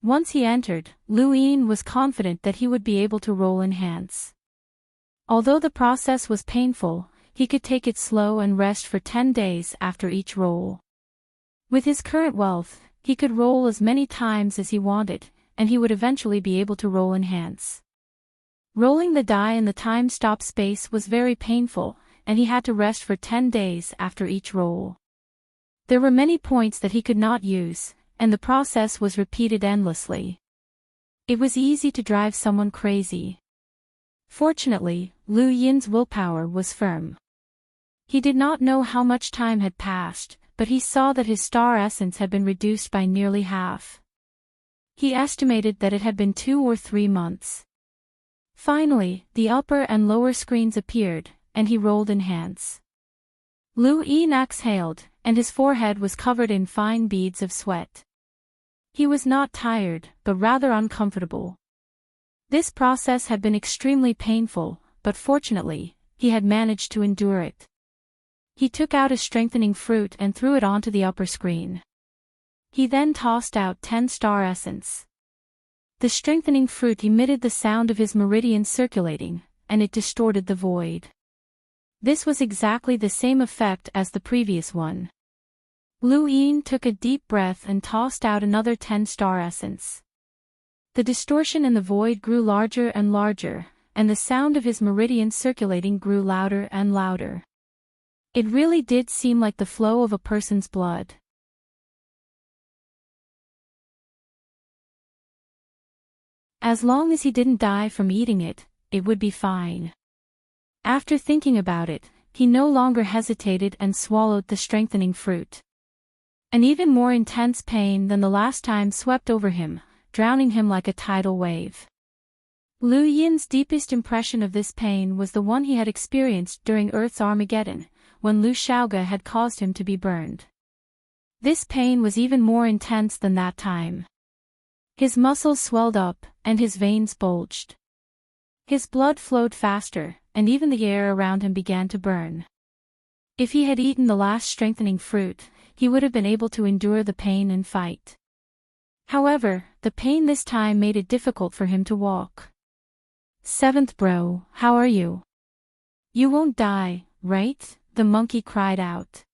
Once he entered, Lu Yin was confident that he would be able to roll enhance. Although the process was painful, he could take it slow and rest for 10 days after each roll. With his current wealth, he could roll as many times as he wanted, and he would eventually be able to roll enhance. Rolling the die in the time stop space was very painful, and he had to rest for 10 days after each roll. There were many points that he could not use, and the process was repeated endlessly. It was easy to drive someone crazy. Fortunately, Lu Yin's willpower was firm. He did not know how much time had passed, but he saw that his star essence had been reduced by nearly half. He estimated that it had been 2 or 3 months. Finally, the upper and lower screens appeared, and he rolled enhance. Lu Yin exhaled, and his forehead was covered in fine beads of sweat. He was not tired, but rather uncomfortable. This process had been extremely painful, but fortunately, he had managed to endure it. He took out a strengthening fruit and threw it onto the upper screen. He then tossed out 10 star essence. The strengthening fruit emitted the sound of his meridian circulating, and it distorted the void. This was exactly the same effect as the previous one. Lu Yin took a deep breath and tossed out another 10 star essence. The distortion in the void grew larger and larger, and the sound of his meridian circulating grew louder and louder. It really did seem like the flow of a person's blood. As long as he didn't die from eating it, it would be fine. After thinking about it, he no longer hesitated and swallowed the strengthening fruit. An even more intense pain than the last time swept over him, drowning him like a tidal wave. Lu Yin's deepest impression of this pain was the one he had experienced during Earth's Armageddon, when Lu Shaoge had caused him to be burned. This pain was even more intense than that time. His muscles swelled up, and his veins bulged. His blood flowed faster, and even the air around him began to burn. If he had eaten the last strengthening fruit, he would have been able to endure the pain and fight. However, the pain this time made it difficult for him to walk. Seventh bro, how are you? You won't die, right? The monkey cried out.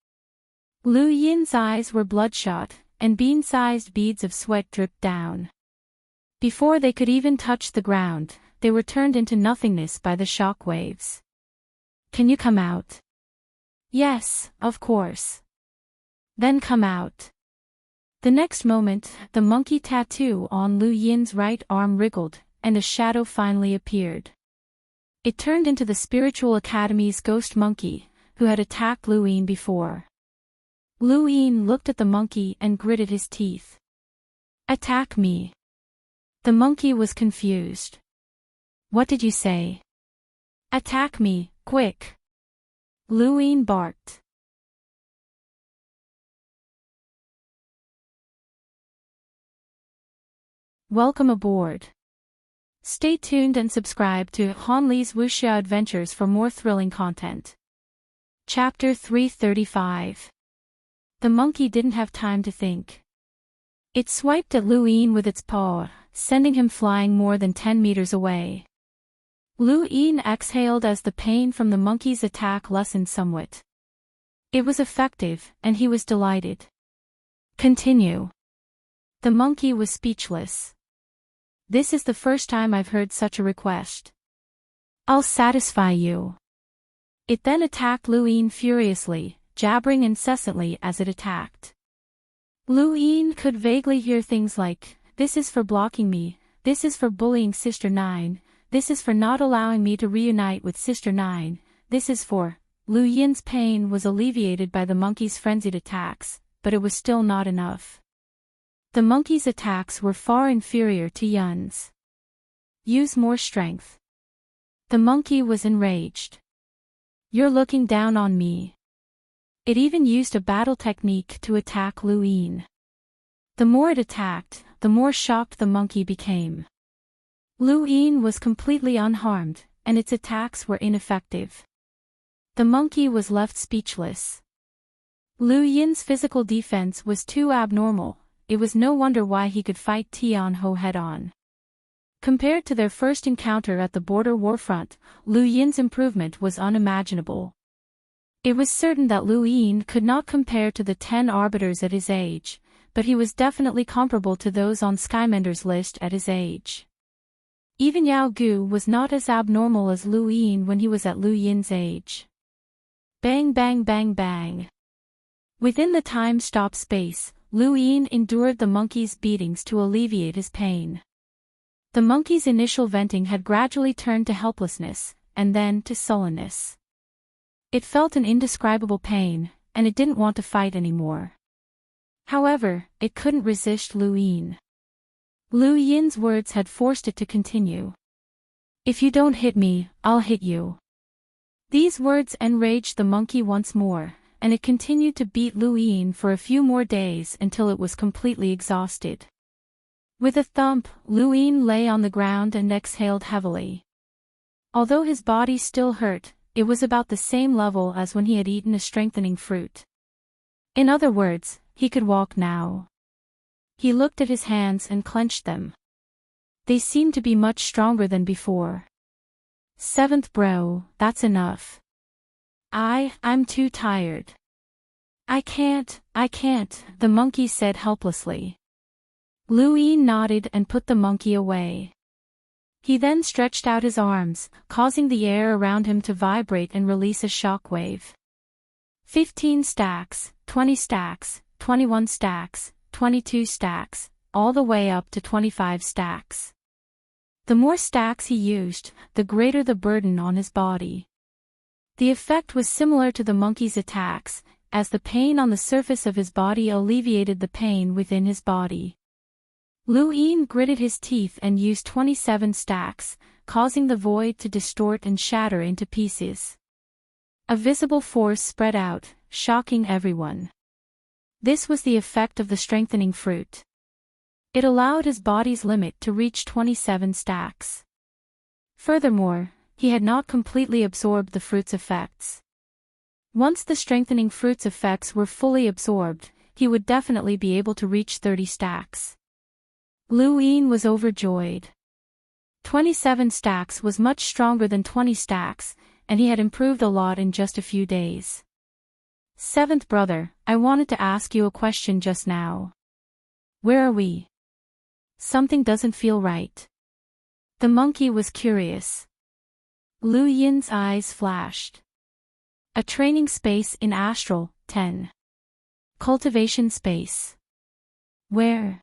Lu Yin's eyes were bloodshot, and bean-sized beads of sweat dripped down. Before they could even touch the ground, they were turned into nothingness by the shock waves. Can you come out? Yes, of course. Then come out. The next moment, the monkey tattoo on Lu Yin's right arm wriggled, and a shadow finally appeared. It turned into the Spiritual Academy's ghost monkey, who had attacked Lu Yin before. Lu Yin looked at the monkey and gritted his teeth. Attack me. The monkey was confused. What did you say? Attack me, quick. Lu Yin barked. Welcome aboard. Stay tuned and subscribe to Han Li's Wuxia Adventures for more thrilling content. Chapter 335. The monkey didn't have time to think. It swiped at Lu Yin with its paw, sending him flying more than 10 meters away. Lu Yin exhaled as the pain from the monkey's attack lessened somewhat. It was effective, and he was delighted. Continue. The monkey was speechless. This is the first time I've heard such a request. I'll satisfy you. It then attacked Lu Yin furiously, jabbering incessantly as it attacked. Lu Yin could vaguely hear things like, "This is for blocking me, this is for bullying Sister 9, this is for not allowing me to reunite with Sister 9, this is for..." Lu Yin's pain was alleviated by the monkey's frenzied attacks, but it was still not enough. The monkey's attacks were far inferior to Yun's. Use more strength. The monkey was enraged. You're looking down on me. It even used a battle technique to attack Lu Yin. The more it attacked, the more shocked the monkey became. Lu Yin was completely unharmed, and its attacks were ineffective. The monkey was left speechless. Lu Yin's physical defense was too abnormal. It was no wonder why he could fight Tian Ho head-on. Compared to their first encounter at the border warfront, Lu Yin's improvement was unimaginable. It was certain that Lu Yin could not compare to the 10 arbiters at his age, but he was definitely comparable to those on Skymender's list at his age. Even Yao Gu was not as abnormal as Lu Yin when he was at Lu Yin's age. Bang bang bang bang. Within the time-stop space, Lu Yin endured the monkey's beatings to alleviate his pain. The monkey's initial venting had gradually turned to helplessness, and then to sullenness. It felt an indescribable pain, and it didn't want to fight anymore. However, it couldn't resist Lu Yin. Lu Yin's words had forced it to continue. If you don't hit me, I'll hit you. These words enraged the monkey once more, and it continued to beat Lu Yin for a few more days until it was completely exhausted. With a thump, Lu Yin lay on the ground and exhaled heavily. Although his body still hurt, it was about the same level as when he had eaten a strengthening fruit. In other words, he could walk now. He looked at his hands and clenched them. They seemed to be much stronger than before. Seventh bro, that's enough. I'm too tired. I can't, the monkey said helplessly. Lu Yin nodded and put the monkey away. He then stretched out his arms, causing the air around him to vibrate and release a shockwave. 15 stacks, 20 stacks, 21 stacks, 22 stacks, all the way up to 25 stacks. The more stacks he used, the greater the burden on his body. The effect was similar to the monkey's attacks, as the pain on the surface of his body alleviated the pain within his body. Lu Yin gritted his teeth and used 27 stacks, causing the void to distort and shatter into pieces. A visible force spread out, shocking everyone. This was the effect of the strengthening fruit. It allowed his body's limit to reach 27 stacks. Furthermore, he had not completely absorbed the fruit's effects. Once the strengthening fruit's effects were fully absorbed, he would definitely be able to reach 30 stacks. Lu Yin was overjoyed. 27 stacks was much stronger than 20 stacks, and he had improved a lot in just a few days. Seventh brother, I wanted to ask you a question just now. Where are we? Something doesn't feel right. The monkey was curious. Lu Yin's eyes flashed. A training space in Astral, 10. Cultivation space. Where?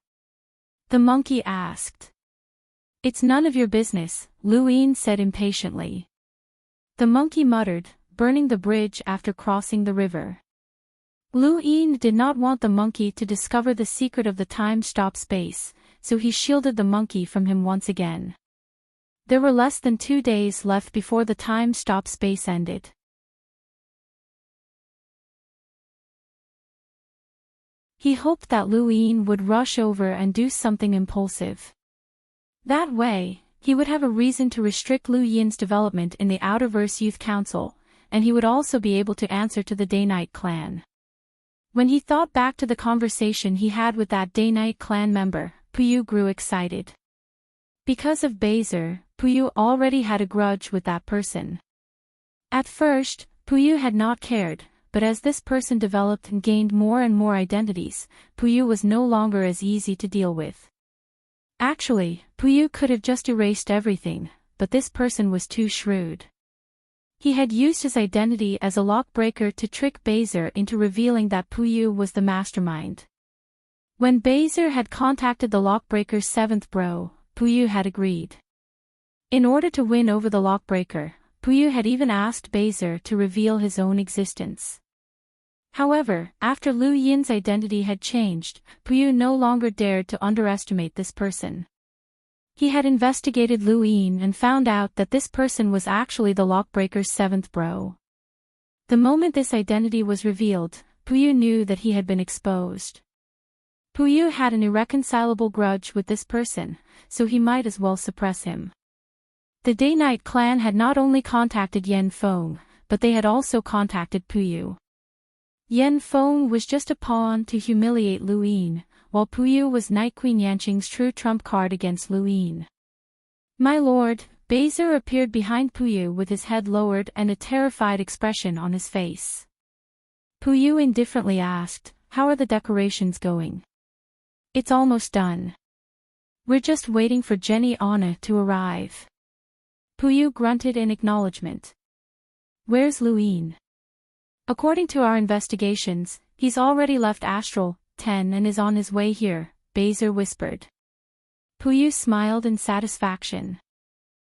The monkey asked. It's none of your business, Lu Yin said impatiently. The monkey muttered, burning the bridge after crossing the river. Lu Yin did not want the monkey to discover the secret of the time-stop space, so he shielded the monkey from him once again. There were less than 2 days left before the time-stop space ended. He hoped that Lu Yin would rush over and do something impulsive. That way, he would have a reason to restrict Lu Yin's development in the Outerverse Youth Council, and he would also be able to answer to the Day-Night Clan. When he thought back to the conversation he had with that Day-Night Clan member, Puyu grew excited. Because of Baser, Puyu already had a grudge with that person. At first, Puyu had not cared, but as this person developed and gained more and more identities, Puyu was no longer as easy to deal with. Actually, Puyu could have just erased everything, but this person was too shrewd. He had used his identity as a lockbreaker to trick Baser into revealing that Puyu was the mastermind. When Baser had contacted the lockbreaker's 7th bro, Puyu had agreed. In order to win over the lockbreaker, Puyu had even asked Baser to reveal his own existence. However, after Lu Yin's identity had changed, Puyu no longer dared to underestimate this person. He had investigated Lu Yin and found out that this person was actually the lockbreaker's 7th bro. The moment this identity was revealed, Puyu knew that he had been exposed. Puyu had an irreconcilable grudge with this person, so he might as well suppress him. The Day-Night Clan had not only contacted Yen Feng, but they had also contacted Puyu. Yen Feng was just a pawn to humiliate Lu Yin, while Puyu was Night Queen Yanqing's true trump card against Lu Yin. My lord, Baser appeared behind Puyu with his head lowered and a terrified expression on his face. Puyu indifferently asked, "How are the decorations going?" "It's almost done. We're just waiting for Jenny Anna to arrive." Puyu grunted in acknowledgement. "Where's Lu Yin?" "According to our investigations, he's already left Astral 10 and is on his way here," Baser whispered. Puyu smiled in satisfaction.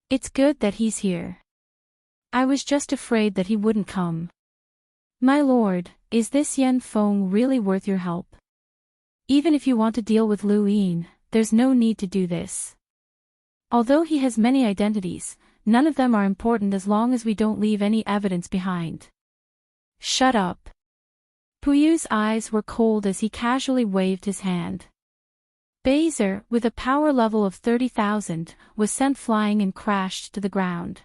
"It's good that he's here. I was just afraid that he wouldn't come." "My lord, is this Yen Feng really worth your help? Even if you want to deal with Lu Yin, there's no need to do this. Although he has many identities, none of them are important as long as we don't leave any evidence behind." "Shut up." Puyu's eyes were cold as he casually waved his hand. Baser, with a power level of 30,000, was sent flying and crashed to the ground.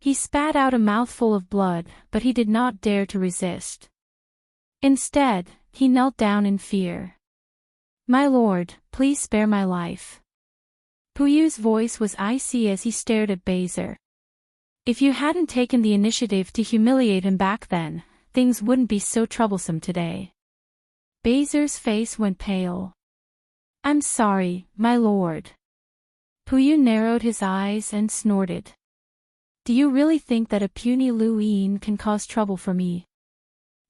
He spat out a mouthful of blood, but he did not dare to resist. Instead, he knelt down in fear. "My lord, please spare my life." Puyu's voice was icy as he stared at Baser. "If you hadn't taken the initiative to humiliate him back then, things wouldn't be so troublesome today." Baser's face went pale. "I'm sorry, my lord." Puyu narrowed his eyes and snorted. "Do you really think that a puny Lu Yin can cause trouble for me?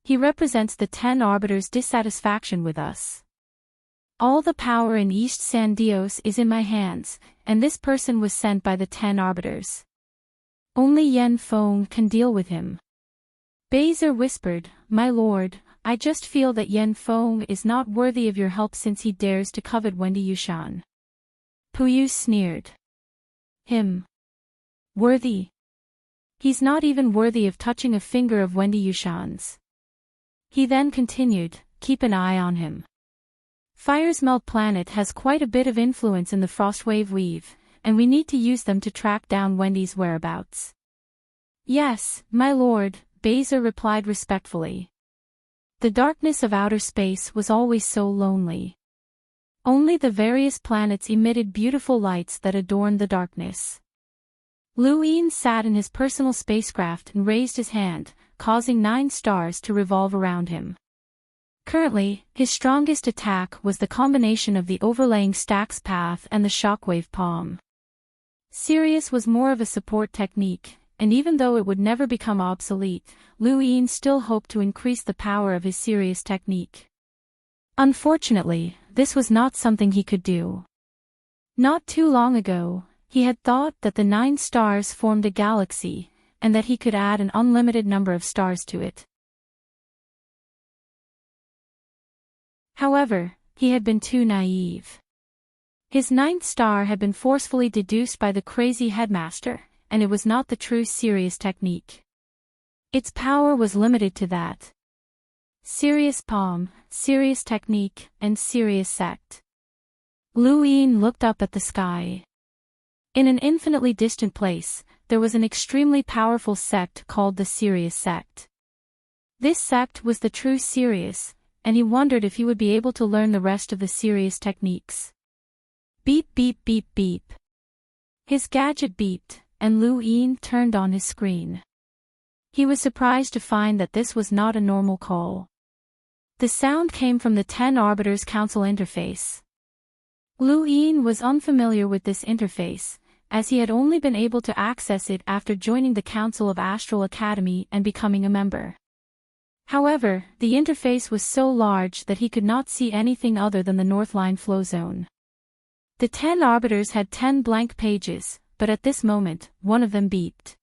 He represents the 10 Arbiters' dissatisfaction with us. All the power in East San Dios is in my hands, and this person was sent by the 10 Arbiters. Only Yen Feng can deal with him." Baser whispered, "My lord, I just feel that Yen Feng is not worthy of your help since he dares to covet Wendy Yushan." Puyu sneered. "Him? Worthy? He's not even worthy of touching a finger of Wendy Yushan's." He then continued, "Keep an eye on him. Fire's Melt Planet has quite a bit of influence in the Frostwave Weave, and we need to use them to track down Wendy's whereabouts." "Yes, my lord," Baser replied respectfully. The darkness of outer space was always so lonely. Only the various planets emitted beautiful lights that adorned the darkness. Lu Yin sat in his personal spacecraft and raised his hand, causing 9 stars to revolve around him. Currently, his strongest attack was the combination of the overlaying stacks path and the shockwave palm. Sirius was more of a support technique, and even though it would never become obsolete, Lu Yin still hoped to increase the power of his Sirius technique. Unfortunately, this was not something he could do. Not too long ago, he had thought that the 9 stars formed a galaxy, and that he could add an unlimited number of stars to it. However, he had been too naive. His ninth star had been forcefully deduced by the crazy headmaster, and it was not the true Sirius technique. Its power was limited to that. Sirius palm, Sirius technique, and Sirius sect. Lu Yin looked up at the sky. In an infinitely distant place, there was an extremely powerful sect called the Sirius sect. This sect was the true Sirius, and he wondered if he would be able to learn the rest of the Sirius techniques. Beep beep beep beep. His gadget beeped, and Lu Yin turned on his screen. He was surprised to find that this was not a normal call. The sound came from the 10 Arbiters Council interface. Lu Yin was unfamiliar with this interface, as he had only been able to access it after joining the Council of Astral Academy and becoming a member. However, the interface was so large that he could not see anything other than the Northline flow zone. The 10 arbiters had 10 blank pages, but at this moment, one of them beeped.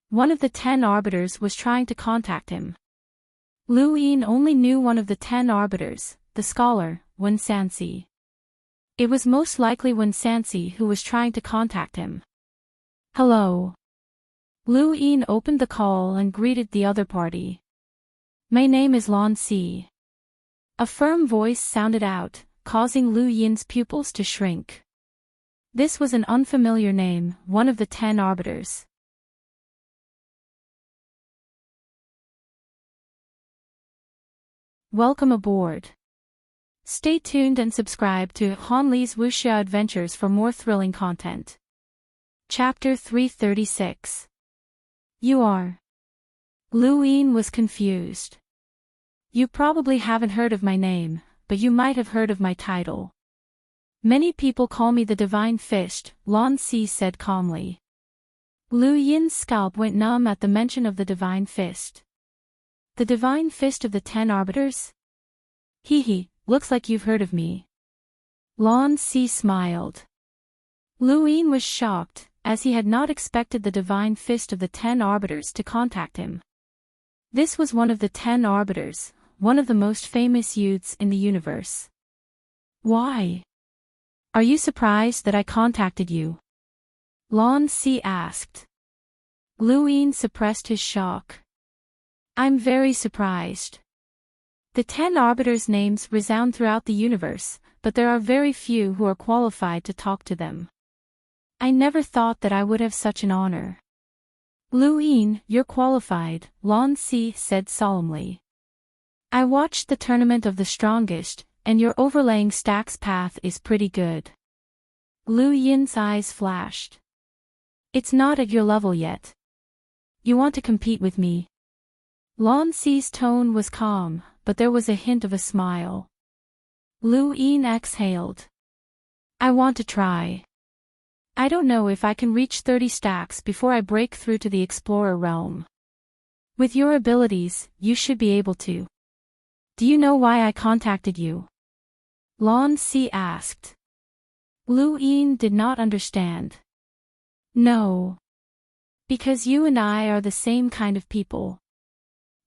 One of the 10 arbiters was trying to contact him. Lu Yin only knew one of the 10 arbiters, the scholar, Wen Sansi. It was most likely Wen Sansi who was trying to contact him. Hello. Lu Yin opened the call and greeted the other party. My name is Lan Si. A firm voice sounded out, causing Lu Yin's pupils to shrink. This was an unfamiliar name, one of the 10 arbiters. Welcome aboard. Stay tuned and subscribe to Han Li's Wuxia Adventures for more thrilling content. Chapter 336. You are. Lu Yin was confused. You probably haven't heard of my name, but you might have heard of my title. Many people call me the Divine Fist, Lan Si said calmly. Lu Yin's scalp went numb at the mention of the Divine Fist. The Divine Fist of the 10 Arbiters? Hee, looks like you've heard of me. Lan Si smiled. Lu Yin was shocked, as he had not expected the Divine Fist of the 10 Arbiters to contact him. This was one of the 10 Arbiters, one of the most famous youths in the universe. Why? Are you surprised that I contacted you? Lan Si asked. Lu Yin suppressed his shock. I'm very surprised. The 10 arbiters' names resound throughout the universe, but there are very few who are qualified to talk to them. I never thought that I would have such an honor. Lu Yin, you're qualified, Lan Si said solemnly. I watched the tournament of the strongest, and your overlaying stacks path is pretty good. Lu Yin's eyes flashed. It's not at your level yet. You want to compete with me? Lan Si's tone was calm, but there was a hint of a smile. Lu Yin exhaled. I want to try. I don't know if I can reach 30 stacks before I break through to the explorer realm. With your abilities, you should be able to. Do you know why I contacted you? Lan Si asked. Lu Yin did not understand. No. Because you and I are the same kind of people.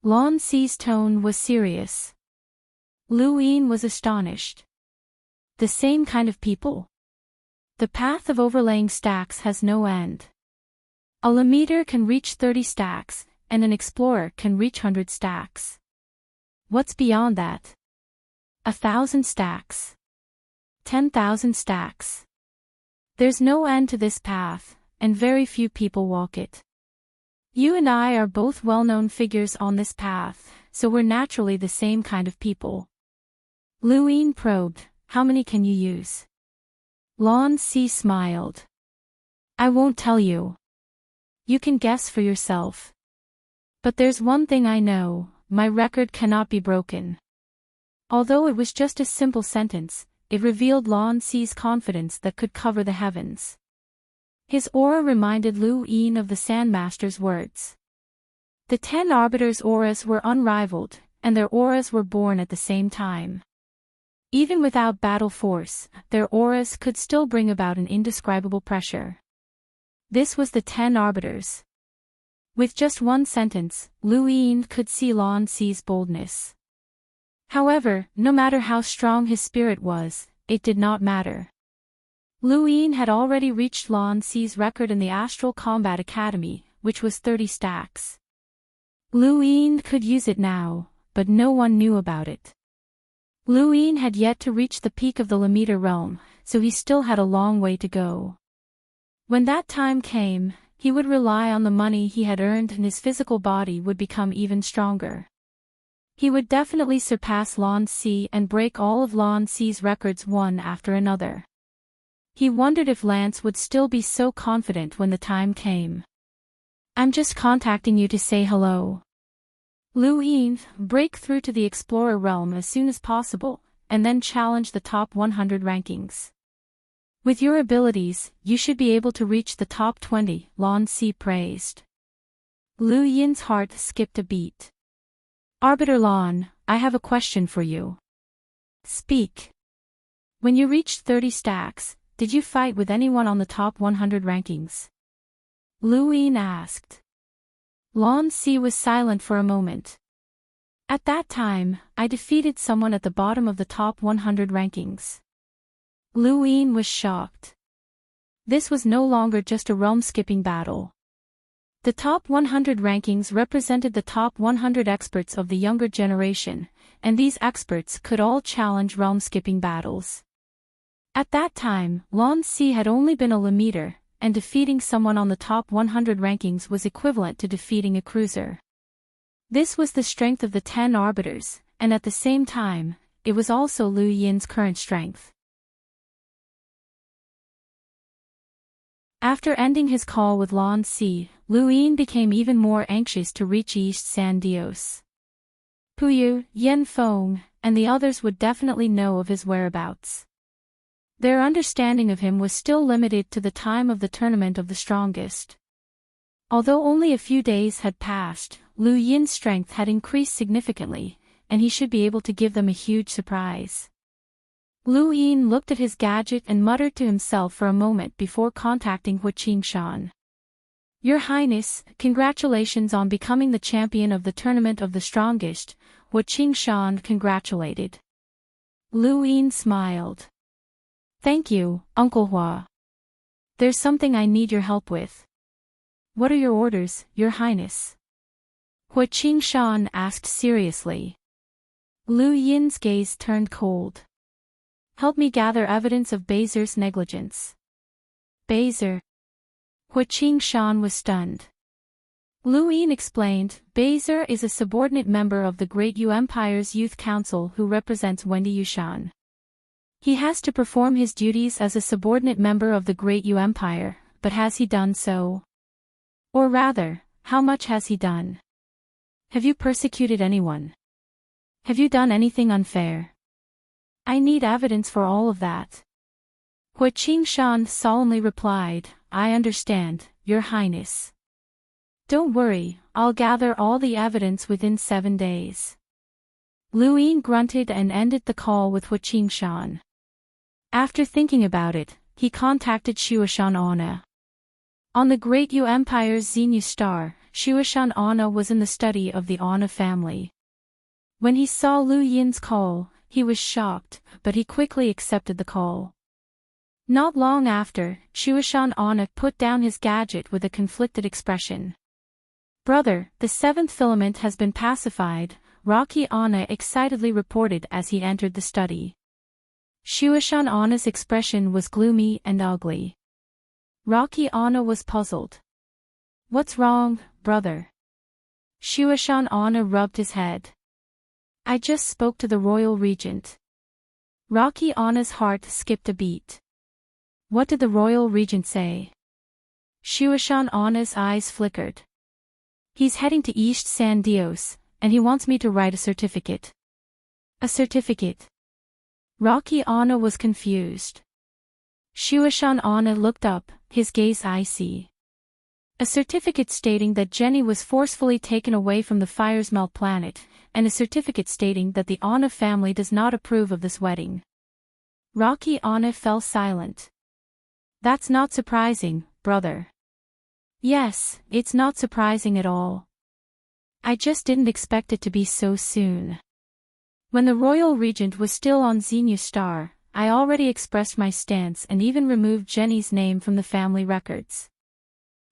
Lan Si's tone was serious. Lu Yin was astonished. The same kind of people? The path of overlaying stacks has no end. A limiter can reach 30 stacks, and an explorer can reach 100 stacks. What's beyond that? 1,000 stacks. 10,000 stacks. There's no end to this path, and very few people walk it. You and I are both well-known figures on this path, so we're naturally the same kind of people. Lu Yin probed, how many can you use? Lan Si smiled. I won't tell you. You can guess for yourself. But there's one thing I know, my record cannot be broken. Although it was just a simple sentence, it revealed Lan Si's confidence that could cover the heavens. His aura reminded Lu Yin of the Sandmaster's words. The 10 arbiters' auras were unrivaled, and their auras were born at the same time. Even without battle force, their auras could still bring about an indescribable pressure. This was the 10 arbiters. With just one sentence, Lu Yin could see Lan Si's boldness. However, no matter how strong his spirit was, it did not matter. Lu Yin had already reached Lan Si's record in the Astral Combat Academy, which was 30 stacks. Lu Yin could use it now, but no one knew about it. Lu Yin had yet to reach the peak of the Lamita realm, so he still had a long way to go. When that time came, he would rely on the money he had earned and his physical body would become even stronger. He would definitely surpass Lan Si and break all of Lan Si's records one after another. He wondered if Lance would still be so confident when the time came. "I'm just contacting you to say hello." Lu Yin, break through to the Explorer realm as soon as possible, and then challenge the top 100 rankings. "With your abilities, you should be able to reach the top 20, Lan Si praised. Lu Yin's heart skipped a beat. "Arbiter Lan, I have a question for you." "Speak." "When you reached 30 stacks, did you fight with anyone on the top 100 rankings?" Lu Yin asked. Lan Si was silent for a moment. "At that time, I defeated someone at the bottom of the top 100 rankings." Lu Yin was shocked. This was no longer just a realm-skipping battle. The top 100 rankings represented the top 100 experts of the younger generation, and these experts could all challenge realm-skipping battles. At that time, Lan Si had only been a Lamiter, and defeating someone on the top 100 rankings was equivalent to defeating a cruiser. This was the strength of the 10 arbiters, and at the same time, it was also Lu Yin's current strength. After ending his call with Lan Si, Lu Yin became even more anxious to reach East San Dios. Puyu, Yen Feng, and the others would definitely know of his whereabouts. Their understanding of him was still limited to the time of the Tournament of the Strongest. Although only a few days had passed, Lu Yin's strength had increased significantly, and he should be able to give them a huge surprise. Lu Yin looked at his gadget and muttered to himself for a moment before contacting Hu Qingshan. "Your Highness, congratulations on becoming the champion of the Tournament of the Strongest," Hu Qingshan congratulated. Lu Yin smiled. "Thank you, Uncle Hua. There's something I need your help with." "What are your orders, Your Highness?" Hu Qingshan asked seriously. Lu Yin's gaze turned cold. "Help me gather evidence of Beizer's negligence." "Beizer?" Hu Qingshan was stunned. Lu Yin explained, "Beizer is a subordinate member of the Great Yu Empire's Youth Council who represents Wendy Yushan. He has to perform his duties as a subordinate member of the Great Yu Empire, but has he done so? Or rather, how much has he done? Have you persecuted anyone? Have you done anything unfair? I need evidence for all of that." Hu Qingshan solemnly replied, "I understand, Your Highness. Don't worry, I'll gather all the evidence within 7 days." Lu Yin grunted and ended the call with Hu Qingshan. After thinking about it, he contacted Shuashan Ana. On the Great Yu Empire's Xenu star, Shuashan Ana was in the study of the Ana family. When he saw Lu Yin's call, he was shocked, but he quickly accepted the call. Not long after, Shuashan Ana put down his gadget with a conflicted expression. "Brother, the 7th filament has been pacified," Rocky Ana excitedly reported as he entered the study. Shuashan Ana's expression was gloomy and ugly. Rocky Ana was puzzled. "What's wrong, brother?" Shuashan Ana rubbed his head. "I just spoke to the royal regent." Rocky Ana's heart skipped a beat. "What did the royal regent say?" Shuashan Ana's eyes flickered. "He's heading to East San Dios, and he wants me to write a certificate." "A certificate?" Rocky Ana was confused. Shuashan Ana looked up, his gaze icy. "A certificate stating that Jenny was forcefully taken away from the Fire's Melt planet, and a certificate stating that the Ana family does not approve of this wedding." Rocky Ana fell silent. "That's not surprising, brother." "Yes, it's not surprising at all. I just didn't expect it to be so soon." When the royal regent was still on Xenu Star, I already expressed my stance and even removed Jenny's name from the family records.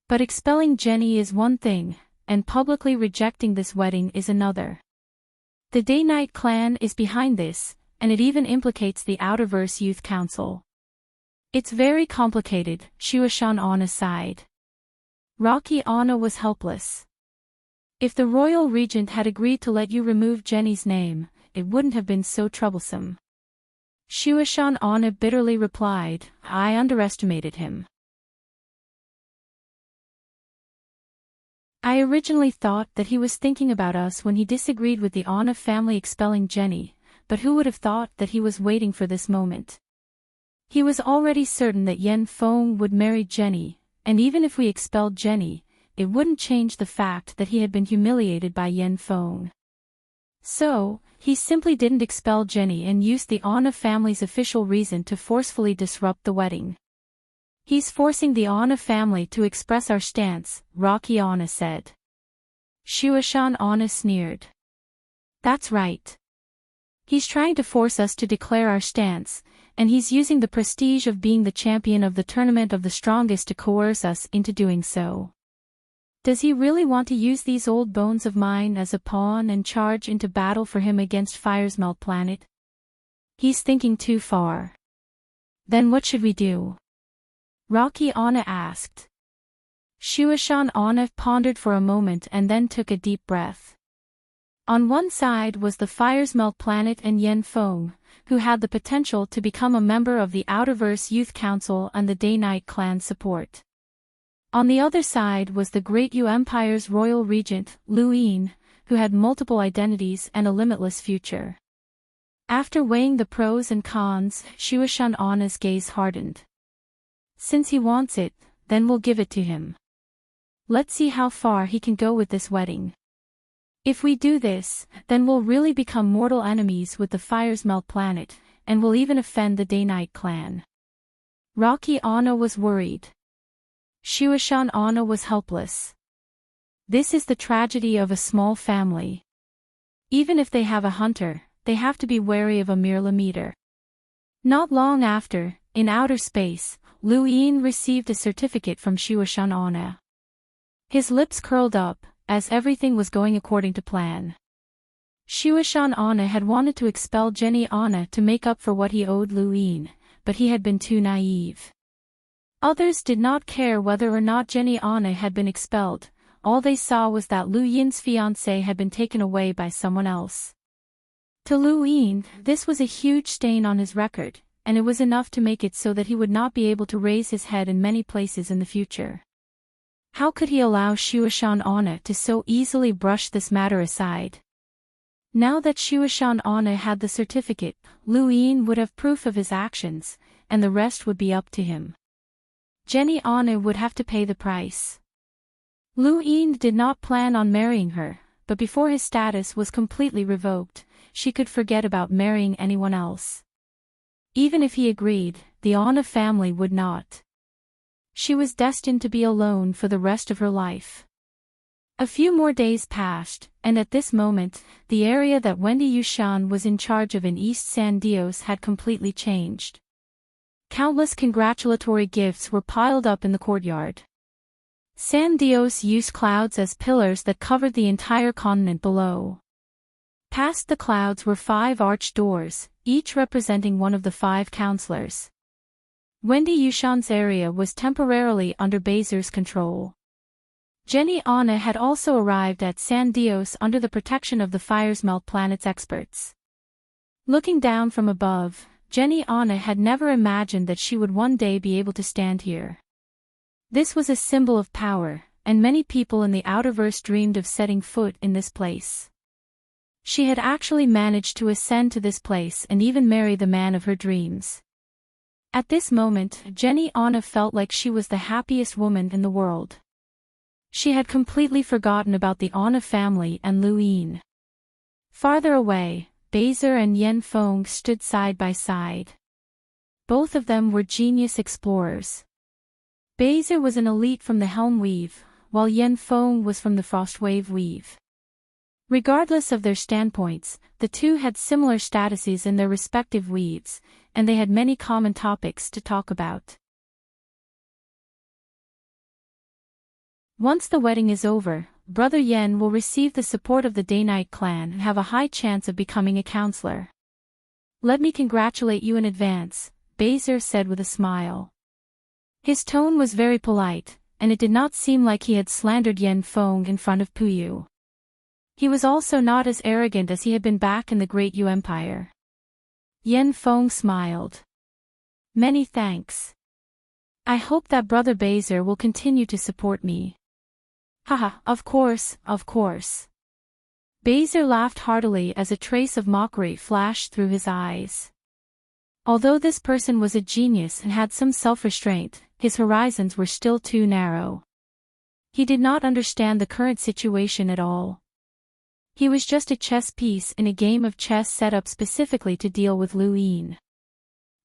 But expelling Jenny is one thing, and publicly rejecting this wedding is another. The Day-Night clan is behind this, and it even implicates the Outerverse Youth Council. It's very complicated, Shuashan Anna sighed. Rocky Anna was helpless. If the royal regent had agreed to let you remove Jenny's name, it wouldn't have been so troublesome. Shuashan Anna bitterly replied, I underestimated him. I originally thought that he was thinking about us when he disagreed with the Anna family expelling Jenny, but who would have thought that he was waiting for this moment? He was already certain that Yen Feng would marry Jenny, and even if we expelled Jenny, it wouldn't change the fact that he had been humiliated by Yen Feng. So, he simply didn't expel Jenny and used the Anna family's official reason to forcefully disrupt the wedding. He's forcing the Anna family to express our stance, Rocky Anna said. Shuashan Anna sneered. That's right. He's trying to force us to declare our stance, and he's using the prestige of being the champion of the tournament of the strongest to coerce us into doing so. Does he really want to use these old bones of mine as a pawn and charge into battle for him against Firesmelt Planet? He's thinking too far. Then what should we do? Rocky Anna asked. Shuashan Anna pondered for a moment and then took a deep breath. On one side was the Firesmelt Planet and Yen Feng, who had the potential to become a member of the Outerverse Youth Council and the Day-Night clan's support. On the other side was the Great Yu Empire's royal regent, Lu Yin, who had multiple identities and a limitless future. After weighing the pros and cons, Shuashan Anna's gaze hardened. Since he wants it, then we'll give it to him. Let's see how far he can go with this wedding. If we do this, then we'll really become mortal enemies with the Firesmelt Planet, and we'll even offend the Day-Night clan. Rocky Anna was worried. Shuashan Anna was helpless. This is the tragedy of a small family. Even if they have a hunter, they have to be wary of a mirror. Not long after, in outer space, Lu Yin received a certificate from Shuashan Anna. His lips curled up, as everything was going according to plan. Shuashan Anna had wanted to expel Jenny Anna to make up for what he owed Lu Yin, but he had been too naive. Others did not care whether or not Jenny Anna had been expelled, all they saw was that Lu Yin's fiancé had been taken away by someone else. To Lu Yin, this was a huge stain on his record, and it was enough to make it so that he would not be able to raise his head in many places in the future. How could he allow Shuashan Anna to so easily brush this matter aside? Now that Shuashan Anna had the certificate, Lu Yin would have proof of his actions, and the rest would be up to him. Jenny Anna would have to pay the price. Lu Yin did not plan on marrying her, but before his status was completely revoked, she could forget about marrying anyone else. Even if he agreed, the Anna family would not. She was destined to be alone for the rest of her life. A few more days passed, and at this moment, the area that Wendy Yushan was in charge of in East San Dios had completely changed. Countless congratulatory gifts were piled up in the courtyard. San Dios used clouds as pillars that covered the entire continent below. Past the clouds were 5 arched doors, each representing one of the 5 counselors. Wendy Yushan's area was temporarily under Beizer's control. Jenny Anna had also arrived at San Dios under the protection of the Firesmelt Planet's experts. Looking down from above, Jenny Anna had never imagined that she would one day be able to stand here. This was a symbol of power, and many people in the Outerverse dreamed of setting foot in this place. She had actually managed to ascend to this place and even marry the man of her dreams. At this moment, Jenny Anna felt like she was the happiest woman in the world. She had completely forgotten about the Anna family and Lu Yin. Farther away, Beizer and Yen Feng stood side by side. Both of them were genius explorers. Beizer was an elite from the Helm Weave, while Yen Feng was from the Frostwave Weave. Regardless of their standpoints, the two had similar statuses in their respective weaves, and they had many common topics to talk about. Once the wedding is over, Brother Yen will receive the support of the Day-Night clan and have a high chance of becoming a counselor. Let me congratulate you in advance, Bezer said with a smile. His tone was very polite, and it did not seem like he had slandered Yen Feng in front of Puyu. He was also not as arrogant as he had been back in the Great Yu Empire. Yen Feng smiled. Many thanks. I hope that Brother Bezer will continue to support me. Haha, of course, of course. Bezer laughed heartily as a trace of mockery flashed through his eyes. Although this person was a genius and had some self-restraint, his horizons were still too narrow. He did not understand the current situation at all. He was just a chess piece in a game of chess set up specifically to deal with Lu Yin.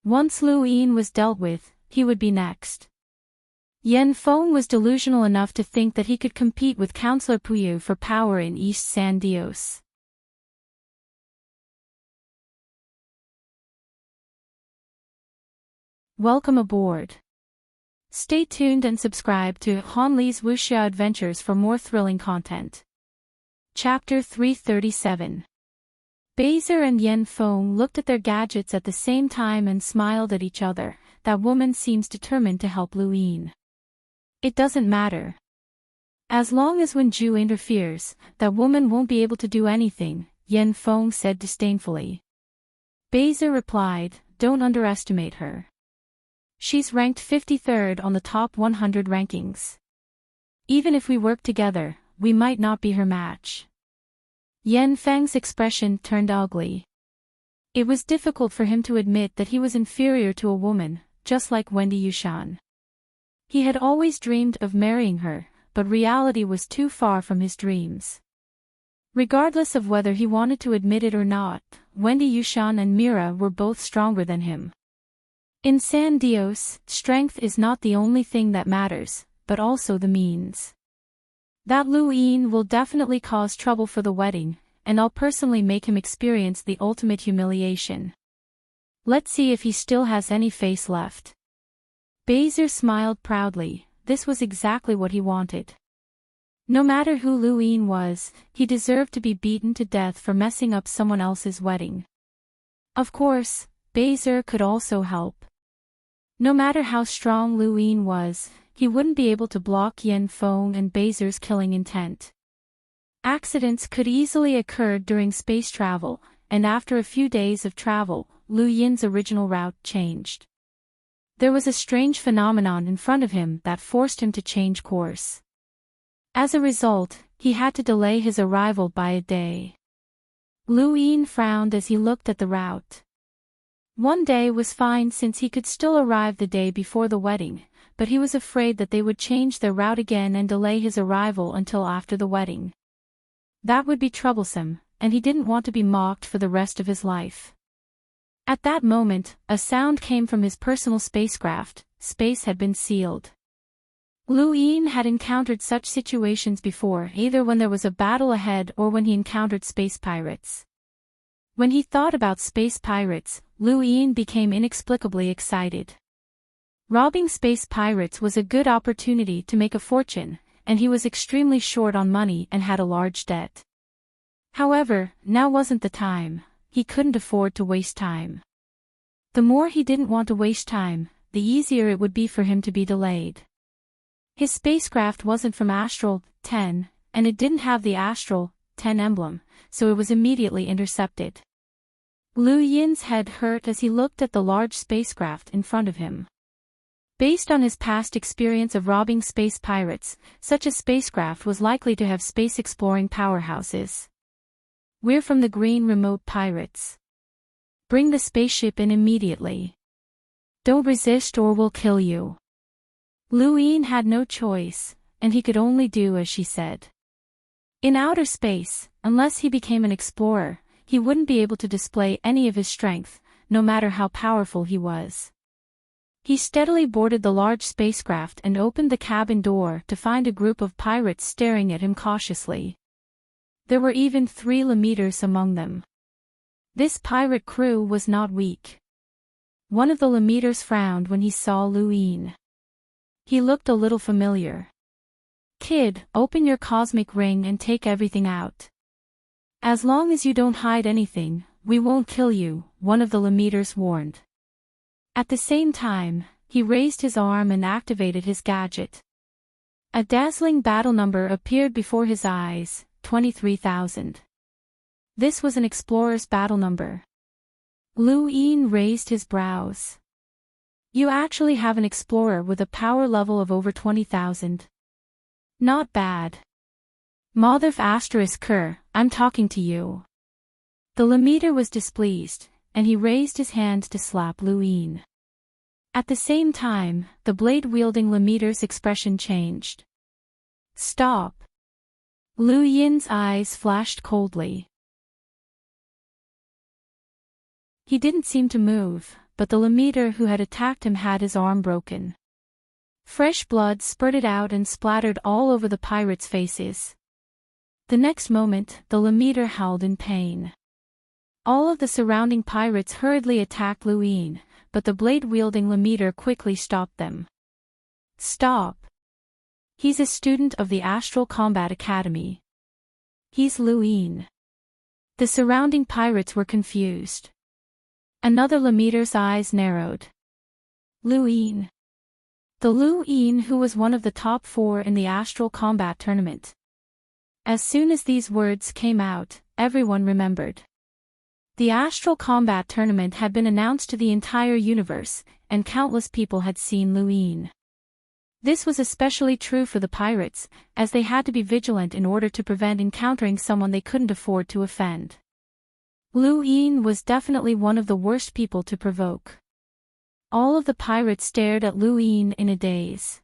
Once Lu Yin was dealt with, he would be next. Yen Feng was delusional enough to think that he could compete with Counselor Puyu for power in East San Dios. Welcome aboard. Stay tuned and subscribe to Hanli's Wuxia Adventures for more thrilling content. Chapter 337. Bezer and Yen Feng looked at their gadgets at the same time and smiled at each other. That woman seems determined to help Lu Yin. It doesn't matter. As long as when Ju interferes, that woman won't be able to do anything, Yen Feng said disdainfully. Bezer replied, don't underestimate her. She's ranked 53rd on the top 100 rankings. Even if we work together, we might not be her match. Yen Feng's expression turned ugly. It was difficult for him to admit that he was inferior to a woman, just like Wendy Yushan. He had always dreamed of marrying her, but reality was too far from his dreams. Regardless of whether he wanted to admit it or not, Wendy Yushan and Mira were both stronger than him. In San Dios, strength is not the only thing that matters, but also the means. That Lu Yin will definitely cause trouble for the wedding, and I'll personally make him experience the ultimate humiliation. Let's see if he still has any face left. Bezer smiled proudly. This was exactly what he wanted. No matter who Lu Yin was, he deserved to be beaten to death for messing up someone else's wedding. Of course, Bezer could also help. No matter how strong Lu Yin was, he wouldn't be able to block Yen Feng and Bezer's killing intent. Accidents could easily occur during space travel, and after a few days of travel, Lu Yin's original route changed. There was a strange phenomenon in front of him that forced him to change course. As a result, he had to delay his arrival by a day. Lu Yin frowned as he looked at the route. One day was fine since he could still arrive the day before the wedding, but he was afraid that they would change their route again and delay his arrival until after the wedding. That would be troublesome, and he didn't want to be mocked for the rest of his life. At that moment, a sound came from his personal spacecraft. Space had been sealed. Lu Yin had encountered such situations before, either when there was a battle ahead or when he encountered space pirates. When he thought about space pirates, Lu Yin became inexplicably excited. Robbing space pirates was a good opportunity to make a fortune, and he was extremely short on money and had a large debt. However, now wasn't the time. He couldn't afford to waste time. The more he didn't want to waste time, the easier it would be for him to be delayed. His spacecraft wasn't from Astral 10, and it didn't have the Astral 10 emblem, so it was immediately intercepted. Lu Yin's head hurt as he looked at the large spacecraft in front of him. Based on his past experience of robbing space pirates, such a spacecraft was likely to have space-exploring powerhouses. We're from the Green Remote Pirates. Bring the spaceship in immediately. Don't resist or we'll kill you. Lu Yin had no choice, and he could only do as she said. In outer space, unless he became an explorer, he wouldn't be able to display any of his strength, no matter how powerful he was. He steadily boarded the large spacecraft and opened the cabin door to find a group of pirates staring at him cautiously. There were even 3 Lemeters among them. This pirate crew was not weak. One of the Lemeters frowned when he saw Luin. He looked a little familiar. "Kid, open your cosmic ring and take everything out. As long as you don't hide anything, we won't kill you," one of the Lemeters warned. At the same time, he raised his arm and activated his gadget. A dazzling battle number appeared before his eyes, 23,000. This was an explorer's battle number. Luin raised his brows. "You actually have an explorer with a power level of over 20,000. Not bad. Motherf asterisk Kerr, I'm talking to you." The Lemeter was displeased, and he raised his hand to slap Luin. At the same time, the blade-wielding Lemeter's expression changed. "Stop." Luin's eyes flashed coldly. He didn't seem to move, but the Lemeter who had attacked him had his arm broken. Fresh blood spurted out and splattered all over the pirates' faces. The next moment, the Lemeter howled in pain. All of the surrounding pirates hurriedly attacked Luin, but the blade-wielding Lemeter quickly stopped them. "Stop. He's a student of the Astral Combat Academy. He's Luin." The surrounding pirates were confused. Another Lemeter's eyes narrowed. "Luin." The Luin who was one of the top 4 in the Astral Combat Tournament. As soon as these words came out, everyone remembered. The Astral Combat Tournament had been announced to the entire universe, and countless people had seen Luin. This was especially true for the pirates, as they had to be vigilant in order to prevent encountering someone they couldn't afford to offend. Luin was definitely one of the worst people to provoke. All of the pirates stared at Luin in a daze.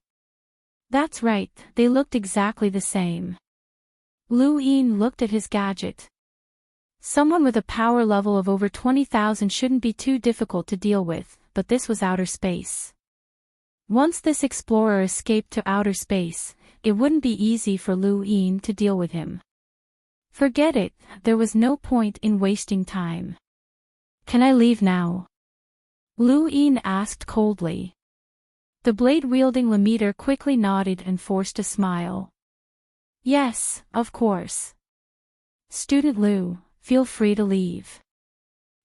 That's right, they looked exactly the same. Luin looked at his gadget. Someone with a power level of over 20,000 shouldn't be too difficult to deal with, but this was outer space. Once this explorer escaped to outer space, it wouldn't be easy for Luin to deal with him. Forget it, there was no point in wasting time. "Can I leave now?" Luin asked coldly. The blade-wielding Lemeter quickly nodded and forced a smile. "Yes, of course. Student Lu, feel free to leave.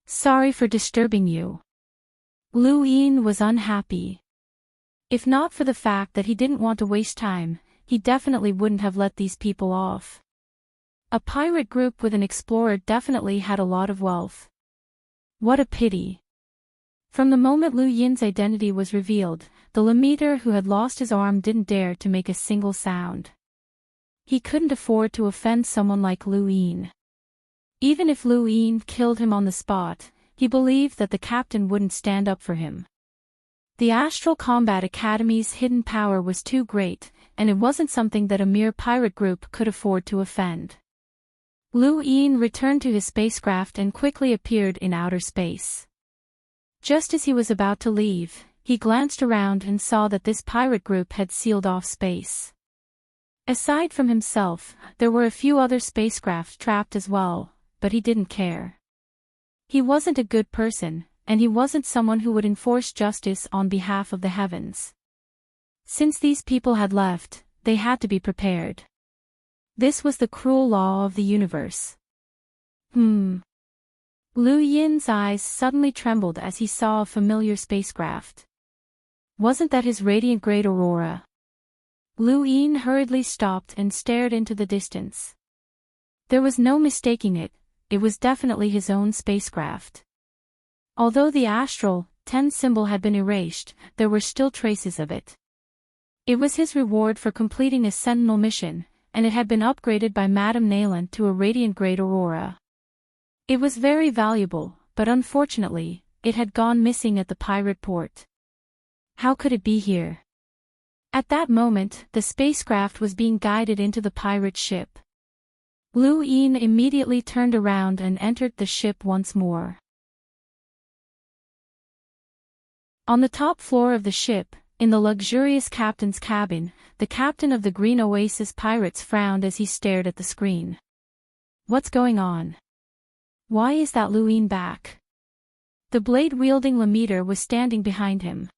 Sorry for disturbing you." Luin was unhappy. If not for the fact that he didn't want to waste time, he definitely wouldn't have let these people off. A pirate group with an explorer definitely had a lot of wealth. What a pity. From the moment Luin's identity was revealed, the Lemeter who had lost his arm didn't dare to make a single sound. He couldn't afford to offend someone like Luin. Even if Luin killed him on the spot, he believed that the captain wouldn't stand up for him. The Astral Combat Academy's hidden power was too great, and it wasn't something that a mere pirate group could afford to offend. Luin returned to his spacecraft and quickly appeared in outer space. Just as he was about to leave, he glanced around and saw that this pirate group had sealed off space. Aside from himself, there were a few other spacecraft trapped as well, but he didn't care. He wasn't a good person, and he wasn't someone who would enforce justice on behalf of the heavens. Since these people had left, they had to be prepared. This was the cruel law of the universe. Luin's eyes suddenly trembled as he saw a familiar spacecraft. Wasn't that his radiant great aurora? Luin hurriedly stopped and stared into the distance. There was no mistaking it, it was definitely his own spacecraft. Although the Astral 10 symbol had been erased, there were still traces of it. It was his reward for completing a Sentinel mission, and it had been upgraded by Madame Nayland to a radiant great aurora. It was very valuable, but unfortunately, it had gone missing at the pirate port. How could it be here? At that moment, the spacecraft was being guided into the pirate ship. Luin immediately turned around and entered the ship once more. On the top floor of the ship, in the luxurious captain's cabin, the captain of the Green Oasis pirates frowned as he stared at the screen. What's going on? Why is that Luin back? The blade-wielding Lemeter was standing behind him.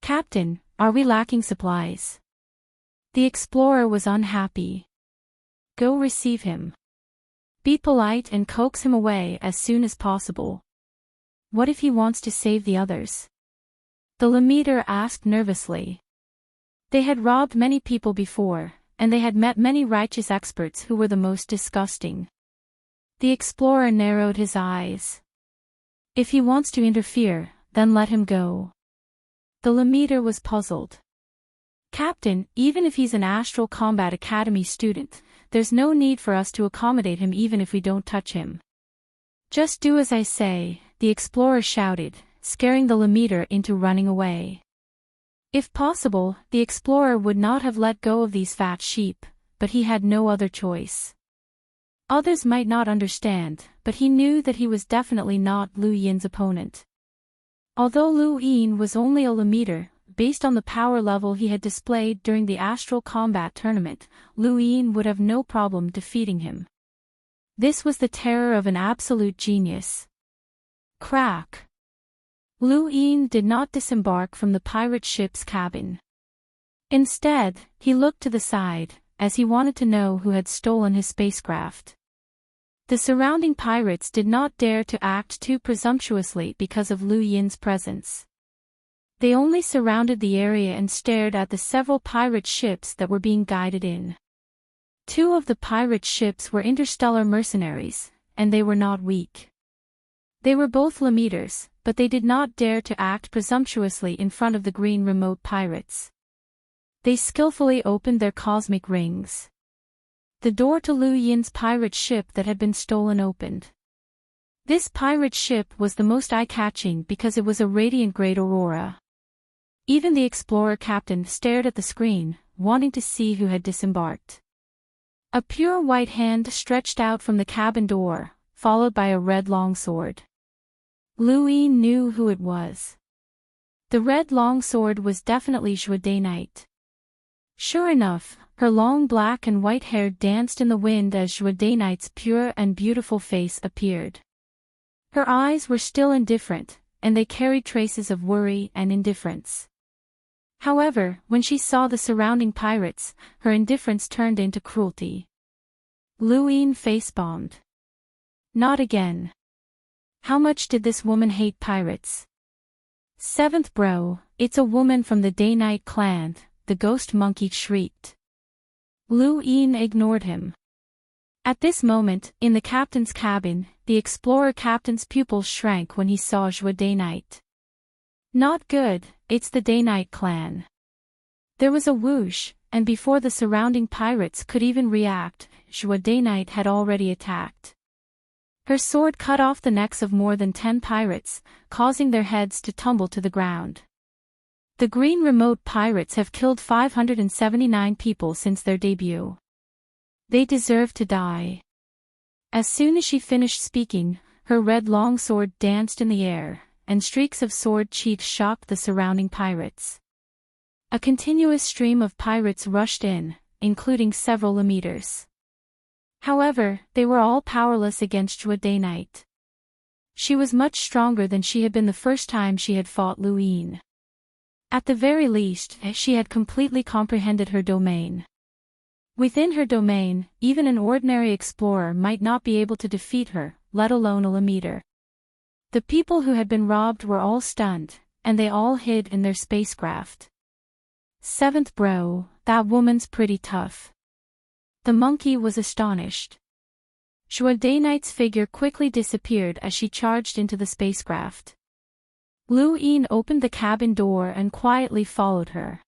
Captain, are we lacking supplies? The explorer was unhappy. Go receive him. Be polite and coax him away as soon as possible. What if he wants to save the others? The Lemeter asked nervously. They had robbed many people before, and they had met many righteous experts who were the most disgusting. The explorer narrowed his eyes. If he wants to interfere, then let him go. The Lemeter was puzzled. Captain, even if he's an Astral Combat Academy student, there's no need for us to accommodate him even if we don't touch him. Just do as I say, the explorer shouted, scaring the Lemeter into running away. If possible, the explorer would not have let go of these fat sheep, but he had no other choice. Others might not understand, but he knew that he was definitely not Lu Yin's opponent. Although Lu Yin was only a Lemeter, based on the power level he had displayed during the Astral Combat Tournament, Lu Yin would have no problem defeating him. This was the terror of an absolute genius. Crack! Lu Yin did not disembark from the pirate ship's cabin. Instead, he looked to the side, as he wanted to know who had stolen his spacecraft. The surrounding pirates did not dare to act too presumptuously because of Lu Yin's presence. They only surrounded the area and stared at the several pirate ships that were being guided in. 2 of the pirate ships were interstellar mercenaries, and they were not weak. They were both Lemeters, but they did not dare to act presumptuously in front of the green remote pirates. They skillfully opened their cosmic rings. The door to Lu Yin's pirate ship that had been stolen opened. This pirate ship was the most eye-catching because it was a radiant-grade aurora. Even the explorer captain stared at the screen, wanting to see who had disembarked. A pure white hand stretched out from the cabin door, followed by a red longsword. Lu Yin knew who it was. The red longsword was definitely Zhuode Knight. Sure enough, her long black and white hair danced in the wind as Zhuode Knight's pure and beautiful face appeared. Her eyes were still indifferent, and they carried traces of worry and indifference. However, when she saw the surrounding pirates, her indifference turned into cruelty. Lu Yin face-bombed. Not again. How much did this woman hate pirates? 7th bro, it's a woman from the Day-Night clan, the ghost monkey shrieked. Lu Yin ignored him. At this moment, in the captain's cabin, the explorer captain's pupils shrank when he saw Zhuode Knight. Not good, it's the Day-Night clan. There was a whoosh, and before the surrounding pirates could even react, Zhuode Knight had already attacked. Her sword cut off the necks of more than 10 pirates, causing their heads to tumble to the ground. The green remote pirates have killed 579 people since their debut. They deserve to die. As soon as she finished speaking, her red longsword danced in the air, and streaks of sword cheeks shocked the surrounding pirates. A continuous stream of pirates rushed in, including several Lemeters. However, they were all powerless against Zhuode Knight. She was much stronger than she had been the first time she had fought Lu Yin. At the very least, she had completely comprehended her domain. Within her domain, even an ordinary explorer might not be able to defeat her, let alone a Lemeter. The people who had been robbed were all stunned, and they all hid in their spacecraft. 7th bro, that woman's pretty tough. The monkey was astonished. Zhuode Knight's figure quickly disappeared as she charged into the spacecraft. Lu Yin opened the cabin door and quietly followed her.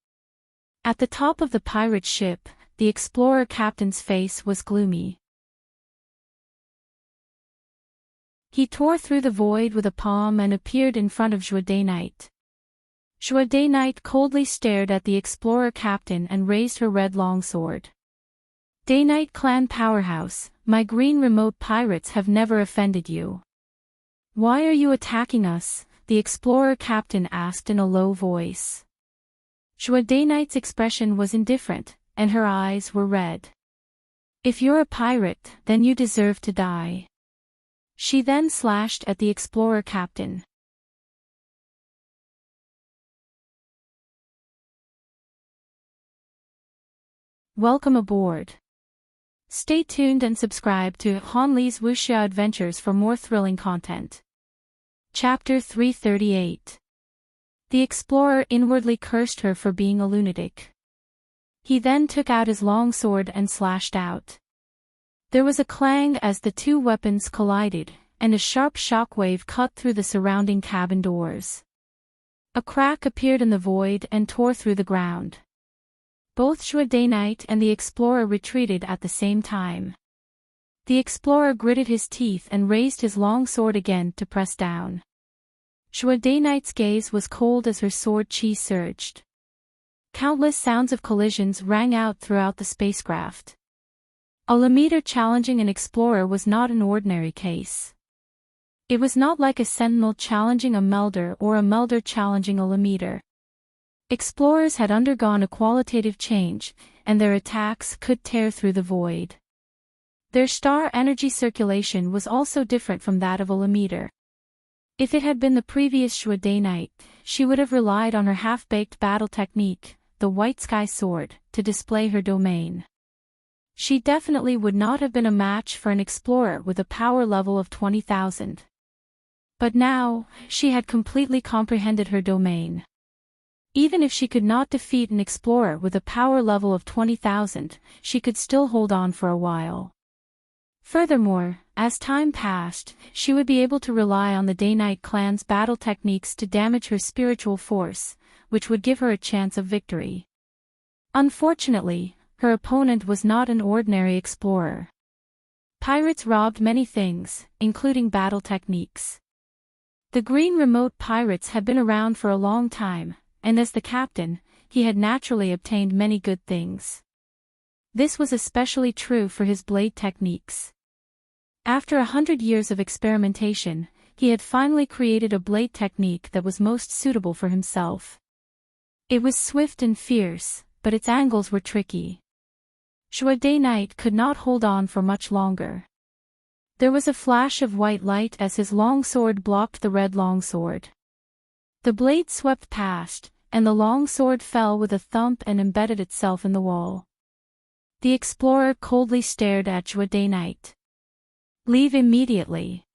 At the top of the pirate ship, the explorer captain's face was gloomy. He tore through the void with a palm and appeared in front of Zhuode Knight. Zhuode Knight coldly stared at the explorer captain and raised her red longsword. Day-Night clan powerhouse, my green remote pirates have never offended you. Why are you attacking us? The explorer captain asked in a low voice. Zhuode Knight's expression was indifferent, and her eyes were red. If you're a pirate, then you deserve to die. She then slashed at the explorer captain. Welcome aboard. Stay tuned and subscribe to Han Li's Wuxia Adventures for more thrilling content. Chapter 338. The explorer inwardly cursed her for being a lunatic. He then took out his long sword and slashed out. There was a clang as the two weapons collided, and a sharp shockwave cut through the surrounding cabin doors. A crack appeared in the void and tore through the ground. Both Shuadai Knight and the explorer retreated at the same time. The explorer gritted his teeth and raised his long sword again to press down. Shuadai Knight's gaze was cold as her sword chi surged. Countless sounds of collisions rang out throughout the spacecraft. A Lamiter challenging an explorer was not an ordinary case. It was not like a sentinel challenging a melder or a melder challenging a Lamiter. Explorers had undergone a qualitative change, and their attacks could tear through the void. Their star energy circulation was also different from that of a Lamiter. If it had been the previous Shuadai Knight, she would have relied on her half-baked battle technique, the White Sky Sword, to display her domain. She definitely would not have been a match for an explorer with a power level of 20,000. But now, she had completely comprehended her domain. Even if she could not defeat an explorer with a power level of 20,000, she could still hold on for a while. Furthermore, as time passed, she would be able to rely on the Day-Night clan's battle techniques to damage her spiritual force, which would give her a chance of victory. Unfortunately, her opponent was not an ordinary explorer. Pirates robbed many things, including battle techniques. The Green Remote pirates had been around for a long time, and as the captain, he had naturally obtained many good things. This was especially true for his blade techniques. After 100 years of experimentation, he had finally created a blade technique that was most suitable for himself. It was swift and fierce, but its angles were tricky. Shuadai Knight could not hold on for much longer. There was a flash of white light as his long sword blocked the red longsword. The blade swept past, and the long sword fell with a thump and embedded itself in the wall. The explorer coldly stared at Shuadai Knight. Leave immediately.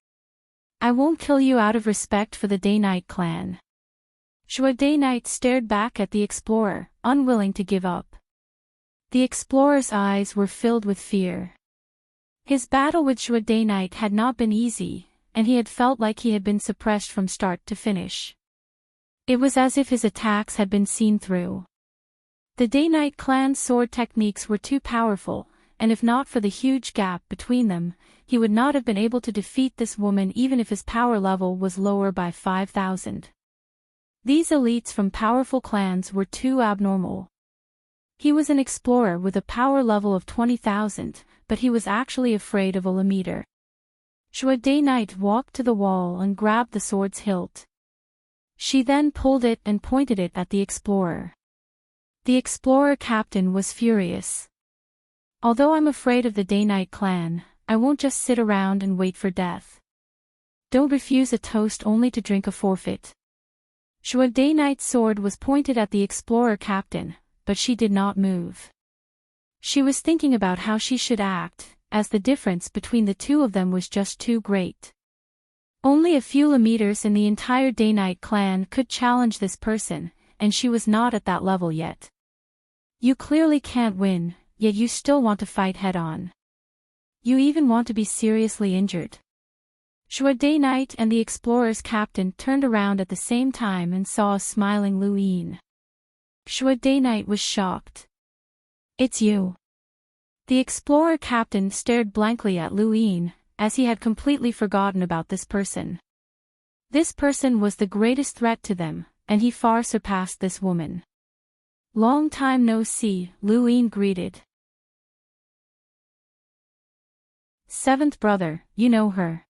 I won't kill you out of respect for the Day-Night clan. Shuadai Knight stared back at the explorer, unwilling to give up. The explorer's eyes were filled with fear. His battle with Shuadai Knight had not been easy, and he had felt like he had been suppressed from start to finish. It was as if his attacks had been seen through. The Day-Night clan's sword techniques were too powerful, and if not for the huge gap between them, he would not have been able to defeat this woman even if his power level was lower by 5,000. These elites from powerful clans were too abnormal. He was an explorer with a power level of 20,000, but he was actually afraid of a Lamiter. Shuadai Knight walked to the wall and grabbed the sword's hilt. She then pulled it and pointed it at the explorer. The explorer captain was furious. Although I'm afraid of the Day-Night clan, I won't just sit around and wait for death. Don't refuse a toast only to drink a forfeit. Shuadai Knight's sword was pointed at the explorer captain, but she did not move. She was thinking about how she should act, as the difference between the two of them was just too great. Only a few Lameters in the entire Day-Night clan could challenge this person, and she was not at that level yet. You clearly can't win, yet you still want to fight head-on. You even want to be seriously injured. Shuadai Knight and the explorer's captain turned around at the same time and saw a smiling Lu Yin. Shuadai Knight was shocked. It's you. The explorer captain stared blankly at Lu Yin, as he had completely forgotten about this person. This person was the greatest threat to them, and he far surpassed this woman. Long time no see, Lu Yin greeted. Seventh brother, you know her.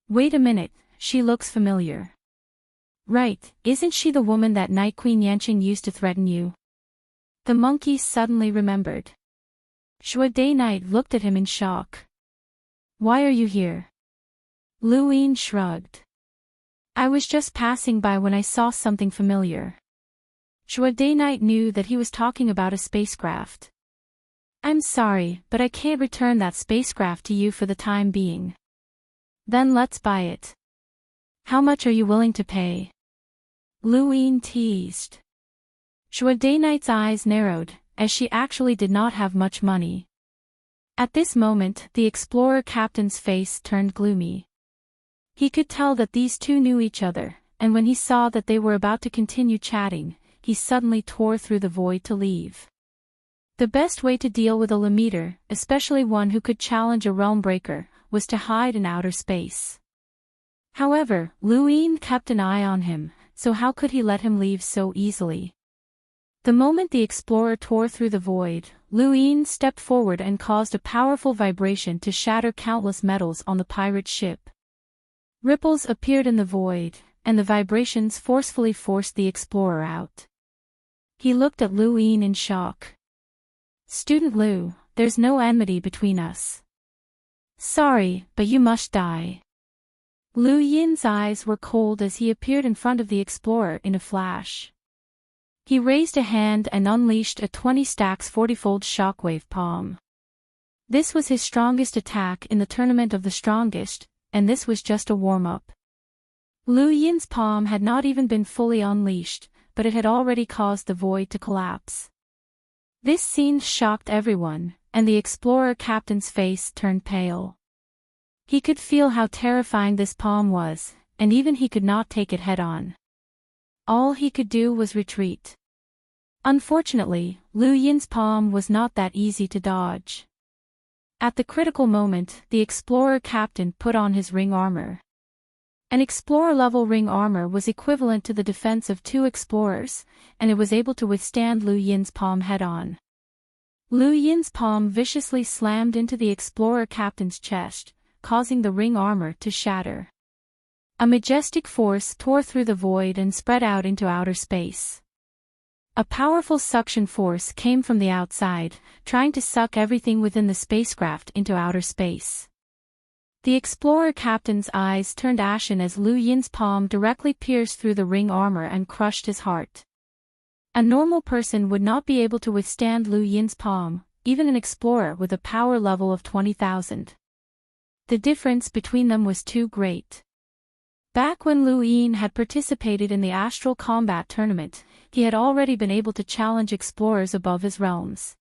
Wait a minute, she looks familiar. Right, isn't she the woman that Night Queen Yanqing used to threaten you? The monkey suddenly remembered. Day Night looked at him in shock. Why are you here? Lu Yin shrugged. I was just passing by when I saw something familiar. Day Night knew that he was talking about a spacecraft. I'm sorry, but I can't return that spacecraft to you for the time being. Then let's buy it. How much are you willing to pay? Lu Yin teased. Day Night's eyes narrowed, as she actually did not have much money. At this moment, the explorer captain's face turned gloomy. He could tell that these two knew each other, and when he saw that they were about to continue chatting, he suddenly tore through the void to leave. The best way to deal with a Limiter, especially one who could challenge a realm breaker, was to hide in outer space. However, Lu Yin kept an eye on him, so how could he let him leave so easily? The moment the explorer tore through the void, Lu Yin stepped forward and caused a powerful vibration to shatter countless metals on the pirate ship. Ripples appeared in the void, and the vibrations forcefully forced the explorer out. He looked at Lu Yin in shock. Student Lu, there's no enmity between us. Sorry, but you must die. Lu Yin's eyes were cold as he appeared in front of the explorer in a flash. He raised a hand and unleashed a 20 stacks 40-fold shockwave palm. This was his strongest attack in the tournament of the strongest, and this was just a warm-up. Lu Yin's palm had not even been fully unleashed, but it had already caused the void to collapse. This scene shocked everyone, and the explorer captain's face turned pale. He could feel how terrifying this palm was, and even he could not take it head-on. All he could do was retreat. Unfortunately, Lu Yin's palm was not that easy to dodge. At the critical moment, the explorer captain put on his ring armor. An explorer-level ring armor was equivalent to the defense of 2 explorers, and it was able to withstand Lu Yin's palm head-on. Lu Yin's palm viciously slammed into the explorer captain's chest, causing the ring armor to shatter. A majestic force tore through the void and spread out into outer space. A powerful suction force came from the outside, trying to suck everything within the spacecraft into outer space. The explorer captain's eyes turned ashen as Lu Yin's palm directly pierced through the ring armor and crushed his heart. A normal person would not be able to withstand Lu Yin's palm, even an explorer with a power level of 20,000. The difference between them was too great. Back when Lu Yin had participated in the astral combat tournament, he had already been able to challenge explorers above his realms.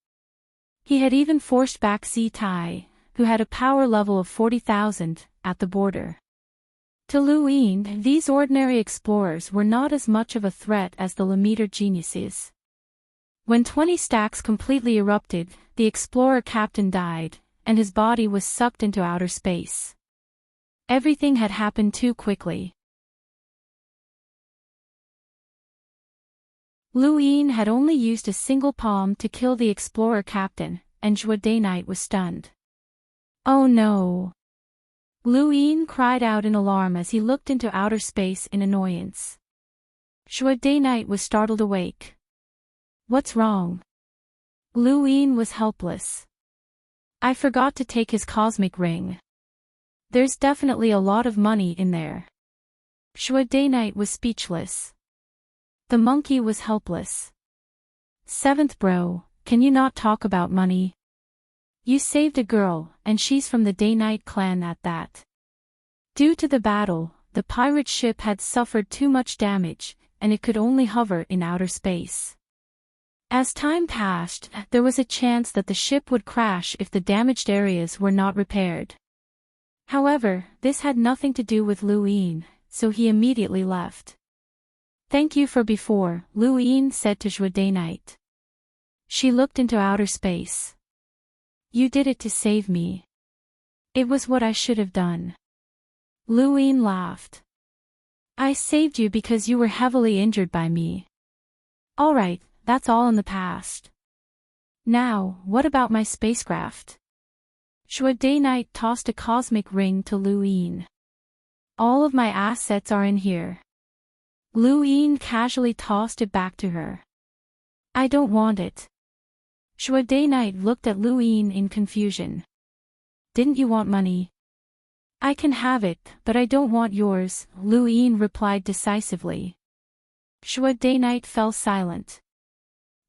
He had even forced back Zi Tai, who had a power level of 40,000, at the border. To Lu Yin, these ordinary explorers were not as much of a threat as the Limiter geniuses. When 20 stacks completely erupted, the explorer captain died, and his body was sucked into outer space. Everything had happened too quickly. Lu Yin had only used a single palm to kill the explorer captain, and Day Night was stunned. Oh no! Lu Yin cried out in alarm as he looked into outer space in annoyance. Day Night was startled awake. What's wrong? Lu Yin was helpless. I forgot to take his cosmic ring. There's definitely a lot of money in there. Day Night was speechless. The monkey was helpless. Seventh bro, can you not talk about money? You saved a girl, and she's from the Day-Night clan at that. Due to the battle, the pirate ship had suffered too much damage, and it could only hover in outer space. As time passed, there was a chance that the ship would crash if the damaged areas were not repaired. However, this had nothing to do with Lu Yin, so he immediately left. Thank you for before, Lu Yin said to Day Night. She looked into outer space. You did it to save me. It was what I should have done. Lu Yin laughed. I saved you because you were heavily injured by me. Alright, that's all in the past. Now, what about my spacecraft? Day Night tossed a cosmic ring to Lu Yin. All of my assets are in here. Lu Yin casually tossed it back to her. I don't want it. Day Knight looked at Lu Yin in confusion. Didn't you want money? I can have it, but I don't want yours, Lu Yin replied decisively. Day Knight fell silent.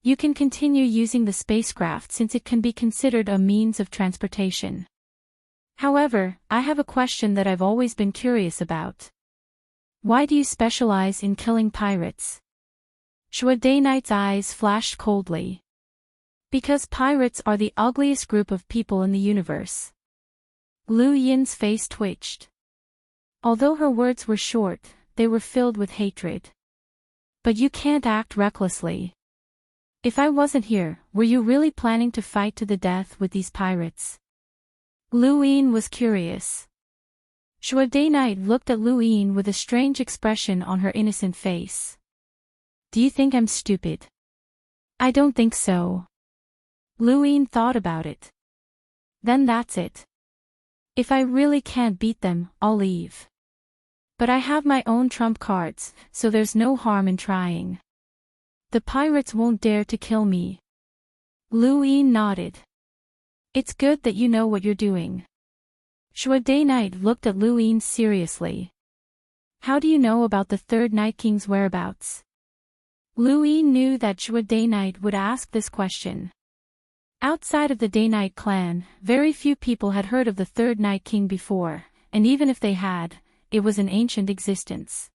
You can continue using the spacecraft since it can be considered a means of transportation. However, I have a question that I've always been curious about. Why do you specialize in killing pirates? Day Knight's eyes flashed coldly. Because pirates are the ugliest group of people in the universe. Lu Yin's face twitched. Although her words were short, they were filled with hatred. But you can't act recklessly. If I wasn't here, were you really planning to fight to the death with these pirates? Lu Yin was curious. Day Knight looked at Lu Yin with a strange expression on her innocent face. Do you think I'm stupid? I don't think so. Lu Yin thought about it. Then that's it. If I really can't beat them, I'll leave. But I have my own trump cards, so there's no harm in trying. The pirates won't dare to kill me. Lu Yin nodded. It's good that you know what you're doing. Day Knight looked at Lu Yin seriously. How do you know about the third Night King's whereabouts? Lu Yin knew that Day Knight would ask this question. Outside of the Day Knight clan, very few people had heard of the third Night King before, and even if they had, it was an ancient existence.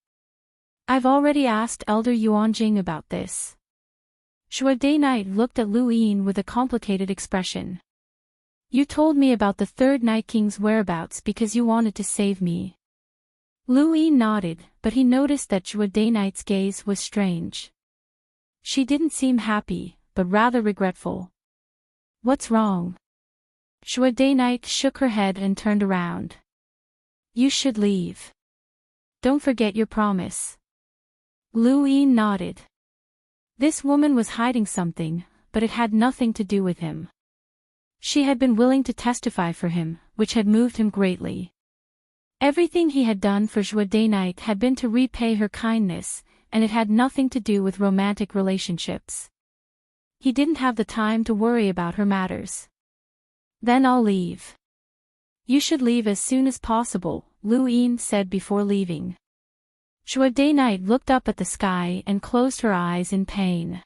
I've already asked Elder Yuanjing about this. Day Knight looked at Lu Yin with a complicated expression. You told me about the third Night King's whereabouts because you wanted to save me. Lu Yin nodded, but he noticed that Day Knight's gaze was strange. She didn't seem happy, but rather regretful. What's wrong? Day Knight shook her head and turned around. You should leave. Don't forget your promise. Lu Yin nodded. This woman was hiding something, but it had nothing to do with him. She had been willing to testify for him, which had moved him greatly. Everything he had done for Day Knight had been to repay her kindness, and it had nothing to do with romantic relationships. He didn't have the time to worry about her matters. Then I'll leave. You should leave as soon as possible, Lu Yin said before leaving. Day Knight looked up at the sky and closed her eyes in pain.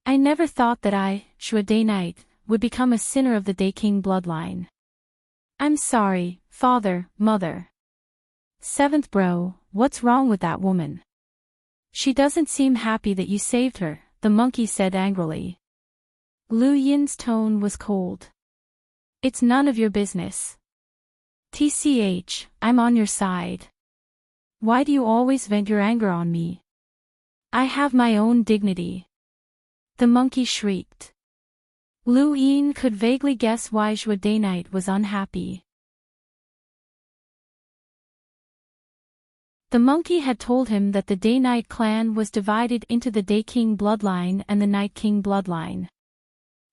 I never thought that I, Day Knight, would become a sinner of the Day King bloodline. I'm sorry, father, mother. Seventh bro, what's wrong with that woman? She doesn't seem happy that you saved her, the monkey said angrily. Lu Yin's tone was cold. It's none of your business. TCH, I'm on your side. Why do you always vent your anger on me? I have my own dignity. The monkey shrieked. Lu Yin could vaguely guess why Day Knight was unhappy. The monkey had told him that the Day Knight clan was divided into the Day King bloodline and the Night King bloodline.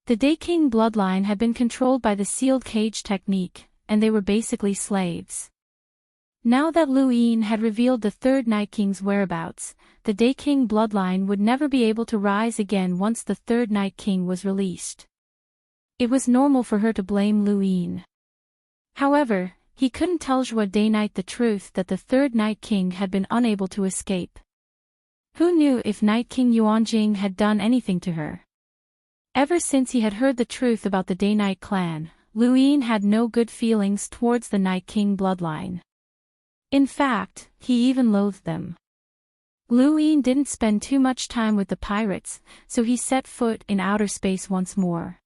The Day King bloodline had been controlled by the sealed cage technique, and they were basically slaves. Now that Lu Yin had revealed the third Night King's whereabouts, the Day King bloodline would never be able to rise again once the third Night King was released. It was normal for her to blame Lu Yin. However, he couldn't tell Day Knight the truth that the third Night King had been unable to escape. Who knew if Night King Yuanjing had done anything to her? Ever since he had heard the truth about the Day Knight clan, Lu Yin had no good feelings towards the Night King bloodline. In fact, he even loathed them. Lu Yin didn't spend too much time with the pirates, so he set foot in outer space once more.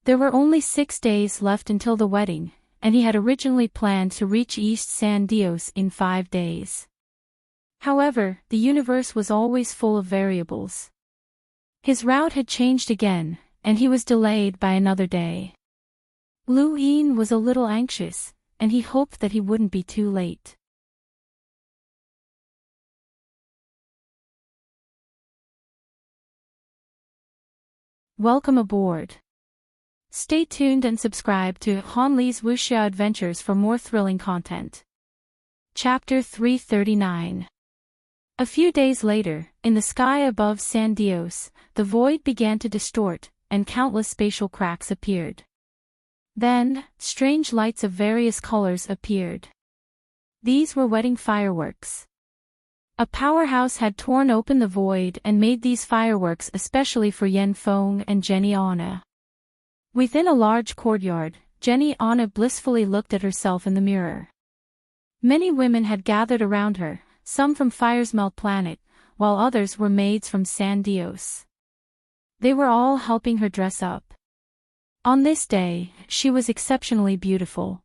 There were only 6 days left until the wedding, and he had originally planned to reach East San Dios in 5 days. However, the universe was always full of variables. His route had changed again, and he was delayed by another day. Lu Yin was a little anxious, and he hoped that he wouldn't be too late. Welcome aboard. Stay tuned and subscribe to Han Li's Wuxia Adventures for more thrilling content. Chapter 339. A few days later, in the sky above San Dios, the void began to distort, and countless spatial cracks appeared. Then, strange lights of various colors appeared. These were wedding fireworks. A powerhouse had torn open the void and made these fireworks especially for Yen Feng and Jenny Anna. Within a large courtyard, Jenny Anna blissfully looked at herself in the mirror. Many women had gathered around her, some from Fire's Melt planet, while others were maids from San Dios. They were all helping her dress up. On this day, she was exceptionally beautiful.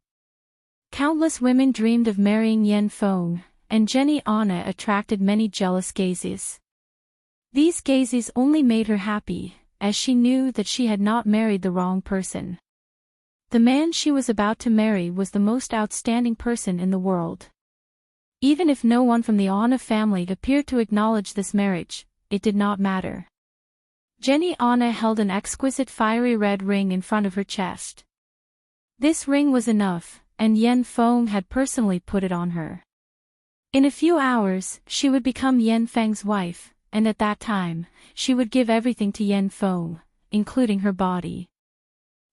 Countless women dreamed of marrying Yen Feng, and Jenny Anna attracted many jealous gazes. These gazes only made her happy, as she knew that she had not married the wrong person. The man she was about to marry was the most outstanding person in the world. Even if no one from the Anna family appeared to acknowledge this marriage, it did not matter. Jenny Anna held an exquisite fiery red ring in front of her chest. This ring was enough, and Yen Feng had personally put it on her. In a few hours, she would become Yen Feng's wife, and at that time, she would give everything to Yen Feng, including her body.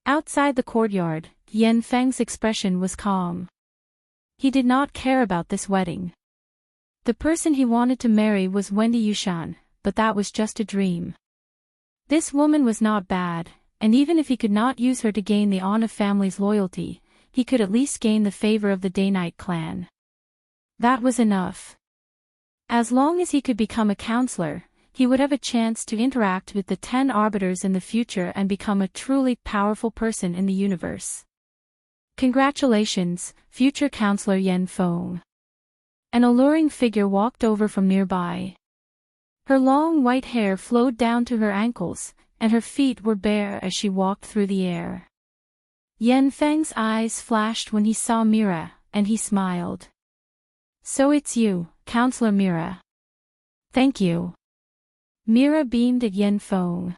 Outside the courtyard, Yen Feng's expression was calm. He did not care about this wedding. The person he wanted to marry was Wendy Yushan, but that was just a dream. This woman was not bad, and even if he could not use her to gain the Anna family's loyalty, he could at least gain the favor of the Day-Night clan. That was enough. As long as he could become a counselor, he would have a chance to interact with the 10 arbiters in the future and become a truly powerful person in the universe. Congratulations, future counselor Yen Feng. An alluring figure walked over from nearby. Her long white hair flowed down to her ankles, and her feet were bare as she walked through the air. Yen Feng's eyes flashed when he saw Mira, and he smiled. So it's you, Counselor Mira. Thank you. Mira beamed at Yen Feng.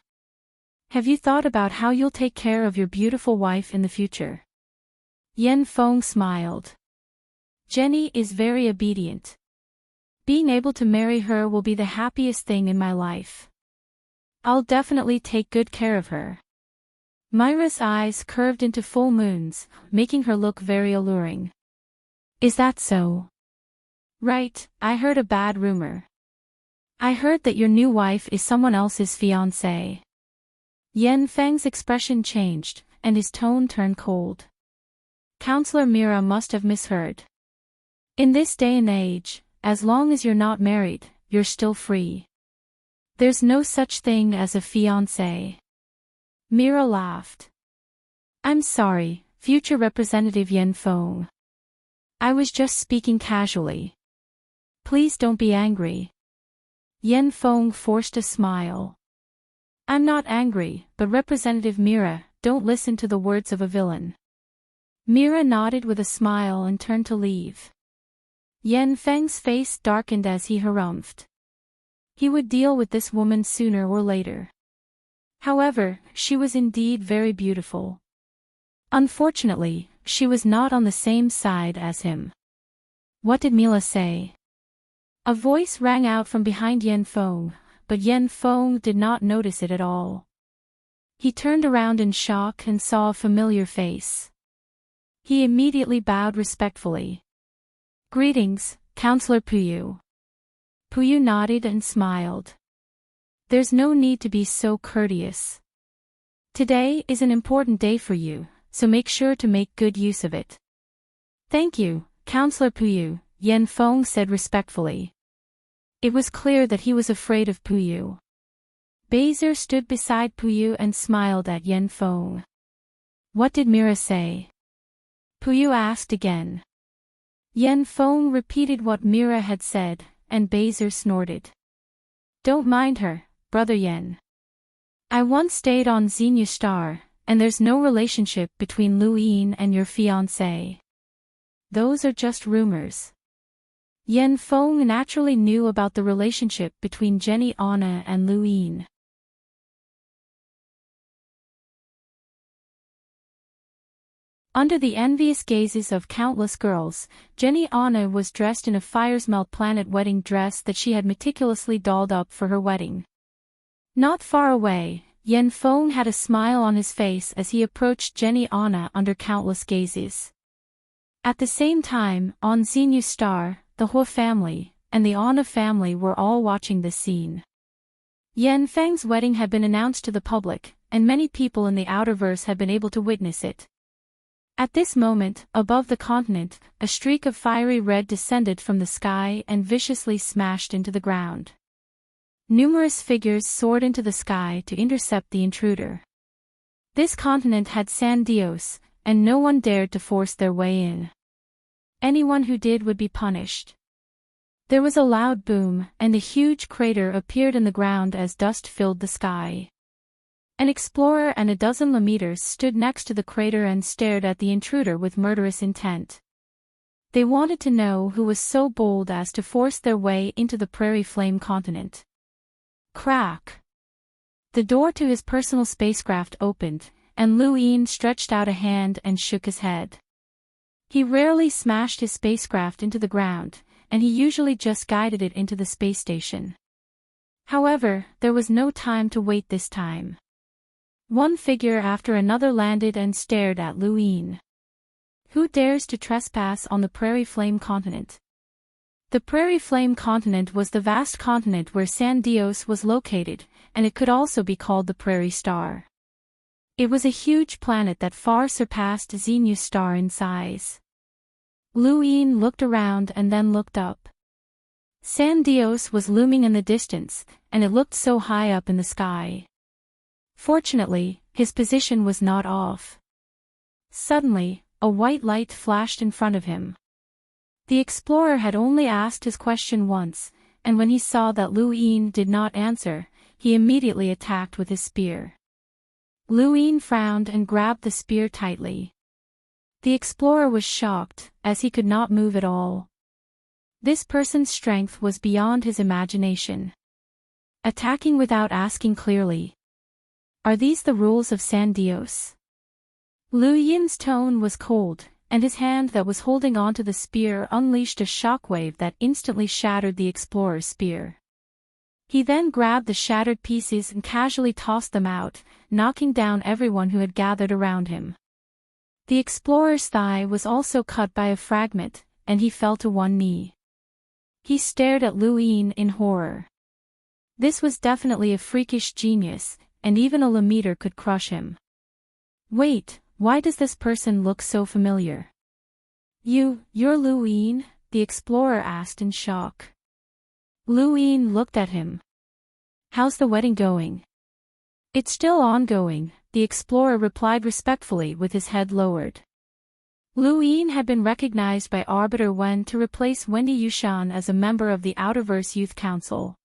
Have you thought about how you'll take care of your beautiful wife in the future? Yen Feng smiled. Jenny is very obedient. Being able to marry her will be the happiest thing in my life. I'll definitely take good care of her. Mira's eyes curved into full moons, making her look very alluring. Is that so? Right, I heard a bad rumor. I heard that your new wife is someone else's fiancée. Yen Feng's expression changed, and his tone turned cold. Counselor Mira must have misheard. In this day and age, as long as you're not married, you're still free. There's no such thing as a fiancé. Mira laughed. I'm sorry, future Representative Yen Feng. I was just speaking casually. Please don't be angry. Yen Feng forced a smile. I'm not angry, but Representative Mira, don't listen to the words of a villain. Mira nodded with a smile and turned to leave. Yen Feng's face darkened as he harumphed. He would deal with this woman sooner or later. However, she was indeed very beautiful. Unfortunately, she was not on the same side as him. What did Mila say? A voice rang out from behind Yen Feng, but Yen Feng did not notice it at all. He turned around in shock and saw a familiar face. He immediately bowed respectfully. Greetings, Counselor Puyu. Puyu nodded and smiled. There's no need to be so courteous. Today is an important day for you, so make sure to make good use of it. Thank you, Counselor Puyu, Yen Feng said respectfully. It was clear that he was afraid of Puyu. Baser stood beside Puyu and smiled at Yen Feng. What did Mira say? Puyu asked again. Yen Feng repeated what Mira had said, and Baser snorted. Don't mind her, Brother Yen. I once stayed on Xenia Star, and there's no relationship between Lu Yin and your fiancé. Those are just rumors. Yen Feng naturally knew about the relationship between Jenny Anna and Lu Yin. Under the envious gazes of countless girls, Jenny Anna was dressed in a Fire's Melt Planet wedding dress that she had meticulously dolled up for her wedding. Not far away, Yan Feng had a smile on his face as he approached Jenny Anna under countless gazes. At the same time, on Xinyu Star, the Hua family, and the Anna family were all watching this scene. Yan Feng's wedding had been announced to the public, and many people in the outerverse had been able to witness it. At this moment, above the continent, a streak of fiery red descended from the sky and viciously smashed into the ground. Numerous figures soared into the sky to intercept the intruder. This continent had San Dios, and no one dared to force their way in. Anyone who did would be punished. There was a loud boom, and a huge crater appeared in the ground as dust filled the sky. An explorer and a dozen Lameters stood next to the crater and stared at the intruder with murderous intent. They wanted to know who was so bold as to force their way into the Prairie Flame continent. Crack! The door to his personal spacecraft opened, and Lu Yin stretched out a hand and shook his head. He rarely smashed his spacecraft into the ground, and he usually just guided it into the space station. However, there was no time to wait this time. One figure after another landed and stared at Lu Yin. Who dares to trespass on the Prairie Flame continent? The Prairie Flame continent was the vast continent where San Dios was located, and it could also be called the Prairie Star. It was a huge planet that far surpassed Xinyu Star in size. Lu Yin looked around and then looked up. San Dios was looming in the distance, and it looked so high up in the sky. Fortunately, his position was not off. Suddenly, a white light flashed in front of him. The explorer had only asked his question once, and when he saw that Lu Yin did not answer, he immediately attacked with his spear. Lu Yin frowned and grabbed the spear tightly. The explorer was shocked, as he could not move at all. This person's strength was beyond his imagination. Attacking without asking clearly. Are these the rules of San Dios? Lu Yin's tone was cold, and his hand that was holding onto the spear unleashed a shockwave that instantly shattered the explorer's spear. He then grabbed the shattered pieces and casually tossed them out, knocking down everyone who had gathered around him. The explorer's thigh was also cut by a fragment, and he fell to one knee. He stared at Lu Yin in horror. This was definitely a freakish genius, and even a Lameter could crush him. Wait, why does this person look so familiar? You're Lu Yin? The explorer asked in shock. Lu Yin looked at him. How's the wedding going? It's still ongoing, the explorer replied respectfully with his head lowered. Lu Yin had been recognized by Arbiter Wen to replace Wendy Yushan as a member of the Outerverse Youth Council.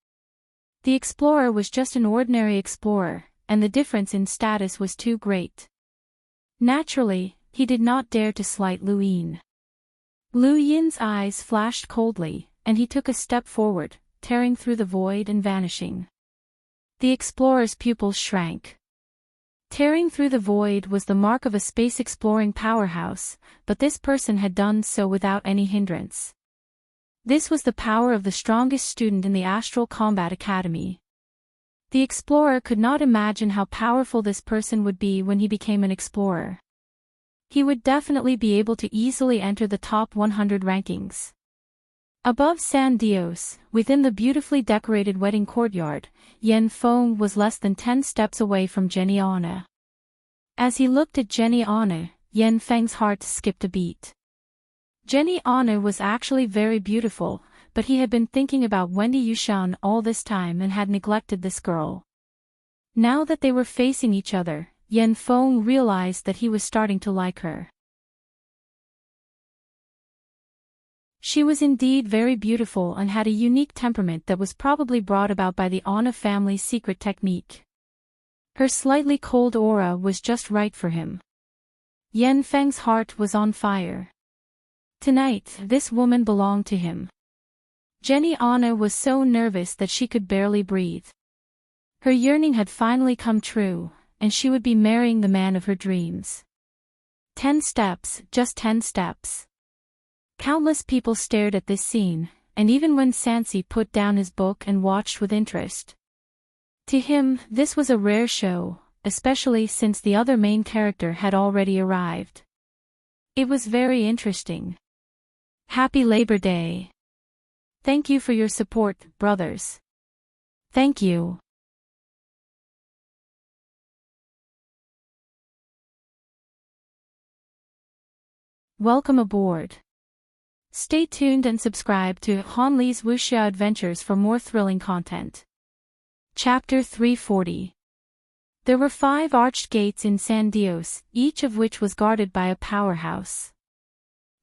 The explorer was just an ordinary explorer, and the difference in status was too great. Naturally, he did not dare to slight Lu Yin. Lu Yin's eyes flashed coldly, and he took a step forward, tearing through the void and vanishing. The explorer's pupils shrank. Tearing through the void was the mark of a space-exploring powerhouse, but this person had done so without any hindrance. This was the power of the strongest student in the Astral Combat Academy. The explorer could not imagine how powerful this person would be when he became an explorer. He would definitely be able to easily enter the top 100 rankings. Above San Dios, within the beautifully decorated wedding courtyard, Yan Feng was less than 10 steps away from Jenny Anna. As he looked at Jenny Anna, Yan Feng's heart skipped a beat. Jenny Anna was actually very beautiful, but he had been thinking about Wendy Yushan all this time and had neglected this girl. Now that they were facing each other, Yan Feng realized that he was starting to like her. She was indeed very beautiful and had a unique temperament that was probably brought about by the Anna family's secret technique. Her slightly cold aura was just right for him. Yan Feng's heart was on fire. Tonight, this woman belonged to him. Jenny Anna was so nervous that she could barely breathe. Her yearning had finally come true, and she would be marrying the man of her dreams. 10 steps, just 10 steps. Countless people stared at this scene, and even when Sansi put down his book and watched with interest. To him, this was a rare show, especially since the other main character had already arrived. It was very interesting. Happy Labor Day. Thank you for your support, brothers. Thank you. Welcome aboard. Stay tuned and subscribe to Han Li's Wuxia Adventures for more thrilling content. Chapter 340. There were 5 arched gates in San Dios, each of which was guarded by a powerhouse.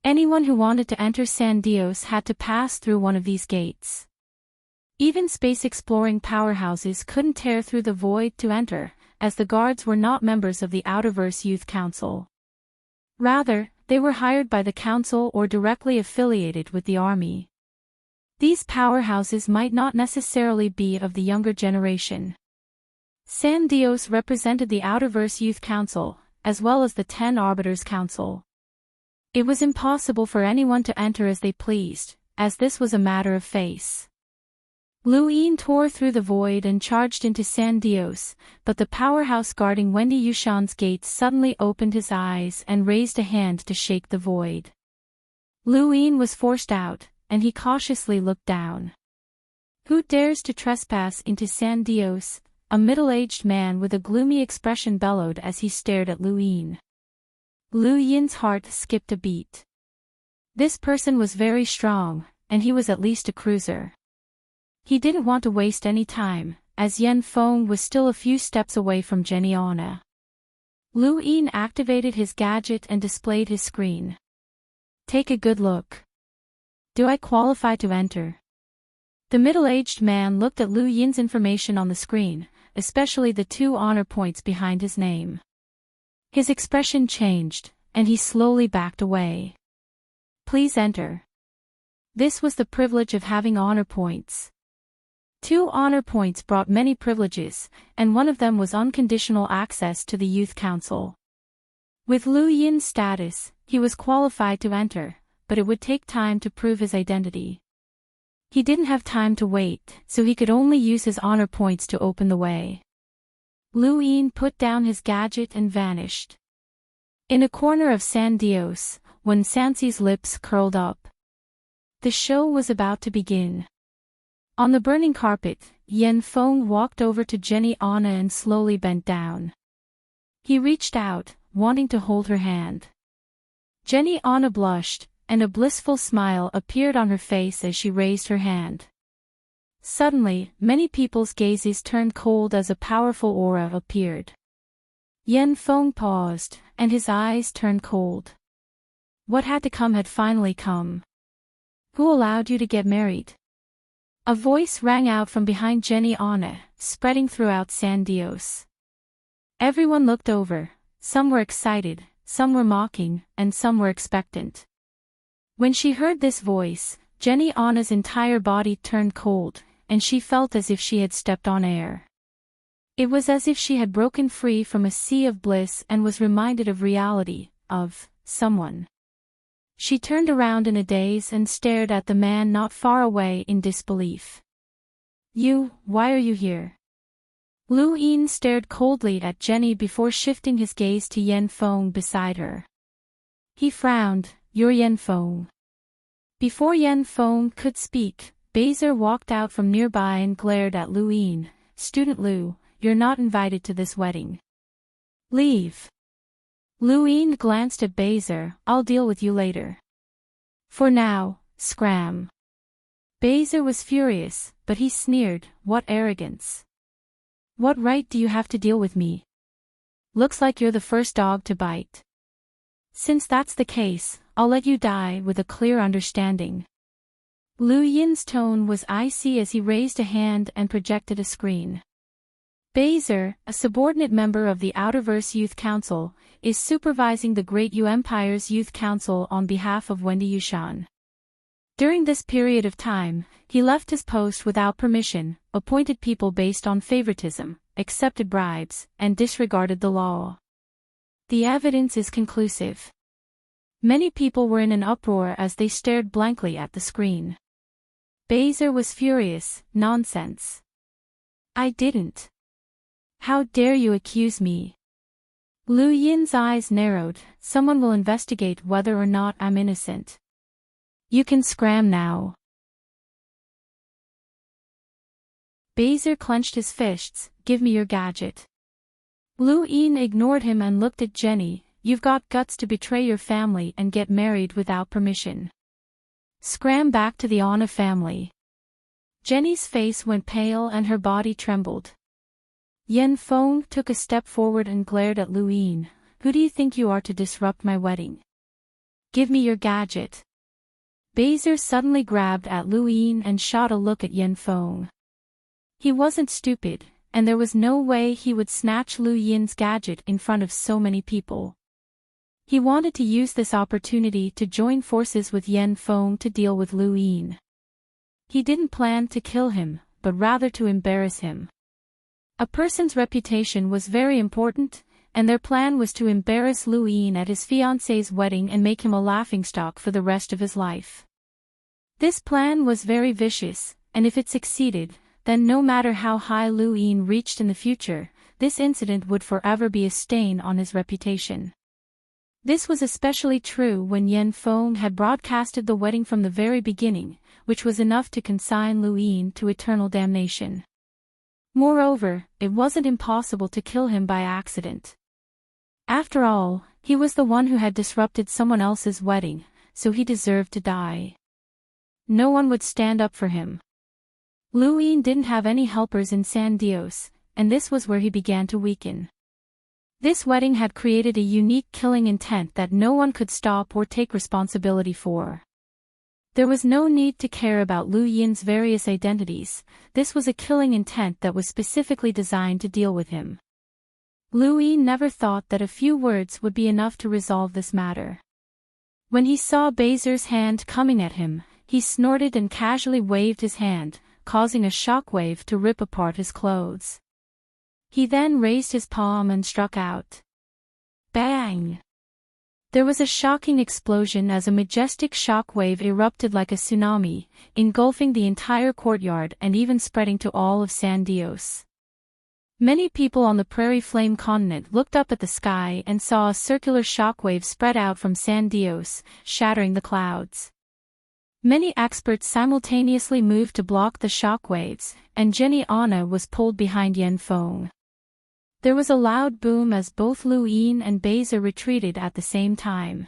Anyone who wanted to enter San Dios had to pass through one of these gates. Even space-exploring powerhouses couldn't tear through the void to enter, as the guards were not members of the Outerverse Youth Council. Rather, they were hired by the Council or directly affiliated with the Army. These powerhouses might not necessarily be of the younger generation. San Dios represented the Outerverse Youth Council, as well as the 10 Arbiters Council. It was impossible for anyone to enter as they pleased, as this was a matter of face. Lu Yin tore through the void and charged into San Dios, but the powerhouse guarding Wendy Yushan's gates suddenly opened his eyes and raised a hand to shake the void. Lu Yin was forced out, and he cautiously looked down. Who dares to trespass into San Dios? A middle-aged man with a gloomy expression bellowed as he stared at Lu Yin. Lu Yin's heart skipped a beat. This person was very strong, and he was at least a cruiser. He didn't want to waste any time, as Yan Feng was still a few steps away from Jenny Anna. Lu Yin activated his gadget and displayed his screen. Take a good look. Do I qualify to enter? The middle-aged man looked at Lu Yin's information on the screen, especially the 2 honor points behind his name. His expression changed, and he slowly backed away. Please enter. This was the privilege of having honor points. 2 honor points brought many privileges, and one of them was unconditional access to the Youth Council. With Lu Yin's status, he was qualified to enter, but it would take time to prove his identity. He didn't have time to wait, so he could only use his honor points to open the way. Lu Yin put down his gadget and vanished. In a corner of San Dios, Wen Sanxi's lips curled up. The show was about to begin. On the burning carpet, Yan Feng walked over to Jenny Anna and slowly bent down. He reached out, wanting to hold her hand. Jenny Anna blushed, and a blissful smile appeared on her face as she raised her hand. Suddenly, many people's gazes turned cold as a powerful aura appeared. Yan Feng paused, and his eyes turned cold. What had to come had finally come. Who allowed you to get married? A voice rang out from behind Jenny Anna, spreading throughout San Dios. Everyone looked over. Some were excited, some were mocking, and some were expectant. When she heard this voice, Jenny Anna's entire body turned cold, and she felt as if she had stepped on air. It was as if she had broken free from a sea of bliss and was reminded of reality, of someone. She turned around in a daze and stared at the man not far away in disbelief. Why are you here? Lu Yin stared coldly at Jenny before shifting his gaze to Yan Feng beside her. He frowned. You're Yan Feng. Before Yan Feng could speak, Bezer walked out from nearby and glared at Lu Yin. Student Lu, you're not invited to this wedding. Leave. Lu Yin glanced at Bezer. I'll deal with you later. For now, scram. Bezer was furious, but he sneered. What arrogance. What right do you have to deal with me? Looks like you're the first dog to bite. Since that's the case, I'll let you die with a clear understanding. Lu Yin's tone was icy as he raised a hand and projected a screen. Bezer, a subordinate member of the Outerverse Youth Council, is supervising the Great Yu Empire's Youth Council on behalf of Wendy Yushan. During this period of time, he left his post without permission, appointed people based on favoritism, accepted bribes, and disregarded the law. The evidence is conclusive. Many people were in an uproar as they stared blankly at the screen. Bezer was furious. Nonsense. I didn't. How dare you accuse me? Lu Yin's eyes narrowed. Someone will investigate whether or not I'm innocent. You can scram now. Bezer clenched his fists. Give me your gadget. Lu Yin ignored him and looked at Jenny. You've got guts to betray your family and get married without permission. Scram back to the Anna family. Jenny's face went pale and her body trembled. Yan Feng took a step forward and glared at Lu Yin. Who do you think you are to disrupt my wedding? Give me your gadget. Bezer suddenly grabbed at Lu Yin and shot a look at Yan Feng. He wasn't stupid, and there was no way he would snatch Lu Yin's gadget in front of so many people. He wanted to use this opportunity to join forces with Yan Feng to deal with Lu Yin. He didn't plan to kill him, but rather to embarrass him. A person's reputation was very important, and their plan was to embarrass Lu Yin at his fiancée's wedding and make him a laughingstock for the rest of his life. This plan was very vicious, and if it succeeded, then no matter how high Lu Yin reached in the future, this incident would forever be a stain on his reputation. This was especially true when Yan Feng had broadcasted the wedding from the very beginning, which was enough to consign Lu Yin to eternal damnation. Moreover, it wasn't impossible to kill him by accident. After all, he was the one who had disrupted someone else's wedding, so he deserved to die. No one would stand up for him. Lu Yin didn't have any helpers in San Dios, and this was where he began to weaken. This wedding had created a unique killing intent that no one could stop or take responsibility for. There was no need to care about Lu Yin's various identities. This was a killing intent that was specifically designed to deal with him. Lu Yin never thought that a few words would be enough to resolve this matter. When he saw Bezer's hand coming at him, he snorted and casually waved his hand, causing a shockwave to rip apart his clothes. He then raised his palm and struck out. Bang! There was a shocking explosion as a majestic shockwave erupted like a tsunami, engulfing the entire courtyard and even spreading to all of San Dios. Many people on the Prairie Flame continent looked up at the sky and saw a circular shockwave spread out from San Dios, shattering the clouds. Many experts simultaneously moved to block the shockwaves, and Jenny Anna was pulled behind Yan Feng. There was a loud boom as both Lu Yin and Bezer retreated at the same time.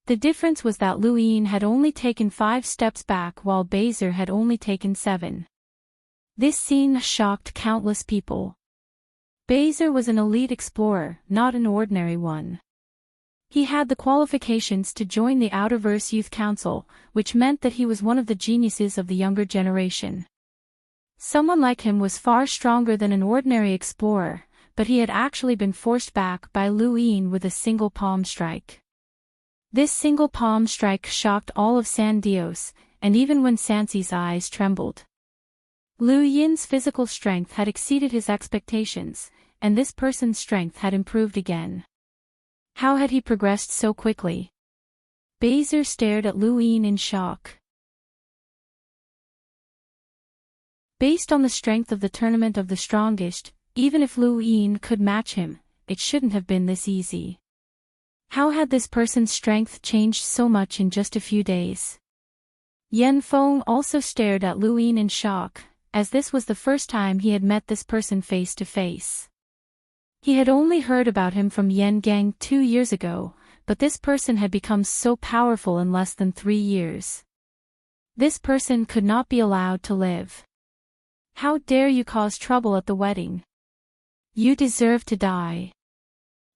The difference was that Lu Yin had only taken 5 steps back while Bezer had only taken 7. This scene shocked countless people. Bezer was an elite explorer, not an ordinary one. He had the qualifications to join the Outerverse Youth Council, which meant that he was one of the geniuses of the younger generation. Someone like him was far stronger than an ordinary explorer, but he had actually been forced back by Lu Yin with a single palm strike. This single palm strike shocked all of San Dios, and even when Sansi's eyes trembled. Lu Yin's physical strength had exceeded his expectations, and this person's strength had improved again. How had he progressed so quickly? Bezer stared at Lu Yin in shock. Based on the strength of the tournament of the strongest, even if Lu Yin could match him, it shouldn't have been this easy. How had this person's strength changed so much in just a few days? Yan Feng also stared at Lu Yin in shock, as this was the first time he had met this person face to face. He had only heard about him from Yan Gang 2 years ago, but this person had become so powerful in less than 3 years. This person could not be allowed to live. How dare you cause trouble at the wedding? You deserve to die.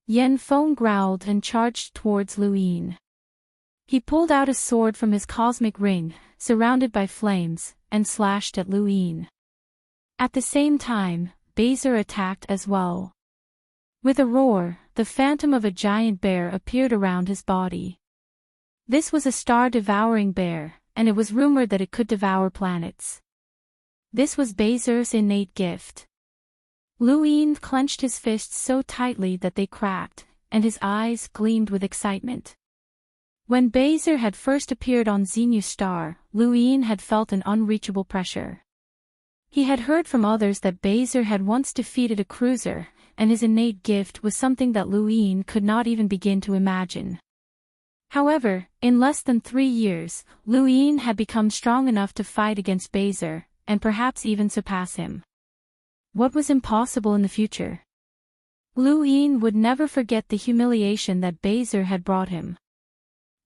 Yan Feng growled and charged towards Lu Yin. He pulled out a sword from his cosmic ring, surrounded by flames, and slashed at Lu Yin. At the same time, Bezer attacked as well. With a roar, the phantom of a giant bear appeared around his body. This was a star-devouring bear, and it was rumored that it could devour planets. This was Bezer's innate gift. Lu Yin clenched his fists so tightly that they cracked, and his eyes gleamed with excitement. When Bezer had first appeared on Xenu Star, Lu Yin had felt an unreachable pressure. He had heard from others that Bezer had once defeated a cruiser, and his innate gift was something that Luyên could not even begin to imagine. However, in less than 3 years, Luyên had become strong enough to fight against Bezer, and perhaps even surpass him. What was impossible in the future? Luyên would never forget the humiliation that Bezer had brought him.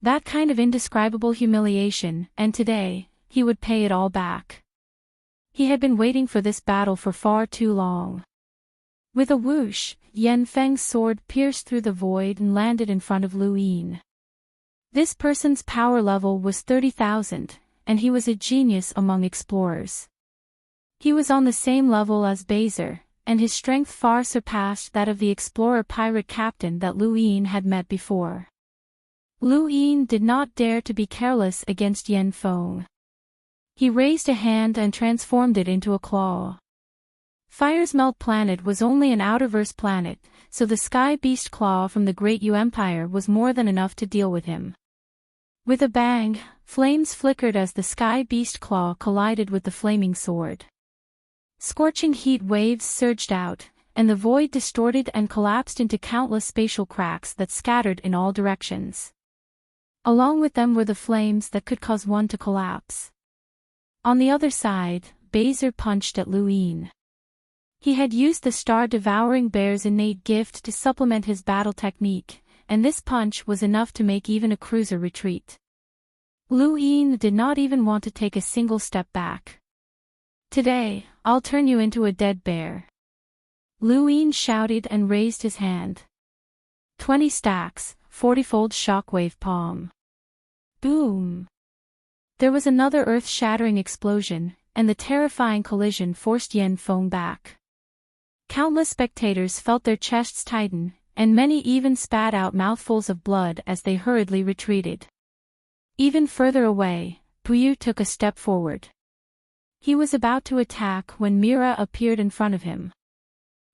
That kind of indescribable humiliation, and today, he would pay it all back. He had been waiting for this battle for far too long. With a whoosh, Yan Feng's sword pierced through the void and landed in front of Luyên. This person's power level was 30,000, and he was a genius among explorers. He was on the same level as Bezer, and his strength far surpassed that of the explorer pirate captain that Luyên had met before. Luyên did not dare to be careless against Yan Feng. He raised a hand and transformed it into a claw. Fire's Melt planet was only an outerverse planet, so the Sky Beast claw from the Great Yu Empire was more than enough to deal with him. With a bang, flames flickered as the Sky Beast claw collided with the flaming sword. Scorching heat waves surged out, and the void distorted and collapsed into countless spatial cracks that scattered in all directions. Along with them were the flames that could cause one to collapse. On the other side, Bezer punched at Luyên. He had used the star-devouring bear's innate gift to supplement his battle technique, and this punch was enough to make even a cruiser retreat. Luyên did not even want to take a single step back. "Today, I'll turn you into a dead bear." Luyên shouted and raised his hand. 20 stacks, 40-fold shockwave palm. Boom! There was another earth-shattering explosion, and the terrifying collision forced Yan Feng back. Countless spectators felt their chests tighten, and many even spat out mouthfuls of blood as they hurriedly retreated. Even further away, Puyu took a step forward. He was about to attack when Mira appeared in front of him.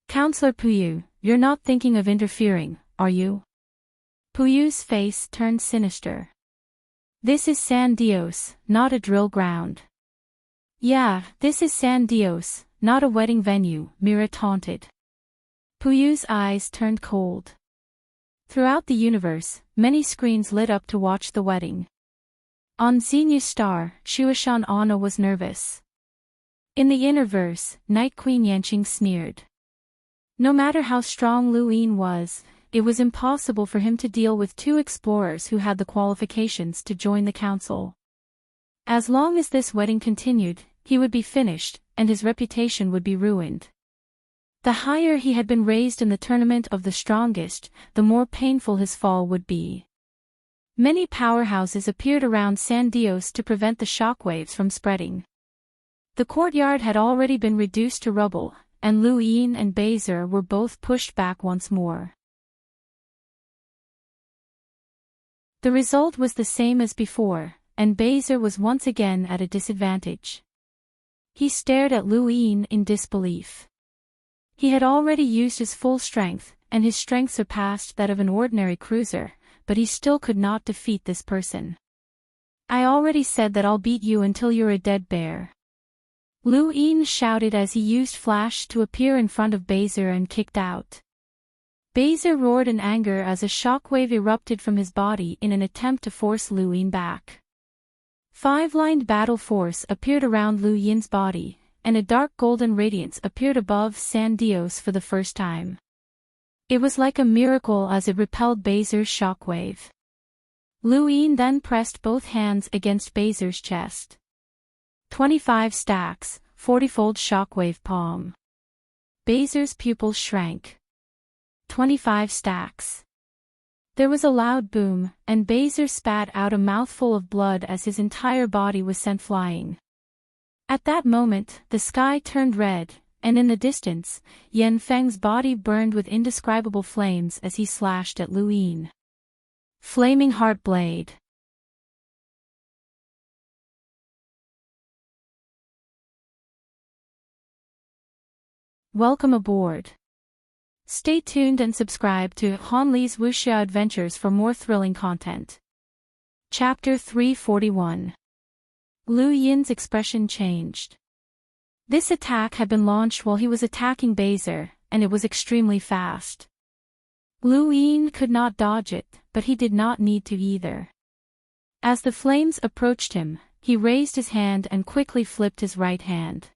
"Counselor Puyu, you're not thinking of interfering, are you?" Puyu's face turned sinister. "This is San Dios, not a drill ground." "Yeah, this is San Dios, not a wedding venue," Mira taunted. Puyu's eyes turned cold. Throughout the universe, many screens lit up to watch the wedding. On Xenia's star, Shuashan Ana was nervous. In the innerverse, Night Queen Yanqing sneered. No matter how strong Luyên was, it was impossible for him to deal with 2 explorers who had the qualifications to join the council. As long as this wedding continued, he would be finished, and his reputation would be ruined. The higher he had been raised in the tournament of the strongest, the more painful his fall would be. Many powerhouses appeared around San Dios to prevent the shockwaves from spreading. The courtyard had already been reduced to rubble, and Luyên and Bezer were both pushed back once more. The result was the same as before, and Bezer was once again at a disadvantage. He stared at Luyên in disbelief. He had already used his full strength, and his strength surpassed that of an ordinary cruiser, but he still could not defeat this person. "I already said that I'll beat you until you're a dead bear." Luyên shouted as he used Flash to appear in front of Bezer and kicked out. Bezer roared in anger as a shockwave erupted from his body in an attempt to force Luyên back. 5-lined battle force appeared around Luyin's body, and a dark golden radiance appeared above San Dios for the first time. It was like a miracle as it repelled Bezer's shockwave. Luyên then pressed both hands against Bezer's chest. 25 stacks, 40-fold shockwave palm. Bezer's pupils shrank. 25 stacks. There was a loud boom, and Bezer spat out a mouthful of blood as his entire body was sent flying. At that moment, the sky turned red, and in the distance, Yan Feng's body burned with indescribable flames as he slashed at Luyên. Flaming Heart Blade. Welcome aboard. Stay tuned and subscribe to Han Li's Wuxia Adventures for more thrilling content. Chapter 341. Luyin's expression changed. This attack had been launched while he was attacking Bezer, and it was extremely fast. Lu Yin could not dodge it, but he did not need to either. As the flames approached him, he raised his hand and quickly flipped his right hand.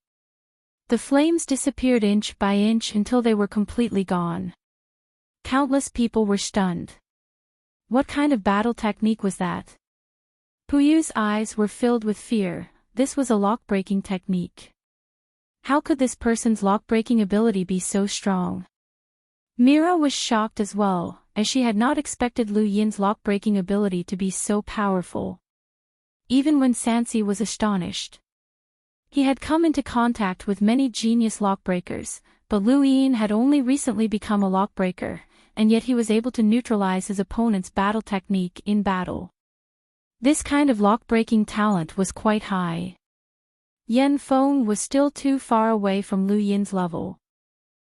The flames disappeared inch by inch until they were completely gone. Countless people were stunned. What kind of battle technique was that? Puyu's eyes were filled with fear. This was a lock-breaking technique. How could this person's lock-breaking ability be so strong? Mira was shocked as well, as she had not expected Lu Yin's lock-breaking ability to be so powerful. Even when Sansi was astonished. He had come into contact with many genius lockbreakers, but Lu Yin had only recently become a lockbreaker, and yet he was able to neutralize his opponent's battle technique in battle. This kind of lock-breaking talent was quite high. Yan Feng was still too far away from Lu Yin's level.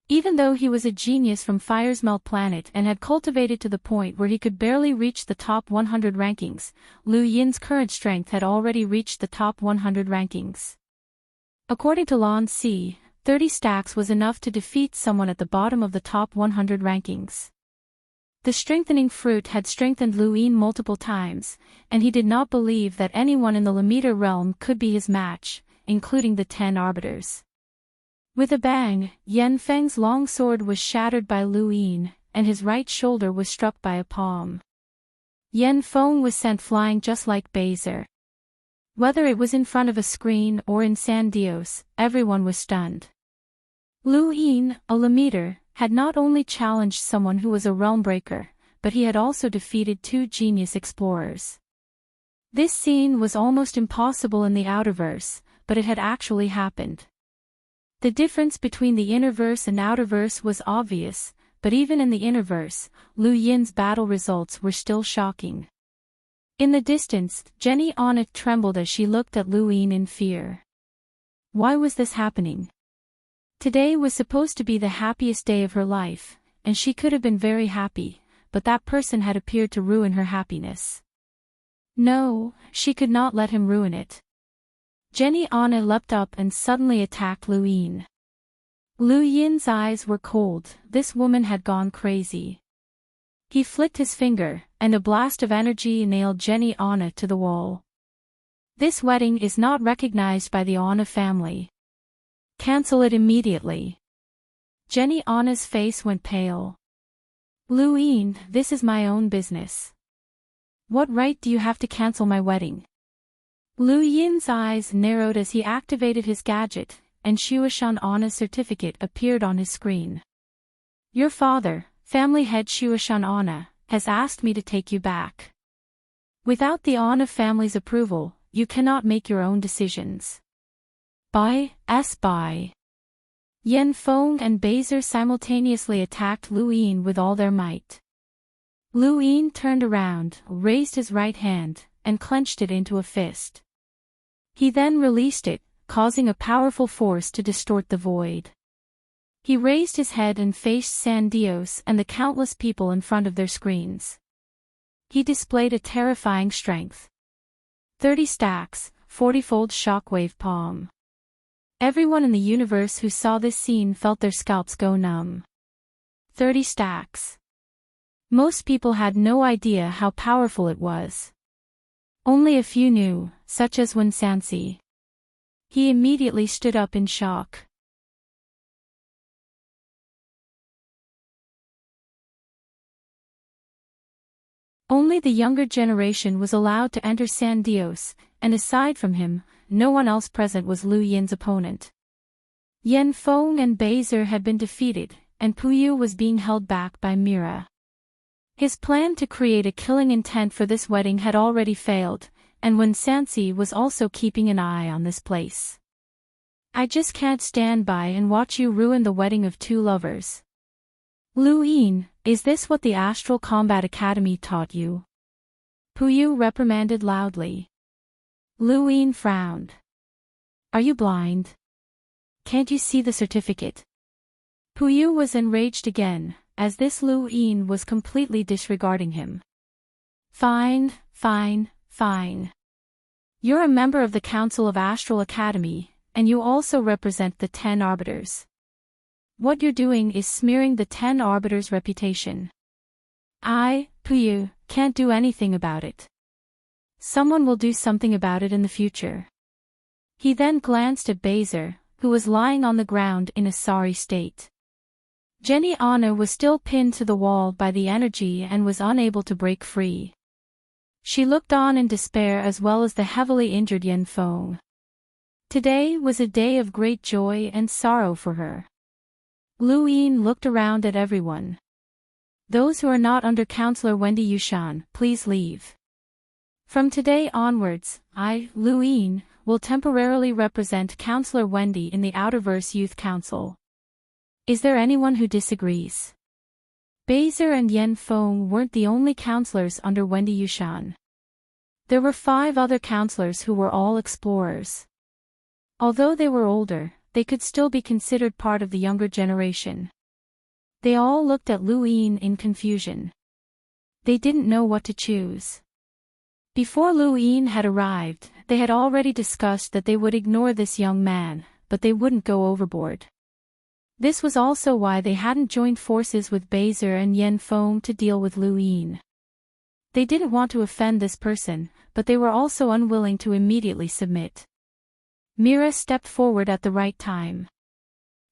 Even though he was a genius from Fire's Melt planet and had cultivated to the point where he could barely reach the top 100 rankings, Lu Yin's current strength had already reached the top 100 rankings. According to Lan Si, 30 stacks was enough to defeat someone at the bottom of the top 100 rankings. The strengthening fruit had strengthened Lu Yin multiple times, and he did not believe that anyone in the Lamita realm could be his match, including the 10 arbiters. With a bang, Yan Feng's long sword was shattered by Lu Yin, and his right shoulder was struck by a palm. Yan Feng was sent flying just like Bezer. Whether it was in front of a screen or in San Dios, everyone was stunned. Lu Yin, a Lamiter, had not only challenged someone who was a realm breaker, but he had also defeated 2 genius explorers. This scene was almost impossible in the outerverse, but it had actually happened. The difference between the innerverse and outerverse was obvious, but even in the innerverse, Lu Yin's battle results were still shocking. In the distance, Jenny Onna trembled as she looked at Lu Yin in fear. Why was this happening? Today was supposed to be the happiest day of her life, and she could have been very happy, but that person had appeared to ruin her happiness. No, she could not let him ruin it. Jenny Onna leapt up and suddenly attacked Lu Yin. Lu Yin's eyes were cold. This woman had gone crazy. He flicked his finger, and a blast of energy nailed Jenny Onna to the wall. This wedding is not recognized by the Onna family. Cancel it immediately. Jenny Anna's face went pale. Lu Yin, this is my own business. What right do you have to cancel my wedding? Lu Yin's eyes narrowed as he activated his gadget, and Shuashan Anna's certificate appeared on his screen. Your father, family head Shuashan Anna, has asked me to take you back. Without the Anna family's approval, you cannot make your own decisions. Bye. Yan Feng and Bezer simultaneously attacked Lu Yin with all their might. Lu Yin turned around, raised his right hand, and clenched it into a fist. He then released it, causing a powerful force to distort the void. He raised his head and faced San Dios and the countless people in front of their screens. He displayed a terrifying strength. 30 stacks, 40-fold shockwave palm. Everyone in the universe who saw this scene felt their scalps go numb. 30 stacks. Most people had no idea how powerful it was. Only a few knew, such as Wen Sansi. He immediately stood up in shock. Only the younger generation was allowed to enter San Dios, and aside from him, no one else present was Lu Yin's opponent. Yan Feng and Bezer had been defeated, and Puyu was being held back by Mira. His plan to create a killing intent for this wedding had already failed, and Wen Sansi was also keeping an eye on this place. I just can't stand by and watch you ruin the wedding of 2 lovers. Lu Yin, is this what the Astral Combat Academy taught you? Puyu reprimanded loudly. Lu Yin frowned. Are you blind? Can't you see the certificate? Puyu was enraged again, as this Lu Yin was completely disregarding him. Fine. You're a member of the Council of Astral Academy, and you also represent the 10 arbiters. What you're doing is smearing the 10 arbiters' reputation. I, Puyu, can't do anything about it. Someone will do something about it in the future. He then glanced at Bezer, who was lying on the ground in a sorry state. Jenny Anna was still pinned to the wall by the energy and was unable to break free. She looked on in despair as well as the heavily injured Yen Feng. Today was a day of great joy and sorrow for her. Lu Yin looked around at everyone. Those who are not under Counselor Wendy Yushan, please leave. From today onwards, I, Lu Yin, will temporarily represent Counselor Wendy in the Outerverse Youth Council. Is there anyone who disagrees? Bezer and Yen Feng weren't the only counselors under Wendy Yushan. There were 5 other counselors who were all explorers. Although they were older, they could still be considered part of the younger generation. They all looked at Lu Yin in confusion. They didn't know what to choose. Before Lu Yin had arrived, they had already discussed that they would ignore this young man, but they wouldn't go overboard. This was also why they hadn't joined forces with Bezer and Yen Feng to deal with Lu Yin. They didn't want to offend this person, but they were also unwilling to immediately submit. Mira stepped forward at the right time.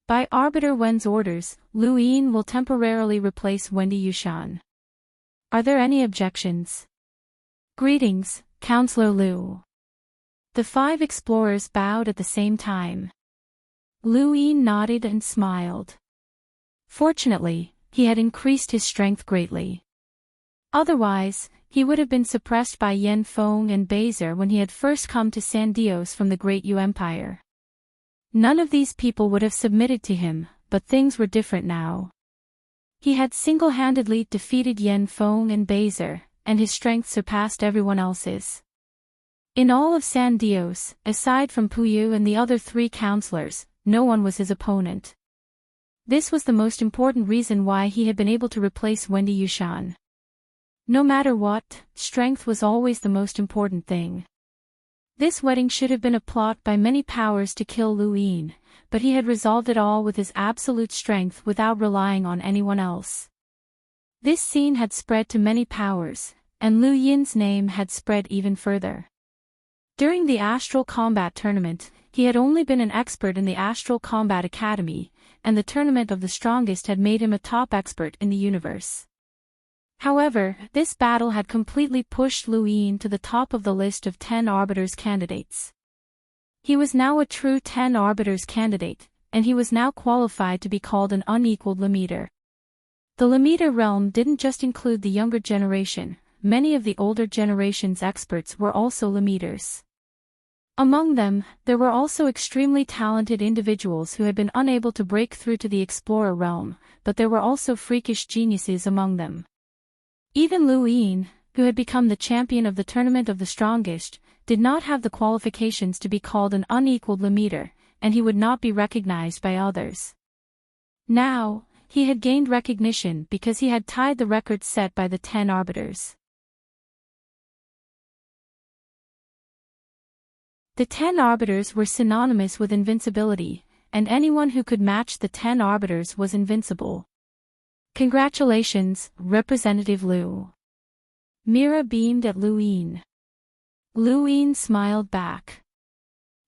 By Arbiter Wen's orders, Lu Yin will temporarily replace Wendy Yushan. Are there any objections? Greetings, Counselor Lu. The 5 explorers bowed at the same time. Lu Yin nodded and smiled. Fortunately, he had increased his strength greatly. Otherwise, he would have been suppressed by Yen Feng and Bezer when he had first come to Sandios from the Great Yu Empire. None of these people would have submitted to him, but things were different now. He had single-handedly defeated Yen Feng and Bezer, and his strength surpassed everyone else's. In all of Sandios, aside from Puyu and the other 3 counselors, no one was his opponent. This was the most important reason why he had been able to replace Wendy Yushan. No matter what, strength was always the most important thing. This wedding should have been a plot by many powers to kill Lu Yin, but he had resolved it all with his absolute strength without relying on anyone else. This scene had spread to many powers, and Lu Yin's name had spread even further. During the Astral Combat Tournament, he had only been an expert in the Astral Combat Academy, and the Tournament of the Strongest had made him a top expert in the universe. However, this battle had completely pushed Lu Yin to the top of the list of 10 Arbiters candidates. He was now a true 10 Arbiters candidate, and he was now qualified to be called an unequaled Limiter. The Limiter realm didn't just include the younger generation, many of the older generation's experts were also Limiters. Among them, there were also extremely talented individuals who had been unable to break through to the Explorer realm, but there were also freakish geniuses among them. Even Lu Yin, who had become the champion of the Tournament of the Strongest, did not have the qualifications to be called an unequaled Limiter, and he would not be recognized by others. Now, he had gained recognition because he had tied the record set by the 10 Arbiters. The 10 Arbiters were synonymous with invincibility, and anyone who could match the 10 Arbiters was invincible. Congratulations, Representative Lu. Mira beamed at Lu Yin. Lu Yin smiled back.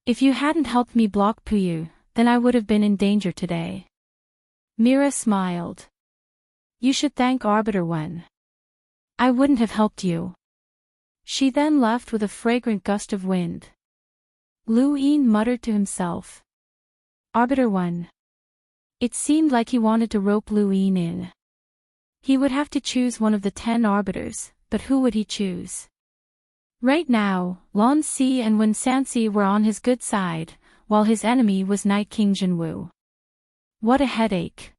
If you hadn't helped me block Puyu, then I would have been in danger today. Mira smiled. You should thank Arbiter Wen. I wouldn't have helped you. She then left with a fragrant gust of wind. Lu Yin muttered to himself. Arbiter Wen. It seemed like he wanted to rope Lu Yin in. He would have to choose one of the 10 Arbiters, but who would he choose? Right now, Lan Si and Wen Sansi were on his good side, while his enemy was Night King Jinwu. What a headache.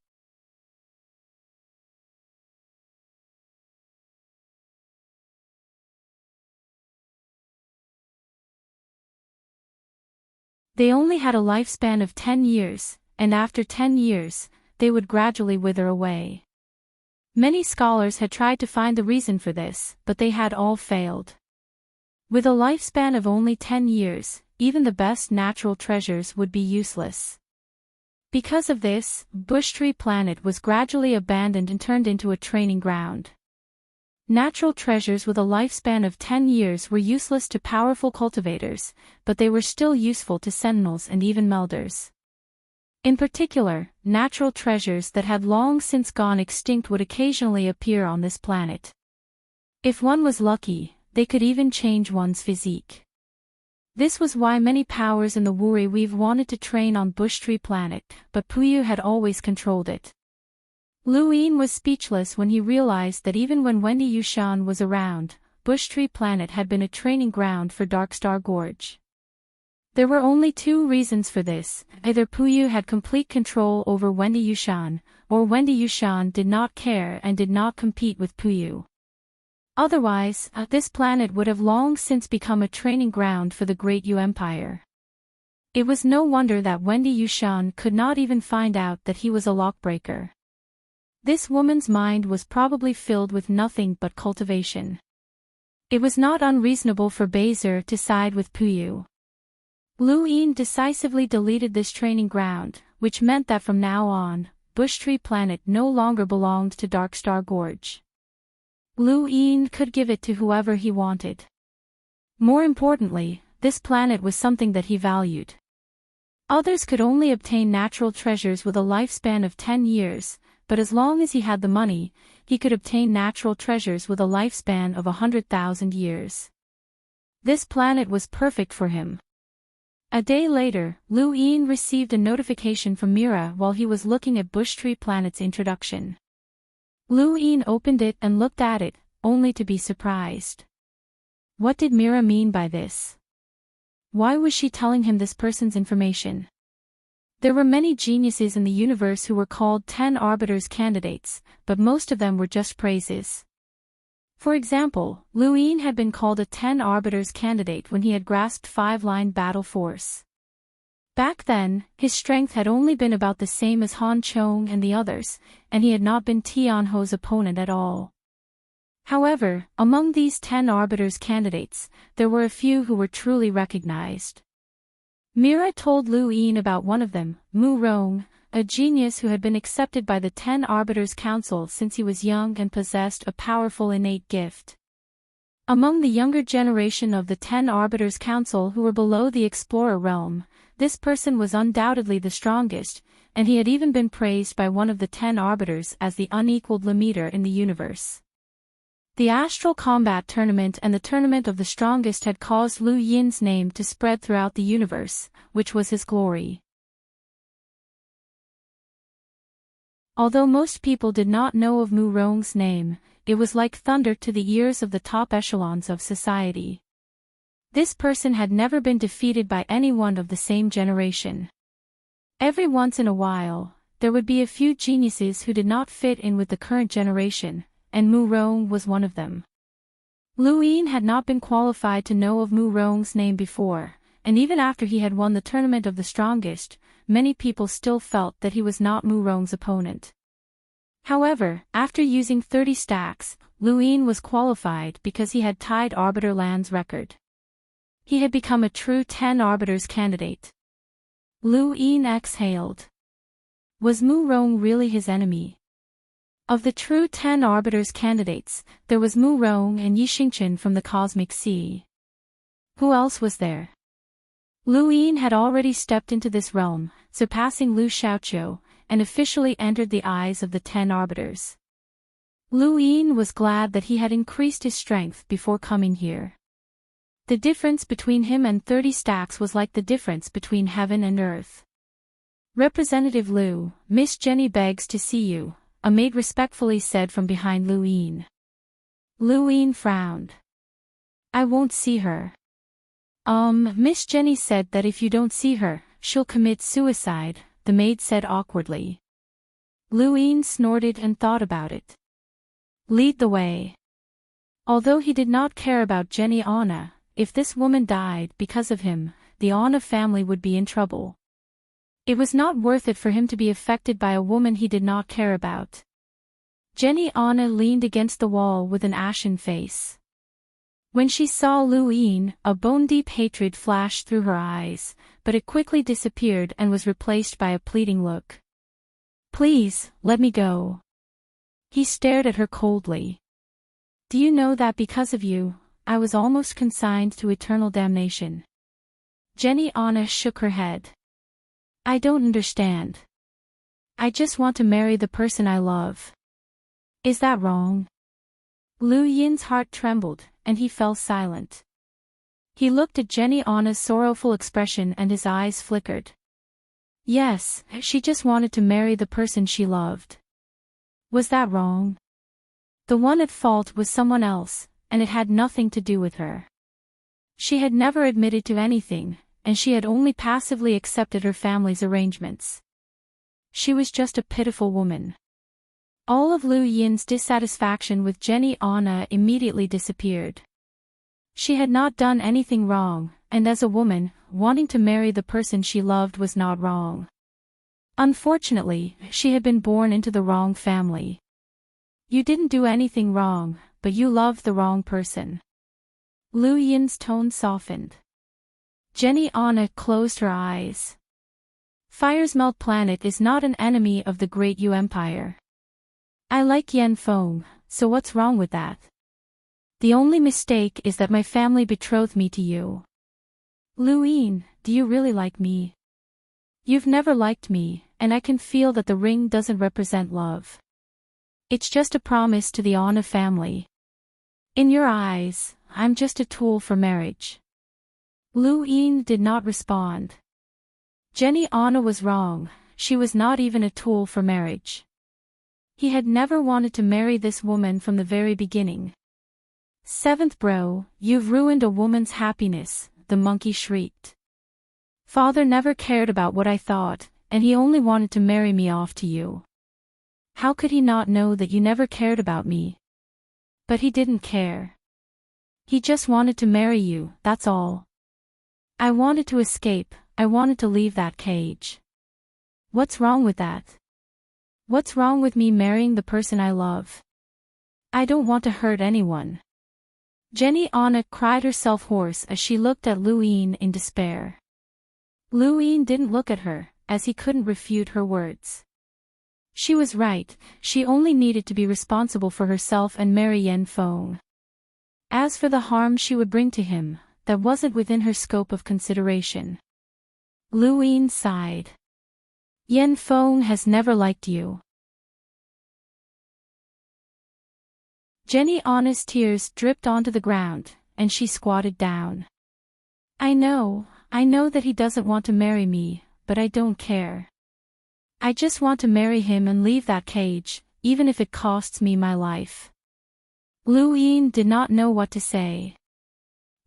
They only had a lifespan of 10 years, and after 10 years, they would gradually wither away. Many scholars had tried to find the reason for this, but they had all failed. With a lifespan of only 10 years, even the best natural treasures would be useless. Because of this, Bushtree Planet was gradually abandoned and turned into a training ground. Natural treasures with a lifespan of 10 years were useless to powerful cultivators, but they were still useful to sentinels and even melders. In particular, natural treasures that had long since gone extinct would occasionally appear on this planet. If one was lucky, they could even change one's physique. This was why many powers in the Wuri Weave wanted to train on Bushtree Planet, but Puyu had always controlled it. Lu Yin was speechless when he realized that even when Wendy Yushan was around, Bushtree Planet had been a training ground for Darkstar Gorge. There were only two reasons for this: either Puyu had complete control over Wendy Yushan, or Wendy Yushan did not care and did not compete with Puyu. Otherwise, this planet would have long since become a training ground for the Great Yu Empire. It was no wonder that Wendy Yushan could not even find out that he was a lockbreaker. This woman's mind was probably filled with nothing but cultivation. It was not unreasonable for Bezer to side with Puyu. Lu Yin decisively deleted this training ground, which meant that from now on, Bushtree Planet no longer belonged to Darkstar Gorge. Lu Yin could give it to whoever he wanted. More importantly, this planet was something that he valued. Others could only obtain natural treasures with a lifespan of 10 years, but as long as he had the money, he could obtain natural treasures with a lifespan of 100,000 years. This planet was perfect for him. A day later, Lu Yin received a notification from Mira while he was looking at Bushtree Planet's introduction. Lu Yin opened it and looked at it, only to be surprised. What did Mira mean by this? Why was she telling him this person's information? There were many geniuses in the universe who were called 10 Arbiters candidates, but most of them were just praises. For example, Lu Yin had been called a 10 Arbiters candidate when he had grasped 5-line battle force. Back then, his strength had only been about the same as Han Chong and the others, and he had not been Tian Ho's opponent at all. However, among these 10 Arbiters candidates, there were a few who were truly recognized. Mira told Lu Yin about one of them, Mu Rong, a genius who had been accepted by the 10 Arbiters Council since he was young and possessed a powerful innate gift. Among the younger generation of the 10 Arbiters Council who were below the Explorer realm, this person was undoubtedly the strongest, and he had even been praised by one of the 10 Arbiters as the unequaled limiter in the universe. The Astral Combat Tournament and the Tournament of the Strongest had caused Lu Yin's name to spread throughout the universe, which was his glory. Although most people did not know of Mu Rong's name, it was like thunder to the ears of the top echelons of society. This person had never been defeated by anyone of the same generation. Every once in a while, there would be a few geniuses who did not fit in with the current generation, and Mu Rong was one of them. Lu Yin had not been qualified to know of Mu Rong's name before, and even after he had won the Tournament of the Strongest, many people still felt that he was not Mu Rong's opponent. However, after using 30 stacks, Lu Yin was qualified because he had tied Arbiter Land's record. He had become a true 10 Arbiters candidate. Lu Yin exhaled. Was Mu Rong really his enemy? Of the true 10 Arbiters candidates, there was Mu Rong and Yi Xingchen from the Cosmic Sea. Who else was there? Lu Yin had already stepped into this realm, surpassing Lu Xiaoqiu, and officially entered the eyes of the 10 Arbiters. Lu Yin was glad that he had increased his strength before coming here. The difference between him and 30 stacks was like the difference between heaven and earth. Representative Lu, Miss Jenny begs to see you, a maid respectfully said from behind Lu Yin. Lu Yin frowned. I won't see her. Miss Jenny said that if you don't see her, she'll commit suicide, the maid said awkwardly. Lu Yin snorted and thought about it. Lead the way. Although he did not care about Jenny Anna, if this woman died because of him, the Anna family would be in trouble. It was not worth it for him to be affected by a woman he did not care about. Jenny Anna leaned against the wall with an ashen face. When she saw Lu Yin, a bone-deep hatred flashed through her eyes, but it quickly disappeared and was replaced by a pleading look. Please, let me go. He stared at her coldly. Do you know that because of you, I was almost consigned to eternal damnation? Jenny Anna shook her head. I don't understand. I just want to marry the person I love. Is that wrong? Lu Yin's heart trembled, and he fell silent. He looked at Jenny Anna's sorrowful expression and his eyes flickered. Yes, she just wanted to marry the person she loved. Was that wrong? The one at fault was someone else, and it had nothing to do with her. She had never admitted to anything, and she had only passively accepted her family's arrangements. She was just a pitiful woman. All of Lu Yin's dissatisfaction with Jenny Anna immediately disappeared. She had not done anything wrong, and as a woman, wanting to marry the person she loved was not wrong. Unfortunately, she had been born into the wrong family. You didn't do anything wrong, but you loved the wrong person. Lu Yin's tone softened. Jenny Anna closed her eyes. Fire's Melt Planet is not an enemy of the Great Yu Empire. I like Yan Feng, so what's wrong with that? The only mistake is that my family betrothed me to you. Lu Yin, do you really like me? You've never liked me, and I can feel that the ring doesn't represent love. It's just a promise to the Anna family. In your eyes, I'm just a tool for marriage. Lu Yin did not respond. Jenny Anna was wrong, she was not even a tool for marriage. He had never wanted to marry this woman from the very beginning. Seventh bro, you've ruined a woman's happiness, the monkey shrieked. Father never cared about what I thought, and he only wanted to marry me off to you. How could he not know that you never cared about me? But he didn't care. He just wanted to marry you, that's all. I wanted to escape, I wanted to leave that cage. What's wrong with that? What's wrong with me marrying the person I love? I don't want to hurt anyone. Jenny Anna cried herself hoarse as she looked at Lu Yin in despair. Lu Yin didn't look at her, as he couldn't refute her words. She was right, she only needed to be responsible for herself and marry Yan Feng. As for the harm she would bring to him, that wasn't within her scope of consideration. Lu Yin sighed. Yan Feng has never liked you. Jenny Anna's tears dripped onto the ground, and she squatted down. I know that he doesn't want to marry me, but I don't care. I just want to marry him and leave that cage, even if it costs me my life. Lu Yin did not know what to say.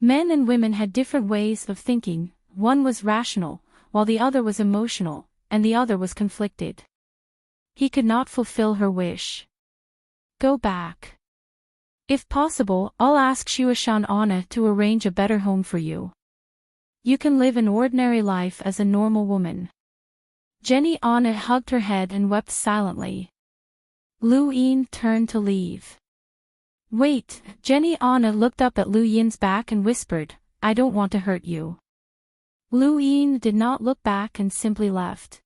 Men and women had different ways of thinking, one was rational, while the other was emotional, and the other was conflicted. He could not fulfill her wish. Go back. If possible, I'll ask Shuashan Anna to arrange a better home for you. You can live an ordinary life as a normal woman. Jenny Anna hugged her head and wept silently. Lu Yin turned to leave. Wait, Jenny Anna looked up at Lu Yin's back and whispered, I don't want to hurt you. Lu Yin did not look back and simply left.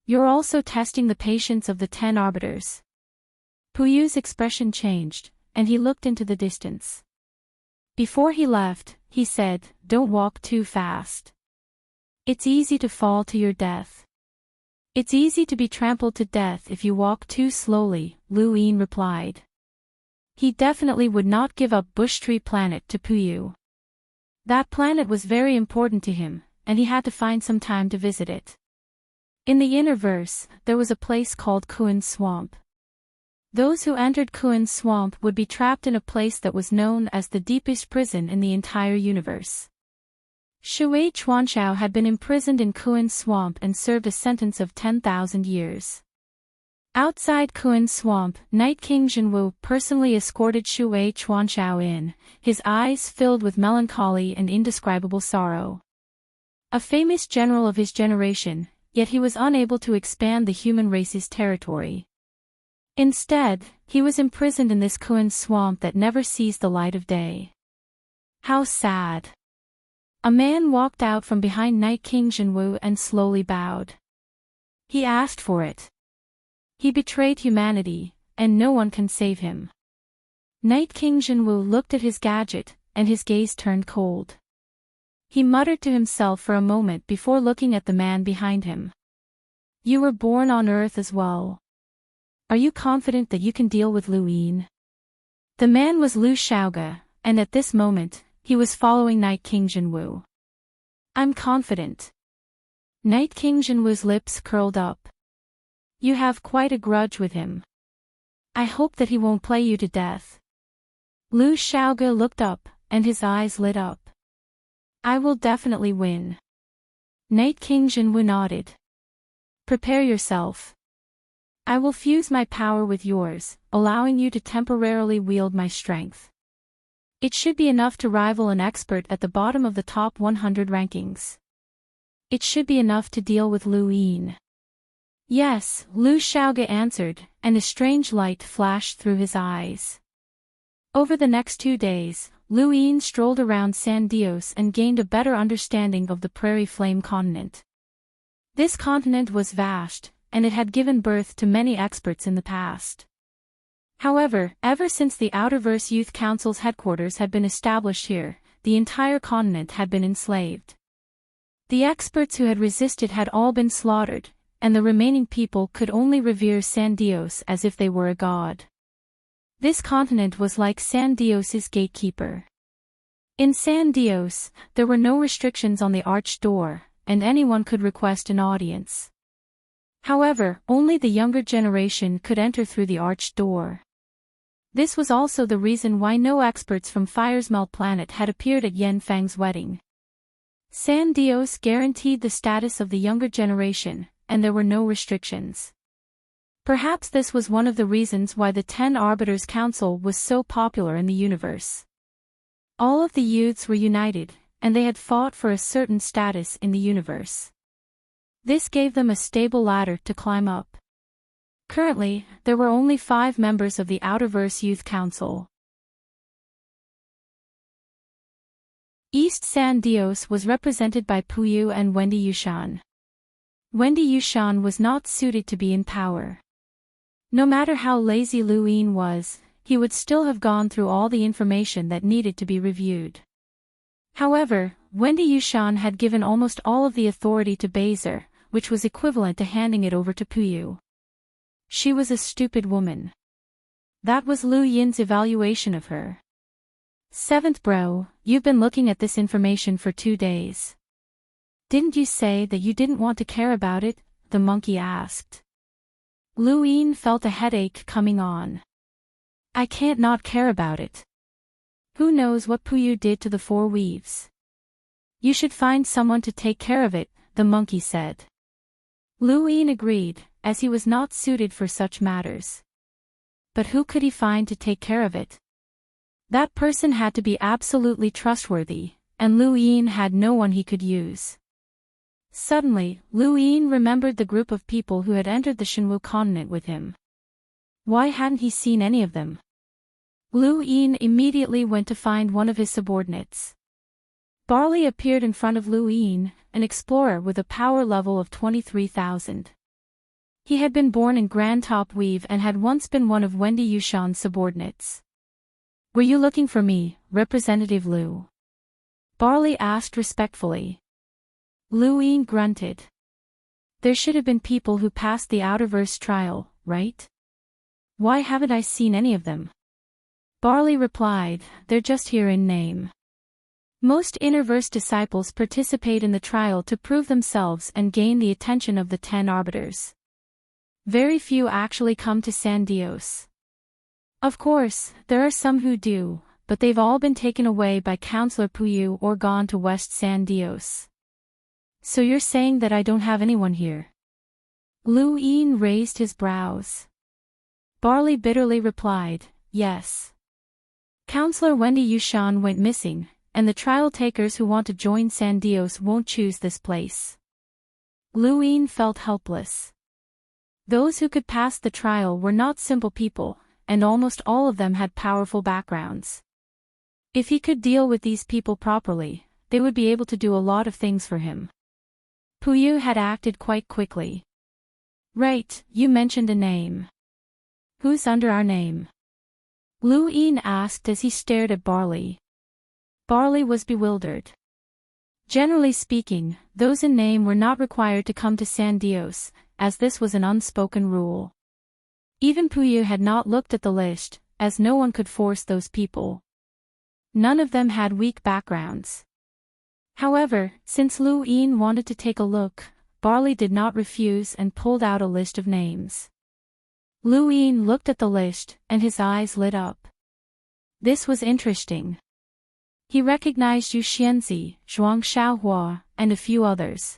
You're also testing the patience of the 10 arbiters. Puyu's expression changed, and he looked into the distance. Before he left, he said, don't walk too fast. It's easy to fall to your death. It's easy to be trampled to death if you walk too slowly, Lu Yin replied. He definitely would not give up Bushtree Planet to Puyu. That planet was very important to him, and he had to find some time to visit it. In the Innerverse, there was a place called Kuan Swamp. Those who entered Kuan Swamp would be trapped in a place that was known as the deepest prison in the entire universe. Shui Chuanshao had been imprisoned in Kuan Swamp and served a sentence of 10,000 years. Outside Kuan Swamp, Night King Jinwu personally escorted Shui Chuanshao in, his eyes filled with melancholy and indescribable sorrow. A famous general of his generation, yet he was unable to expand the human race's territory. Instead, he was imprisoned in this Kuan swamp that never sees the light of day. How sad. A man walked out from behind Night King Jinwu and slowly bowed. He asked for it. He betrayed humanity, and no one can save him. Night King Jinwu looked at his gadget, and his gaze turned cold. He muttered to himself for a moment before looking at the man behind him. You were born on Earth as well. Are you confident that you can deal with Lu Yin? The man was Lu Xiaoge, and at this moment, he was following Night King Jinwu. I'm confident. Night King Jinwu's lips curled up. You have quite a grudge with him. I hope that he won't play you to death. Lu Xiaoge looked up, and his eyes lit up. I will definitely win. Night King Jinwu nodded. Prepare yourself. I will fuse my power with yours, allowing you to temporarily wield my strength. It should be enough to rival an expert at the bottom of the top 100 rankings. It should be enough to deal with Lu Yin. Yes, Lu Xiaoge answered, and a strange light flashed through his eyes. Over the next 2 days, Lu Yin strolled around San Dios and gained a better understanding of the Prairie Flame continent. This continent was vast, and it had given birth to many experts in the past. However, ever since the Outerverse Youth Council's headquarters had been established here, the entire continent had been enslaved. The experts who had resisted had all been slaughtered, and the remaining people could only revere San Dios as if they were a god. This continent was like San Dios's gatekeeper. In San Dios, there were no restrictions on the arched door, and anyone could request an audience. However, only the younger generation could enter through the arched door. This was also the reason why no experts from Firesmelt Planet had appeared at Yen Fang's wedding. San Dios guaranteed the status of the younger generation, and there were no restrictions. Perhaps this was one of the reasons why the 10 Arbiters Council was so popular in the universe. All of the youths were united, and they had fought for a certain status in the universe. This gave them a stable ladder to climb up. Currently, there were only 5 members of the Outerverse Youth Council. East San Dios was represented by Puyu and Wendy Yushan. Wendy Yushan was not suited to be in power. No matter how lazy Lu Yin was, he would still have gone through all the information that needed to be reviewed. However, Wendy Yushan had given almost all of the authority to Baser, which was equivalent to handing it over to Puyu. She was a stupid woman. That was Lu Yin's evaluation of her. 7th bro, you've been looking at this information for 2 days. Didn't you say that you didn't want to care about it? The monkey asked. Lu Yin felt a headache coming on. I can't not care about it. Who knows what Puyu did to the 4 weaves? You should find someone to take care of it, the monkey said. Lu Yin agreed, as he was not suited for such matters. But who could he find to take care of it? That person had to be absolutely trustworthy, and Lu Yin had no one he could use. Suddenly, Lu Yin remembered the group of people who had entered the Shenwu continent with him. Why hadn't he seen any of them? Lu Yin immediately went to find one of his subordinates. Barley appeared in front of Lu Yin, an explorer with a power level of 23,000. He had been born in Grand Top Weave and had once been one of Wendy Yushan's subordinates. Were you looking for me, Representative Lu? Barley asked respectfully. Lu Yin grunted. There should have been people who passed the Outerverse trial, right? Why haven't I seen any of them? Barley replied, they're just here in name. Most Innerverse disciples participate in the trial to prove themselves and gain the attention of the 10 arbiters. Very few actually come to San Dios. Of course, there are some who do, but they've all been taken away by Counselor Puyu or gone to West San Dios. So you're saying that I don't have anyone here? Lu Yin raised his brows. Barley bitterly replied, yes. Counselor Wendy Yushan went missing, and the trial takers who want to join San Dios won't choose this place. Luin felt helpless. Those who could pass the trial were not simple people, and almost all of them had powerful backgrounds. If he could deal with these people properly, they would be able to do a lot of things for him. Puyu had acted quite quickly. Right, you mentioned a name. Who's under our name? Luin asked as he stared at Barley. Barley was bewildered. Generally speaking, those in name were not required to come to San Dios, as this was an unspoken rule. Even Puyu had not looked at the list, as no one could force those people. None of them had weak backgrounds. However, since Luin wanted to take a look, Barley did not refuse and pulled out a list of names. Luin looked at the list, and his eyes lit up. This was interesting. He recognized Yu Xianzi, Zhuang Xiaohua, and a few others.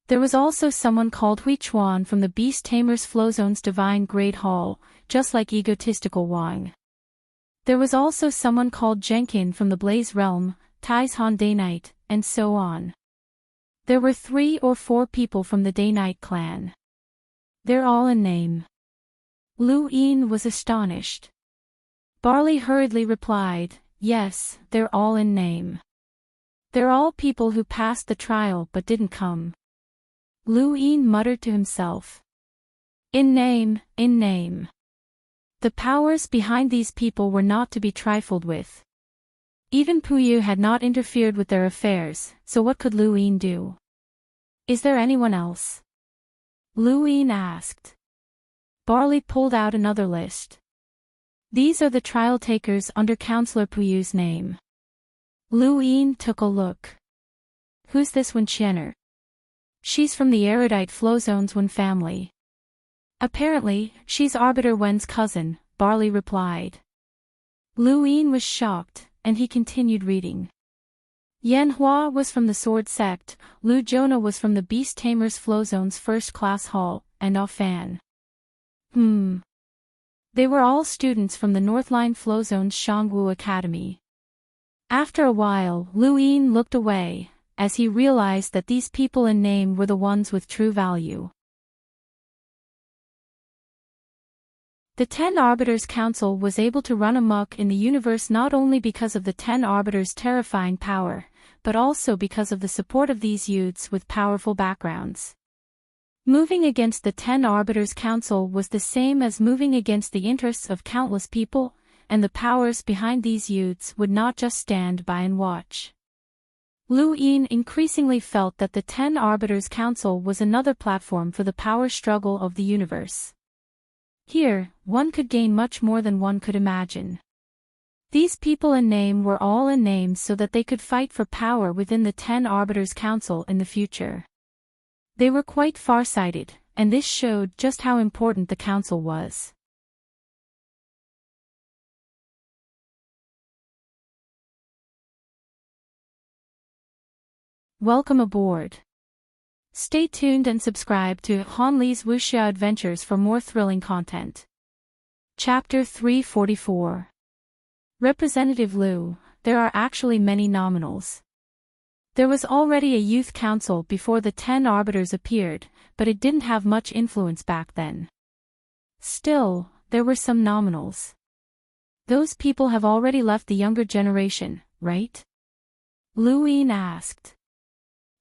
There was also someone called Hui Chuan from the Beast Tamers Flowzone's Divine Great Hall, just like egotistical Wang. There was also someone called Jenkin from the Blaze Realm, Tai's Han Day Night, and so on. There were 3 or 4 people from the Day Night clan. They're all in name. Luin was astonished. Barley hurriedly replied, yes, they're all in name. They're all people who passed the trial but didn't come. Luin muttered to himself. In name, in name. The powers behind these people were not to be trifled with. Even Puyu had not interfered with their affairs, so what could Luin do? Is there anyone else? Luin asked. Barley pulled out another list. These are the trial takers under Counselor Puyu's name. Luin took a look. Who's this Wen Qianer? She's from the erudite Flowzone's Wen family. Apparently, she's Arbiter Wen's cousin, Barley replied. Luin was shocked, and he continued reading. Yan Hua was from the Sword Sect, Lu Jonah was from the Beast Tamers Flowzone's first-class hall, and Ah Fan. They were all students from the Northline Flowzone's Shangwu Academy. After a while, Luin looked away, as he realized that these people in name were the ones with true value. The 10 Arbiters Council was able to run amok in the universe not only because of the 10 Arbiters' terrifying power, but also because of the support of these youths with powerful backgrounds. Moving against the 10 Arbiters Council was the same as moving against the interests of countless people, and the powers behind these youths would not just stand by and watch. Luin increasingly felt that the 10 Arbiters Council was another platform for the power struggle of the universe. Here, one could gain much more than one could imagine. These people in name were all in name so that they could fight for power within the 10 Arbiters Council in the future. They were quite far-sighted, and this showed just how important the council was. Welcome aboard. Stay tuned and subscribe to Han Li's Wuxia Adventures for more thrilling content. Chapter 344. Representative Lu, there are actually many nominals. There was already a youth council before the 10 arbiters appeared, but it didn't have much influence back then. Still, there were some nominals. Those people have already left the younger generation, right? Luin asked.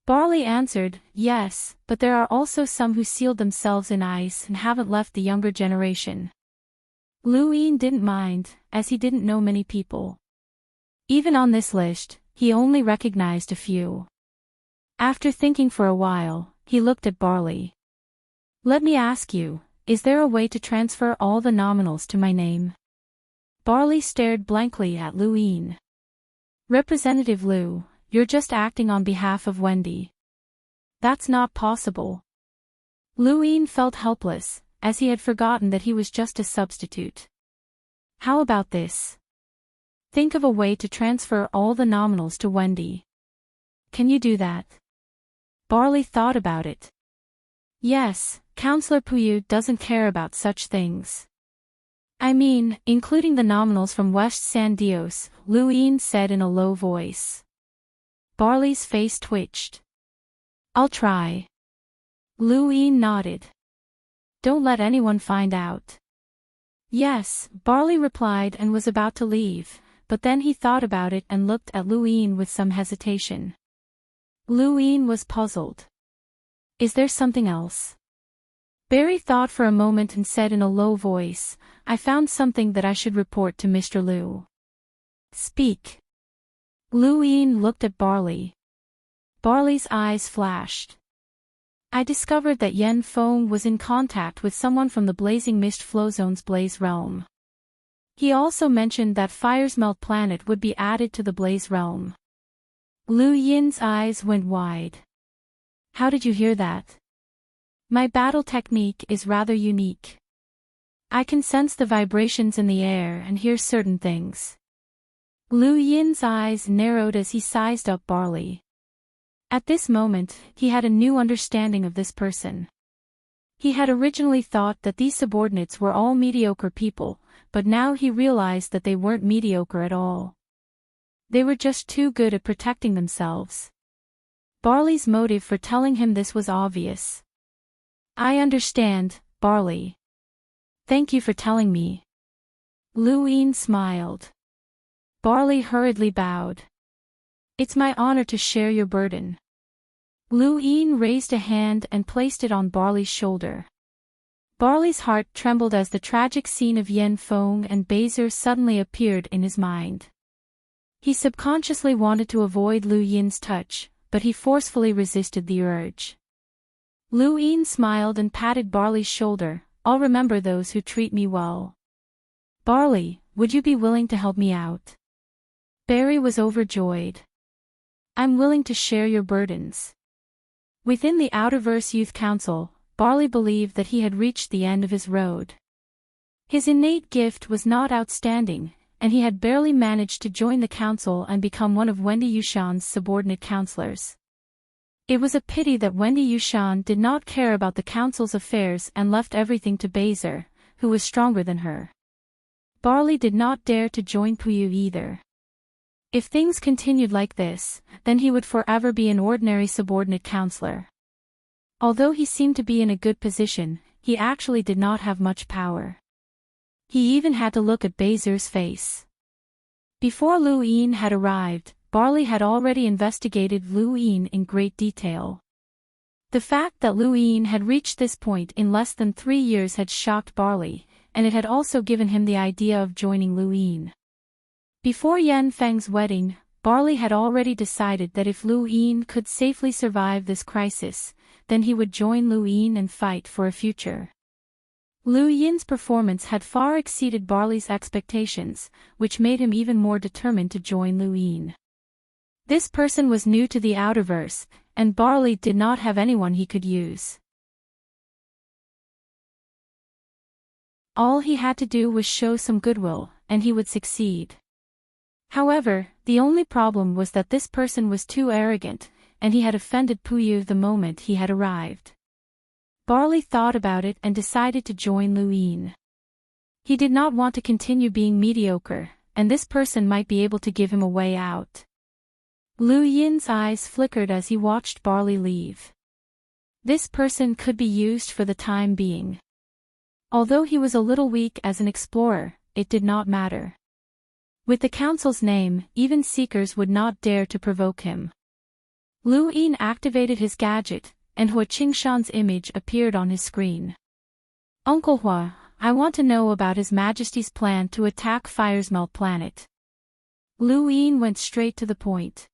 Barley answered, yes, but there are also some who sealed themselves in ice and haven't left the younger generation. Luin didn't mind, as he didn't know many people. Even on this list, he only recognized a few. After thinking for a while, he looked at Barley. Let me ask you, is there a way to transfer all the nominals to my name? Barley stared blankly at Luin. Representative Lu, you're just acting on behalf of Wendy. That's not possible. Luin felt helpless, as he had forgotten that he was just a substitute. How about this? Think of a way to transfer all the nominals to Wendy. Can you do that? Barley thought about it. Yes, Counselor Puyu doesn't care about such things. I mean, including the nominals from West San Dios, Luin said in a low voice. Barley's face twitched. I'll try. Luin nodded. Don't let anyone find out. Yes, Barley replied and was about to leave, but then he thought about it and looked at Luin with some hesitation. Luin was puzzled. Is there something else? Barry thought for a moment and said in a low voice, I found something that I should report to Mr. Liu. Speak. Luin looked at Barley. Barley's eyes flashed. I discovered that Yen Feng was in contact with someone from the Blazing Mist Flow Zone's Blaze Realm. He also mentioned that Fire's Melt Planet would be added to the Blaze Realm. Lu Yin's eyes went wide. How did you hear that? My battle technique is rather unique. I can sense the vibrations in the air and hear certain things. Lu Yin's eyes narrowed as he sized up Barley. At this moment, he had a new understanding of this person. He had originally thought that these subordinates were all mediocre people, but now he realized that they weren't mediocre at all. They were just too good at protecting themselves. Barley's motive for telling him this was obvious. I understand, Barley. Thank you for telling me. Luin smiled. Barley hurriedly bowed. It's my honor to share your burden. Luin raised a hand and placed it on Barley's shoulder. Barley's heart trembled as the tragic scene of Yen Feng and Bazer suddenly appeared in his mind. He subconsciously wanted to avoid Lu Yin's touch, but he forcefully resisted the urge. Luin smiled and patted Barley's shoulder. I'll remember those who treat me well. Barley, would you be willing to help me out? Barry was overjoyed. I'm willing to share your burdens. Within the Outerverse Youth Council, Barley believed that he had reached the end of his road. His innate gift was not outstanding, and he had barely managed to join the council and become one of Wendy Yushan's subordinate counselors. It was a pity that Wendy Yushan did not care about the council's affairs and left everything to Bazer, who was stronger than her. Barley did not dare to join Puyu either. If things continued like this, then he would forever be an ordinary subordinate counselor. Although he seemed to be in a good position, he actually did not have much power. He even had to look at Bazer's face. Before Luin had arrived, Barley had already investigated Luin in great detail. The fact that Luin had reached this point in less than 3 years had shocked Barley, and it had also given him the idea of joining Luin. Before Yen Feng's wedding, Barley had already decided that if Luin could safely survive this crisis, then he would join Luin and fight for a future. Lu Yin's performance had far exceeded Barley's expectations, which made him even more determined to join Luin. This person was new to the Outerverse, and Barley did not have anyone he could use. All he had to do was show some goodwill, and he would succeed. However, the only problem was that this person was too arrogant, and he had offended Puyu the moment he had arrived. Barley thought about it and decided to join Luin. He did not want to continue being mediocre, and this person might be able to give him a way out. Lu Yin's eyes flickered as he watched Barley leave. This person could be used for the time being. Although he was a little weak as an explorer, it did not matter. With the council's name, even seekers would not dare to provoke him. Luin activated his gadget, and Hua Qingshan's image appeared on his screen. Uncle Hua, I want to know about His Majesty's plan to attack Fire's Melt Planet. Luin went straight to the point.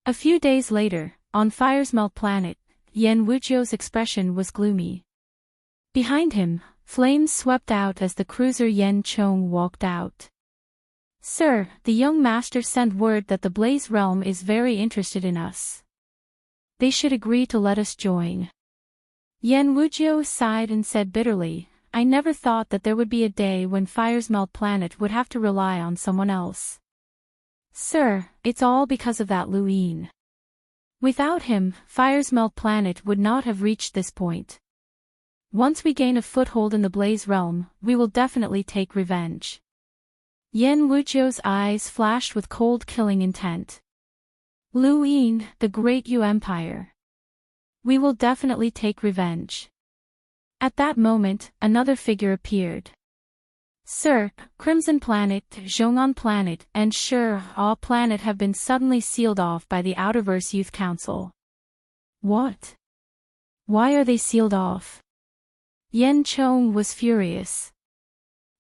A few days later, on Fire's Melt Planet, Yen Wujiu's expression was gloomy. Behind him, flames swept out as the cruiser Yen Chong walked out. Sir, the young master sent word that the Blaze Realm is very interested in us. They should agree to let us join. Yen Wujiu sighed and said bitterly, I never thought that there would be a day when Fire's Melt Planet would have to rely on someone else. Sir, it's all because of that Luin. Without him, Fire's Melt Planet would not have reached this point. once we gain a foothold in the Blaze realm, we will definitely take revenge. Yan Wujiu's eyes flashed with cold killing intent. Lu Yin, the Great Yu Empire. We will definitely take revenge. At that moment, another figure appeared. Sir, Crimson Planet, Zhongan Planet, and Shi-Ah Planet have been suddenly sealed off by the Outerverse Youth Council. What? Why are they sealed off? Yen Chong was furious.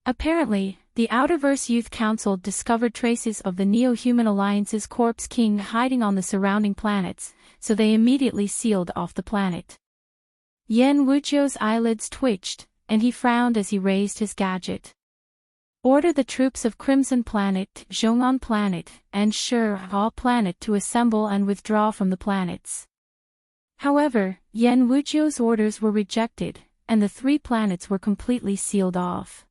Apparently, the Outerverse Youth Council discovered traces of the Neo-Human Alliance's Corpse King hiding on the surrounding planets, so they immediately sealed off the planet. Yen Wujiu's eyelids twitched, and he frowned as he raised his gadget. Order the troops of Crimson Planet, Zhongan Planet, and Shi-Ah Planet to assemble and withdraw from the planets. However, Yen Wujiu's orders were rejected, and the 3 planets were completely sealed off.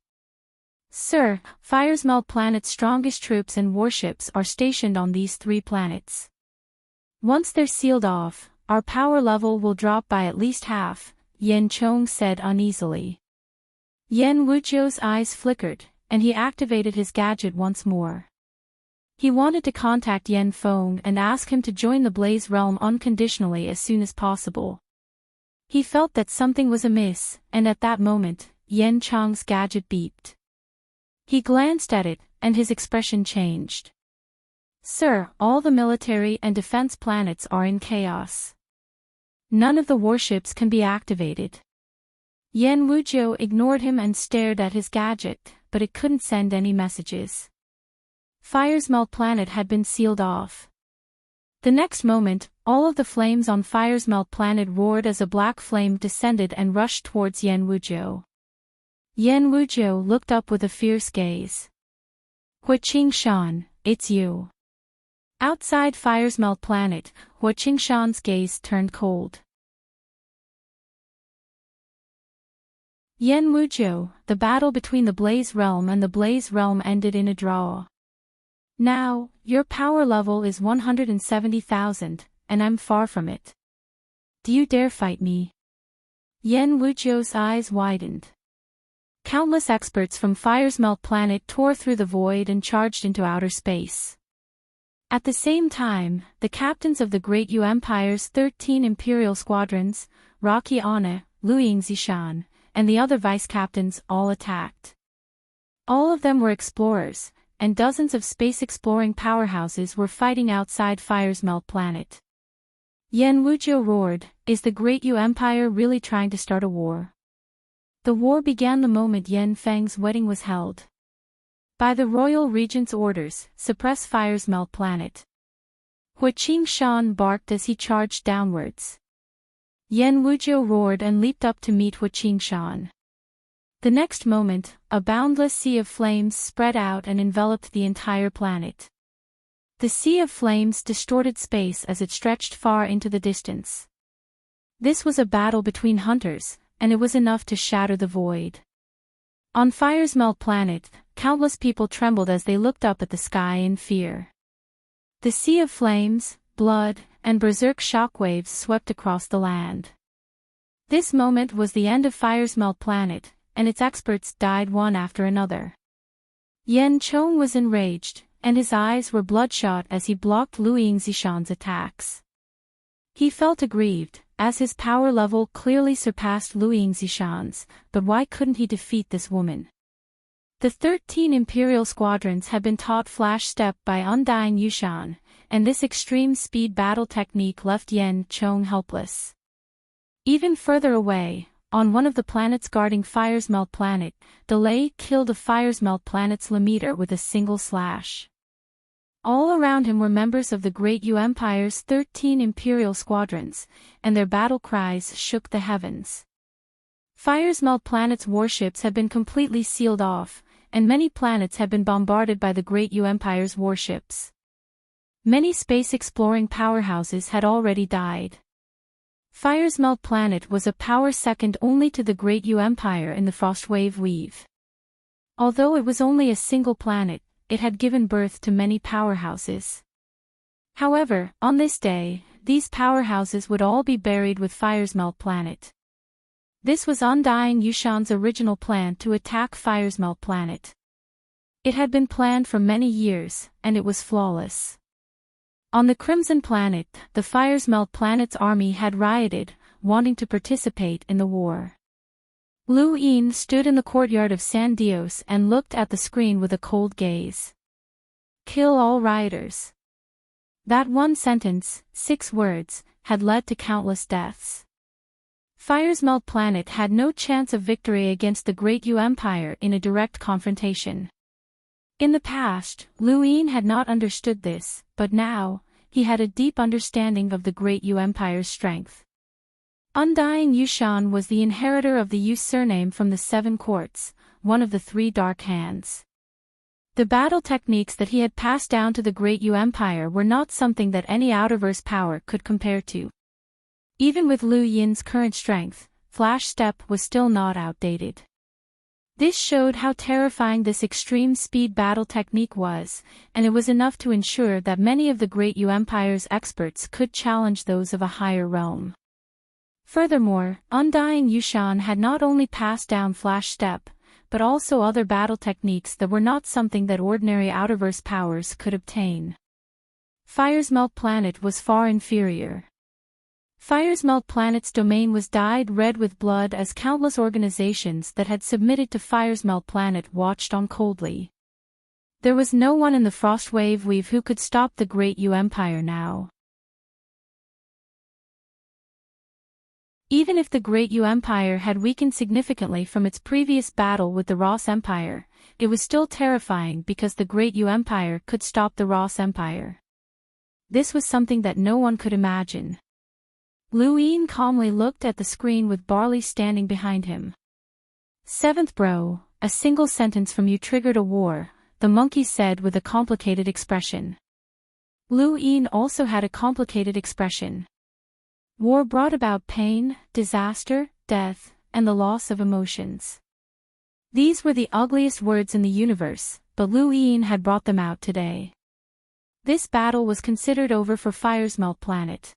Sir, Firesmelt Planet's strongest troops and warships are stationed on these 3 planets. Once they're sealed off, our power level will drop by at least half, Yen Chong said uneasily. Yen Wujiu's eyes flickered, and he activated his gadget once more. He wanted to contact Yen Feng and ask him to join the Blaze realm unconditionally as soon as possible. He felt that something was amiss, and at that moment, Yen Chong's gadget beeped. He glanced at it, and his expression changed. Sir, all the military and defense planets are in chaos. None of the warships can be activated. Yen Wujiu ignored him and stared at his gadget, but it couldn't send any messages. Firesmelt Planet had been sealed off. The next moment, all of the flames on Firesmelt Planet roared as a black flame descended and rushed towards Yen Wujiu. Yen Wujiu looked up with a fierce gaze. Hua Qingshan, it's you. Outside Firesmelt Planet, Hua Qingshan's gaze turned cold. Yen Wujiu, the battle between the Blaze Realm and the Blaze Realm ended in a draw. Now, your power level is 170,000, and I'm far from it. Do you dare fight me? Yen Wujiu's eyes widened. Countless experts from Firesmelt Planet tore through the void and charged into outer space. At the same time, the captains of the Great Yu Empire's 13 Imperial Squadrons, Rocky Anna, Luiying Zishan, and the other vice-captains all attacked. All of them were explorers, and dozens of space-exploring powerhouses were fighting outside Firesmelt Planet. Yen Wujiu roared, "Is the Great Yu Empire really trying to start a war?" The war began the moment Yen Feng's wedding was held. By the royal regent's orders, suppress Firesmelt Planet. Hua Qingshan barked as he charged downwards. Yen Wujiu roared and leaped up to meet Hua Qingshan. The next moment, a boundless sea of flames spread out and enveloped the entire planet. The sea of flames distorted space as it stretched far into the distance. This was a battle between hunters, and it was enough to shatter the void. On Firesmelt Planet, countless people trembled as they looked up at the sky in fear. The sea of flames, blood, and berserk shockwaves swept across the land. This moment was the end of Firesmelt Planet, and its experts died one after another. Yen Chong was enraged, and his eyes were bloodshot as he blocked Luiying Zishan's attacks. He felt aggrieved, as his power level clearly surpassed Luiying Zishan's, but why couldn't he defeat this woman? The 13 Imperial Squadrons had been taught Flash Step by Undying Yushan, and this extreme speed battle technique left Yen Chong helpless. Even further away, on one of the planets guarding Firesmelt Planet, Delay killed a Firesmelt Planet's Lemeter with a single slash. All around him were members of the Great Yu Empire's 13 Imperial Squadrons, and their battle cries shook the heavens. Firesmelt Planet's warships had been completely sealed off, and many planets had been bombarded by the Great Yu Empire's warships. Many space-exploring powerhouses had already died. Firesmelt Planet was a power second only to the Great Yu Empire in the Frostwave Weave. Although it was only a single planet, it had given birth to many powerhouses. However, on this day, these powerhouses would all be buried with Firesmelt Planet. This was Undying Yushan's original plan to attack Firesmelt Planet. It had been planned for many years, and it was flawless. On the Crimson Planet, the Firesmelt Planet's army had rioted, wanting to participate in the war. Lu Yin stood in the courtyard of San Dios and looked at the screen with a cold gaze. Kill all rioters. That one sentence, 6 words, had led to countless deaths. Firesmelt Planet had no chance of victory against the Great Yu Empire in a direct confrontation. In the past, Lu Yin had not understood this, but now, he had a deep understanding of the Great Yu Empire's strength. Undying Yushan was the inheritor of the Yu surname from the 7 courts, one of the 3 dark hands. The battle techniques that he had passed down to the Great Yu Empire were not something that any outerverse power could compare to. Even with Lu Yin's current strength, Flash Step was still not outdated. This showed how terrifying this extreme speed battle technique was, and it was enough to ensure that many of the Great Yu Empire's experts could challenge those of a higher realm. Furthermore, Undying Yushan had not only passed down Flash Step, but also other battle techniques that were not something that ordinary outerverse powers could obtain. Firesmelt Planet was far inferior. Firesmelt Planet's domain was dyed red with blood as countless organizations that had submitted to Firesmelt Planet watched on coldly. There was no one in the Frostwave Weave who could stop the Great Yu Empire now. Even if the Great Yu Empire had weakened significantly from its previous battle with the Ross Empire, it was still terrifying because the Great Yu Empire could stop the Ross Empire. This was something that no one could imagine. Lu Yin calmly looked at the screen with Barley standing behind him. 7th bro, a single sentence from you triggered a war, the monkey said with a complicated expression. Lu Yin also had a complicated expression. War brought about pain, disaster, death, and the loss of emotions. These were the ugliest words in the universe, but Lu Yin had brought them out today. This battle was considered over for Firesmelt Planet.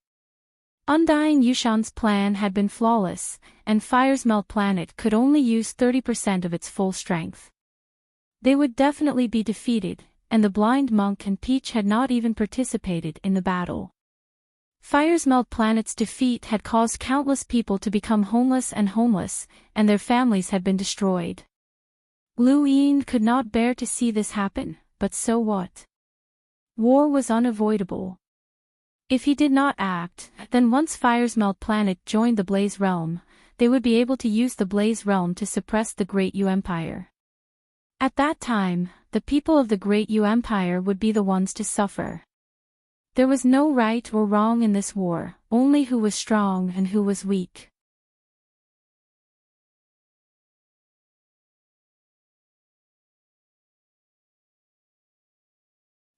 Undying Yushan's plan had been flawless, and Firesmelt Planet could only use 30% of its full strength. They would definitely be defeated, and the Blind Monk and Peach had not even participated in the battle. Firesmelt Planet's defeat had caused countless people to become homeless, and their families had been destroyed. Lu Yin could not bear to see this happen, but so what? War was unavoidable. If he did not act, then once Firesmelt Planet joined the Blaze Realm, they would be able to use the Blaze Realm to suppress the Great Yu Empire. At that time, the people of the Great Yu Empire would be the ones to suffer. There was no right or wrong in this war, only who was strong and who was weak.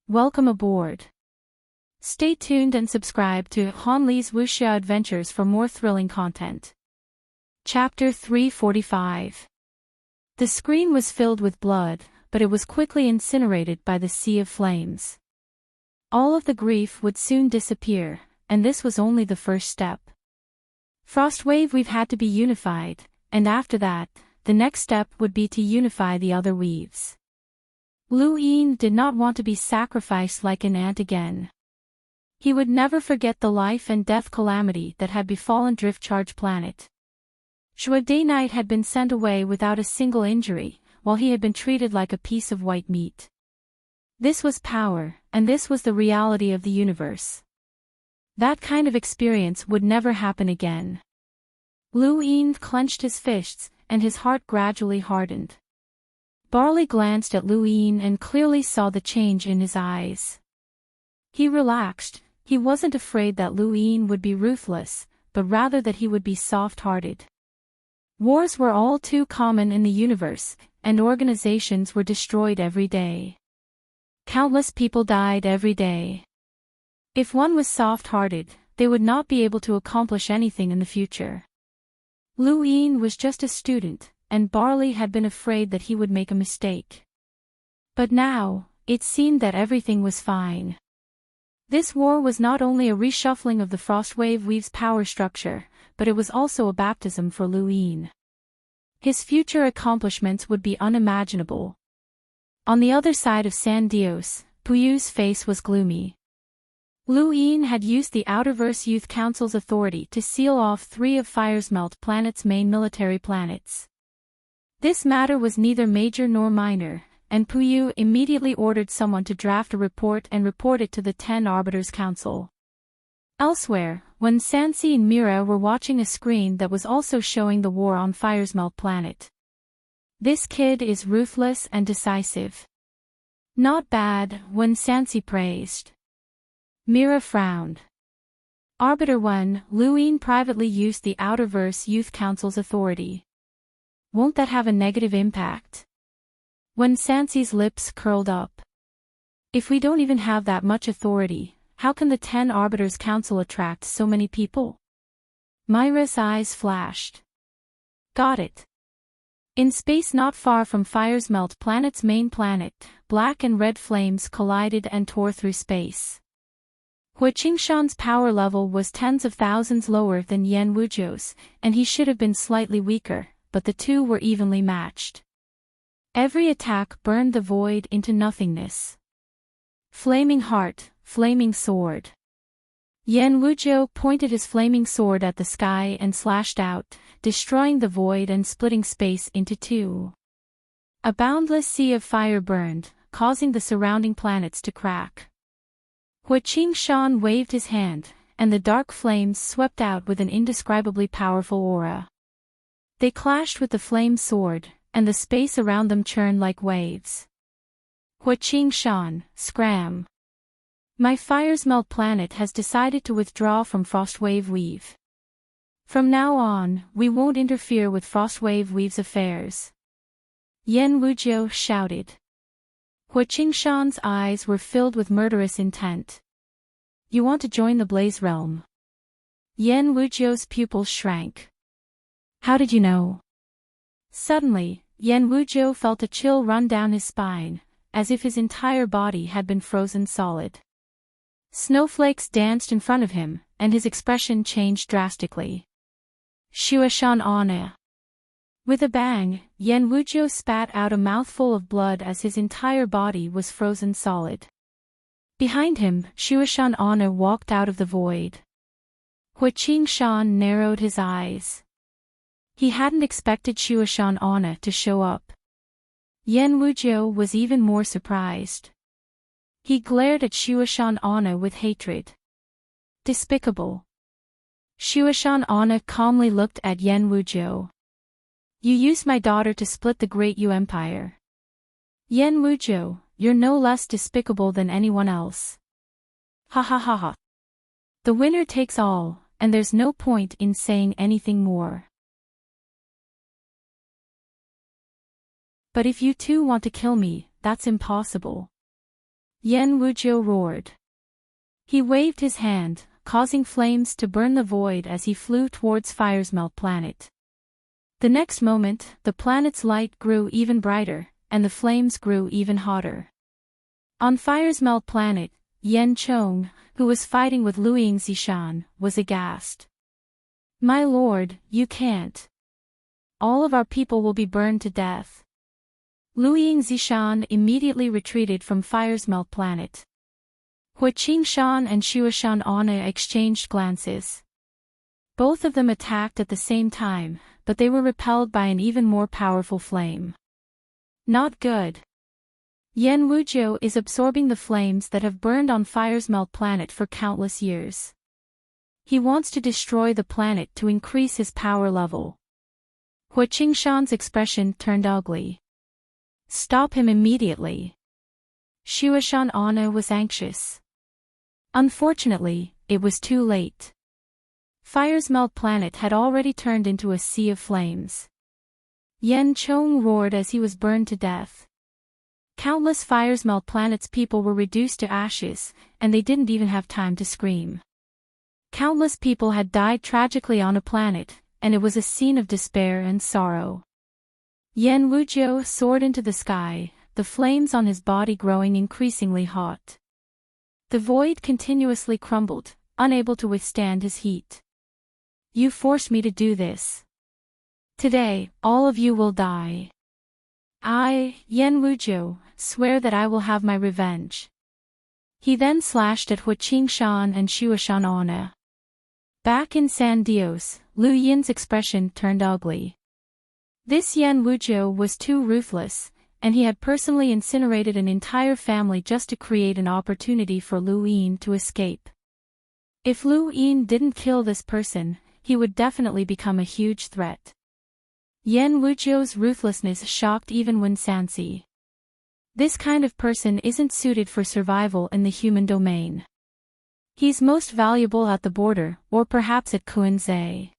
Welcome aboard. Stay tuned and subscribe to Han Li's Wuxia Adventures for more thrilling content. Chapter 345. The screen was filled with blood, but it was quickly incinerated by the sea of flames. All of the grief would soon disappear, and this was only the first step. Frostwave Weave had to be unified, and after that, the next step would be to unify the other weaves. Lu Yin did not want to be sacrificed like an ant again. He would never forget the life and death calamity that had befallen Driftcharge Planet. Shui Day Knight had been sent away without a single injury, while he had been treated like a piece of white meat. This was power, and this was the reality of the universe. That kind of experience would never happen again. Lu Yin clenched his fists, and his heart gradually hardened. Barley glanced at Lu Yin and clearly saw the change in his eyes. He relaxed. He wasn't afraid that Lu Yin would be ruthless, but rather that he would be soft-hearted. Wars were all too common in the universe, and organizations were destroyed every day. Countless people died every day. If one was soft-hearted, they would not be able to accomplish anything in the future. Lu Yin was just a student, and Barley had been afraid that he would make a mistake. But now, it seemed that everything was fine. This war was not only a reshuffling of the Frostwave Weave's power structure, but it was also a baptism for Lu Yin. His future accomplishments would be unimaginable. On the other side of San Dios, Puyu's face was gloomy. Lu Yin had used the Outerverse Youth Council's authority to seal off 3 of Firesmelt Planet's main military planets. This matter was neither major nor minor, and Puyu immediately ordered someone to draft a report and report it to the 10 Arbiters Council. Elsewhere, when Sansi and Mira were watching a screen that was also showing the war on Firesmelt Planet. This kid is ruthless and decisive. Not bad, when Sansi praised. Mira frowned. Arbiter 1, Lu Yin privately used the Outerverse Youth Council's authority. Won't that have a negative impact? When Sansi's lips curled up. If we don't even have that much authority, how can the 10 Arbiters Council attract so many people? Myra's eyes flashed. Got it. In space not far from Firesmelt Planet's main planet, black and red flames collided and tore through space. Hui Qingshan's power level was tens of thousands lower than Yan Wuzhou's, and he should have been slightly weaker, but the two were evenly matched. Every attack burned the void into nothingness. Flaming heart, flaming sword. Yan Wuzhou pointed his flaming sword at the sky and slashed out, destroying the void and splitting space into 2. A boundless sea of fire burned, causing the surrounding planets to crack. Hui Qingshan waved his hand, and the dark flames swept out with an indescribably powerful aura. They clashed with the flame sword, and the space around them churned like waves. Hui Qingshan, scram. My Firesmelt Planet has decided to withdraw from Frostwave Weave. From now on, we won't interfere with Frostwave Weave's affairs. Yan Wuzhou shouted. Hui Qingshan's eyes were filled with murderous intent. You want to join the Blaze Realm? Yan Wuzhou's pupils shrank. How did you know? Suddenly, Yan Wuzhou felt a chill run down his spine, as if his entire body had been frozen solid. Snowflakes danced in front of him, and his expression changed drastically. Shuashan Ana. With a bang, Yan Wuzhou spat out a mouthful of blood as his entire body was frozen solid. Behind him, Shuashan Ana walked out of the void. Hui Qingshan narrowed his eyes. He hadn't expected Shuashan Ana to show up. Yan Wuzhou was even more surprised. He glared at Shuashan Ana with hatred. Despicable. Shuashan Ana calmly looked at Yan Wuzhou. You used my daughter to split the Great Yu Empire. Yan Wuzhou, you're no less despicable than anyone else. Ha ha ha ha. The winner takes all, and there's no point in saying anything more. But if you two want to kill me, that's impossible. Yan Wuzhou roared. He waved his hand, causing flames to burn the void as he flew towards Firesmelt Planet. The next moment, the planet's light grew even brighter, and the flames grew even hotter. On Firesmelt Planet, Yan Chong, who was fighting with Luiying Zishan, was aghast. My lord, you can't. All of our people will be burned to death. Luiying Zishan immediately retreated from Firesmelt Planet. Hui Qingshan and Shuashan Ana exchanged glances. Both of them attacked at the same time, but they were repelled by an even more powerful flame. Not good. Yan Wuzhou is absorbing the flames that have burned on Firesmelt Planet for countless years. He wants to destroy the planet to increase his power level. Hui Qingshan's expression turned ugly. Stop him immediately. Shuashan Ana was anxious. Unfortunately, it was too late. Firesmelt Planet had already turned into a sea of flames. Yan Chong roared as he was burned to death. Countless Firesmelt Planet's people were reduced to ashes, and they didn't even have time to scream. Countless people had died tragically on a planet, and it was a scene of despair and sorrow. Yan Wuzhou soared into the sky, the flames on his body growing increasingly hot. The void continuously crumbled, unable to withstand his heat. You forced me to do this. Today, all of you will die. I, Yan Wuzhou, swear that I will have my revenge. He then slashed at Hua Qingshan and Shuashan Ona. Back in San Dios, Lu Yin's expression turned ugly. This Yan Wuzhou was too ruthless, and he had personally incinerated an entire family just to create an opportunity for Lu Yin to escape. If Lu Yin didn't kill this person, he would definitely become a huge threat. Yan Wuzhou's ruthlessness shocked even Wen Sanxi. This kind of person isn't suited for survival in the human domain. He's most valuable at the border, or perhaps at Kuanzai.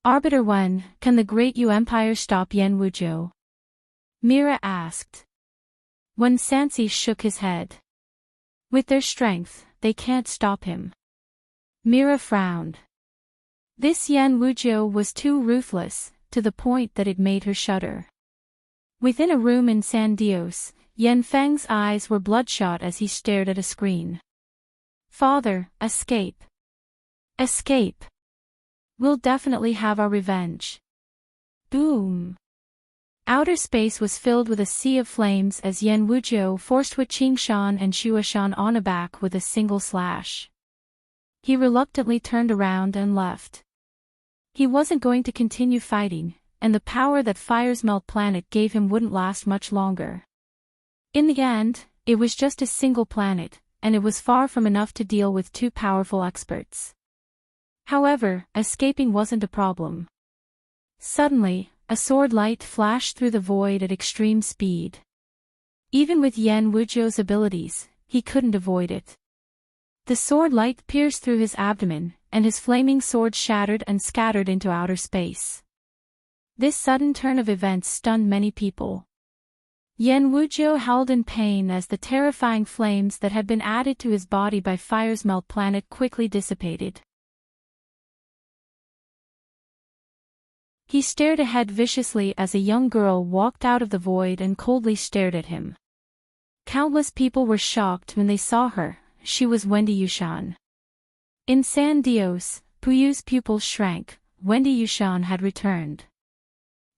Arbiter 1, can the Great Yu Empire stop Yan Wuzhou? Mira asked. Wen Sanxi shook his head. With their strength, they can't stop him. Mira frowned. This Yan Wuzhou was too ruthless, to the point that it made her shudder. Within a room in San Dios, Yan Feng's eyes were bloodshot as he stared at a screen. Father, escape. Escape. We'll definitely have our revenge. Boom. Outer space was filled with a sea of flames as Yan Wuzhou forced Hua Qingshan and Shuashan Ona back with a single slash. He reluctantly turned around and left. He wasn't going to continue fighting, and the power that Fire's Melt planet gave him wouldn't last much longer. In the end, it was just a single planet, and it was far from enough to deal with two powerful experts. However, escaping wasn't a problem. Suddenly, a sword light flashed through the void at extreme speed. Even with Yan Wuzhou's abilities, he couldn't avoid it. The sword light pierced through his abdomen, and his flaming sword shattered and scattered into outer space. This sudden turn of events stunned many people. Yan Wuzhou howled in pain as the terrifying flames that had been added to his body by Fire's Melt planet quickly dissipated. He stared ahead viciously as a young girl walked out of the void and coldly stared at him. Countless people were shocked when they saw her. She was Wendy Yushan. In San Dios, Puyu's pupils shrank. Wendy Yushan had returned.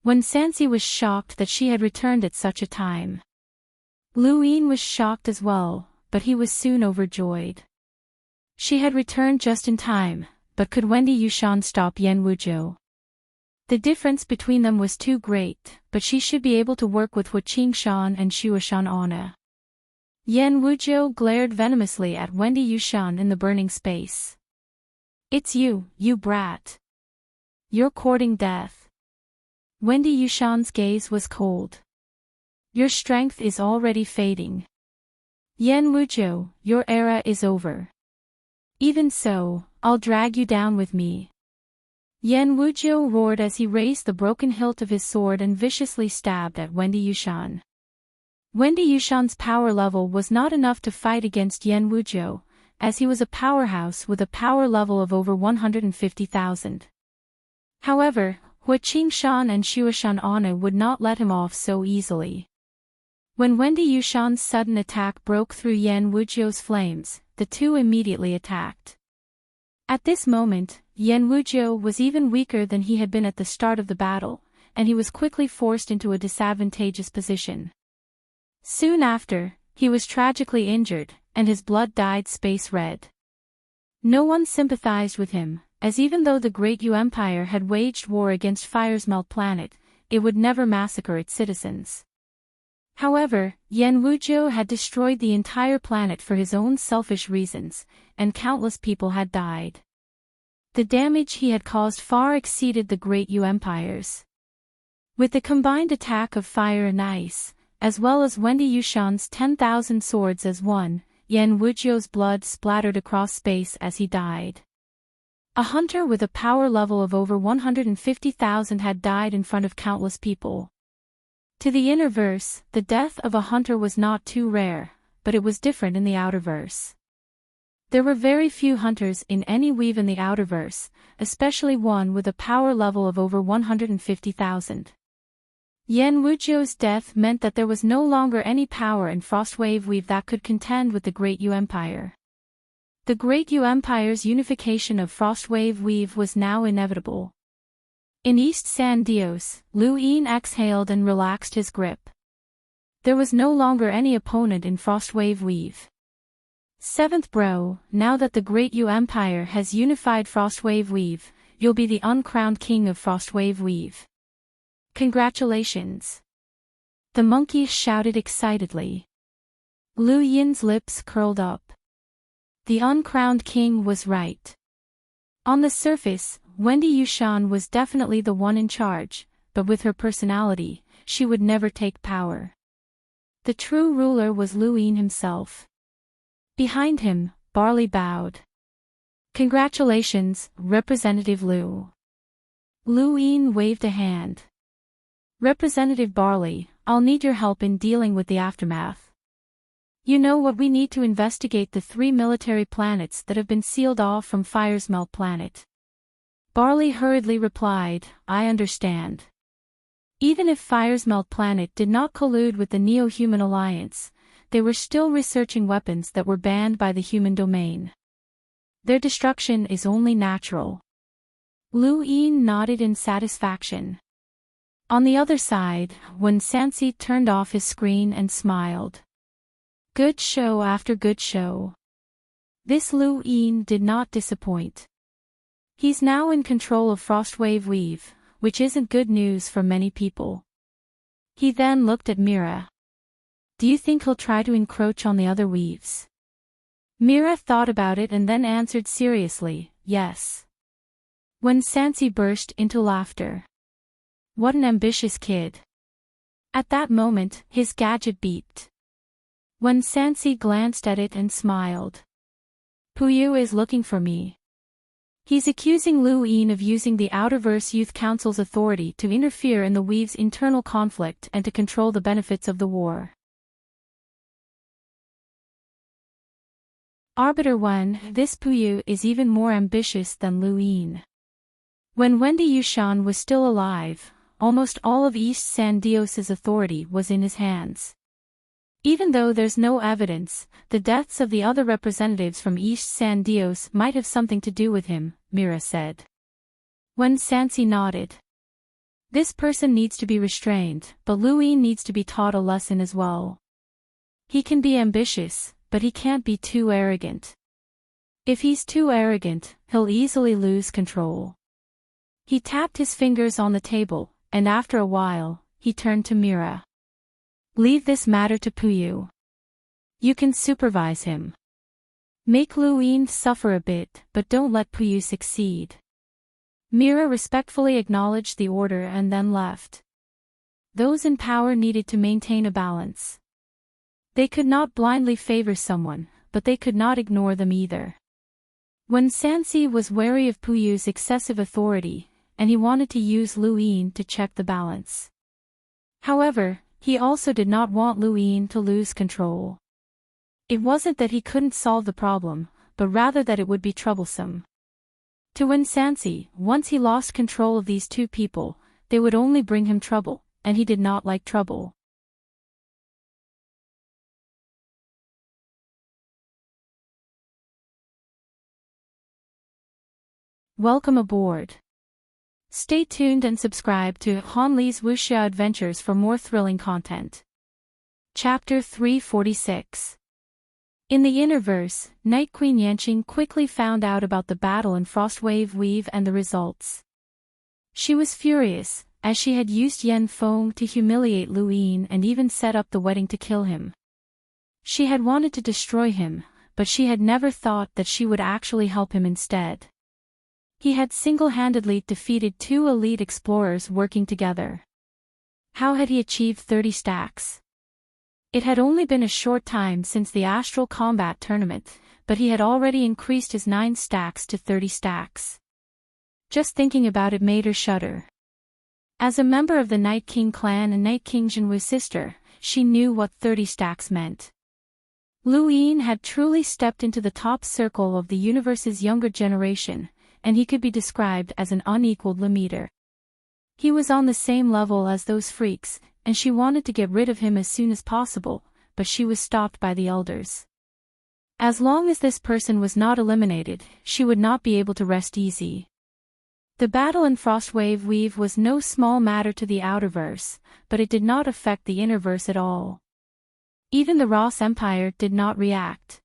Wen Sanxi was shocked that she had returned at such a time. Lu Yin was shocked as well, but he was soon overjoyed. She had returned just in time, but could Wendy Yushan stop Yan Wuzhou? The difference between them was too great, but she should be able to work with Hua Qingshan and Shuashan Ona. Yan Wuzhou glared venomously at Wendy Yushan in the burning space. It's you, you brat. You're courting death. Wendy Yushan's gaze was cold. Your strength is already fading. Yan Wuzhou, your era is over. Even so, I'll drag you down with me. Yan Wuzhou roared as he raised the broken hilt of his sword and viciously stabbed at Wendy Yushan. Wendy Yushan's power level was not enough to fight against Yan Wuzhou, as he was a powerhouse with a power level of over 150,000. However, Hua Qingshan and Shuashan Ona would not let him off so easily. When Wendy Yushan's sudden attack broke through Yan Wuzhou's flames, the two immediately attacked. At this moment, Yan Wuzhou was even weaker than he had been at the start of the battle, and he was quickly forced into a disadvantageous position. Soon after, he was tragically injured, and his blood dyed space red. No one sympathized with him, as even though the Great Yu Empire had waged war against Fire's Melt planet, it would never massacre its citizens. However, Yan Wuzhou had destroyed the entire planet for his own selfish reasons, and countless people had died. The damage he had caused far exceeded the Great Yu Empire's. With the combined attack of fire and ice, as well as Wendy Yushan's 10,000 swords as one, Yan Wuzhou's blood splattered across space as he died. A hunter with a power level of over 150,000 had died in front of countless people. To the innerverse, the death of a hunter was not too rare, but it was different in the outerverse. There were very few hunters in any weave in the outerverse, especially one with a power level of over 150,000. Yan Wuzhou's death meant that there was no longer any power in Frostwave Weave that could contend with the Great Yu Empire. The Great Yu Empire's unification of Frostwave Weave was now inevitable. In East San Dios, Lu Yin exhaled and relaxed his grip. There was no longer any opponent in Frostwave Weave. Seventh bro, now that the Great Yu Empire has unified Frostwave Weave, you'll be the uncrowned king of Frostwave Weave. Congratulations! The monkey shouted excitedly. Lu Yin's lips curled up. The uncrowned king was right. On the surface, Wendy Yushan was definitely the one in charge, but with her personality, she would never take power. The true ruler was Lu Yin himself. Behind him, Barley bowed. Congratulations, Representative Lu. Lu Yin waved a hand. Representative Barley, I'll need your help in dealing with the aftermath. You know what, we need to investigate the 3 military planets that have been sealed off from Fire's Melt planet. Barley hurriedly replied, I understand. Even if Fire's Melt planet did not collude with the Neo-Human Alliance, they were still researching weapons that were banned by the human domain. Their destruction is only natural. Lu Yin nodded in satisfaction. On the other side, Wen Sansi turned off his screen and smiled. Good show after good show. This Lu Yin did not disappoint. He's now in control of Frostwave Weave, which isn't good news for many people. He then looked at Mira. Do you think he'll try to encroach on the other weaves? Mira thought about it and then answered seriously, yes. When Sansi burst into laughter. What an ambitious kid. At that moment, his gadget beeped. When Sansi glanced at it and smiled. Puyu is looking for me. He's accusing Lu Yin of using the Outerverse Youth Council's authority to interfere in the Weave's internal conflict and to control the benefits of the war. Arbiter 1, this Puyu is even more ambitious than Lu Yin. When Wendy Yushan was still alive, almost all of East San Dios's authority was in his hands. Even though there's no evidence, the deaths of the other representatives from East San Dios might have something to do with him, Mira said. When Sansi nodded. This person needs to be restrained, but Lu Yin needs to be taught a lesson as well. He can be ambitious, but he can't be too arrogant. If he's too arrogant, he'll easily lose control. He tapped his fingers on the table, and after a while, he turned to Mira. Leave this matter to Puyu. You can supervise him. Make Lu Yin suffer a bit, but don't let Puyu succeed. Mira respectfully acknowledged the order and then left. Those in power needed to maintain a balance. They could not blindly favor someone, but they could not ignore them either. When Sansi was wary of Puyu's excessive authority, and he wanted to use Lu Yin to check the balance. However, he also did not want Lu Yin to lose control. It wasn't that he couldn't solve the problem, but rather that it would be troublesome. To Wen Sansi, once he lost control of these two people, they would only bring him trouble, and he did not like trouble. Welcome aboard. Stay tuned and subscribe to Han Li's Wuxia Adventures for more thrilling content. Chapter 346. In the Innerverse, Night Queen Yanqing quickly found out about the battle in Frostwave Weave and the results. She was furious, as she had used Yen Feng to humiliate Lu Yin and even set up the wedding to kill him. She had wanted to destroy him, but she had never thought that she would actually help him instead. He had single-handedly defeated 2 elite explorers working together. How had he achieved 30 stacks? It had only been a short time since the Astral Combat Tournament, but he had already increased his 9 stacks to 30 stacks. Just thinking about it made her shudder. As a member of the Night King clan and Night King Jinwu's sister, she knew what 30 stacks meant. Lu Yin had truly stepped into the top circle of the universe's younger generation, and he could be described as an unequaled limiter. He was on the same level as those freaks, and she wanted to get rid of him as soon as possible, but she was stopped by the elders. As long as this person was not eliminated, she would not be able to rest easy. The battle in Frostwave Weave was no small matter to the Outerverse, but it did not affect the Innerverse at all. Even the Ross Empire did not react.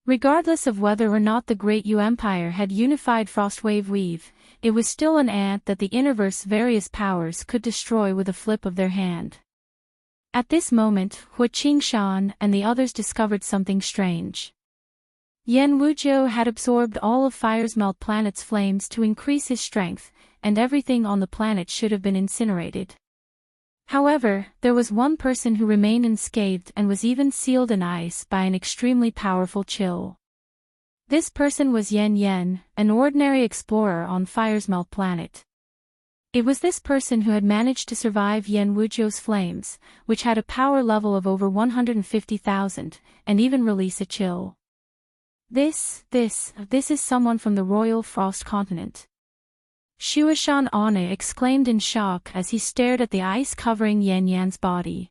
Regardless of whether or not the Great U Empire had unified Frostwave Weave, it was still an ant that the Innerverse's various powers could destroy with a flip of their hand. At this moment, Hua Qingshan and the others discovered something strange. Yan Wujiu had absorbed all of Firesmelt Planet's flames to increase his strength, and everything on the planet should have been incinerated. However, there was one person who remained unscathed and was even sealed in ice by an extremely powerful chill. This person was Yan Yan, an ordinary explorer on Firesmelt Planet. It was this person who had managed to survive Yan Wujiu's flames, which had a power level of over 150,000, and even release a chill. This is someone from the Royal Frost Continent. Shuashan Ane exclaimed in shock as he stared at the ice covering Yan Yan's body.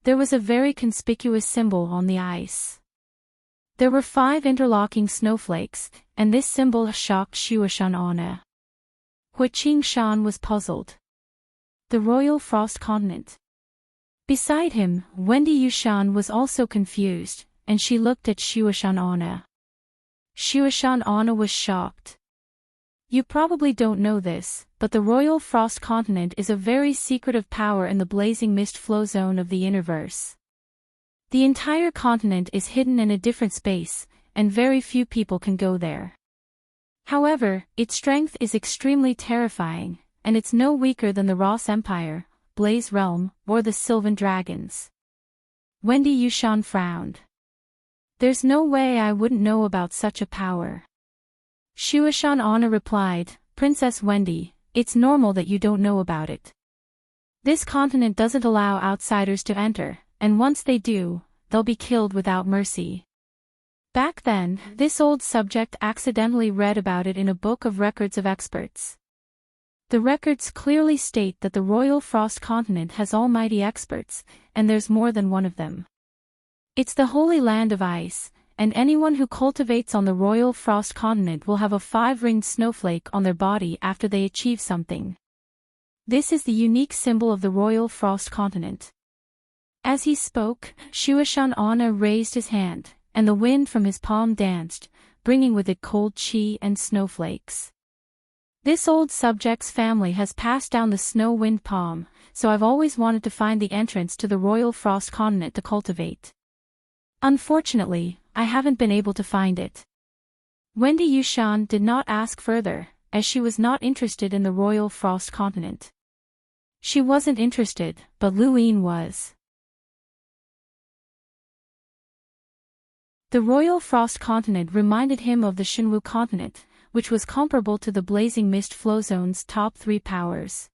There was a very conspicuous symbol on the ice. There were 5 interlocking snowflakes, and this symbol shocked Shuashan Ane. Hua Qingshan was puzzled. The Royal Frost Continent. Beside him, Wendy Yushan was also confused, and she looked at Shuashan Ane. Shuashan Ane was shocked. You probably don't know this, but the Royal Frost Continent is a very secretive power in the blazing mist flow zone of the Innerverse. The entire continent is hidden in a different space, and very few people can go there. However, its strength is extremely terrifying, and it's no weaker than the Ross Empire, Blaze Realm, or the Sylvan Dragons. Wendy Yushan frowned. There's no way I wouldn't know about such a power. Shuashan Ane replied, Princess Wendy, it's normal that you don't know about it. This continent doesn't allow outsiders to enter, and once they do, they'll be killed without mercy. Back then, this old subject accidentally read about it in a book of records of experts. The records clearly state that the Royal Frost Continent has almighty experts, and there's more than one of them. It's the Holy Land of Ice, and anyone who cultivates on the Royal Frost Continent will have a 5-ringed snowflake on their body after they achieve something. This is the unique symbol of the Royal Frost Continent. As he spoke, Shuashan Ane raised his hand, and the wind from his palm danced, bringing with it cold chi and snowflakes. This old subject's family has passed down the snow wind palm, so I've always wanted to find the entrance to the Royal Frost Continent to cultivate. Unfortunately, I haven't been able to find it. Wendy Yushan did not ask further, as she was not interested in the Royal Frost Continent. She wasn't interested, but Lu Yin was. The Royal Frost Continent reminded him of the Shinwu Continent, which was comparable to the Blazing Mist Flow Zone's top 3 powers.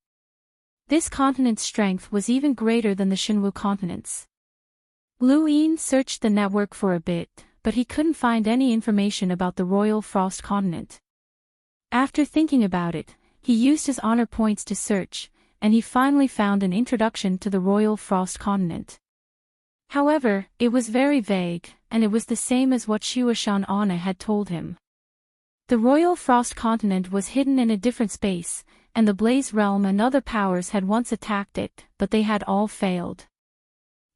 This continent's strength was even greater than the Shinwu continent's. Lu Yin searched the network for a bit, but he couldn't find any information about the Royal Frost Continent. After thinking about it, he used his honor points to search, and he finally found an introduction to the Royal Frost Continent. However, it was very vague, and it was the same as what Shuashan Ane had told him. The Royal Frost Continent was hidden in a different space, and the Blaze Realm and other powers had once attacked it, but they had all failed.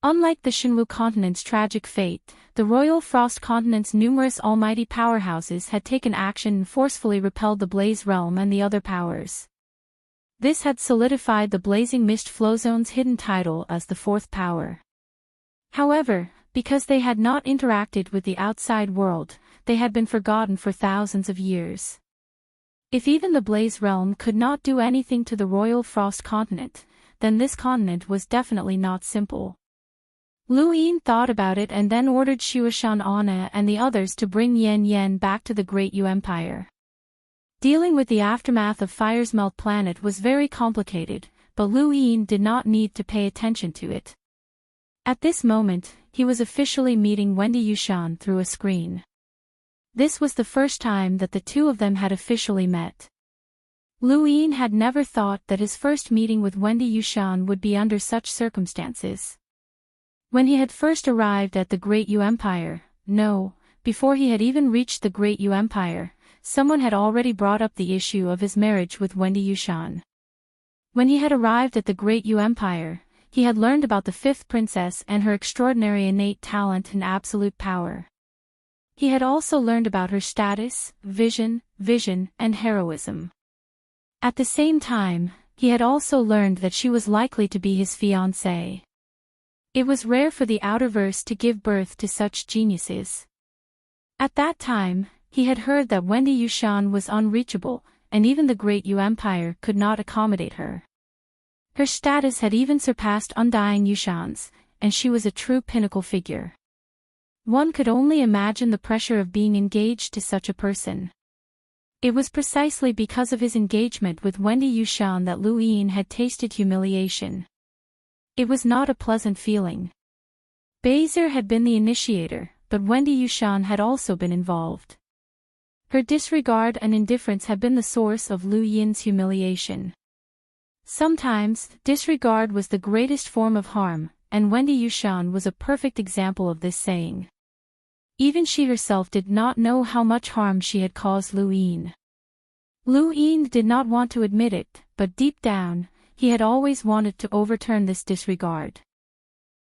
Unlike the Shinwu Continent's tragic fate, the Royal Frost Continent's numerous almighty powerhouses had taken action and forcefully repelled the Blaze Realm and the other powers. This had solidified the Blazing Mist Flow Zone's hidden title as the 4th power. However, because they had not interacted with the outside world, they had been forgotten for thousands of years. If even the Blaze Realm could not do anything to the Royal Frost Continent, then this continent was definitely not simple. Lu Yin thought about it and then ordered Shuashan Ane and the others to bring Yan Yan back to the Great U Empire. Dealing with the aftermath of Firesmelt Planet was very complicated, but Lu Yin did not need to pay attention to it. At this moment, he was officially meeting Wendy Yushan through a screen. This was the first time that the two of them had officially met. Lu Yin had never thought that his first meeting with Wendy Yushan would be under such circumstances. When he had first arrived at the Great U Empire, No, before he had even reached the Great Yu Empire, someone had already brought up the issue of his marriage with Wendy Yushan. When he had arrived at the Great Yu Empire, he had learned about the fifth princess and her extraordinary innate talent and absolute power. He had also learned about her status, vision, and heroism. At the same time, he had also learned that she was likely to be his fiancée. It was rare for the Outerverse to give birth to such geniuses. At that time, he had heard that Wendy Yushan was unreachable, and even the Great Yu Empire could not accommodate her. Her status had even surpassed Undying Yushan's, and she was a true pinnacle figure. One could only imagine the pressure of being engaged to such a person. It was precisely because of his engagement with Wendy Yushan that Lu Yin had tasted humiliation. It was not a pleasant feeling. Baiser had been the initiator, but Wendy Yushan had also been involved. Her disregard and indifference had been the source of Lu Yin's humiliation. Sometimes, disregard was the greatest form of harm, and Wendy Yushan was a perfect example of this saying. Even she herself did not know how much harm she had caused Lu Yin. Lu Yin did not want to admit it, but deep down, he had always wanted to overturn this disregard.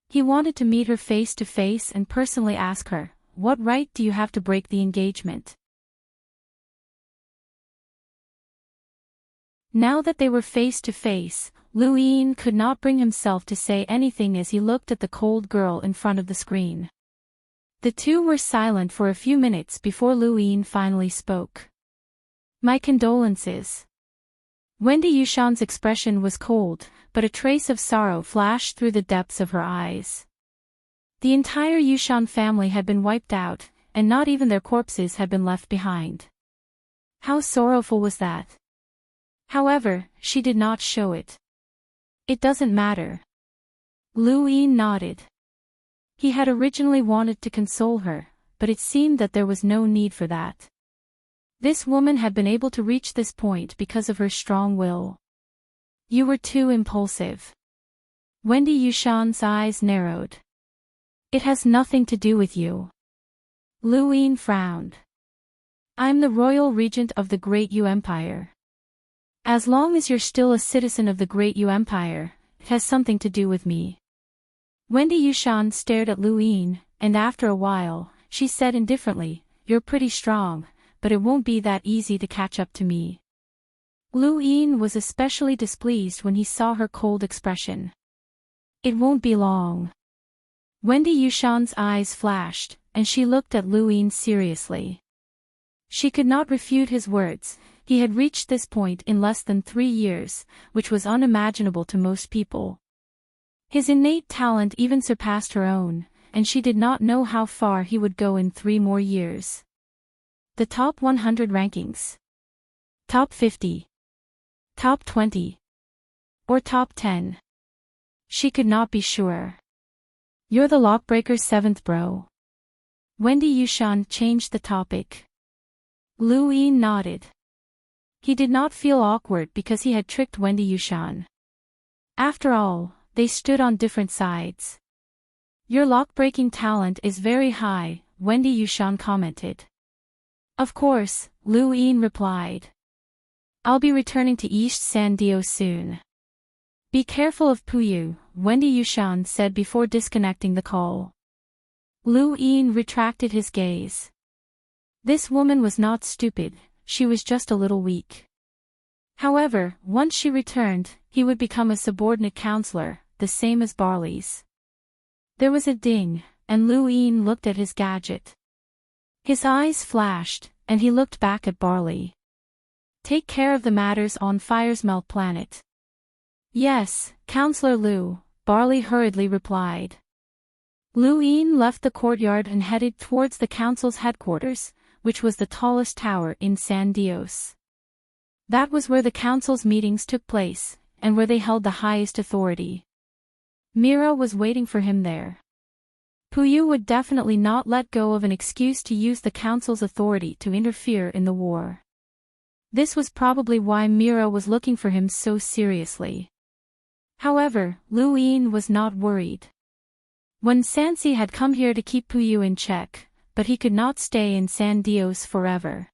He wanted to meet her face to face and personally ask her, "What right do you have to break the engagement?" Now that they were face to face, Lu Yin could not bring himself to say anything as he looked at the cold girl in front of the screen. The two were silent for a few minutes before Lu Yin finally spoke. "My condolences." Wendy Yushan's expression was cold, but a trace of sorrow flashed through the depths of her eyes. The entire Yushan family had been wiped out, and not even their corpses had been left behind. How sorrowful was that? However, she did not show it. "It doesn't matter." Lu Yin nodded. He had originally wanted to console her, but it seemed that there was no need for that. This woman had been able to reach this point because of her strong will. "You were too impulsive." Wendy Yushan's eyes narrowed. "It has nothing to do with you." Lu Yin frowned. "I'm the royal regent of the Great Yu Empire. As long as you're still a citizen of the Great Yu Empire, it has something to do with me." Wendy Yushan stared at Lu Yin, and after a while, she said indifferently, "You're pretty strong, but it won't be that easy to catch up to me." Lu Yin was especially displeased when he saw her cold expression. "It won't be long." Wendy Yushan's eyes flashed, and she looked at Lu Yin seriously. She could not refute his words. He had reached this point in less than 3 years, which was unimaginable to most people. His innate talent even surpassed her own, and she did not know how far he would go in 3 more years. The top 100 rankings. Top 50. Top 20. Or top 10. She could not be sure. "You're the lockbreaker's 7th bro." Wendy Yushan changed the topic. Lu Yin nodded. He did not feel awkward because he had tricked Wendy Yushan. After all, they stood on different sides. "Your lockbreaking talent is very high," Wendy Yushan commented. "Of course," Lu Yin replied. "I'll be returning to East Sandio soon." "Be careful of Puyu," Wendy Yushan said before disconnecting the call. Lu Yin retracted his gaze. This woman was not stupid, she was just a little weak. However, once she returned, he would become a subordinate counselor, the same as Barley's. There was a ding, and Lu Yin looked at his gadget. His eyes flashed, and he looked back at Barley. "Take care of the matters on Fire's Melt Planet." "Yes, Counselor Lu," Barley hurriedly replied. Lu Yin left the courtyard and headed towards the council's headquarters, which was the tallest tower in San Dios. That was where the council's meetings took place, and where they held the highest authority. Mira was waiting for him there. Puyu would definitely not let go of an excuse to use the council's authority to interfere in the war. This was probably why Mira was looking for him so seriously. However, Lu Yin was not worried. When Sansi had come here to keep Puyu in check, but he could not stay in San Dios forever.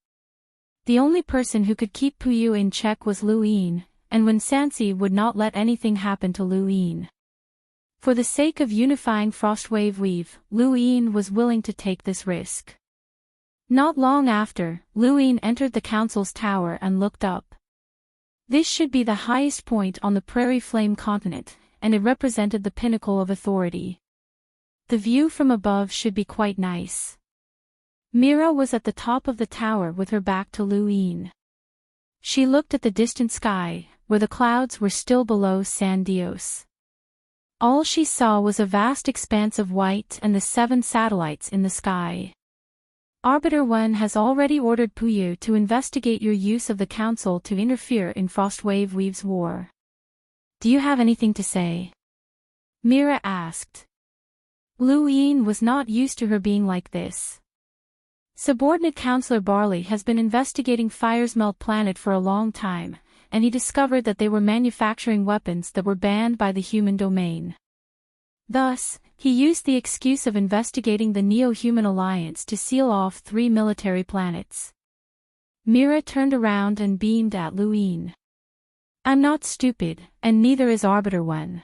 The only person who could keep Puyu in check was Luin, and when Sansi would not let anything happen to Luin. For the sake of unifying Frostwave Weave, Luin was willing to take this risk. Not long after, Luin entered the council's tower and looked up. This should be the highest point on the Prairie Flame continent, and it represented the pinnacle of authority. The view from above should be quite nice. Mira was at the top of the tower with her back to Luin. She looked at the distant sky, where the clouds were still below San Dios. All she saw was a vast expanse of white and the 7 satellites in the sky. Arbiter 1 has already ordered Puyu to investigate your use of the Council to interfere in Frostwave Weave's war. Do you have anything to say? Mira asked. Luin was not used to her being like this. Subordinate Counselor Barley has been investigating Fire's Melt planet for a long time, and he discovered that they were manufacturing weapons that were banned by the human domain. Thus, he used the excuse of investigating the Neo-Human Alliance to seal off 3 military planets. Mira turned around and beamed at Luin. I'm not stupid, and neither is Arbiter 1.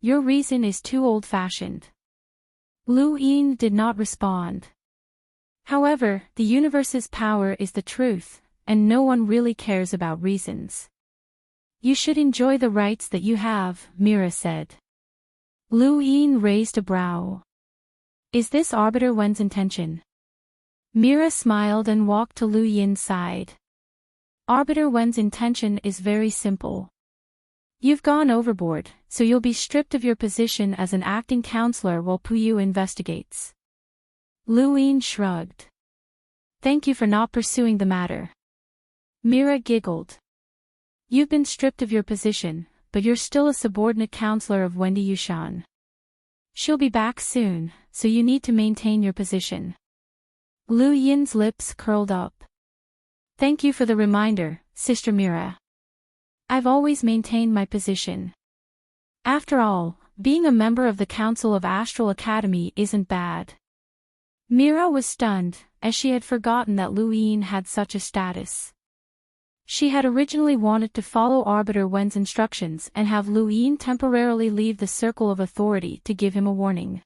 Your reason is too old-fashioned. Luin did not respond. However, the universe's power is the truth, and no one really cares about reasons. You should enjoy the rights that you have, Mira said. Luin raised a brow. Is this Arbiter 1's intention? Mira smiled and walked to Lu Yin's side. Arbiter 1's intention is very simple. You've gone overboard, so you'll be stripped of your position as an acting counselor while Puyu investigates. Luin shrugged. Thank you for not pursuing the matter. Mira giggled. You've been stripped of your position, but you're still a subordinate counselor of Wendy Yushan. She'll be back soon, so you need to maintain your position. Lu Yin's lips curled up. Thank you for the reminder, Sister Mira. I've always maintained my position. After all, being a member of the Council of Astral Academy isn't bad. Mira was stunned, as she had forgotten that Luin had such a status. She had originally wanted to follow Arbiter 1's instructions and have Luin temporarily leave the Circle of Authority to give him a warning.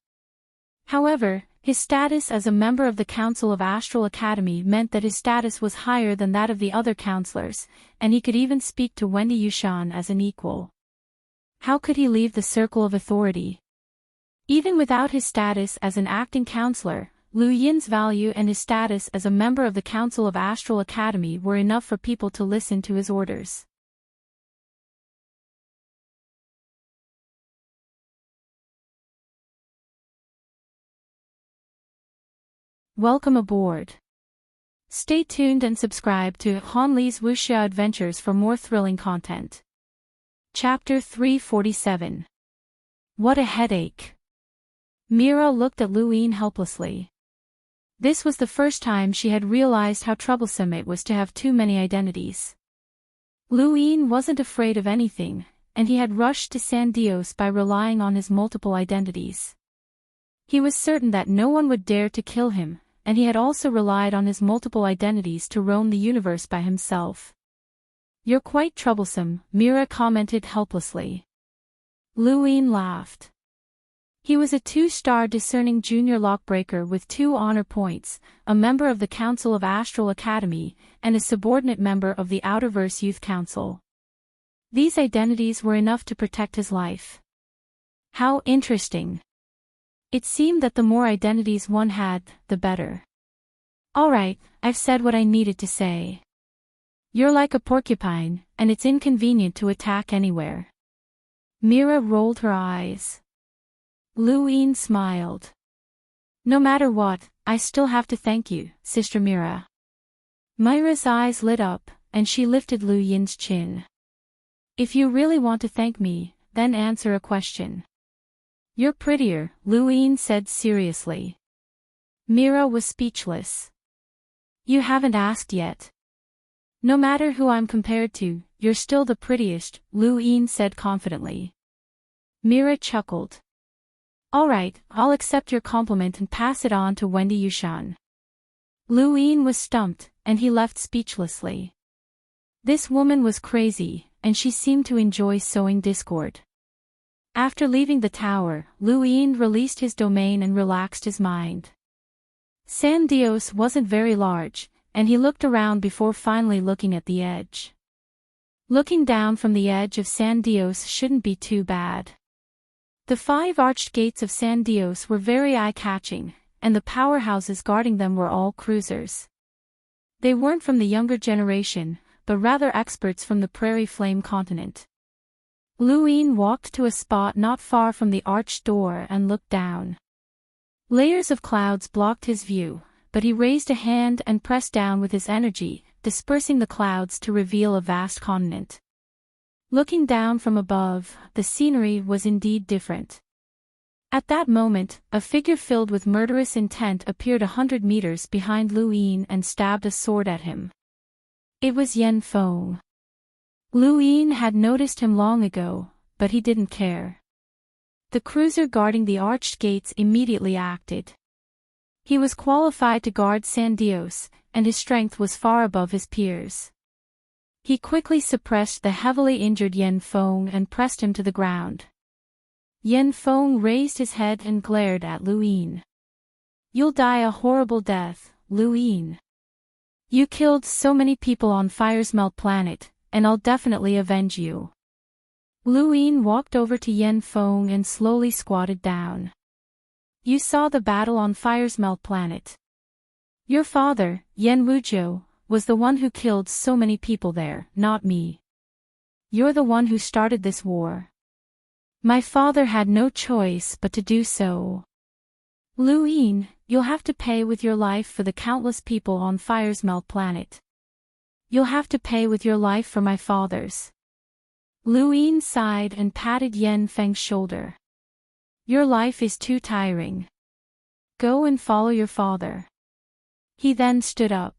However, his status as a member of the Council of Astral Academy meant that his status was higher than that of the other counselors, and he could even speak to Wendy Yushan as an equal. How could he leave the Circle of Authority? Even without his status as an acting counselor, Lu Yin's value and his status as a member of the Council of Astral Academy were enough for people to listen to his orders. Welcome aboard. Stay tuned and subscribe to Han Li's Wuxia Adventures for more thrilling content. Chapter 347. What a headache. Mira looked at Luin helplessly. This was the first time she had realized how troublesome it was to have too many identities. Luin wasn't afraid of anything, and he had rushed to San Dios by relying on his multiple identities. He was certain that no one would dare to kill him, and he had also relied on his multiple identities to roam the universe by himself. You're quite troublesome, Mira commented helplessly. Luin laughed. He was a 2-star discerning junior lockbreaker with 2 honor points, a member of the Council of Astral Academy, and a subordinate member of the Outerverse Youth Council. These identities were enough to protect his life. How interesting. It seemed that the more identities one had, the better. Alright, I've said what I needed to say. You're like a porcupine, and it's inconvenient to attack anywhere. Mira rolled her eyes. Luin smiled. No matter what, I still have to thank you, Sister Mira. Mira's eyes lit up, and she lifted Lu Yin's chin. If you really want to thank me, then answer a question. You're prettier, Luin said seriously. Mira was speechless. You haven't asked yet. No matter who I'm compared to, you're still the prettiest, Luin said confidently. Mira chuckled. Alright, I'll accept your compliment and pass it on to Wendy Yushan. Lu Yin was stumped, and he left speechlessly. This woman was crazy, and she seemed to enjoy sowing discord. After leaving the tower, Lu Yin released his domain and relaxed his mind. San Dios wasn't very large, and he looked around before finally looking at the edge. Looking down from the edge of San Dios shouldn't be too bad. The 5 arched gates of San Dios were very eye-catching, and the powerhouses guarding them were all cruisers. They weren't from the younger generation, but rather experts from the Prairie Flame continent. Lu Yin walked to a spot not far from the arched door and looked down. Layers of clouds blocked his view, but he raised a hand and pressed down with his energy, dispersing the clouds to reveal a vast continent. Looking down from above, the scenery was indeed different. At that moment, a figure filled with murderous intent appeared 100 meters behind Lu Yin and stabbed a sword at him. It was Yen Feng. Lu Yin had noticed him long ago, but he didn't care. The cruiser guarding the arched gates immediately acted. He was qualified to guard San Dios, and his strength was far above his peers. He quickly suppressed the heavily injured Yen Feng and pressed him to the ground. Yen Feng raised his head and glared at Lu Yin. "You'll die a horrible death, Lu Yin. You killed so many people on Fire's Melt planet, and I'll definitely avenge you." Lu Yin walked over to Yen Feng and slowly squatted down. "You saw the battle on Fire's Melt planet. Your father, Yen Wujiu, was the one who killed so many people there, not me. You're the one who started this war. My father had no choice but to do so. Lu Yin, you'll have to pay with your life for the countless people on Fire's Melt planet. You'll have to pay with your life for my father's." Lu Yin sighed and patted Yen Feng's shoulder. "Your life is too tiring. Go and follow your father." He then stood up.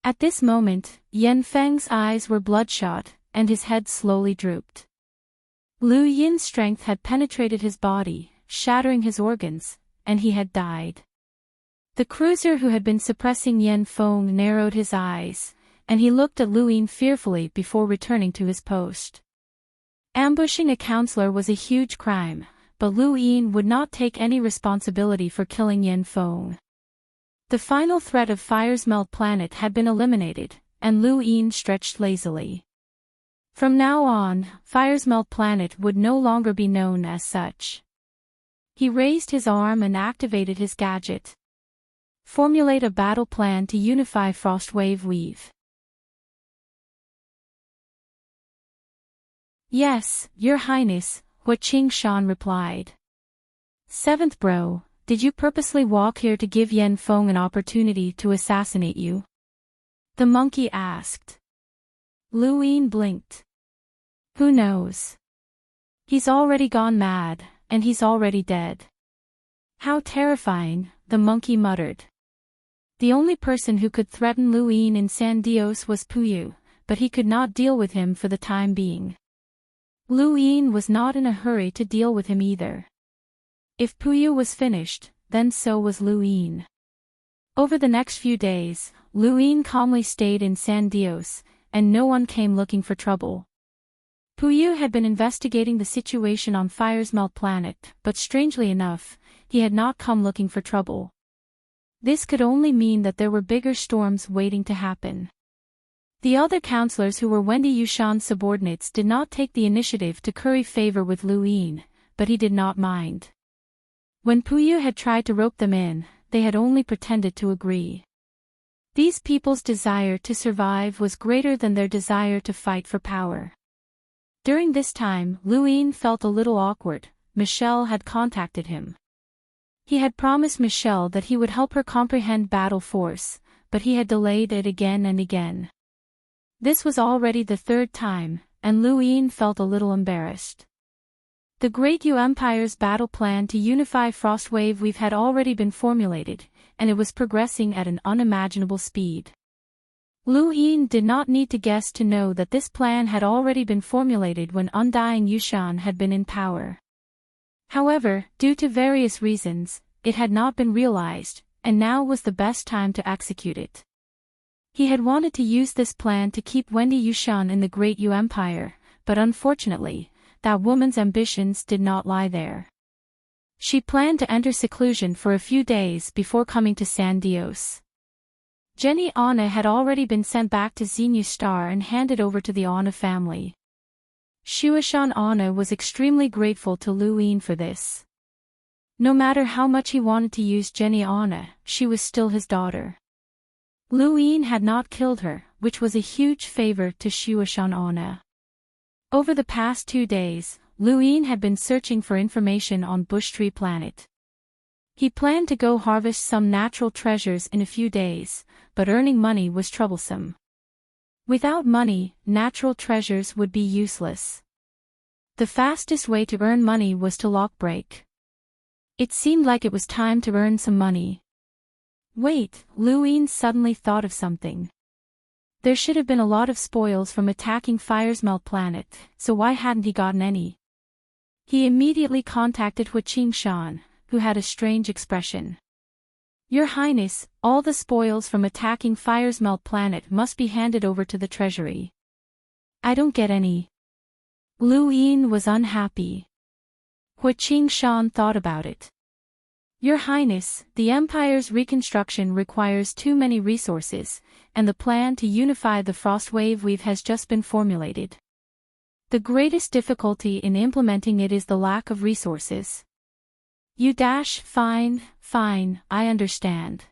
At this moment, Yen Feng's eyes were bloodshot, and his head slowly drooped. Lu Yin's strength had penetrated his body, shattering his organs, and he had died. The cruiser who had been suppressing Yen Feng narrowed his eyes, and he looked at Lu Yin fearfully before returning to his post. Ambushing a counselor was a huge crime, but Lu Yin would not take any responsibility for killing Yen Feng. The final threat of Fire's Melt planet had been eliminated, and Lu Yin stretched lazily. From now on, Fire's Melt planet would no longer be known as such. He raised his arm and activated his gadget. Formulate a battle plan to unify Frostwave Weave. "Yes, Your Highness," Hua Qingshan replied. "Seventh bro, did you purposely walk here to give Yen Feng an opportunity to assassinate you?" the monkey asked. Lu Yin blinked. "Who knows? He's already gone mad, and he's already dead." "How terrifying," the monkey muttered. The only person who could threaten Lu Yin in San Dios was Puyu, but he could not deal with him for the time being. Lu Yin was not in a hurry to deal with him either. If Puyu was finished, then so was Lu Yin. Over the next few days, Lu Yin calmly stayed in San Dios, and no one came looking for trouble. Puyu had been investigating the situation on Fire's Melt planet, but strangely enough, he had not come looking for trouble. This could only mean that there were bigger storms waiting to happen. The other counselors who were Wendy Yushan's subordinates did not take the initiative to curry favor with Lu Yin, but he did not mind. When Puyu had tried to rope them in, they had only pretended to agree. These people's desire to survive was greater than their desire to fight for power. During this time, Lu Yin felt a little awkward. Michelle had contacted him. He had promised Michelle that he would help her comprehend battle force, but he had delayed it again and again. This was already the 3rd time, and Lu Yin felt a little embarrassed. The Great Yu Empire's battle plan to unify Frostwave Weave had already been formulated, and it was progressing at an unimaginable speed. Lu Yin did not need to guess to know that this plan had already been formulated when Undying Yushan had been in power. However, due to various reasons, it had not been realized, and now was the best time to execute it. He had wanted to use this plan to keep Wendy Yushan in the Great Yu Empire, but unfortunately, that woman's ambitions did not lie there. She planned to enter seclusion for a few days before coming to San Dios. Jenny Anna had already been sent back to Xenu Star and handed over to the Anna family. Shuashan Anna was extremely grateful to Lu Yin for this. No matter how much he wanted to use Jenny Anna, she was still his daughter. Lu Yin had not killed her, which was a huge favor to Shuashan Anna. Over the past 2 days, Lu Yin had been searching for information on Bush Tree Planet. He planned to go harvest some natural treasures in a few days, but earning money was troublesome. Without money, natural treasures would be useless. The fastest way to earn money was to lockbreak. It seemed like it was time to earn some money. Wait, Lu Yin suddenly thought of something. There should have been a lot of spoils from attacking Firesmelt Planet, so why hadn't he gotten any? He immediately contacted Hua Qingshan, who had a strange expression. Your Highness, all the spoils from attacking Firesmelt Planet must be handed over to the treasury. I don't get any. Lu Yin was unhappy. Hua Qingshan thought about it. Your Highness, the Empire's reconstruction requires too many resources, and the plan to unify the Frostwave Weave has just been formulated. The greatest difficulty in implementing it is the lack of resources. Fine, I understand.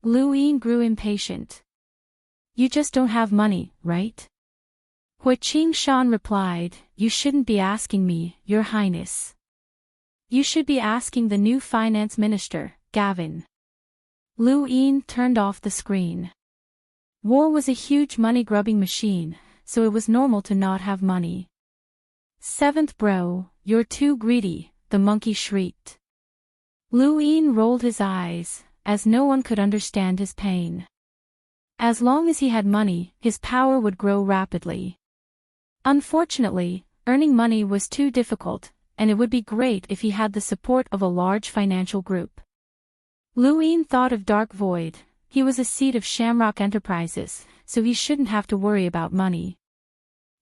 Lu Yin grew impatient. You just don't have money, right? Hua Qingshan replied, you shouldn't be asking me, Your Highness. You should be asking the new finance minister, Gavin. Lu Yin turned off the screen. War was a huge money-grubbing machine, so it was normal to not have money. Seventh bro, you're too greedy, the monkey shrieked. Lu Yin rolled his eyes, as no one could understand his pain. As long as he had money, his power would grow rapidly. Unfortunately, earning money was too difficult, and it would be great if he had the support of a large financial group. Lu Yin thought of Dark Void. He was a seat of Shamrock Enterprises, so he shouldn't have to worry about money.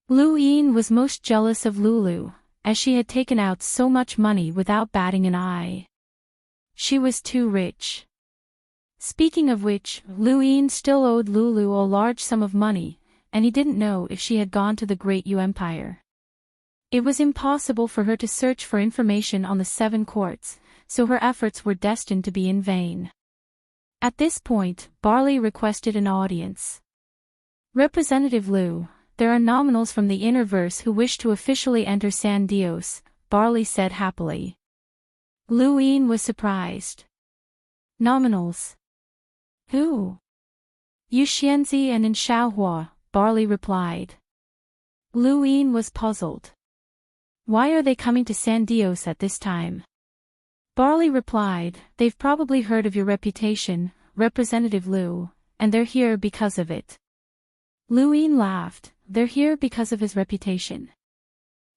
Lu Yin was most jealous of Lulu, as she had taken out so much money without batting an eye. She was too rich. Speaking of which, Lu Yin still owed Lulu a large sum of money, and he didn't know if she had gone to the Great Yu Empire. It was impossible for her to search for information on the 7 courts, so her efforts were destined to be in vain. At this point, Barley requested an audience. Representative Lu, there are nominals from the Innerverse who wish to officially enter San Dios, Barley said happily. Lu Yin was surprised. Nominals? Who? Yu Xianzi and In Xiaohua, Barley replied. Lu Yin was puzzled. Why are they coming to San Dios at this time? Barley replied, they've probably heard of your reputation, Representative Lu, and they're here because of it. Lu Yin laughed, they're here because of his reputation.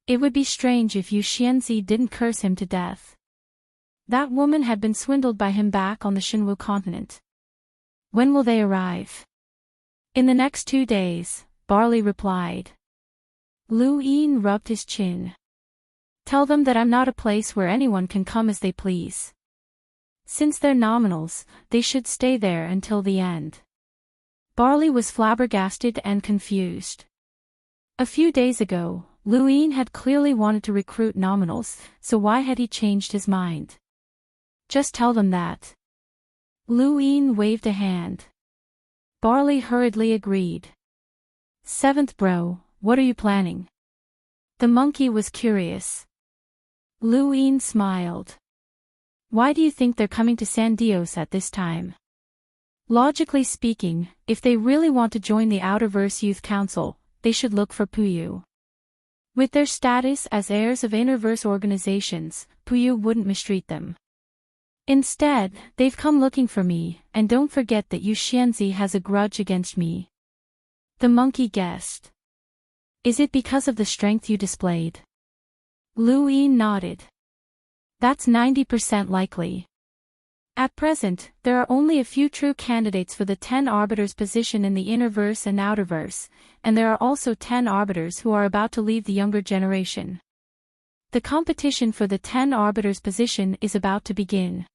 It would be strange if Yu Xianzi didn't curse him to death. That woman had been swindled by him back on the Shinwu continent. When will they arrive? In the next 2 days, Barley replied. Lu Yin rubbed his chin. Tell them that I'm not a place where anyone can come as they please. Since they're nominals, they should stay there until the end. Barley was flabbergasted and confused. A few days ago, Lu Yin had clearly wanted to recruit nominals, so why had he changed his mind? Just tell them that. Lu Yin waved a hand. Barley hurriedly agreed. 7th bro, what are you planning? The monkey was curious. Lu Yin smiled. Why do you think they're coming to San Dios at this time? Logically speaking, if they really want to join the Outerverse Youth Council, they should look for Puyu. With their status as heirs of Innerverse organizations, Puyu wouldn't mistreat them. Instead, they've come looking for me, and don't forget that Yu Xianzi has a grudge against me. The monkey guessed. Is it because of the strength you displayed? Lu Yin nodded. That's 90% likely. At present, there are only a few true candidates for the 10 arbiters position in the innerverse and outerverse, and there are also 10 arbiters who are about to leave the younger generation. The competition for the 10 arbiters position is about to begin.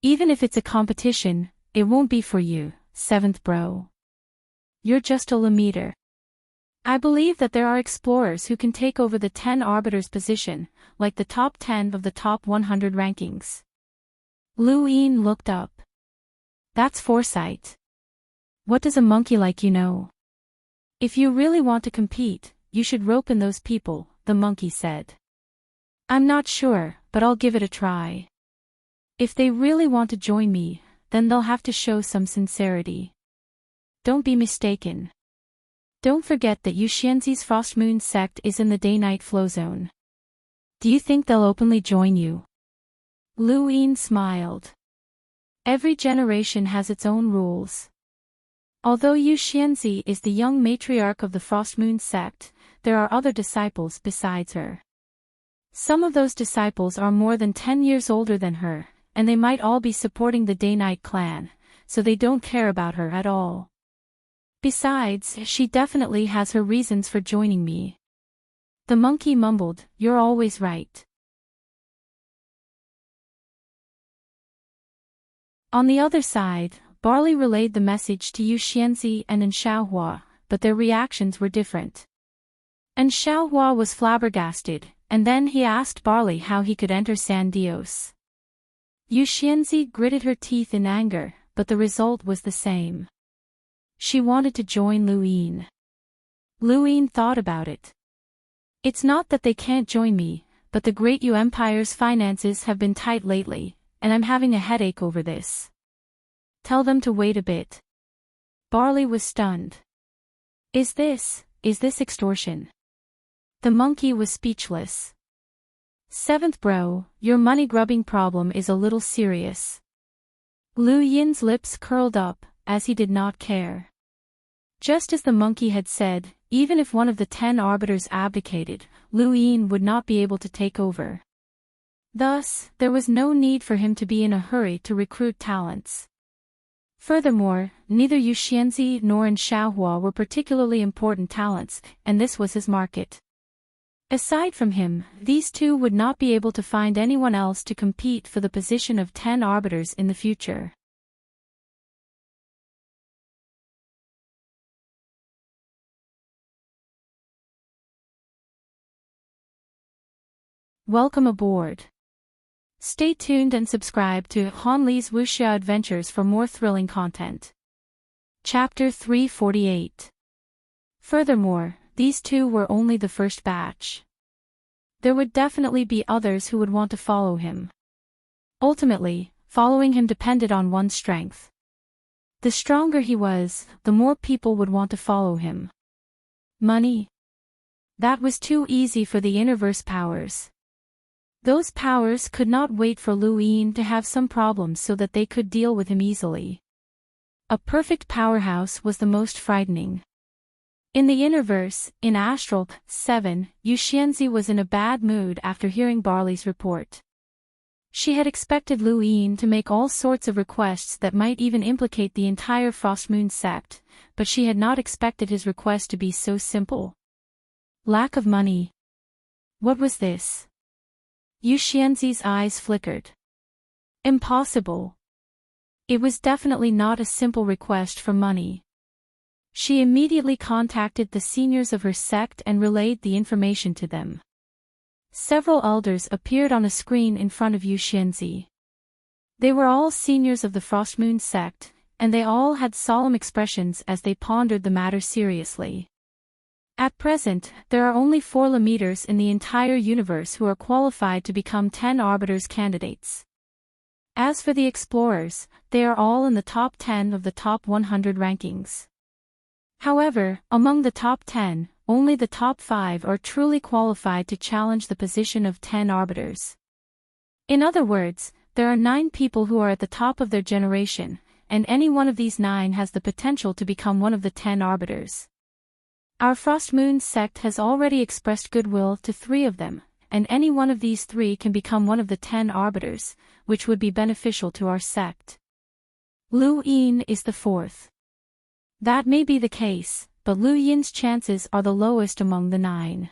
Even if it's a competition, it won't be for you, 7th bro. You're just a Lamiter. I believe that there are explorers who can take over the 10 arbiters position, like the top 10 of the top 100 rankings. Lu Yin looked up. That's foresight. What does a monkey like you know? If you really want to compete, you should rope in those people, the monkey said. I'm not sure, but I'll give it a try. If they really want to join me, then they'll have to show some sincerity. Don't be mistaken. Don't forget that Yu Xianzi's Frost Moon sect is in the day-night flow zone. Do you think they'll openly join you? Lu Yin smiled. Every generation has its own rules. Although Yu Xianzi is the young matriarch of the Frost Moon sect, there are other disciples besides her. Some of those disciples are more than 10 years older than her, and they might all be supporting the Day-Night clan, so they don't care about her at all. Besides, she definitely has her reasons for joining me. The monkey mumbled, You're always right. On the other side, Barley relayed the message to Yu Xianzi and An Xiaohua, but their reactions were different. An Xiaohua was flabbergasted, and then he asked Barley how he could enter San Dios. Yu Xianzi gritted her teeth in anger, but the result was the same. She wanted to join Lu Yin. Lu Yin thought about it. It's not that they can't join me, but the Great Yu Empire's finances have been tight lately, and I'm having a headache over this. Tell them to wait a bit. Barley was stunned. Is this extortion? The monkey was speechless. 7th bro, your money-grubbing problem is a little serious. Lu Yin's lips curled up, as he did not care. Just as the monkey had said, even if one of the 10 arbiters abdicated, Lu Yin would not be able to take over. Thus, there was no need for him to be in a hurry to recruit talents. Furthermore, neither Yu Xianzi nor An Xiaohua were particularly important talents, and this was his market. Aside from him, these two would not be able to find anyone else to compete for the position of 10 arbiters in the future. Welcome aboard. Stay tuned and subscribe to Han Li's Wuxia Adventures for more thrilling content. Chapter 348. Furthermore, these two were only the first batch. There would definitely be others who would want to follow him. Ultimately, following him depended on one's strength. The stronger he was, the more people would want to follow him. Money? That was too easy for the Innerverse powers. Those powers could not wait for Lu Yin to have some problems so that they could deal with him easily. A perfect powerhouse was the most frightening. In the Innerverse, in Astral 7, Yu Xianzi was in a bad mood after hearing Barley's report. She had expected Lu Yin to make all sorts of requests that might even implicate the entire Frost Moon sect, but she had not expected his request to be so simple. Lack of money. What was this? Yu Xianzi's eyes flickered. Impossible. It was definitely not a simple request for money. She immediately contacted the seniors of her sect and relayed the information to them. Several elders appeared on a screen in front of Yu Xianzi. They were all seniors of the Frost Moon sect, and they all had solemn expressions as they pondered the matter seriously. At present, there are only 4 Lameters in the entire universe who are qualified to become 10 Arbiters candidates. As for the explorers, they are all in the top 10 of the top 100 rankings. However, among the top 10, only the top 5 are truly qualified to challenge the position of 10 Arbiters. In other words, there are 9 people who are at the top of their generation, and any one of these 9 has the potential to become one of the 10 Arbiters. Our Frost Moon sect has already expressed goodwill to 3 of them, and any one of these 3 can become one of the 10 arbiters, which would be beneficial to our sect. Lu Yin is the 4th. That may be the case, but Lu Yin's chances are the lowest among the 9.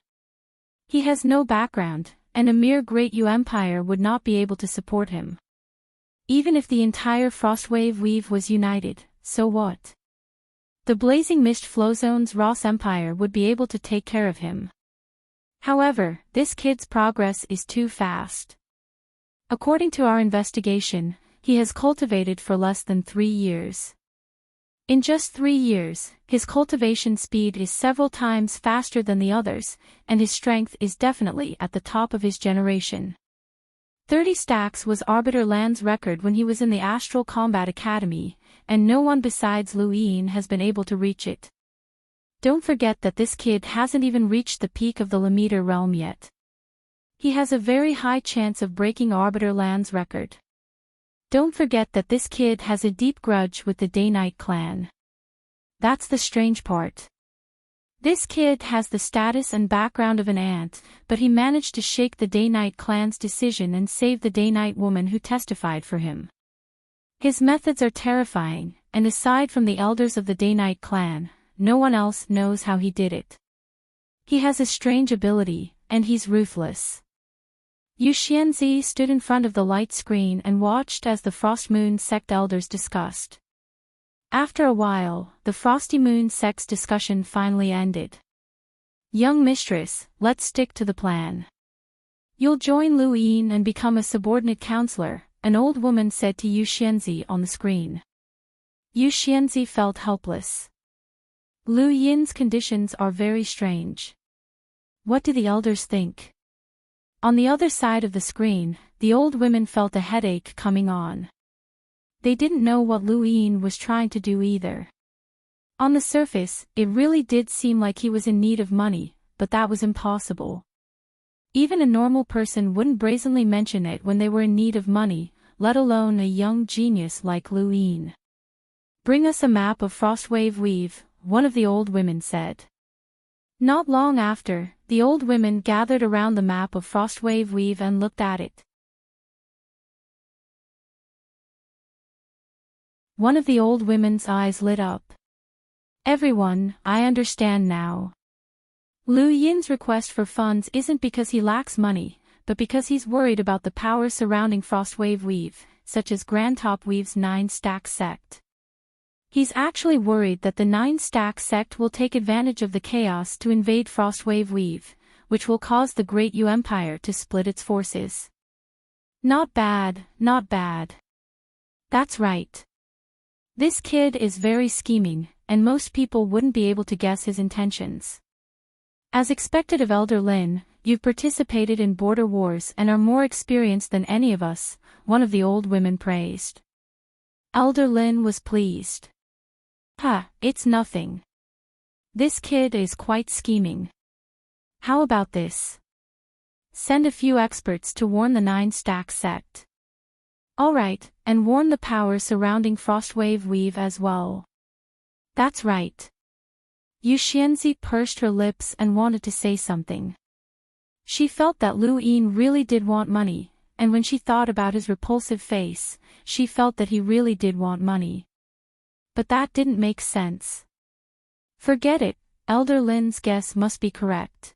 He has no background, and a mere Great Yu Empire would not be able to support him. Even if the entire Frostwave Weave was united, so what? The Blazing Mist Flowzone's Ross Empire would be able to take care of him. However, this kid's progress is too fast. According to our investigation, he has cultivated for less than 3 years. In just 3 years, his cultivation speed is several times faster than the others, and his strength is definitely at the top of his generation. 30 stacks was Arbiter Land's record when he was in the Astral Combat Academy, and no one besides Lu Yin has been able to reach it. Don't forget that this kid hasn't even reached the peak of the Lammeter realm yet. He has a very high chance of breaking Arbiter Land's record. Don't forget that this kid has a deep grudge with the Day-Night clan. That's the strange part. This kid has the status and background of an ant, but he managed to shake the Day-Night clan's decision and save the Day-Night woman who testified for him. His methods are terrifying, and aside from the elders of the Day-Night clan, no one else knows how he did it. He has a strange ability, and he's ruthless. Yu Xianzi stood in front of the light screen and watched as the Frost Moon sect elders discussed. After a while, the Frosty Moon sect's discussion finally ended. Young mistress, let's stick to the plan. You'll join Lu Yin and become a subordinate counselor, an old woman said to Yu Xianzi on the screen. Yu Xianzi felt helpless. Lu Yin's conditions are very strange. What do the elders think? On the other side of the screen, the old women felt a headache coming on. They didn't know what Lu Yin was trying to do either. On the surface, it really did seem like he was in need of money, but that was impossible. Even a normal person wouldn't brazenly mention it when they were in need of money, let alone a young genius like Lu Yin. Bring us a map of Frostwave Weave, one of the old women said. Not long after, the old women gathered around the map of Frostwave Weave and looked at it. One of the old women's eyes lit up. Everyone, I understand now. Lu Yin's request for funds isn't because he lacks money, but because he's worried about the power surrounding Frostwave Weave, such as Grand Top Weave's 9-stack sect. He's actually worried that the 9-stack sect will take advantage of the chaos to invade Frostwave Weave, which will cause the Great Yu Empire to split its forces. Not bad, not bad. That's right. This kid is very scheming, and most people wouldn't be able to guess his intentions. As expected of Elder Lin, you've participated in border wars and are more experienced than any of us, one of the old women praised. Elder Lin was pleased. It's nothing. This kid is quite scheming. How about this? Send a few experts to warn the 9-stack sect. Alright, and warn the power surrounding Frostwave Weave as well. That's right. Yu Xianzi pursed her lips and wanted to say something. She felt that Lu Yin really did want money, and when she thought about his repulsive face, she felt that he really did want money. But that didn't make sense. Forget it, Elder Lin's guess must be correct.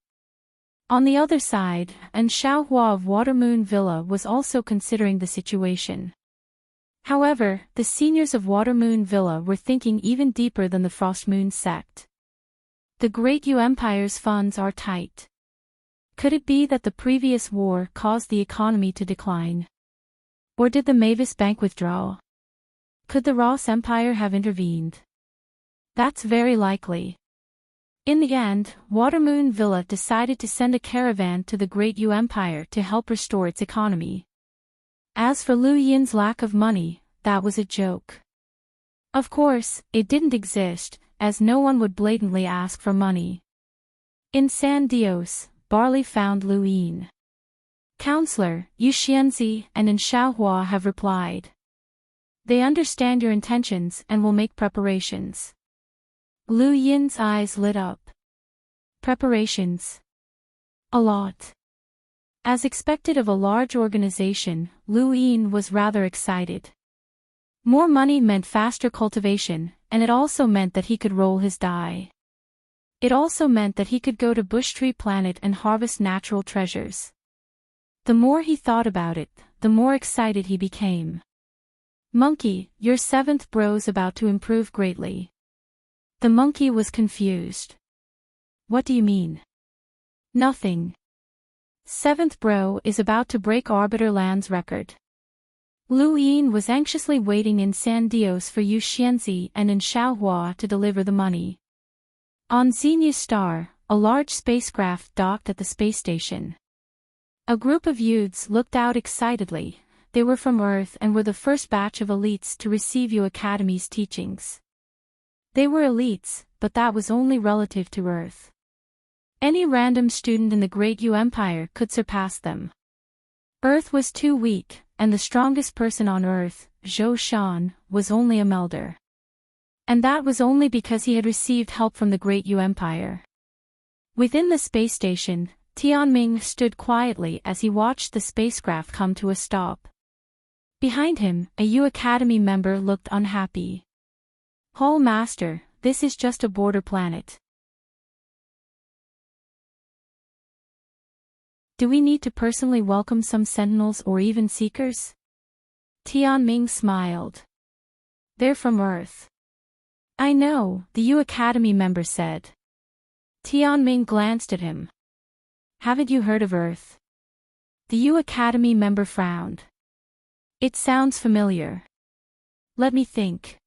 On the other side, An Xiaohua of Watermoon Villa was also considering the situation. However, the seniors of Watermoon Villa were thinking even deeper than the Frostmoon sect. The Great Yu Empire's funds are tight. Could it be that the previous war caused the economy to decline? Or did the Mavis Bank withdraw? Could the Ross Empire have intervened? That's very likely. In the end, Watermoon Villa decided to send a caravan to the Great Yu Empire to help restore its economy. As for Lu Yin's lack of money, that was a joke. Of course, it didn't exist, as no one would blatantly ask for money. In San Dios, Barley found Lu Yin. Counselor, Yu Xianzi and An Xiaohua have replied. They understand your intentions and will make preparations. Lu Yin's eyes lit up. Preparations. A lot. As expected of a large organization, Lu Yin was rather excited. More money meant faster cultivation, and it also meant that he could roll his die. It also meant that he could go to Bush Tree Planet and harvest natural treasures. The more he thought about it, the more excited he became. Monkey, your seventh bro's about to improve greatly. The monkey was confused. What do you mean? Nothing. Seventh bro is about to break Arbiter Land's record. Lu Yin was anxiously waiting in San Dios for Yu Xianzi and in Xiaohua to deliver the money. On Xenia Star, a large spacecraft docked at the space station. A group of youths looked out excitedly. They were from Earth and were the first batch of elites to receive Yu Academy's teachings. They were elites, but that was only relative to Earth. Any random student in the Great Yu Empire could surpass them. Earth was too weak, and the strongest person on Earth, Zhou Shan, was only a melder. And that was only because he had received help from the Great Yu Empire. Within the space station, Tianming stood quietly as he watched the spacecraft come to a stop. Behind him, a Yu Academy member looked unhappy. Hall Master, this is just a border planet. Do we need to personally welcome some sentinels or even seekers? Tianming smiled. They're from Earth. I know, the Yu Academy member said. Tianming glanced at him. Haven't you heard of Earth? The Yu Academy member frowned. It sounds familiar. Let me think.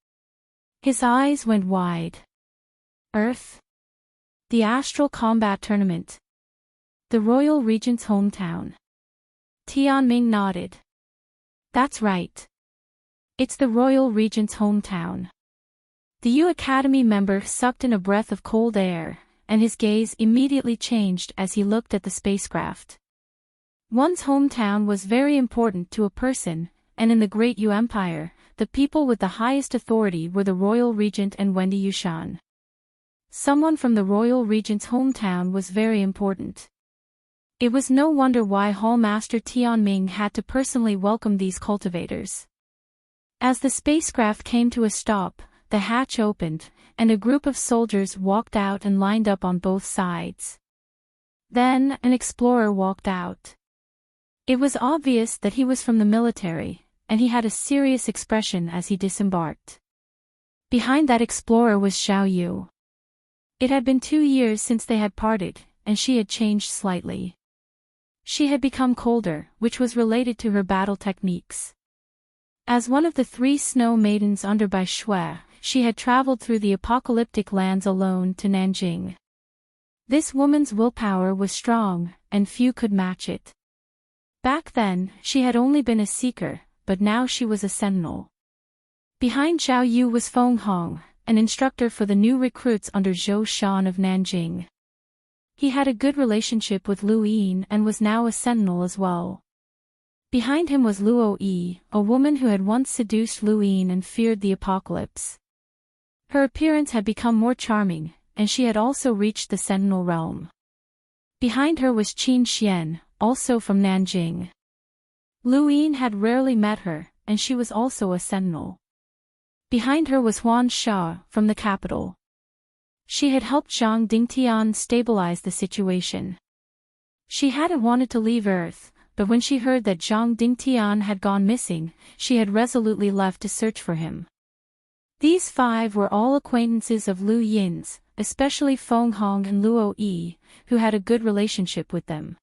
His eyes went wide. Earth? The Astral Combat Tournament. The Royal Regent's hometown. Tianming nodded. That's right. It's the Royal Regent's hometown. The Yu Academy member sucked in a breath of cold air, and his gaze immediately changed as he looked at the spacecraft. One's hometown was very important to a person, and in the Great Yu Empire, the people with the highest authority were the Royal Regent and Wendy Yushan. Someone from the Royal Regent's hometown was very important. It was no wonder why Hall Master Tianming had to personally welcome these cultivators. As the spacecraft came to a stop, the hatch opened, and a group of soldiers walked out and lined up on both sides. Then, an explorer walked out. It was obvious that he was from the military, and he had a serious expression as he disembarked. Behind that explorer was Xiao Yu. It had been 2 years since they had parted, and she had changed slightly. She had become colder, which was related to her battle techniques. As one of the 3 snow maidens under Bai Shui, she had traveled through the apocalyptic lands alone to Nanjing. This woman's willpower was strong, and few could match it. Back then, she had only been a seeker, but now she was a sentinel. Behind Xiao Yu was Feng Hong, an instructor for the new recruits under Zhou Shan of Nanjing. He had a good relationship with Lu Yin and was now a sentinel as well. Behind him was Luo Yi, a woman who had once seduced Lu Yin and feared the apocalypse. Her appearance had become more charming, and she had also reached the sentinel realm. Behind her was Qin Xian, also from Nanjing. Lu Yin had rarely met her, and she was also a sentinel. Behind her was Huan Sha, from the capital. She had helped Zhang Dingtian stabilize the situation. She hadn't wanted to leave Earth, but when she heard that Zhang Dingtian had gone missing, she had resolutely left to search for him. These 5 were all acquaintances of Lu Yin's, especially Feng Hong and Luo Yi, who had a good relationship with them.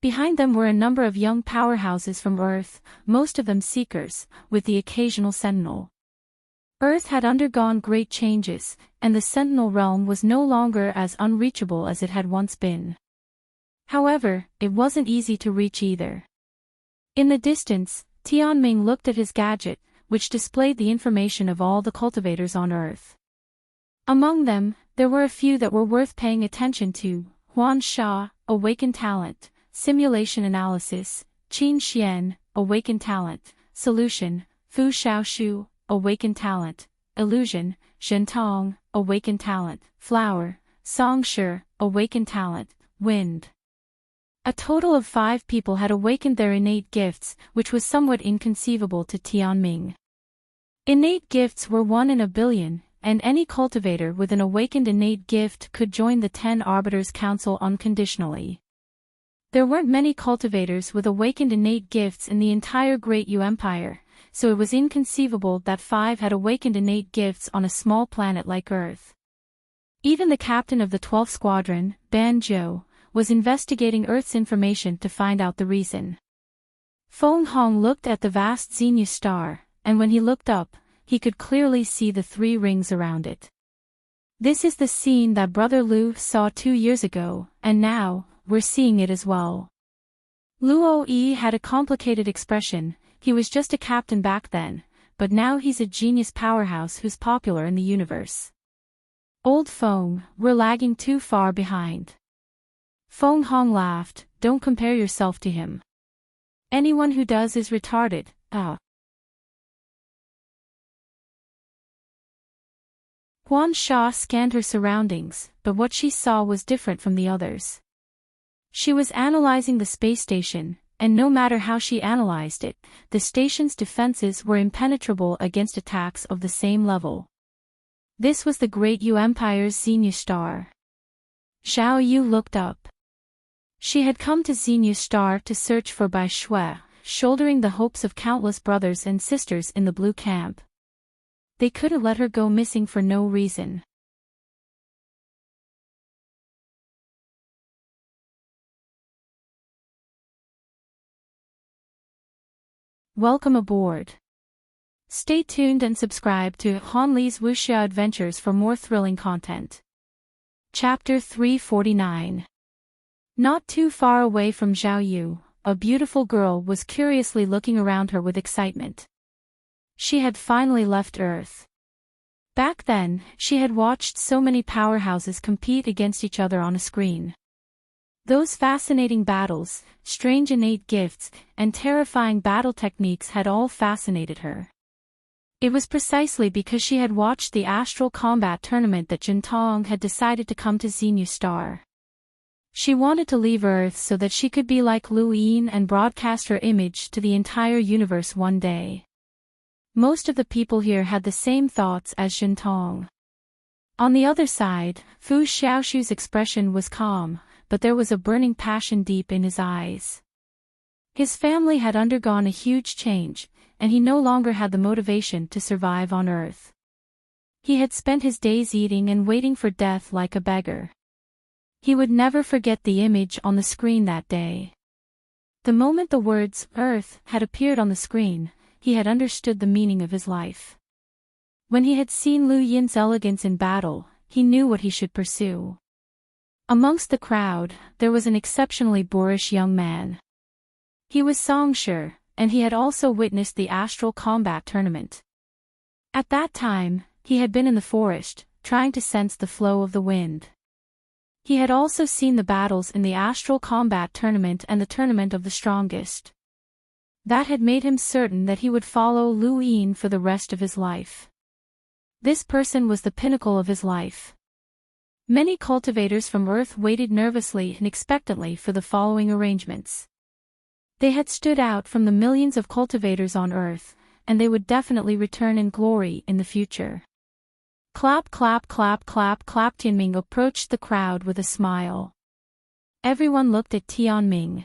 Behind them were a number of young powerhouses from Earth, most of them seekers, with the occasional sentinel. Earth had undergone great changes, and the Sentinel realm was no longer as unreachable as it had once been. However, it wasn't easy to reach either. In the distance, Tianming looked at his gadget, which displayed the information of all the cultivators on Earth. Among them, there were a few that were worth paying attention to: Huan Sha, Awakened Talent, Simulation Analysis; Qin Xian, Awakened Talent, Solution; Fu Xiaoshu, Awakened Talent, Illusion; Zhentong, Awakened Talent, Flower; Songshire, awakened talent, wind. A total of 5 people had awakened their innate gifts, which was somewhat inconceivable to Tianming. Innate gifts were 1 in a billion, and any cultivator with an awakened innate gift could join the 10 Arbiters' Council unconditionally. There weren't many cultivators with awakened innate gifts in the entire Great Yu Empire, so it was inconceivable that 5 had awakened innate gifts on a small planet like Earth. Even the captain of the 12th Squadron, Ban Zhou, was investigating Earth's information to find out the reason. Feng Hong looked at the vast Xenia star, and when he looked up, he could clearly see the 3 rings around it. This is the scene that Brother Lu saw 2 years ago, and now, we're seeing it as well. Luo Yi had a complicated expression. He was just a captain back then, but now he's a genius powerhouse who's popular in the universe. Old Feng, we're lagging too far behind. Feng Hong laughed, don't compare yourself to him. Anyone who does is retarded, Guan Sha scanned her surroundings, but what she saw was different from the others. She was analyzing the space station, and no matter how she analyzed it, the station's defenses were impenetrable against attacks of the same level. This was the Great Yu Empire's Xenia star. Xiao Yu looked up. She had come to Xenia star to search for Bai Shui, shouldering the hopes of countless brothers and sisters in the blue camp. They couldn't let her go missing for no reason. Welcome aboard. Stay tuned and subscribe to Han Li's Wuxia Adventures for more thrilling content. Chapter 349. Not too far away from Zhao Yu, a beautiful girl was curiously looking around her with excitement. She had finally left Earth. Back then, she had watched so many powerhouses compete against each other on a screen. Those fascinating battles, strange innate gifts, and terrifying battle techniques had all fascinated her. It was precisely because she had watched the astral combat tournament that Jintong had decided to come to Xenia Star. She wanted to leave Earth so that she could be like Lu Yin and broadcast her image to the entire universe one day. Most of the people here had the same thoughts as Jintong. On the other side, Fu Xiaoshu's expression was calm, but there was a burning passion deep in his eyes. His family had undergone a huge change, and he no longer had the motivation to survive on Earth. He had spent his days eating and waiting for death like a beggar. He would never forget the image on the screen that day. The moment the words, Earth, had appeared on the screen, he had understood the meaning of his life. When he had seen Lu Yin's elegance in battle, he knew what he should pursue. Amongst the crowd, there was an exceptionally boorish young man. He was Songshire, and he had also witnessed the astral combat tournament. At that time, he had been in the forest, trying to sense the flow of the wind. He had also seen the battles in the astral combat tournament and the tournament of the strongest. That had made him certain that he would follow Lu Yin for the rest of his life. This person was the pinnacle of his life. Many cultivators from Earth waited nervously and expectantly for the following arrangements. They had stood out from the millions of cultivators on Earth, and they would definitely return in glory in the future. Clap clap clap clap clap. Tianming approached the crowd with a smile. Everyone looked at Tianming.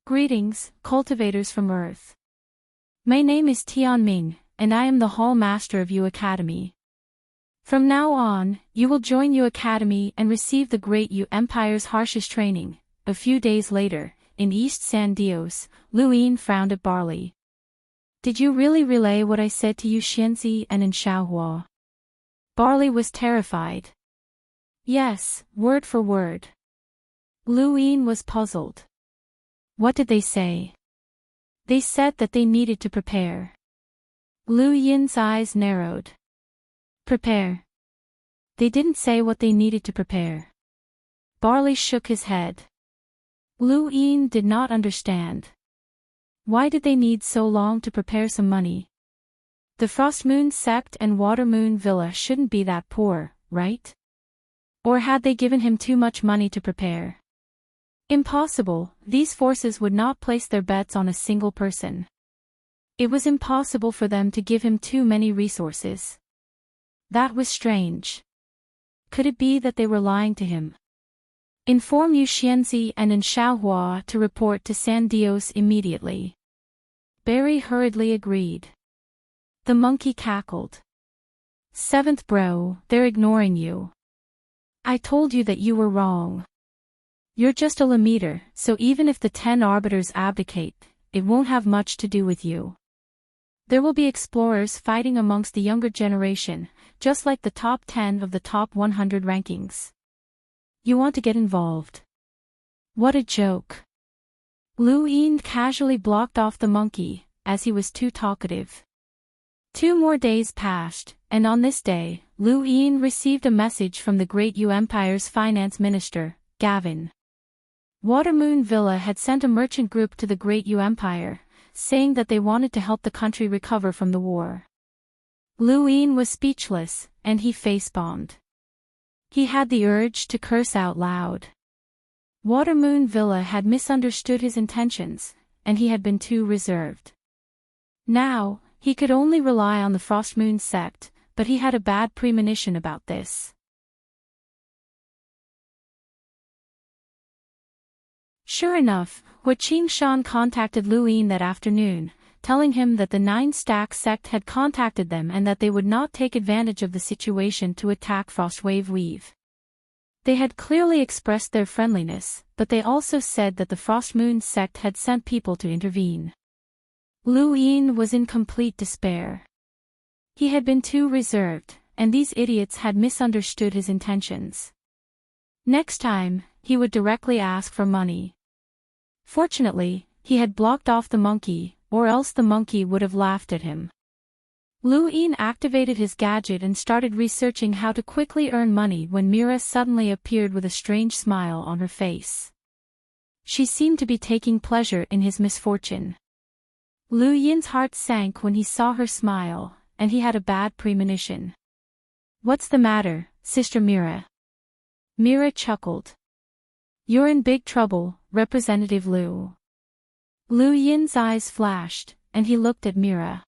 Greetings, cultivators from Earth. My name is Tianming, and I am the Hall Master of Yu Academy. From now on, you will join Yu Academy and receive the Great Yu Empire's harshest training. A few days later, in East San Dios, Lu Yin frowned at Barley. Did you really relay what I said to you Xianzi and in Xiaohua? Barley was terrified. Yes, word for word. Lu Yin was puzzled. What did they say? They said that they needed to prepare. Lu Yin's eyes narrowed. Prepare. They didn't say what they needed to prepare. Barley shook his head. Lu Yin did not understand. Why did they need so long to prepare some money? The Frost Moon sect and Water Moon Villa shouldn't be that poor, right? Or had they given him too much money to prepare? Impossible, these forces would not place their bets on a single person. It was impossible for them to give him too many resources. That was strange. Could it be that they were lying to him? Inform Yu Xianzi and An Xiaohua to report to San Dios immediately. Barry hurriedly agreed. The monkey cackled. Seventh bro, they're ignoring you. I told you that you were wrong. You're just a Lemaitre, so even if the 10 arbiters abdicate, it won't have much to do with you. There will be explorers fighting amongst the younger generation, just like the top 10 of the top 100 rankings. You want to get involved. What a joke. Lu Yin casually blocked off the monkey, as he was too talkative. 2 more days passed, and on this day, Lu Yin received a message from the Great Yu Empire's finance minister, Gavin. Watermoon Villa had sent a merchant group to the Great Yu Empire, saying that they wanted to help the country recover from the war. Lu Yin was speechless, and he face-bombed. He had the urge to curse out loud. Watermoon Villa had misunderstood his intentions, and he had been too reserved. Now, he could only rely on the Frostmoon sect, but he had a bad premonition about this. Sure enough, Hua Qingshan contacted Lu Yin that afternoon, telling him that the 9-stack sect had contacted them and that they would not take advantage of the situation to attack Frostwave Weave. They had clearly expressed their friendliness, but they also said that the Frostmoon sect had sent people to intervene. Lu Yin was in complete despair. He had been too reserved, and these idiots had misunderstood his intentions. Next time, he would directly ask for money. Fortunately, he had blocked off the monkey, or else the monkey would have laughed at him. Lu Yin activated his gadget and started researching how to quickly earn money when Mira suddenly appeared with a strange smile on her face. She seemed to be taking pleasure in his misfortune. Lu Yin's heart sank when he saw her smile, and he had a bad premonition. What's the matter, Sister Mira? Mira chuckled. You're in big trouble, Representative Lu. Lu Yin's eyes flashed, and he looked at Mira.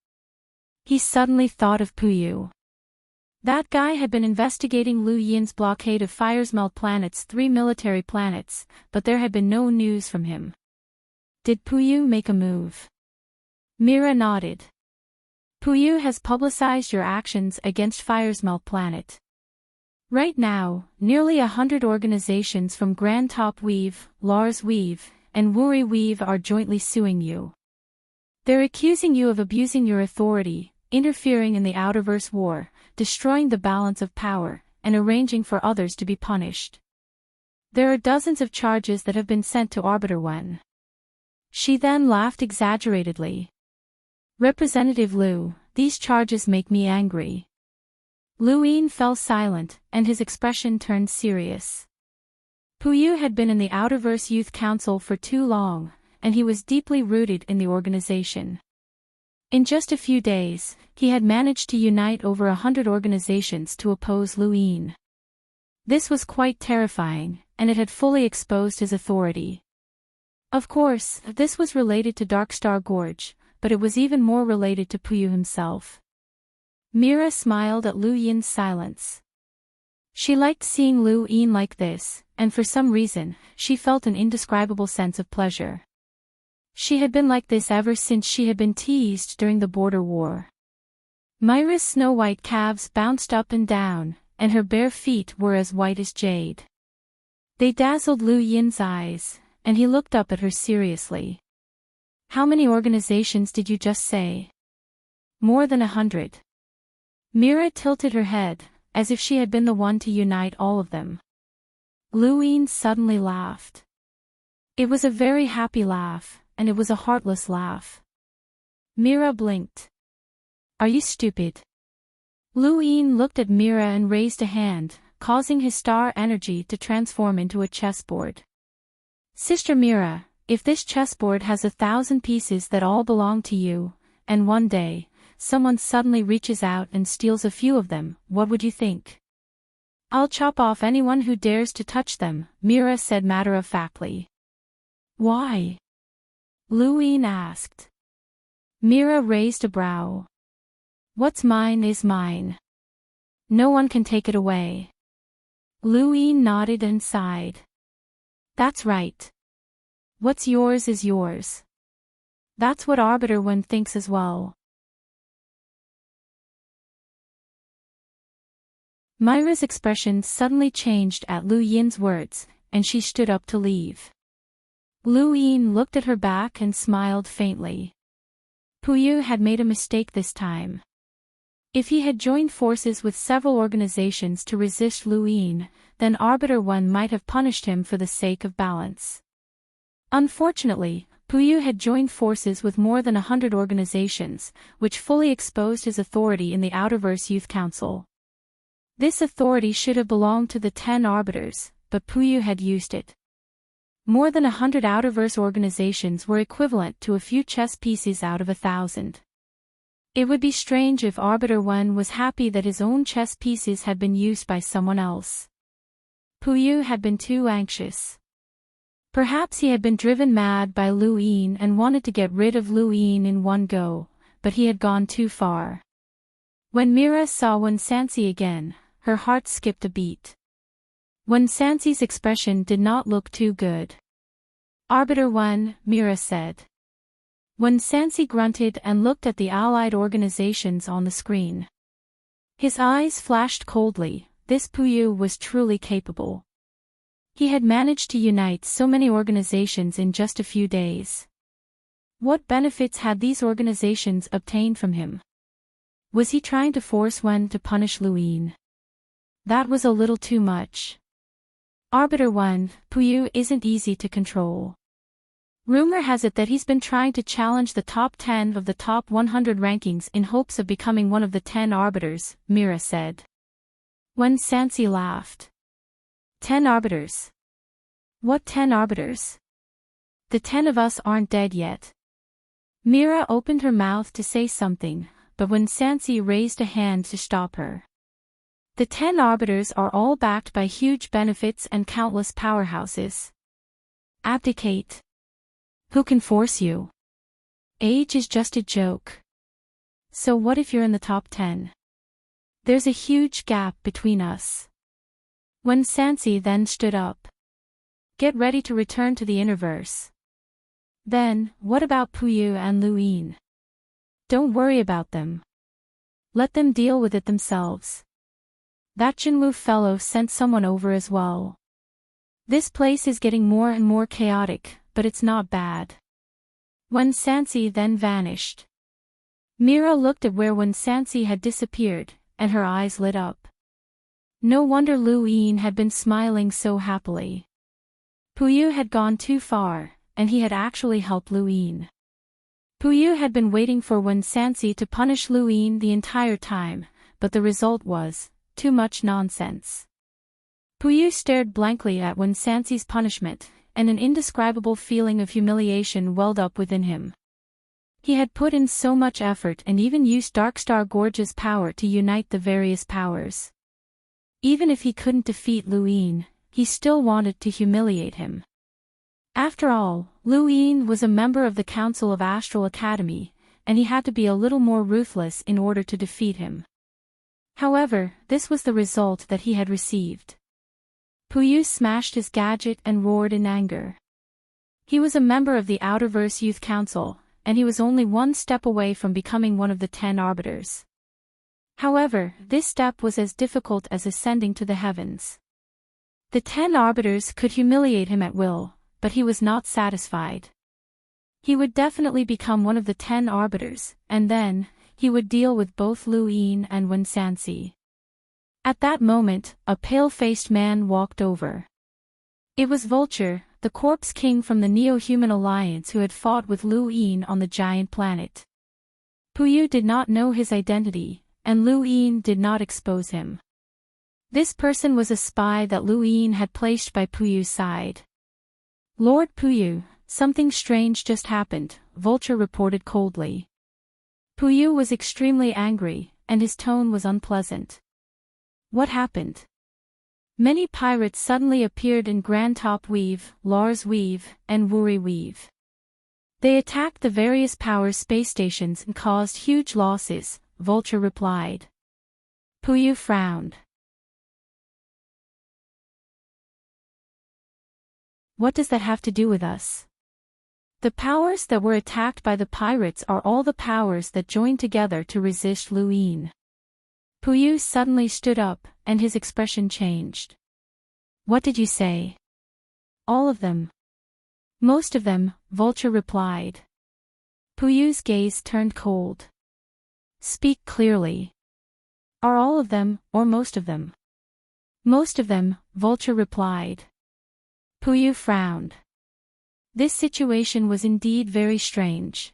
He suddenly thought of Puyu. That guy had been investigating Lu Yin's blockade of Firesmelt Planet's 3 military planets, but there had been no news from him. Did Puyu make a move? Mira nodded. Puyu has publicized your actions against Firesmelt Planet. Right now, nearly 100 organizations from Grand Top Weave, Lars Weave, and Wuri Weave are jointly suing you. They're accusing you of abusing your authority, interfering in the Outerverse war, destroying the balance of power, and arranging for others to be punished. There are dozens of charges that have been sent to Arbiter Wen. She then laughed exaggeratedly. Representative Lu, these charges make me angry. Lu Yin fell silent, and his expression turned serious. Puyu had been in the Outerverse Youth Council for too long, and he was deeply rooted in the organization. In just a few days, he had managed to unite over 100 organizations to oppose Lu Yin. This was quite terrifying, and it had fully exposed his authority. Of course, this was related to Darkstar Gorge, but it was even more related to Puyu himself. Mira smiled at Lu Yin's silence. She liked seeing Lu Yin like this, and for some reason, she felt an indescribable sense of pleasure. She had been like this ever since she had been teased during the border war. Myra's snow-white calves bounced up and down, and her bare feet were as white as jade. They dazzled Lu Yin's eyes, and he looked up at her seriously. How many organizations did you just say? More than 100. Mira tilted her head, as if she had been the one to unite all of them. Lu Yin suddenly laughed. It was a very happy laugh, and it was a heartless laugh. Mira blinked. Are you stupid? Lu Yin looked at Mira and raised a hand, causing his star energy to transform into a chessboard. Sister Mira, if this chessboard has 1,000 pieces that all belong to you, and one day, someone suddenly reaches out and steals a few of them, what would you think? I'll chop off anyone who dares to touch them, Mira said matter-of-factly. Why? Luin asked. Mira raised a brow. What's mine is mine. No one can take it away. Luin nodded and sighed. That's right. What's yours is yours. That's what Arbiter One thinks as well. Myra's expression suddenly changed at Lu Yin's words, and she stood up to leave. Lu Yin looked at her back and smiled faintly. Puyu had made a mistake this time. If he had joined forces with several organizations to resist Lu Yin, then Arbiter One might have punished him for the sake of balance. Unfortunately, Puyu had joined forces with more than 100 organizations, which fully exposed his authority in the Outerverse Youth Council. This authority should have belonged to the 10 arbiters, but Puyu had used it. More than 100 Outerverse organizations were equivalent to a few chess pieces out of 1,000. It would be strange if Arbiter One was happy that his own chess pieces had been used by someone else. Puyu had been too anxious. Perhaps he had been driven mad by Lu Yin and wanted to get rid of Lu Yin in one go, but he had gone too far. When Mira saw Wen Sansi again, her heart skipped a beat. Wen Sansi's expression did not look too good. Arbiter One, Mira said. Wen Sansi grunted and looked at the allied organizations on the screen. His eyes flashed coldly. This Puyu was truly capable. He had managed to unite so many organizations in just a few days. What benefits had these organizations obtained from him? Was he trying to force Wen to punish Lu Yin? That was a little too much. Arbiter One, Puyu isn't easy to control. Rumor has it that he's been trying to challenge the top 10 of the top 100 rankings in hopes of becoming one of the 10 arbiters, Mira said. Wen Sansi laughed. 10 arbiters? What 10 arbiters? The 10 of us aren't dead yet. Mira opened her mouth to say something, but Wen Sansi raised a hand to stop her. The 10 arbiters are all backed by huge benefits and countless powerhouses. Abdicate. Who can force you? Age is just a joke. So what if you're in the top 10? There's a huge gap between us. Wen Sansi then stood up. Get ready to return to the Interverse. Then, what about Puyu and Lu Yin? Don't worry about them. Let them deal with it themselves. That Jinwu fellow sent someone over as well. This place is getting more and more chaotic, but it's not bad. Wen Sansi then vanished. Mira looked at where Wen Sansi had disappeared, and her eyes lit up. No wonder Lu Yin had been smiling so happily. Puyu had gone too far, and he had actually helped Lu Yin. Puyu had been waiting for Wen Sansi to punish Lu Yin the entire time, but the result was too much nonsense. Puyu stared blankly at Wen Sansi's punishment, and an indescribable feeling of humiliation welled up within him. He had put in so much effort and even used Darkstar Gorge's power to unite the various powers. Even if he couldn't defeat Lu Yin, he still wanted to humiliate him. After all, Lu Yin was a member of the Council of Astral Academy, and he had to be a little more ruthless in order to defeat him. However, this was the result that he had received. Puyu smashed his gadget and roared in anger. He was a member of the Outerverse Youth Council, and he was only one step away from becoming one of the 10 arbiters. However, this step was as difficult as ascending to the heavens. The 10 arbiters could humiliate him at will, but he was not satisfied. He would definitely become one of the 10 arbiters, and then, he would deal with both Lu Yin and Wen Sansi. At that moment, a pale-faced man walked over. It was Vulture, the corpse king from the Neo-Human Alliance who had fought with Lu Yin on the giant planet. Puyu did not know his identity, and Lu Yin did not expose him. This person was a spy that Lu Yin had placed by Puyu's side. Lord Puyu, something strange just happened, Vulture reported coldly. Puyu was extremely angry, and his tone was unpleasant. What happened? Many pirates suddenly appeared in Grand Top Weave, Lars Weave, and Wuri Weave. They attacked the various power space stations and caused huge losses, Vulture replied. Puyu frowned. What does that have to do with us? The powers that were attacked by the pirates are all the powers that joined together to resist Luin. Puyu suddenly stood up, and his expression changed. What did you say? All of them. Most of them, Vulture replied. Puyu's gaze turned cold. Speak clearly. Are all of them, or most of them? Most of them, Vulture replied. Puyu frowned. This situation was indeed very strange.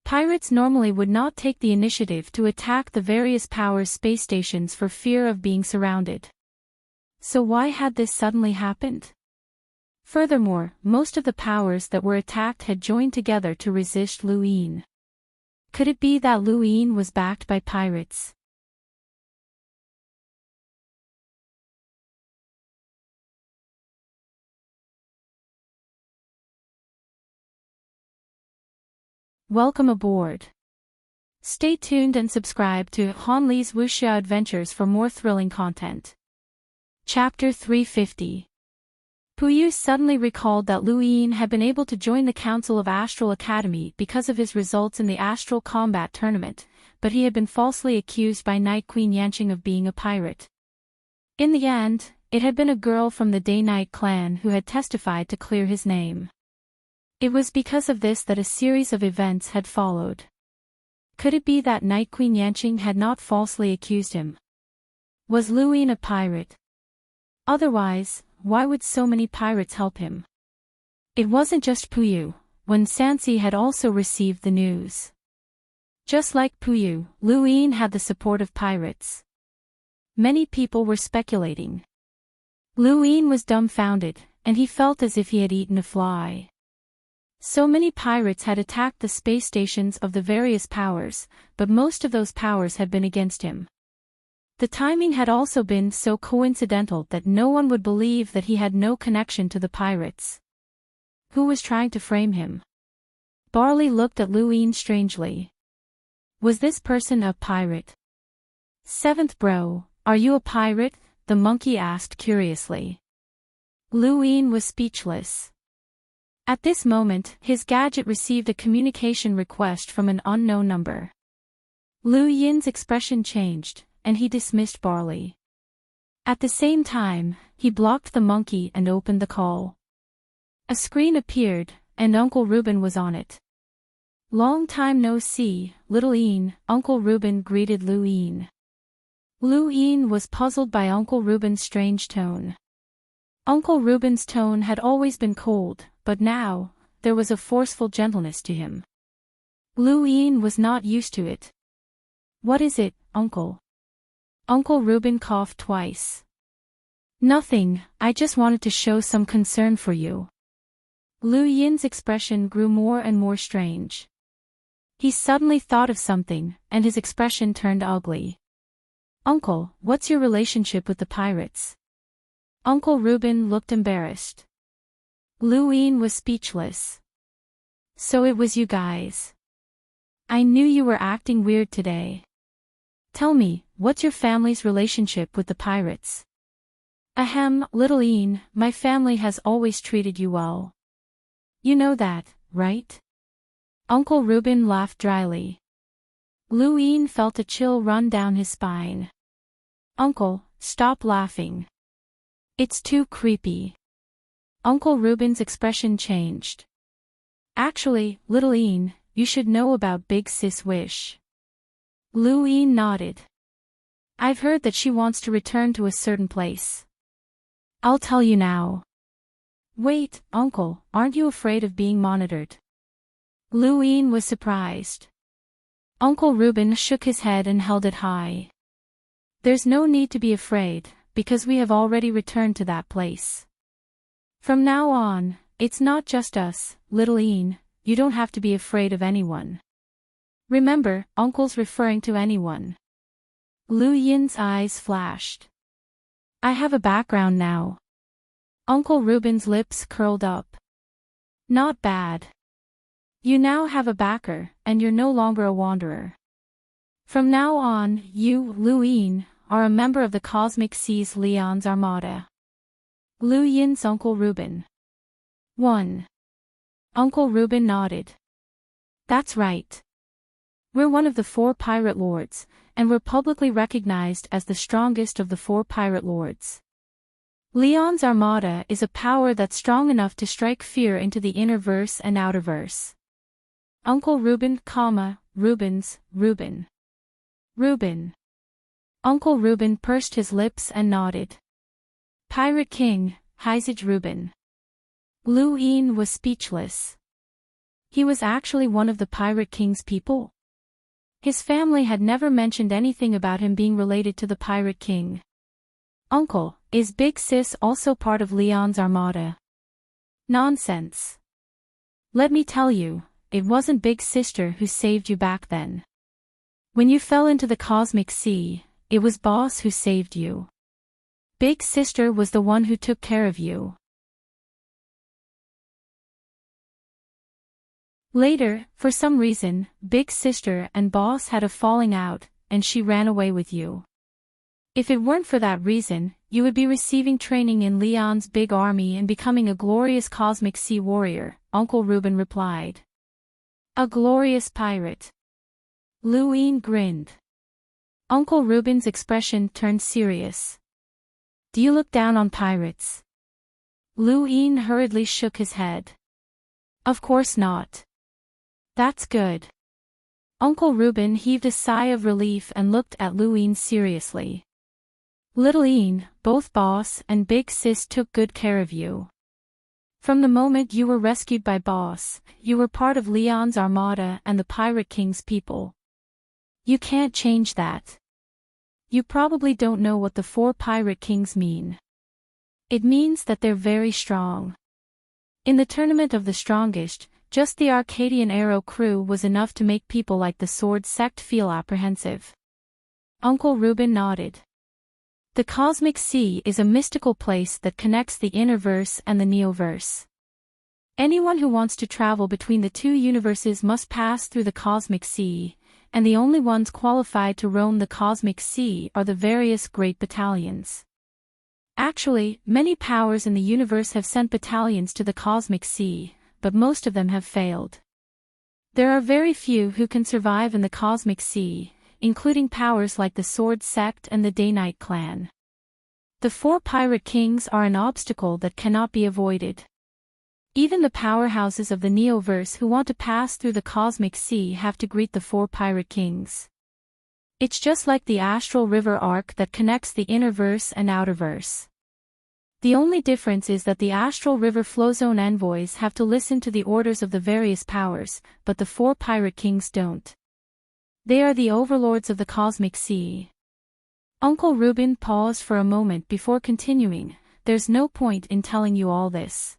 Pirates normally would not take the initiative to attack the various powers space stations for fear of being surrounded. So why had this suddenly happened? Furthermore, most of the powers that were attacked had joined together to resist Luin. Could it be that Luin was backed by pirates? Welcome aboard. Stay tuned and subscribe to Han Li's Wuxia Adventures for more thrilling content. Chapter 350. Puyu suddenly recalled that Luin had been able to join the Council of Astral Academy because of his results in the Astral Combat Tournament, but he had been falsely accused by Night Queen Yanqing of being a pirate. In the end, it had been a girl from the Day-Night clan who had testified to clear his name. It was because of this that a series of events had followed. Could it be that Night Queen Yanqing had not falsely accused him? Was Luin a pirate? Otherwise, why would so many pirates help him? It wasn't just Puyu, Wen Sansi had also received the news. Just like Puyu, Luin had the support of pirates. Many people were speculating. Luin was dumbfounded, and he felt as if he had eaten a fly. So many pirates had attacked the space stations of the various powers, but most of those powers had been against him. The timing had also been so coincidental that no one would believe that he had no connection to the pirates. Who was trying to frame him? Barley looked at Luin strangely. Was this person a pirate? Seventh bro, are you a pirate? The monkey asked curiously. Luin was speechless. At this moment, his gadget received a communication request from an unknown number. Lu Yin's expression changed, and he dismissed Barley. At the same time, he blocked the monkey and opened the call. A screen appeared, and Uncle Ruben was on it. Long time no see, little Yin, Uncle Ruben greeted Lu Yin. Lu Yin was puzzled by Uncle Ruben's strange tone. Uncle Ruben's tone had always been cold, but now, there was a forceful gentleness to him. Lu Yin was not used to it. What is it, Uncle? Uncle Ruben coughed twice. Nothing, I just wanted to show some concern for you. Lu Yin's expression grew more and more strange. He suddenly thought of something, and his expression turned ugly. Uncle, what's your relationship with the pirates? Uncle Ruben looked embarrassed. Lu Yin was speechless. So it was you guys. I knew you were acting weird today. Tell me, what's your family's relationship with the pirates? Ahem, little Yin, my family has always treated you well. You know that, right? Uncle Ruben laughed dryly. Lu Yin felt a chill run down his spine. Uncle, stop laughing. It's too creepy. Uncle Ruben's expression changed. Actually, little Yin, you should know about Big Sis Wish. Lu Yin nodded. I've heard that she wants to return to a certain place. I'll tell you now. Wait, Uncle, aren't you afraid of being monitored? Lu Yin was surprised. Uncle Ruben shook his head and held it high. There's no need to be afraid, because we have already returned to that place. From now on, it's not just us, little Yin, you don't have to be afraid of anyone. Remember, Uncle's referring to anyone. Lu Yin's eyes flashed. I have a background now. Uncle Reuben's lips curled up. Not bad. You now have a backer, and you're no longer a wanderer. From now on, you, Lu, are a member of the Cosmic Seas Leon's Armada. Lu Yin's Uncle Reuben. 1. Uncle Reuben nodded. That's right. We're one of the 4 pirate lords, and we're publicly recognized as the strongest of the 4 pirate lords. Leon's Armada is a power that's strong enough to strike fear into the inner-verse and outer-verse. Uncle Reuben, Reuben's, Reuben. Reuben. Uncle Reuben pursed his lips and nodded. Pirate King, Hizaj Reuben. Lu Yin was speechless. He was actually one of the Pirate King's people? His family had never mentioned anything about him being related to the Pirate King. Uncle, is Big Sis also part of Leon's Armada? Nonsense. Let me tell you, it wasn't Big Sister who saved you back then. When you fell into the Cosmic Sea, it was Boss who saved you. Big Sister was the one who took care of you. Later, for some reason, Big Sister and Boss had a falling out, and she ran away with you. If it weren't for that reason, you would be receiving training in Leon's big army and becoming a glorious Cosmic Sea warrior, Uncle Reuben replied. A glorious pirate. Lu Yin grinned. Uncle Reuben's expression turned serious. Do you look down on pirates? Lu Yin hurriedly shook his head. Of course not. That's good. Uncle Reuben heaved a sigh of relief and looked at Lu Yin seriously. Little Yin, both Boss and Big Sis took good care of you. From the moment you were rescued by Boss, you were part of Leon's Armada and the Pirate King's people. You can't change that. You probably don't know what the 4 Pirate Kings mean. It means that they're very strong. In the tournament of the strongest, just the Arcadian Arrow crew was enough to make people like the Sword sect feel apprehensive. Uncle Reuben nodded. The Cosmic Sea is a mystical place that connects the inner-verse and the neo-verse. Anyone who wants to travel between the 2 universes must pass through the Cosmic Sea, and the only ones qualified to roam the Cosmic Sea are the various great battalions. Actually, many powers in the universe have sent battalions to the Cosmic Sea, but most of them have failed. There are very few who can survive in the Cosmic Sea, including powers like the Sword sect and the Day-Night clan. The 4 Pirate Kings are an obstacle that cannot be avoided. Even the powerhouses of the Neoverse who want to pass through the Cosmic Sea have to greet the 4 Pirate Kings. It's just like the Astral River arc that connects the Innerverse and Outerverse. The only difference is that the Astral River Flow Zone envoys have to listen to the orders of the various powers, but the 4 Pirate Kings don't. They are the overlords of the Cosmic Sea. Uncle Reuben paused for a moment before continuing. There's no point in telling you all this.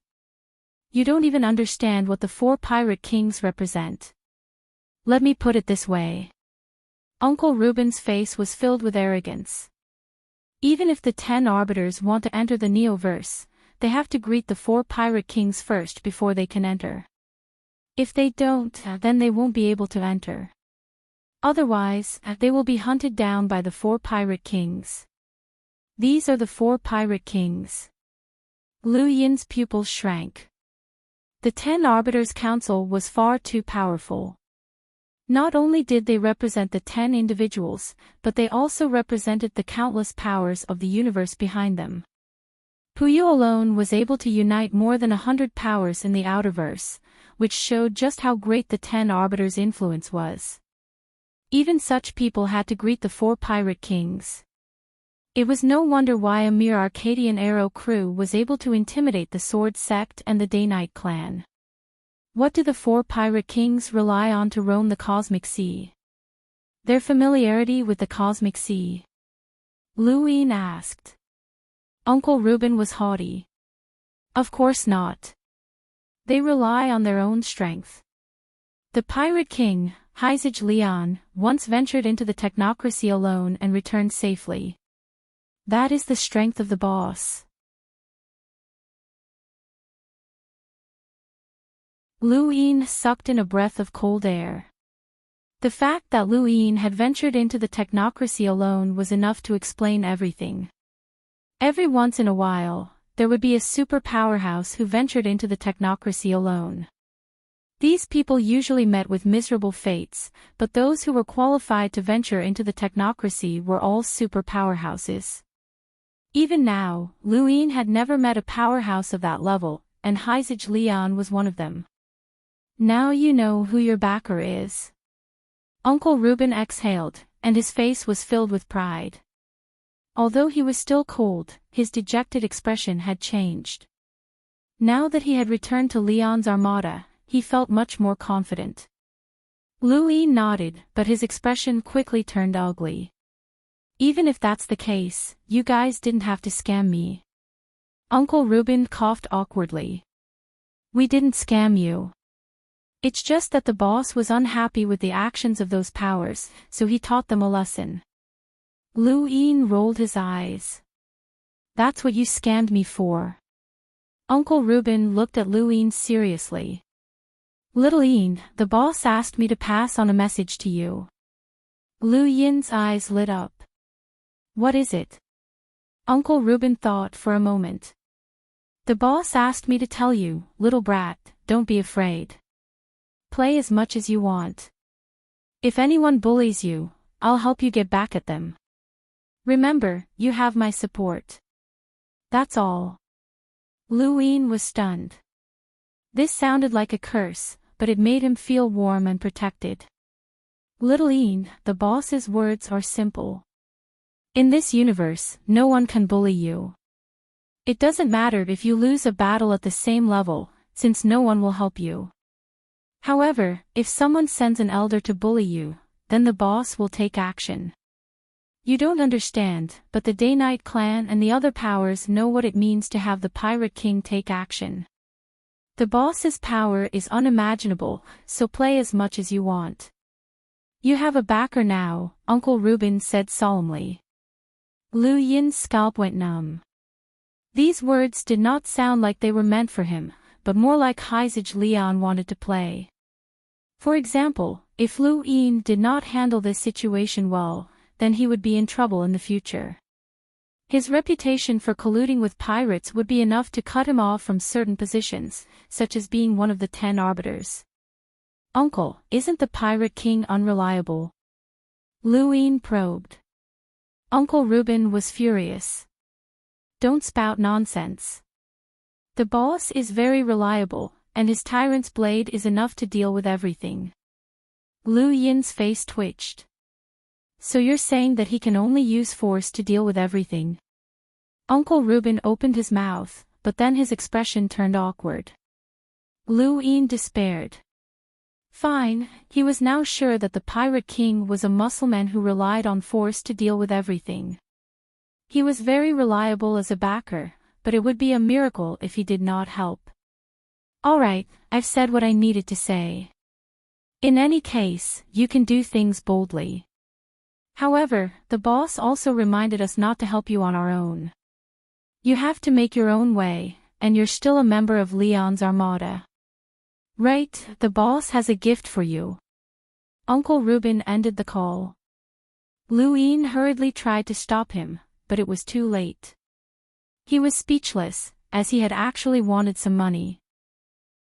You don't even understand what the 4 Pirate Kings represent. Let me put it this way. Uncle Reuben's face was filled with arrogance. Even if the 10 arbiters want to enter the Neoverse, they have to greet the 4 Pirate Kings first before they can enter. If they don't, then they won't be able to enter. Otherwise, they will be hunted down by the 4 Pirate Kings. These are the 4 Pirate Kings. Lu Yin's pupils shrank. The 10 Arbiters' Council was far too powerful. Not only did they represent the 10 individuals, but they also represented the countless powers of the universe behind them. Puyo alone was able to unite more than 100 powers in the Outerverse, which showed just how great the 10 Arbiters' influence was. Even such people had to greet the 4 Pirate Kings. It was no wonder why a mere Arcadian Arrow crew was able to intimidate the Sword sect and the Day-Night clan. What do the 4 Pirate Kings rely on to roam the Cosmic Sea? Their familiarity with the Cosmic Sea. Lu Yin asked. Uncle Reuben was haughty. Of course not. They rely on their own strength. The Pirate King, Hizaj Leon, once ventured into the technocracy alone and returned safely. That is the strength of the boss. Lu Yin sucked in a breath of cold air. The fact that Lu Yin had ventured into the technocracy alone was enough to explain everything. Every once in a while, there would be a super powerhouse who ventured into the technocracy alone. These people usually met with miserable fates, but those who were qualified to venture into the technocracy were all super powerhouses. Even now, Lu Yin had never met a powerhouse of that level, and Heizage Lian was one of them. Now you know who your backer is. Uncle Reuben exhaled, and his face was filled with pride. Although he was still cold, his dejected expression had changed. Now that he had returned to Leon's armada, he felt much more confident. Lu Yin nodded, but his expression quickly turned ugly. Even if that's the case, you guys didn't have to scam me. Uncle Reuben coughed awkwardly. We didn't scam you. It's just that the boss was unhappy with the actions of those powers, so he taught them a lesson. Lu Yin rolled his eyes. That's what you scammed me for. Uncle Reuben looked at Lu Yin seriously. Little Yin, the boss asked me to pass on a message to you. Lu Yin's eyes lit up. What is it? Uncle Reuben thought for a moment. The boss asked me to tell you, little brat, don't be afraid. Play as much as you want. If anyone bullies you, I'll help you get back at them. Remember, you have my support. That's all. Lu Yin was stunned. This sounded like a curse, but it made him feel warm and protected. Little Yin, the boss's words are simple. In this universe, no one can bully you. It doesn't matter if you lose a battle at the same level, since no one will help you. However, if someone sends an elder to bully you, then the boss will take action. You don't understand, but the Day-Night clan and the other powers know what it means to have the Pirate King take action. The boss's power is unimaginable, so play as much as you want. You have a backer now, Uncle Reuben said solemnly. Lu Yin's scalp went numb. These words did not sound like they were meant for him, but more like Heizage Lian wanted to play. For example, if Lu Yin did not handle this situation well, then he would be in trouble in the future. His reputation for colluding with pirates would be enough to cut him off from certain positions, such as being one of the 10 arbiters. Uncle, isn't the Pirate King unreliable? Lu Yin probed. Uncle Reuben was furious. Don't spout nonsense. The boss is very reliable, and his tyrant's blade is enough to deal with everything. Lu Yin's face twitched. So you're saying that he can only use force to deal with everything? Uncle Reuben opened his mouth, but then his expression turned awkward. Lu Yin despaired. Fine, he was now sure that the Pirate King was a muscleman who relied on force to deal with everything. He was very reliable as a backer, but it would be a miracle if he did not help. Alright, I've said what I needed to say. In any case, you can do things boldly. However, the boss also reminded us not to help you on our own. You have to make your own way, and you're still a member of Leon's armada. Right, the boss has a gift for you. Uncle Reuben ended the call. Lu Yin hurriedly tried to stop him, but it was too late. He was speechless, as he had actually wanted some money.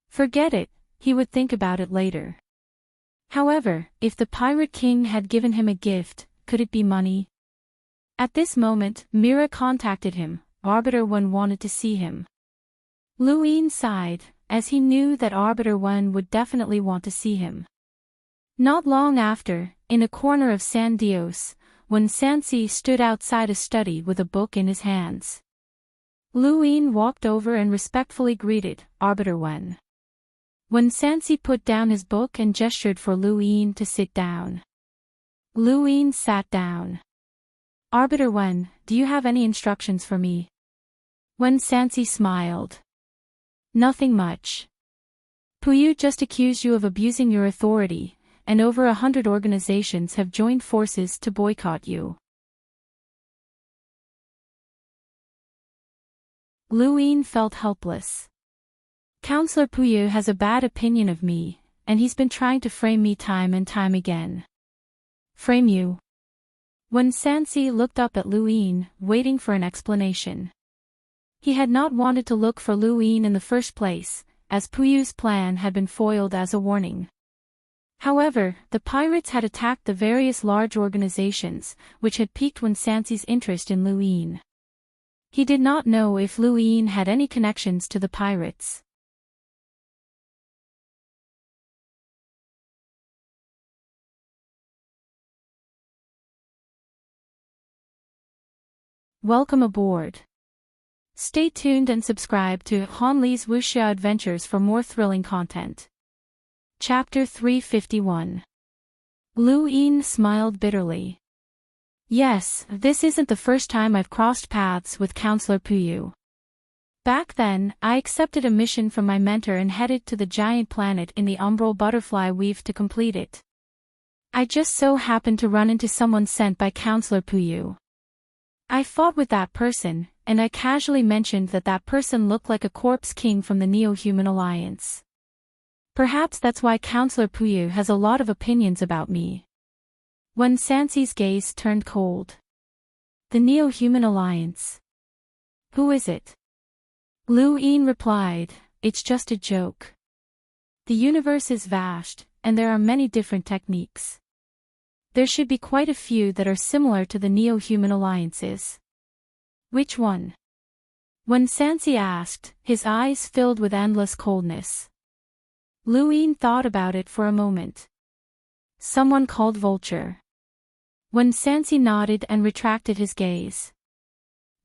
Forget it, he would think about it later. However, if the Pirate King had given him a gift, could it be money? At this moment, Mira contacted him. Arbiter Wen wanted to see him. Lu Yin sighed, as he knew that Arbiter Wen would definitely want to see him. Not long after, in a corner of San Dios, when Sansi stood outside a study with a book in his hands. Lu Yin walked over and respectfully greeted Arbiter Wen. When Sansi put down his book and gestured for Lu Yin to sit down. Lu Yin sat down. Arbiter Wen, do you have any instructions for me? When Sansi smiled. Nothing much. Puyu just accused you of abusing your authority, and over 100 organizations have joined forces to boycott you. Luin felt helpless. Counselor Puyu has a bad opinion of me, and he's been trying to frame me time and time again. Frame you? When Sansi looked up at Luin, waiting for an explanation. He had not wanted to look for Luin in the first place, as Puyu's plan had been foiled as a warning. However, the pirates had attacked the various large organizations, which had piqued Sansi's interest in Luin. He did not know if Luin had any connections to the pirates. Welcome aboard. Stay tuned and subscribe to Hanli's Wuxia Adventures for more thrilling content. Chapter 351. Luin smiled bitterly. Yes, this isn't the first time I've crossed paths with Counselor Puyu. Back then, I accepted a mission from my mentor and headed to the giant planet in the umbral butterfly weave to complete it. I just so happened to run into someone sent by Counselor Puyu. I fought with that person, and I casually mentioned that that person looked like a corpse king from the Neo-Human Alliance. Perhaps that's why Counselor Puyu has a lot of opinions about me. When Sansi's gaze turned cold. The Neo-Human Alliance. Who is it? Luin replied, it's just a joke. The universe is vast, and there are many different techniques. There should be quite a few that are similar to the Neo-Human Alliances. Which one? When Sansi asked, his eyes filled with endless coldness. Luin thought about it for a moment. Someone called Vulture. When Sansi nodded and retracted his gaze.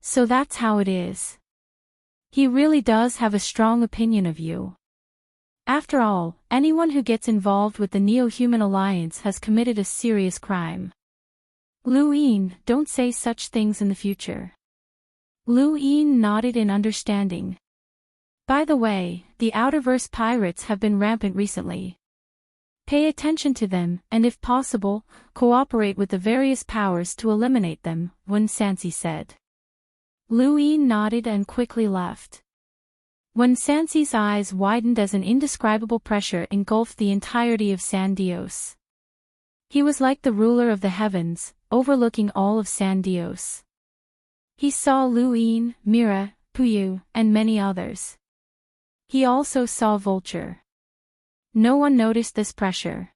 So that's how it is. He really does have a strong opinion of you. After all, anyone who gets involved with the Neo-Human Alliance has committed a serious crime. Luin, don't say such things in the future. Luin nodded in understanding. By the way, the Outerverse pirates have been rampant recently. Pay attention to them, and if possible, cooperate with the various powers to eliminate them, Wen Sansi said. Luin nodded and quickly left. When Sansi's eyes widened as an indescribable pressure engulfed the entirety of San Dios. He was like the ruler of the heavens, overlooking all of San Dios. He saw Luin, Mira, Puyu, and many others. He also saw Vulture. No one noticed this pressure.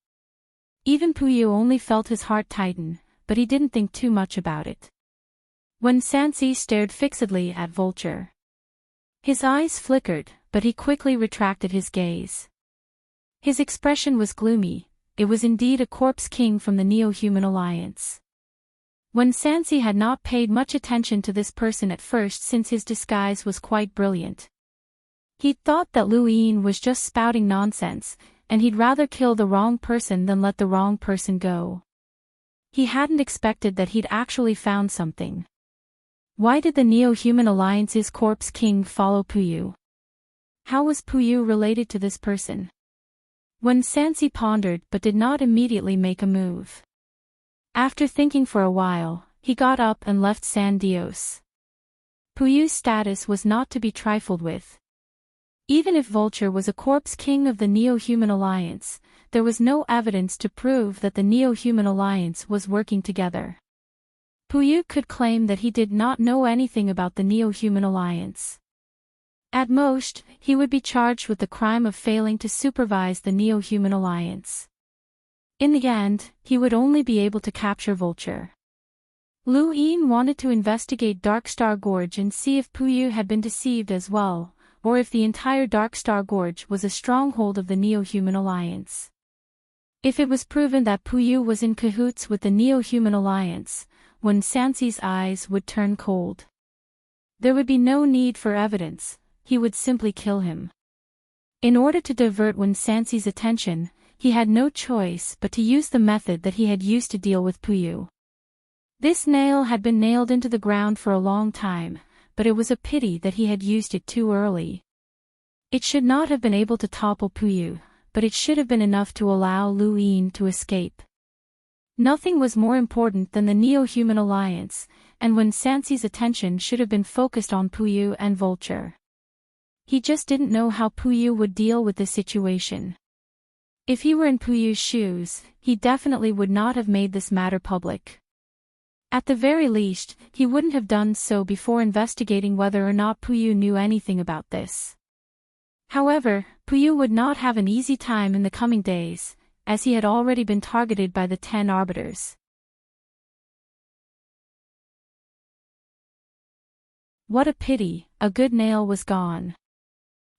Even Puyu only felt his heart tighten, but he didn't think too much about it. When Sansi stared fixedly at Vulture. His eyes flickered, but he quickly retracted his gaze. His expression was gloomy. It was indeed a corpse king from the Neo-Human Alliance. When Sansi had not paid much attention to this person at first since his disguise was quite brilliant. He'd thought that Luin was just spouting nonsense, and he'd rather kill the wrong person than let the wrong person go. He hadn't expected that he'd actually found something. Why did the Neo-Human Alliance's corpse king follow Puyu? How was Puyu related to this person? When Sansi pondered but did not immediately make a move. After thinking for a while, he got up and left San Dios. Puyu's status was not to be trifled with. Even if Vulture was a corpse king of the Neo-Human Alliance, there was no evidence to prove that the Neo-Human Alliance was working together. Puyu could claim that he did not know anything about the Neo-Human Alliance. At most, he would be charged with the crime of failing to supervise the Neo-Human Alliance. In the end, he would only be able to capture Vulture. Luin wanted to investigate Darkstar Gorge and see if Puyu had been deceived as well, or if the entire Darkstar Gorge was a stronghold of the Neo-Human Alliance. If it was proven that Puyu was in cahoots with the Neo-Human Alliance, when Sansi's eyes would turn cold. There would be no need for evidence, he would simply kill him. In order to divert Wen Sansi's attention, he had no choice but to use the method that he had used to deal with Puyu. This nail had been nailed into the ground for a long time, but it was a pity that he had used it too early. It should not have been able to topple Puyu, but it should have been enough to allow Luin to escape. Nothing was more important than the Neo-Human Alliance, and when Sansi's attention should have been focused on Puyu and Vulture. He just didn't know how Puyu would deal with this situation. If he were in Puyu's shoes, he definitely would not have made this matter public. At the very least, he wouldn't have done so before investigating whether or not Puyu knew anything about this. However, Puyu would not have an easy time in the coming days, as he had already been targeted by the 10 arbiters. What a pity, a good nail was gone.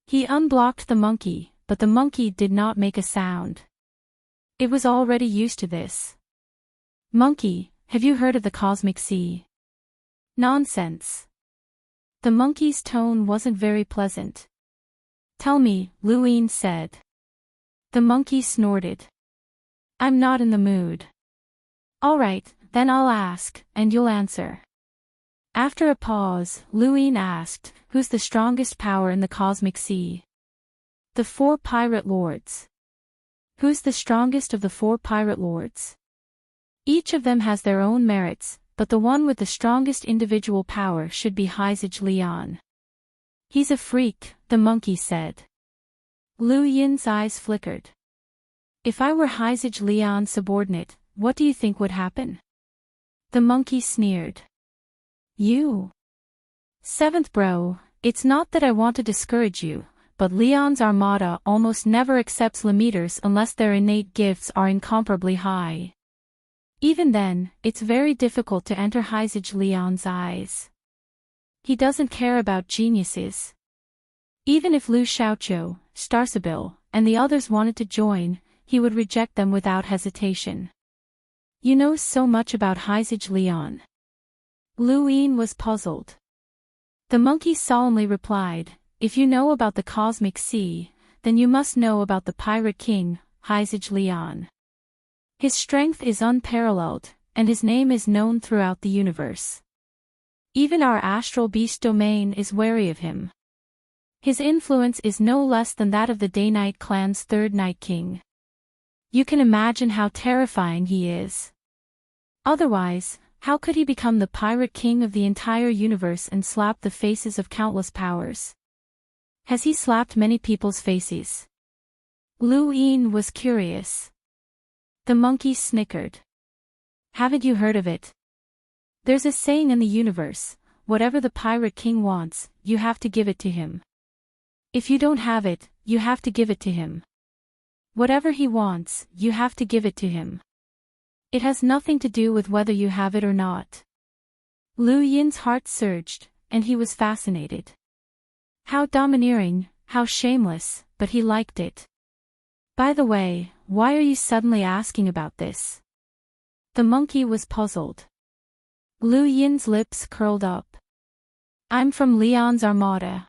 He unblocked the monkey, but the monkey did not make a sound. It was already used to this. Monkey, have you heard of the cosmic sea? Nonsense. The monkey's tone wasn't very pleasant. Tell me, Luin said. The monkey snorted. I'm not in the mood. All right, then I'll ask, and you'll answer. After a pause, Luin asked, who's the strongest power in the cosmic sea? The 4 pirate lords. Who's the strongest of the 4 pirate lords? Each of them has their own merits, but the one with the strongest individual power should be Hyzage Leon. He's a freak, the monkey said. Lu Yin's eyes flickered. If I were Hyzage Leon's subordinate, what do you think would happen? The monkey sneered. You. 7th bro, it's not that I want to discourage you, but Leon's armada almost never accepts Lemeters unless their innate gifts are incomparably high. Even then, it's very difficult to enter Hyzage Leon's eyes. He doesn't care about geniuses. Even if Lu Xiaoqiu, Starsabil, and the others wanted to join, he would reject them without hesitation. You know so much about Hyzage Leon. Lu Yin was puzzled. The monkey solemnly replied, if you know about the cosmic sea, then you must know about the pirate king, Hyzage Leon. His strength is unparalleled, and his name is known throughout the universe. Even our astral beast domain is wary of him. His influence is no less than that of the Day-Night clan's 3rd Night King. You can imagine how terrifying he is. Otherwise, how could he become the pirate king of the entire universe and slap the faces of countless powers? Has he slapped many people's faces? Lu Yin was curious. The monkey snickered. Haven't you heard of it? There's a saying in the universe, whatever the pirate king wants, you have to give it to him. If you don't have it, you have to give it to him. Whatever he wants, you have to give it to him. It has nothing to do with whether you have it or not. Lu Yin's heart surged, and he was fascinated. How domineering, how shameless, but he liked it. By the way, why are you suddenly asking about this? The monkey was puzzled. Lu Yin's lips curled up. I'm from Leon's armada.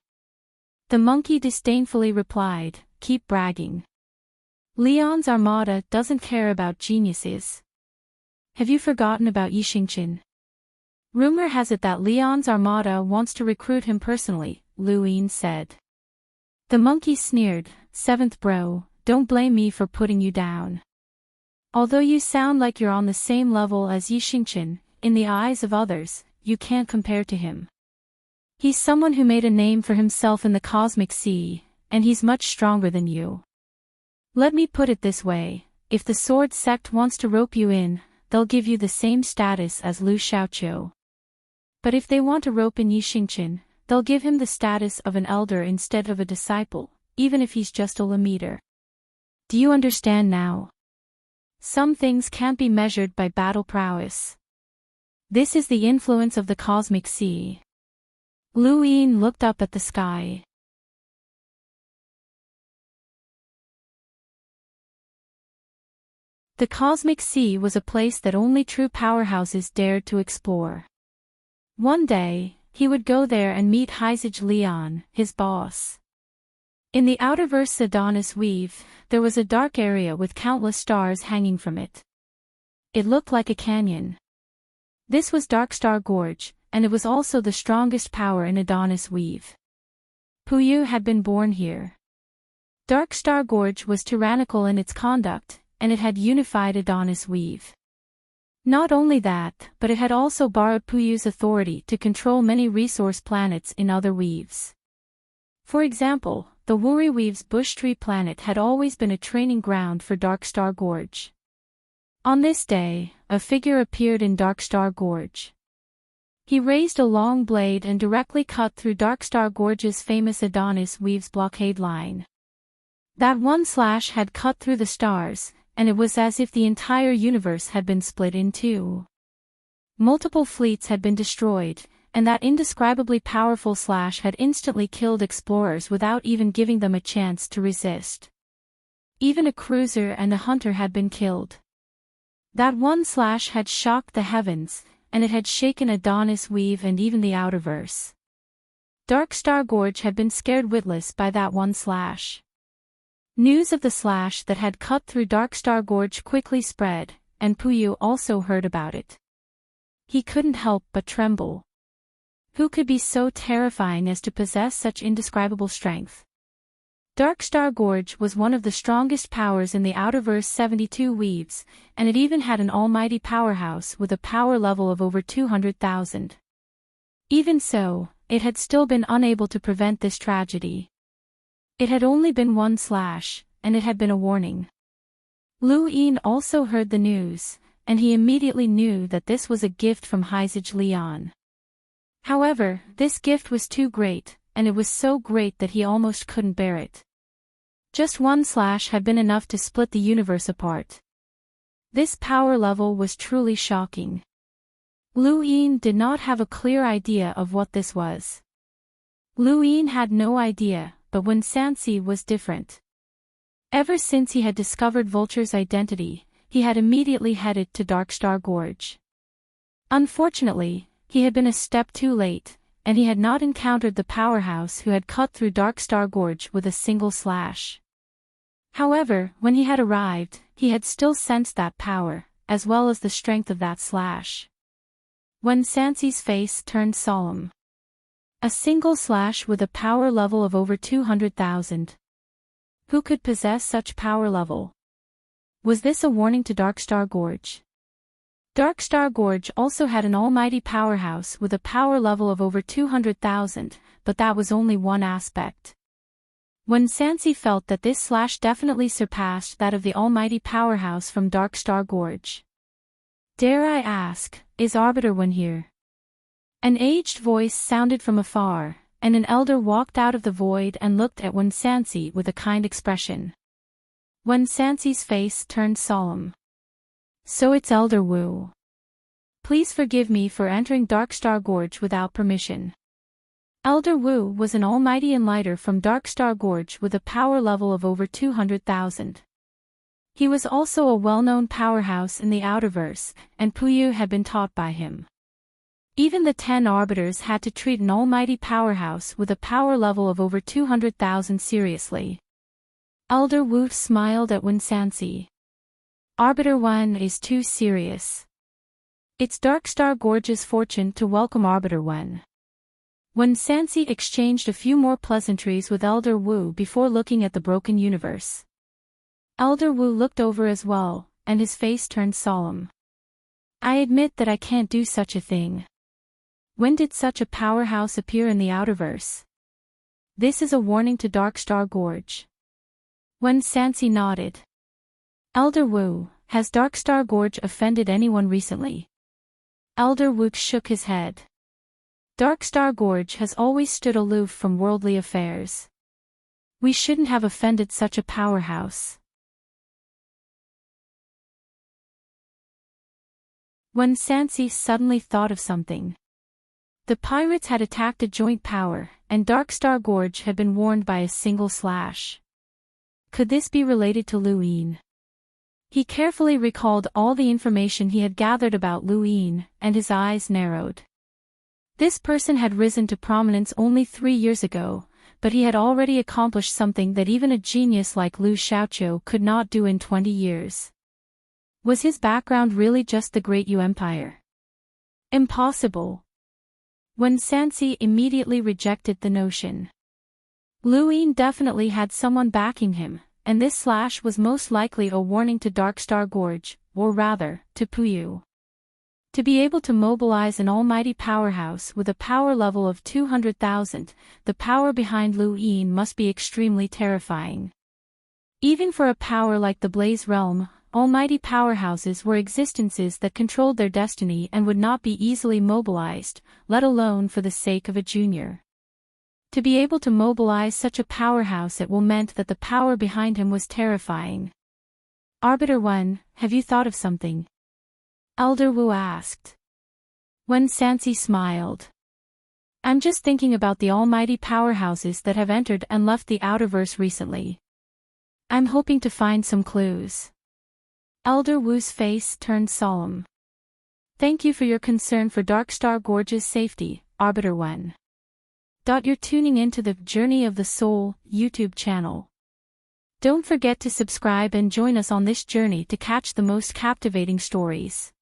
The monkey disdainfully replied, keep bragging. Leon's armada doesn't care about geniuses. Have you forgotten about Yixingqin? Rumor has it that Leon's armada wants to recruit him personally, Lu Yin said. The monkey sneered, 7th bro, don't blame me for putting you down. Although you sound like you're on the same level as Yixingqin, in the eyes of others, you can't compare to him. He's someone who made a name for himself in the cosmic sea, and he's much stronger than you. Let me put it this way, if the sword sect wants to rope you in, they'll give you the same status as Lu Xiaoqiu. But if they want to rope in Yixingqin, they'll give him the status of an elder instead of a disciple, even if he's just a Lemeter. Do you understand now? Some things can't be measured by battle prowess. This is the influence of the cosmic sea. Lu Yin looked up at the sky. The cosmic sea was a place that only true powerhouses dared to explore. One day, he would go there and meet Hyzage Leon, his boss. In the outerverse Adonis Weave, there was a dark area with countless stars hanging from it. It looked like a canyon. This was Darkstar Gorge, and it was also the strongest power in Adonis Weave. Puyu had been born here. Darkstar Gorge was tyrannical in its conduct, and it had unified Adonis Weave. Not only that, but it had also borrowed Puyu's authority to control many resource planets in other weaves. For example, the Wuri Weave's Bushtree planet had always been a training ground for Darkstar Gorge. On this day, a figure appeared in Darkstar Gorge. He raised a long blade and directly cut through Darkstar Gorge's famous Adonis Weave's blockade line. That one slash had cut through the stars, and it was as if the entire universe had been split in two. Multiple fleets had been destroyed, and that indescribably powerful slash had instantly killed explorers without even giving them a chance to resist. Even a cruiser and a hunter had been killed. That one slash had shocked the heavens, and it had shaken Adonis Weave and even the Outerverse. Darkstar Gorge had been scared witless by that one slash. News of the slash that had cut through Darkstar Gorge quickly spread, and Puyu also heard about it. He couldn't help but tremble. Who could be so terrifying as to possess such indescribable strength? Darkstar Gorge was one of the strongest powers in the Outerverse 72 Weaves, and it even had an almighty powerhouse with a power level of over 200,000. Even so, it had still been unable to prevent this tragedy. It had only been one slash, and it had been a warning. Lu Yin also heard the news, and he immediately knew that this was a gift from Heizage Leon. However, this gift was too great, and it was so great that he almost couldn't bear it. Just one slash had been enough to split the universe apart. This power level was truly shocking. Lu Yin did not have a clear idea of what this was. Lu Yin had no idea, but Wen Sansi was different. Ever since he had discovered Vulture's identity, he had immediately headed to Darkstar Gorge. Unfortunately, he had been a step too late, and he had not encountered the powerhouse who had cut through Darkstar Gorge with a single slash. However, when he had arrived, he had still sensed that power, as well as the strength of that slash. Wen Sansi's face turned solemn. A single slash with a power level of over 200,000. Who could possess such power level? Was this a warning to Darkstar Gorge? Darkstar Gorge also had an almighty powerhouse with a power level of over 200,000, but that was only one aspect. When Sansi felt that this slash definitely surpassed that of the almighty powerhouse from Darkstar Gorge. Dare I ask, is Arbiter Wen here? An aged voice sounded from afar, and an elder walked out of the void and looked at Wen Sansi with a kind expression. Wen Sansi's face turned solemn. So it's Elder Wu. Please forgive me for entering Darkstar Gorge without permission. Elder Wu was an almighty enlighter from Darkstar Gorge with a power level of over 200,000. He was also a well-known powerhouse in the Outerverse, and Puyu had been taught by him. Even the 10 Arbiters had to treat an almighty powerhouse with a power level of over 200,000 seriously. Elder Wu smiled at Wen Sansi. Arbiter Wen is too serious. It's Darkstar Gorge's fortune to welcome Arbiter Wen. Wen Sansi exchanged a few more pleasantries with Elder Wu before looking at the broken universe. Elder Wu looked over as well, and his face turned solemn. I admit that I can't do such a thing. When did such a powerhouse appear in the Outerverse? This is a warning to Darkstar Gorge. Wen Sansi nodded. Elder Wu, has Darkstar Gorge offended anyone recently? Elder Wu shook his head. Darkstar Gorge has always stood aloof from worldly affairs. We shouldn't have offended such a powerhouse. Wen Sansi suddenly thought of something. The pirates had attacked a joint power, and Darkstar Gorge had been warned by a single slash. Could this be related to Lu Yin? He carefully recalled all the information he had gathered about Lu Yin, and his eyes narrowed. This person had risen to prominence only 3 years ago, but he had already accomplished something that even a genius like Lu Xiaoqiu could not do in 20 years. Was his background really just the Great Yu Empire? Impossible. Wen Sansi immediately rejected the notion. Lu Yin definitely had someone backing him, and this slash was most likely a warning to Darkstar Gorge, or rather, to Puyu. To be able to mobilize an almighty powerhouse with a power level of 200,000, the power behind Lu Yin must be extremely terrifying. Even for a power like the Blaze Realm, almighty powerhouses were existences that controlled their destiny and would not be easily mobilized, let alone for the sake of a junior. To be able to mobilize such a powerhouse, it will meant that the power behind him was terrifying. Arbiter 1, have you thought of something? Elder Wu asked. Wen Sansi smiled. I'm just thinking about the almighty powerhouses that have entered and left the Outerverse recently. I'm hoping to find some clues. Elder Wu's face turned solemn. Thank you for your concern for Darkstar Gorge's safety, Arbiter 1. You're tuning into the Journey of the Soul YouTube channel. Don't forget to subscribe and join us on this journey to catch the most captivating stories.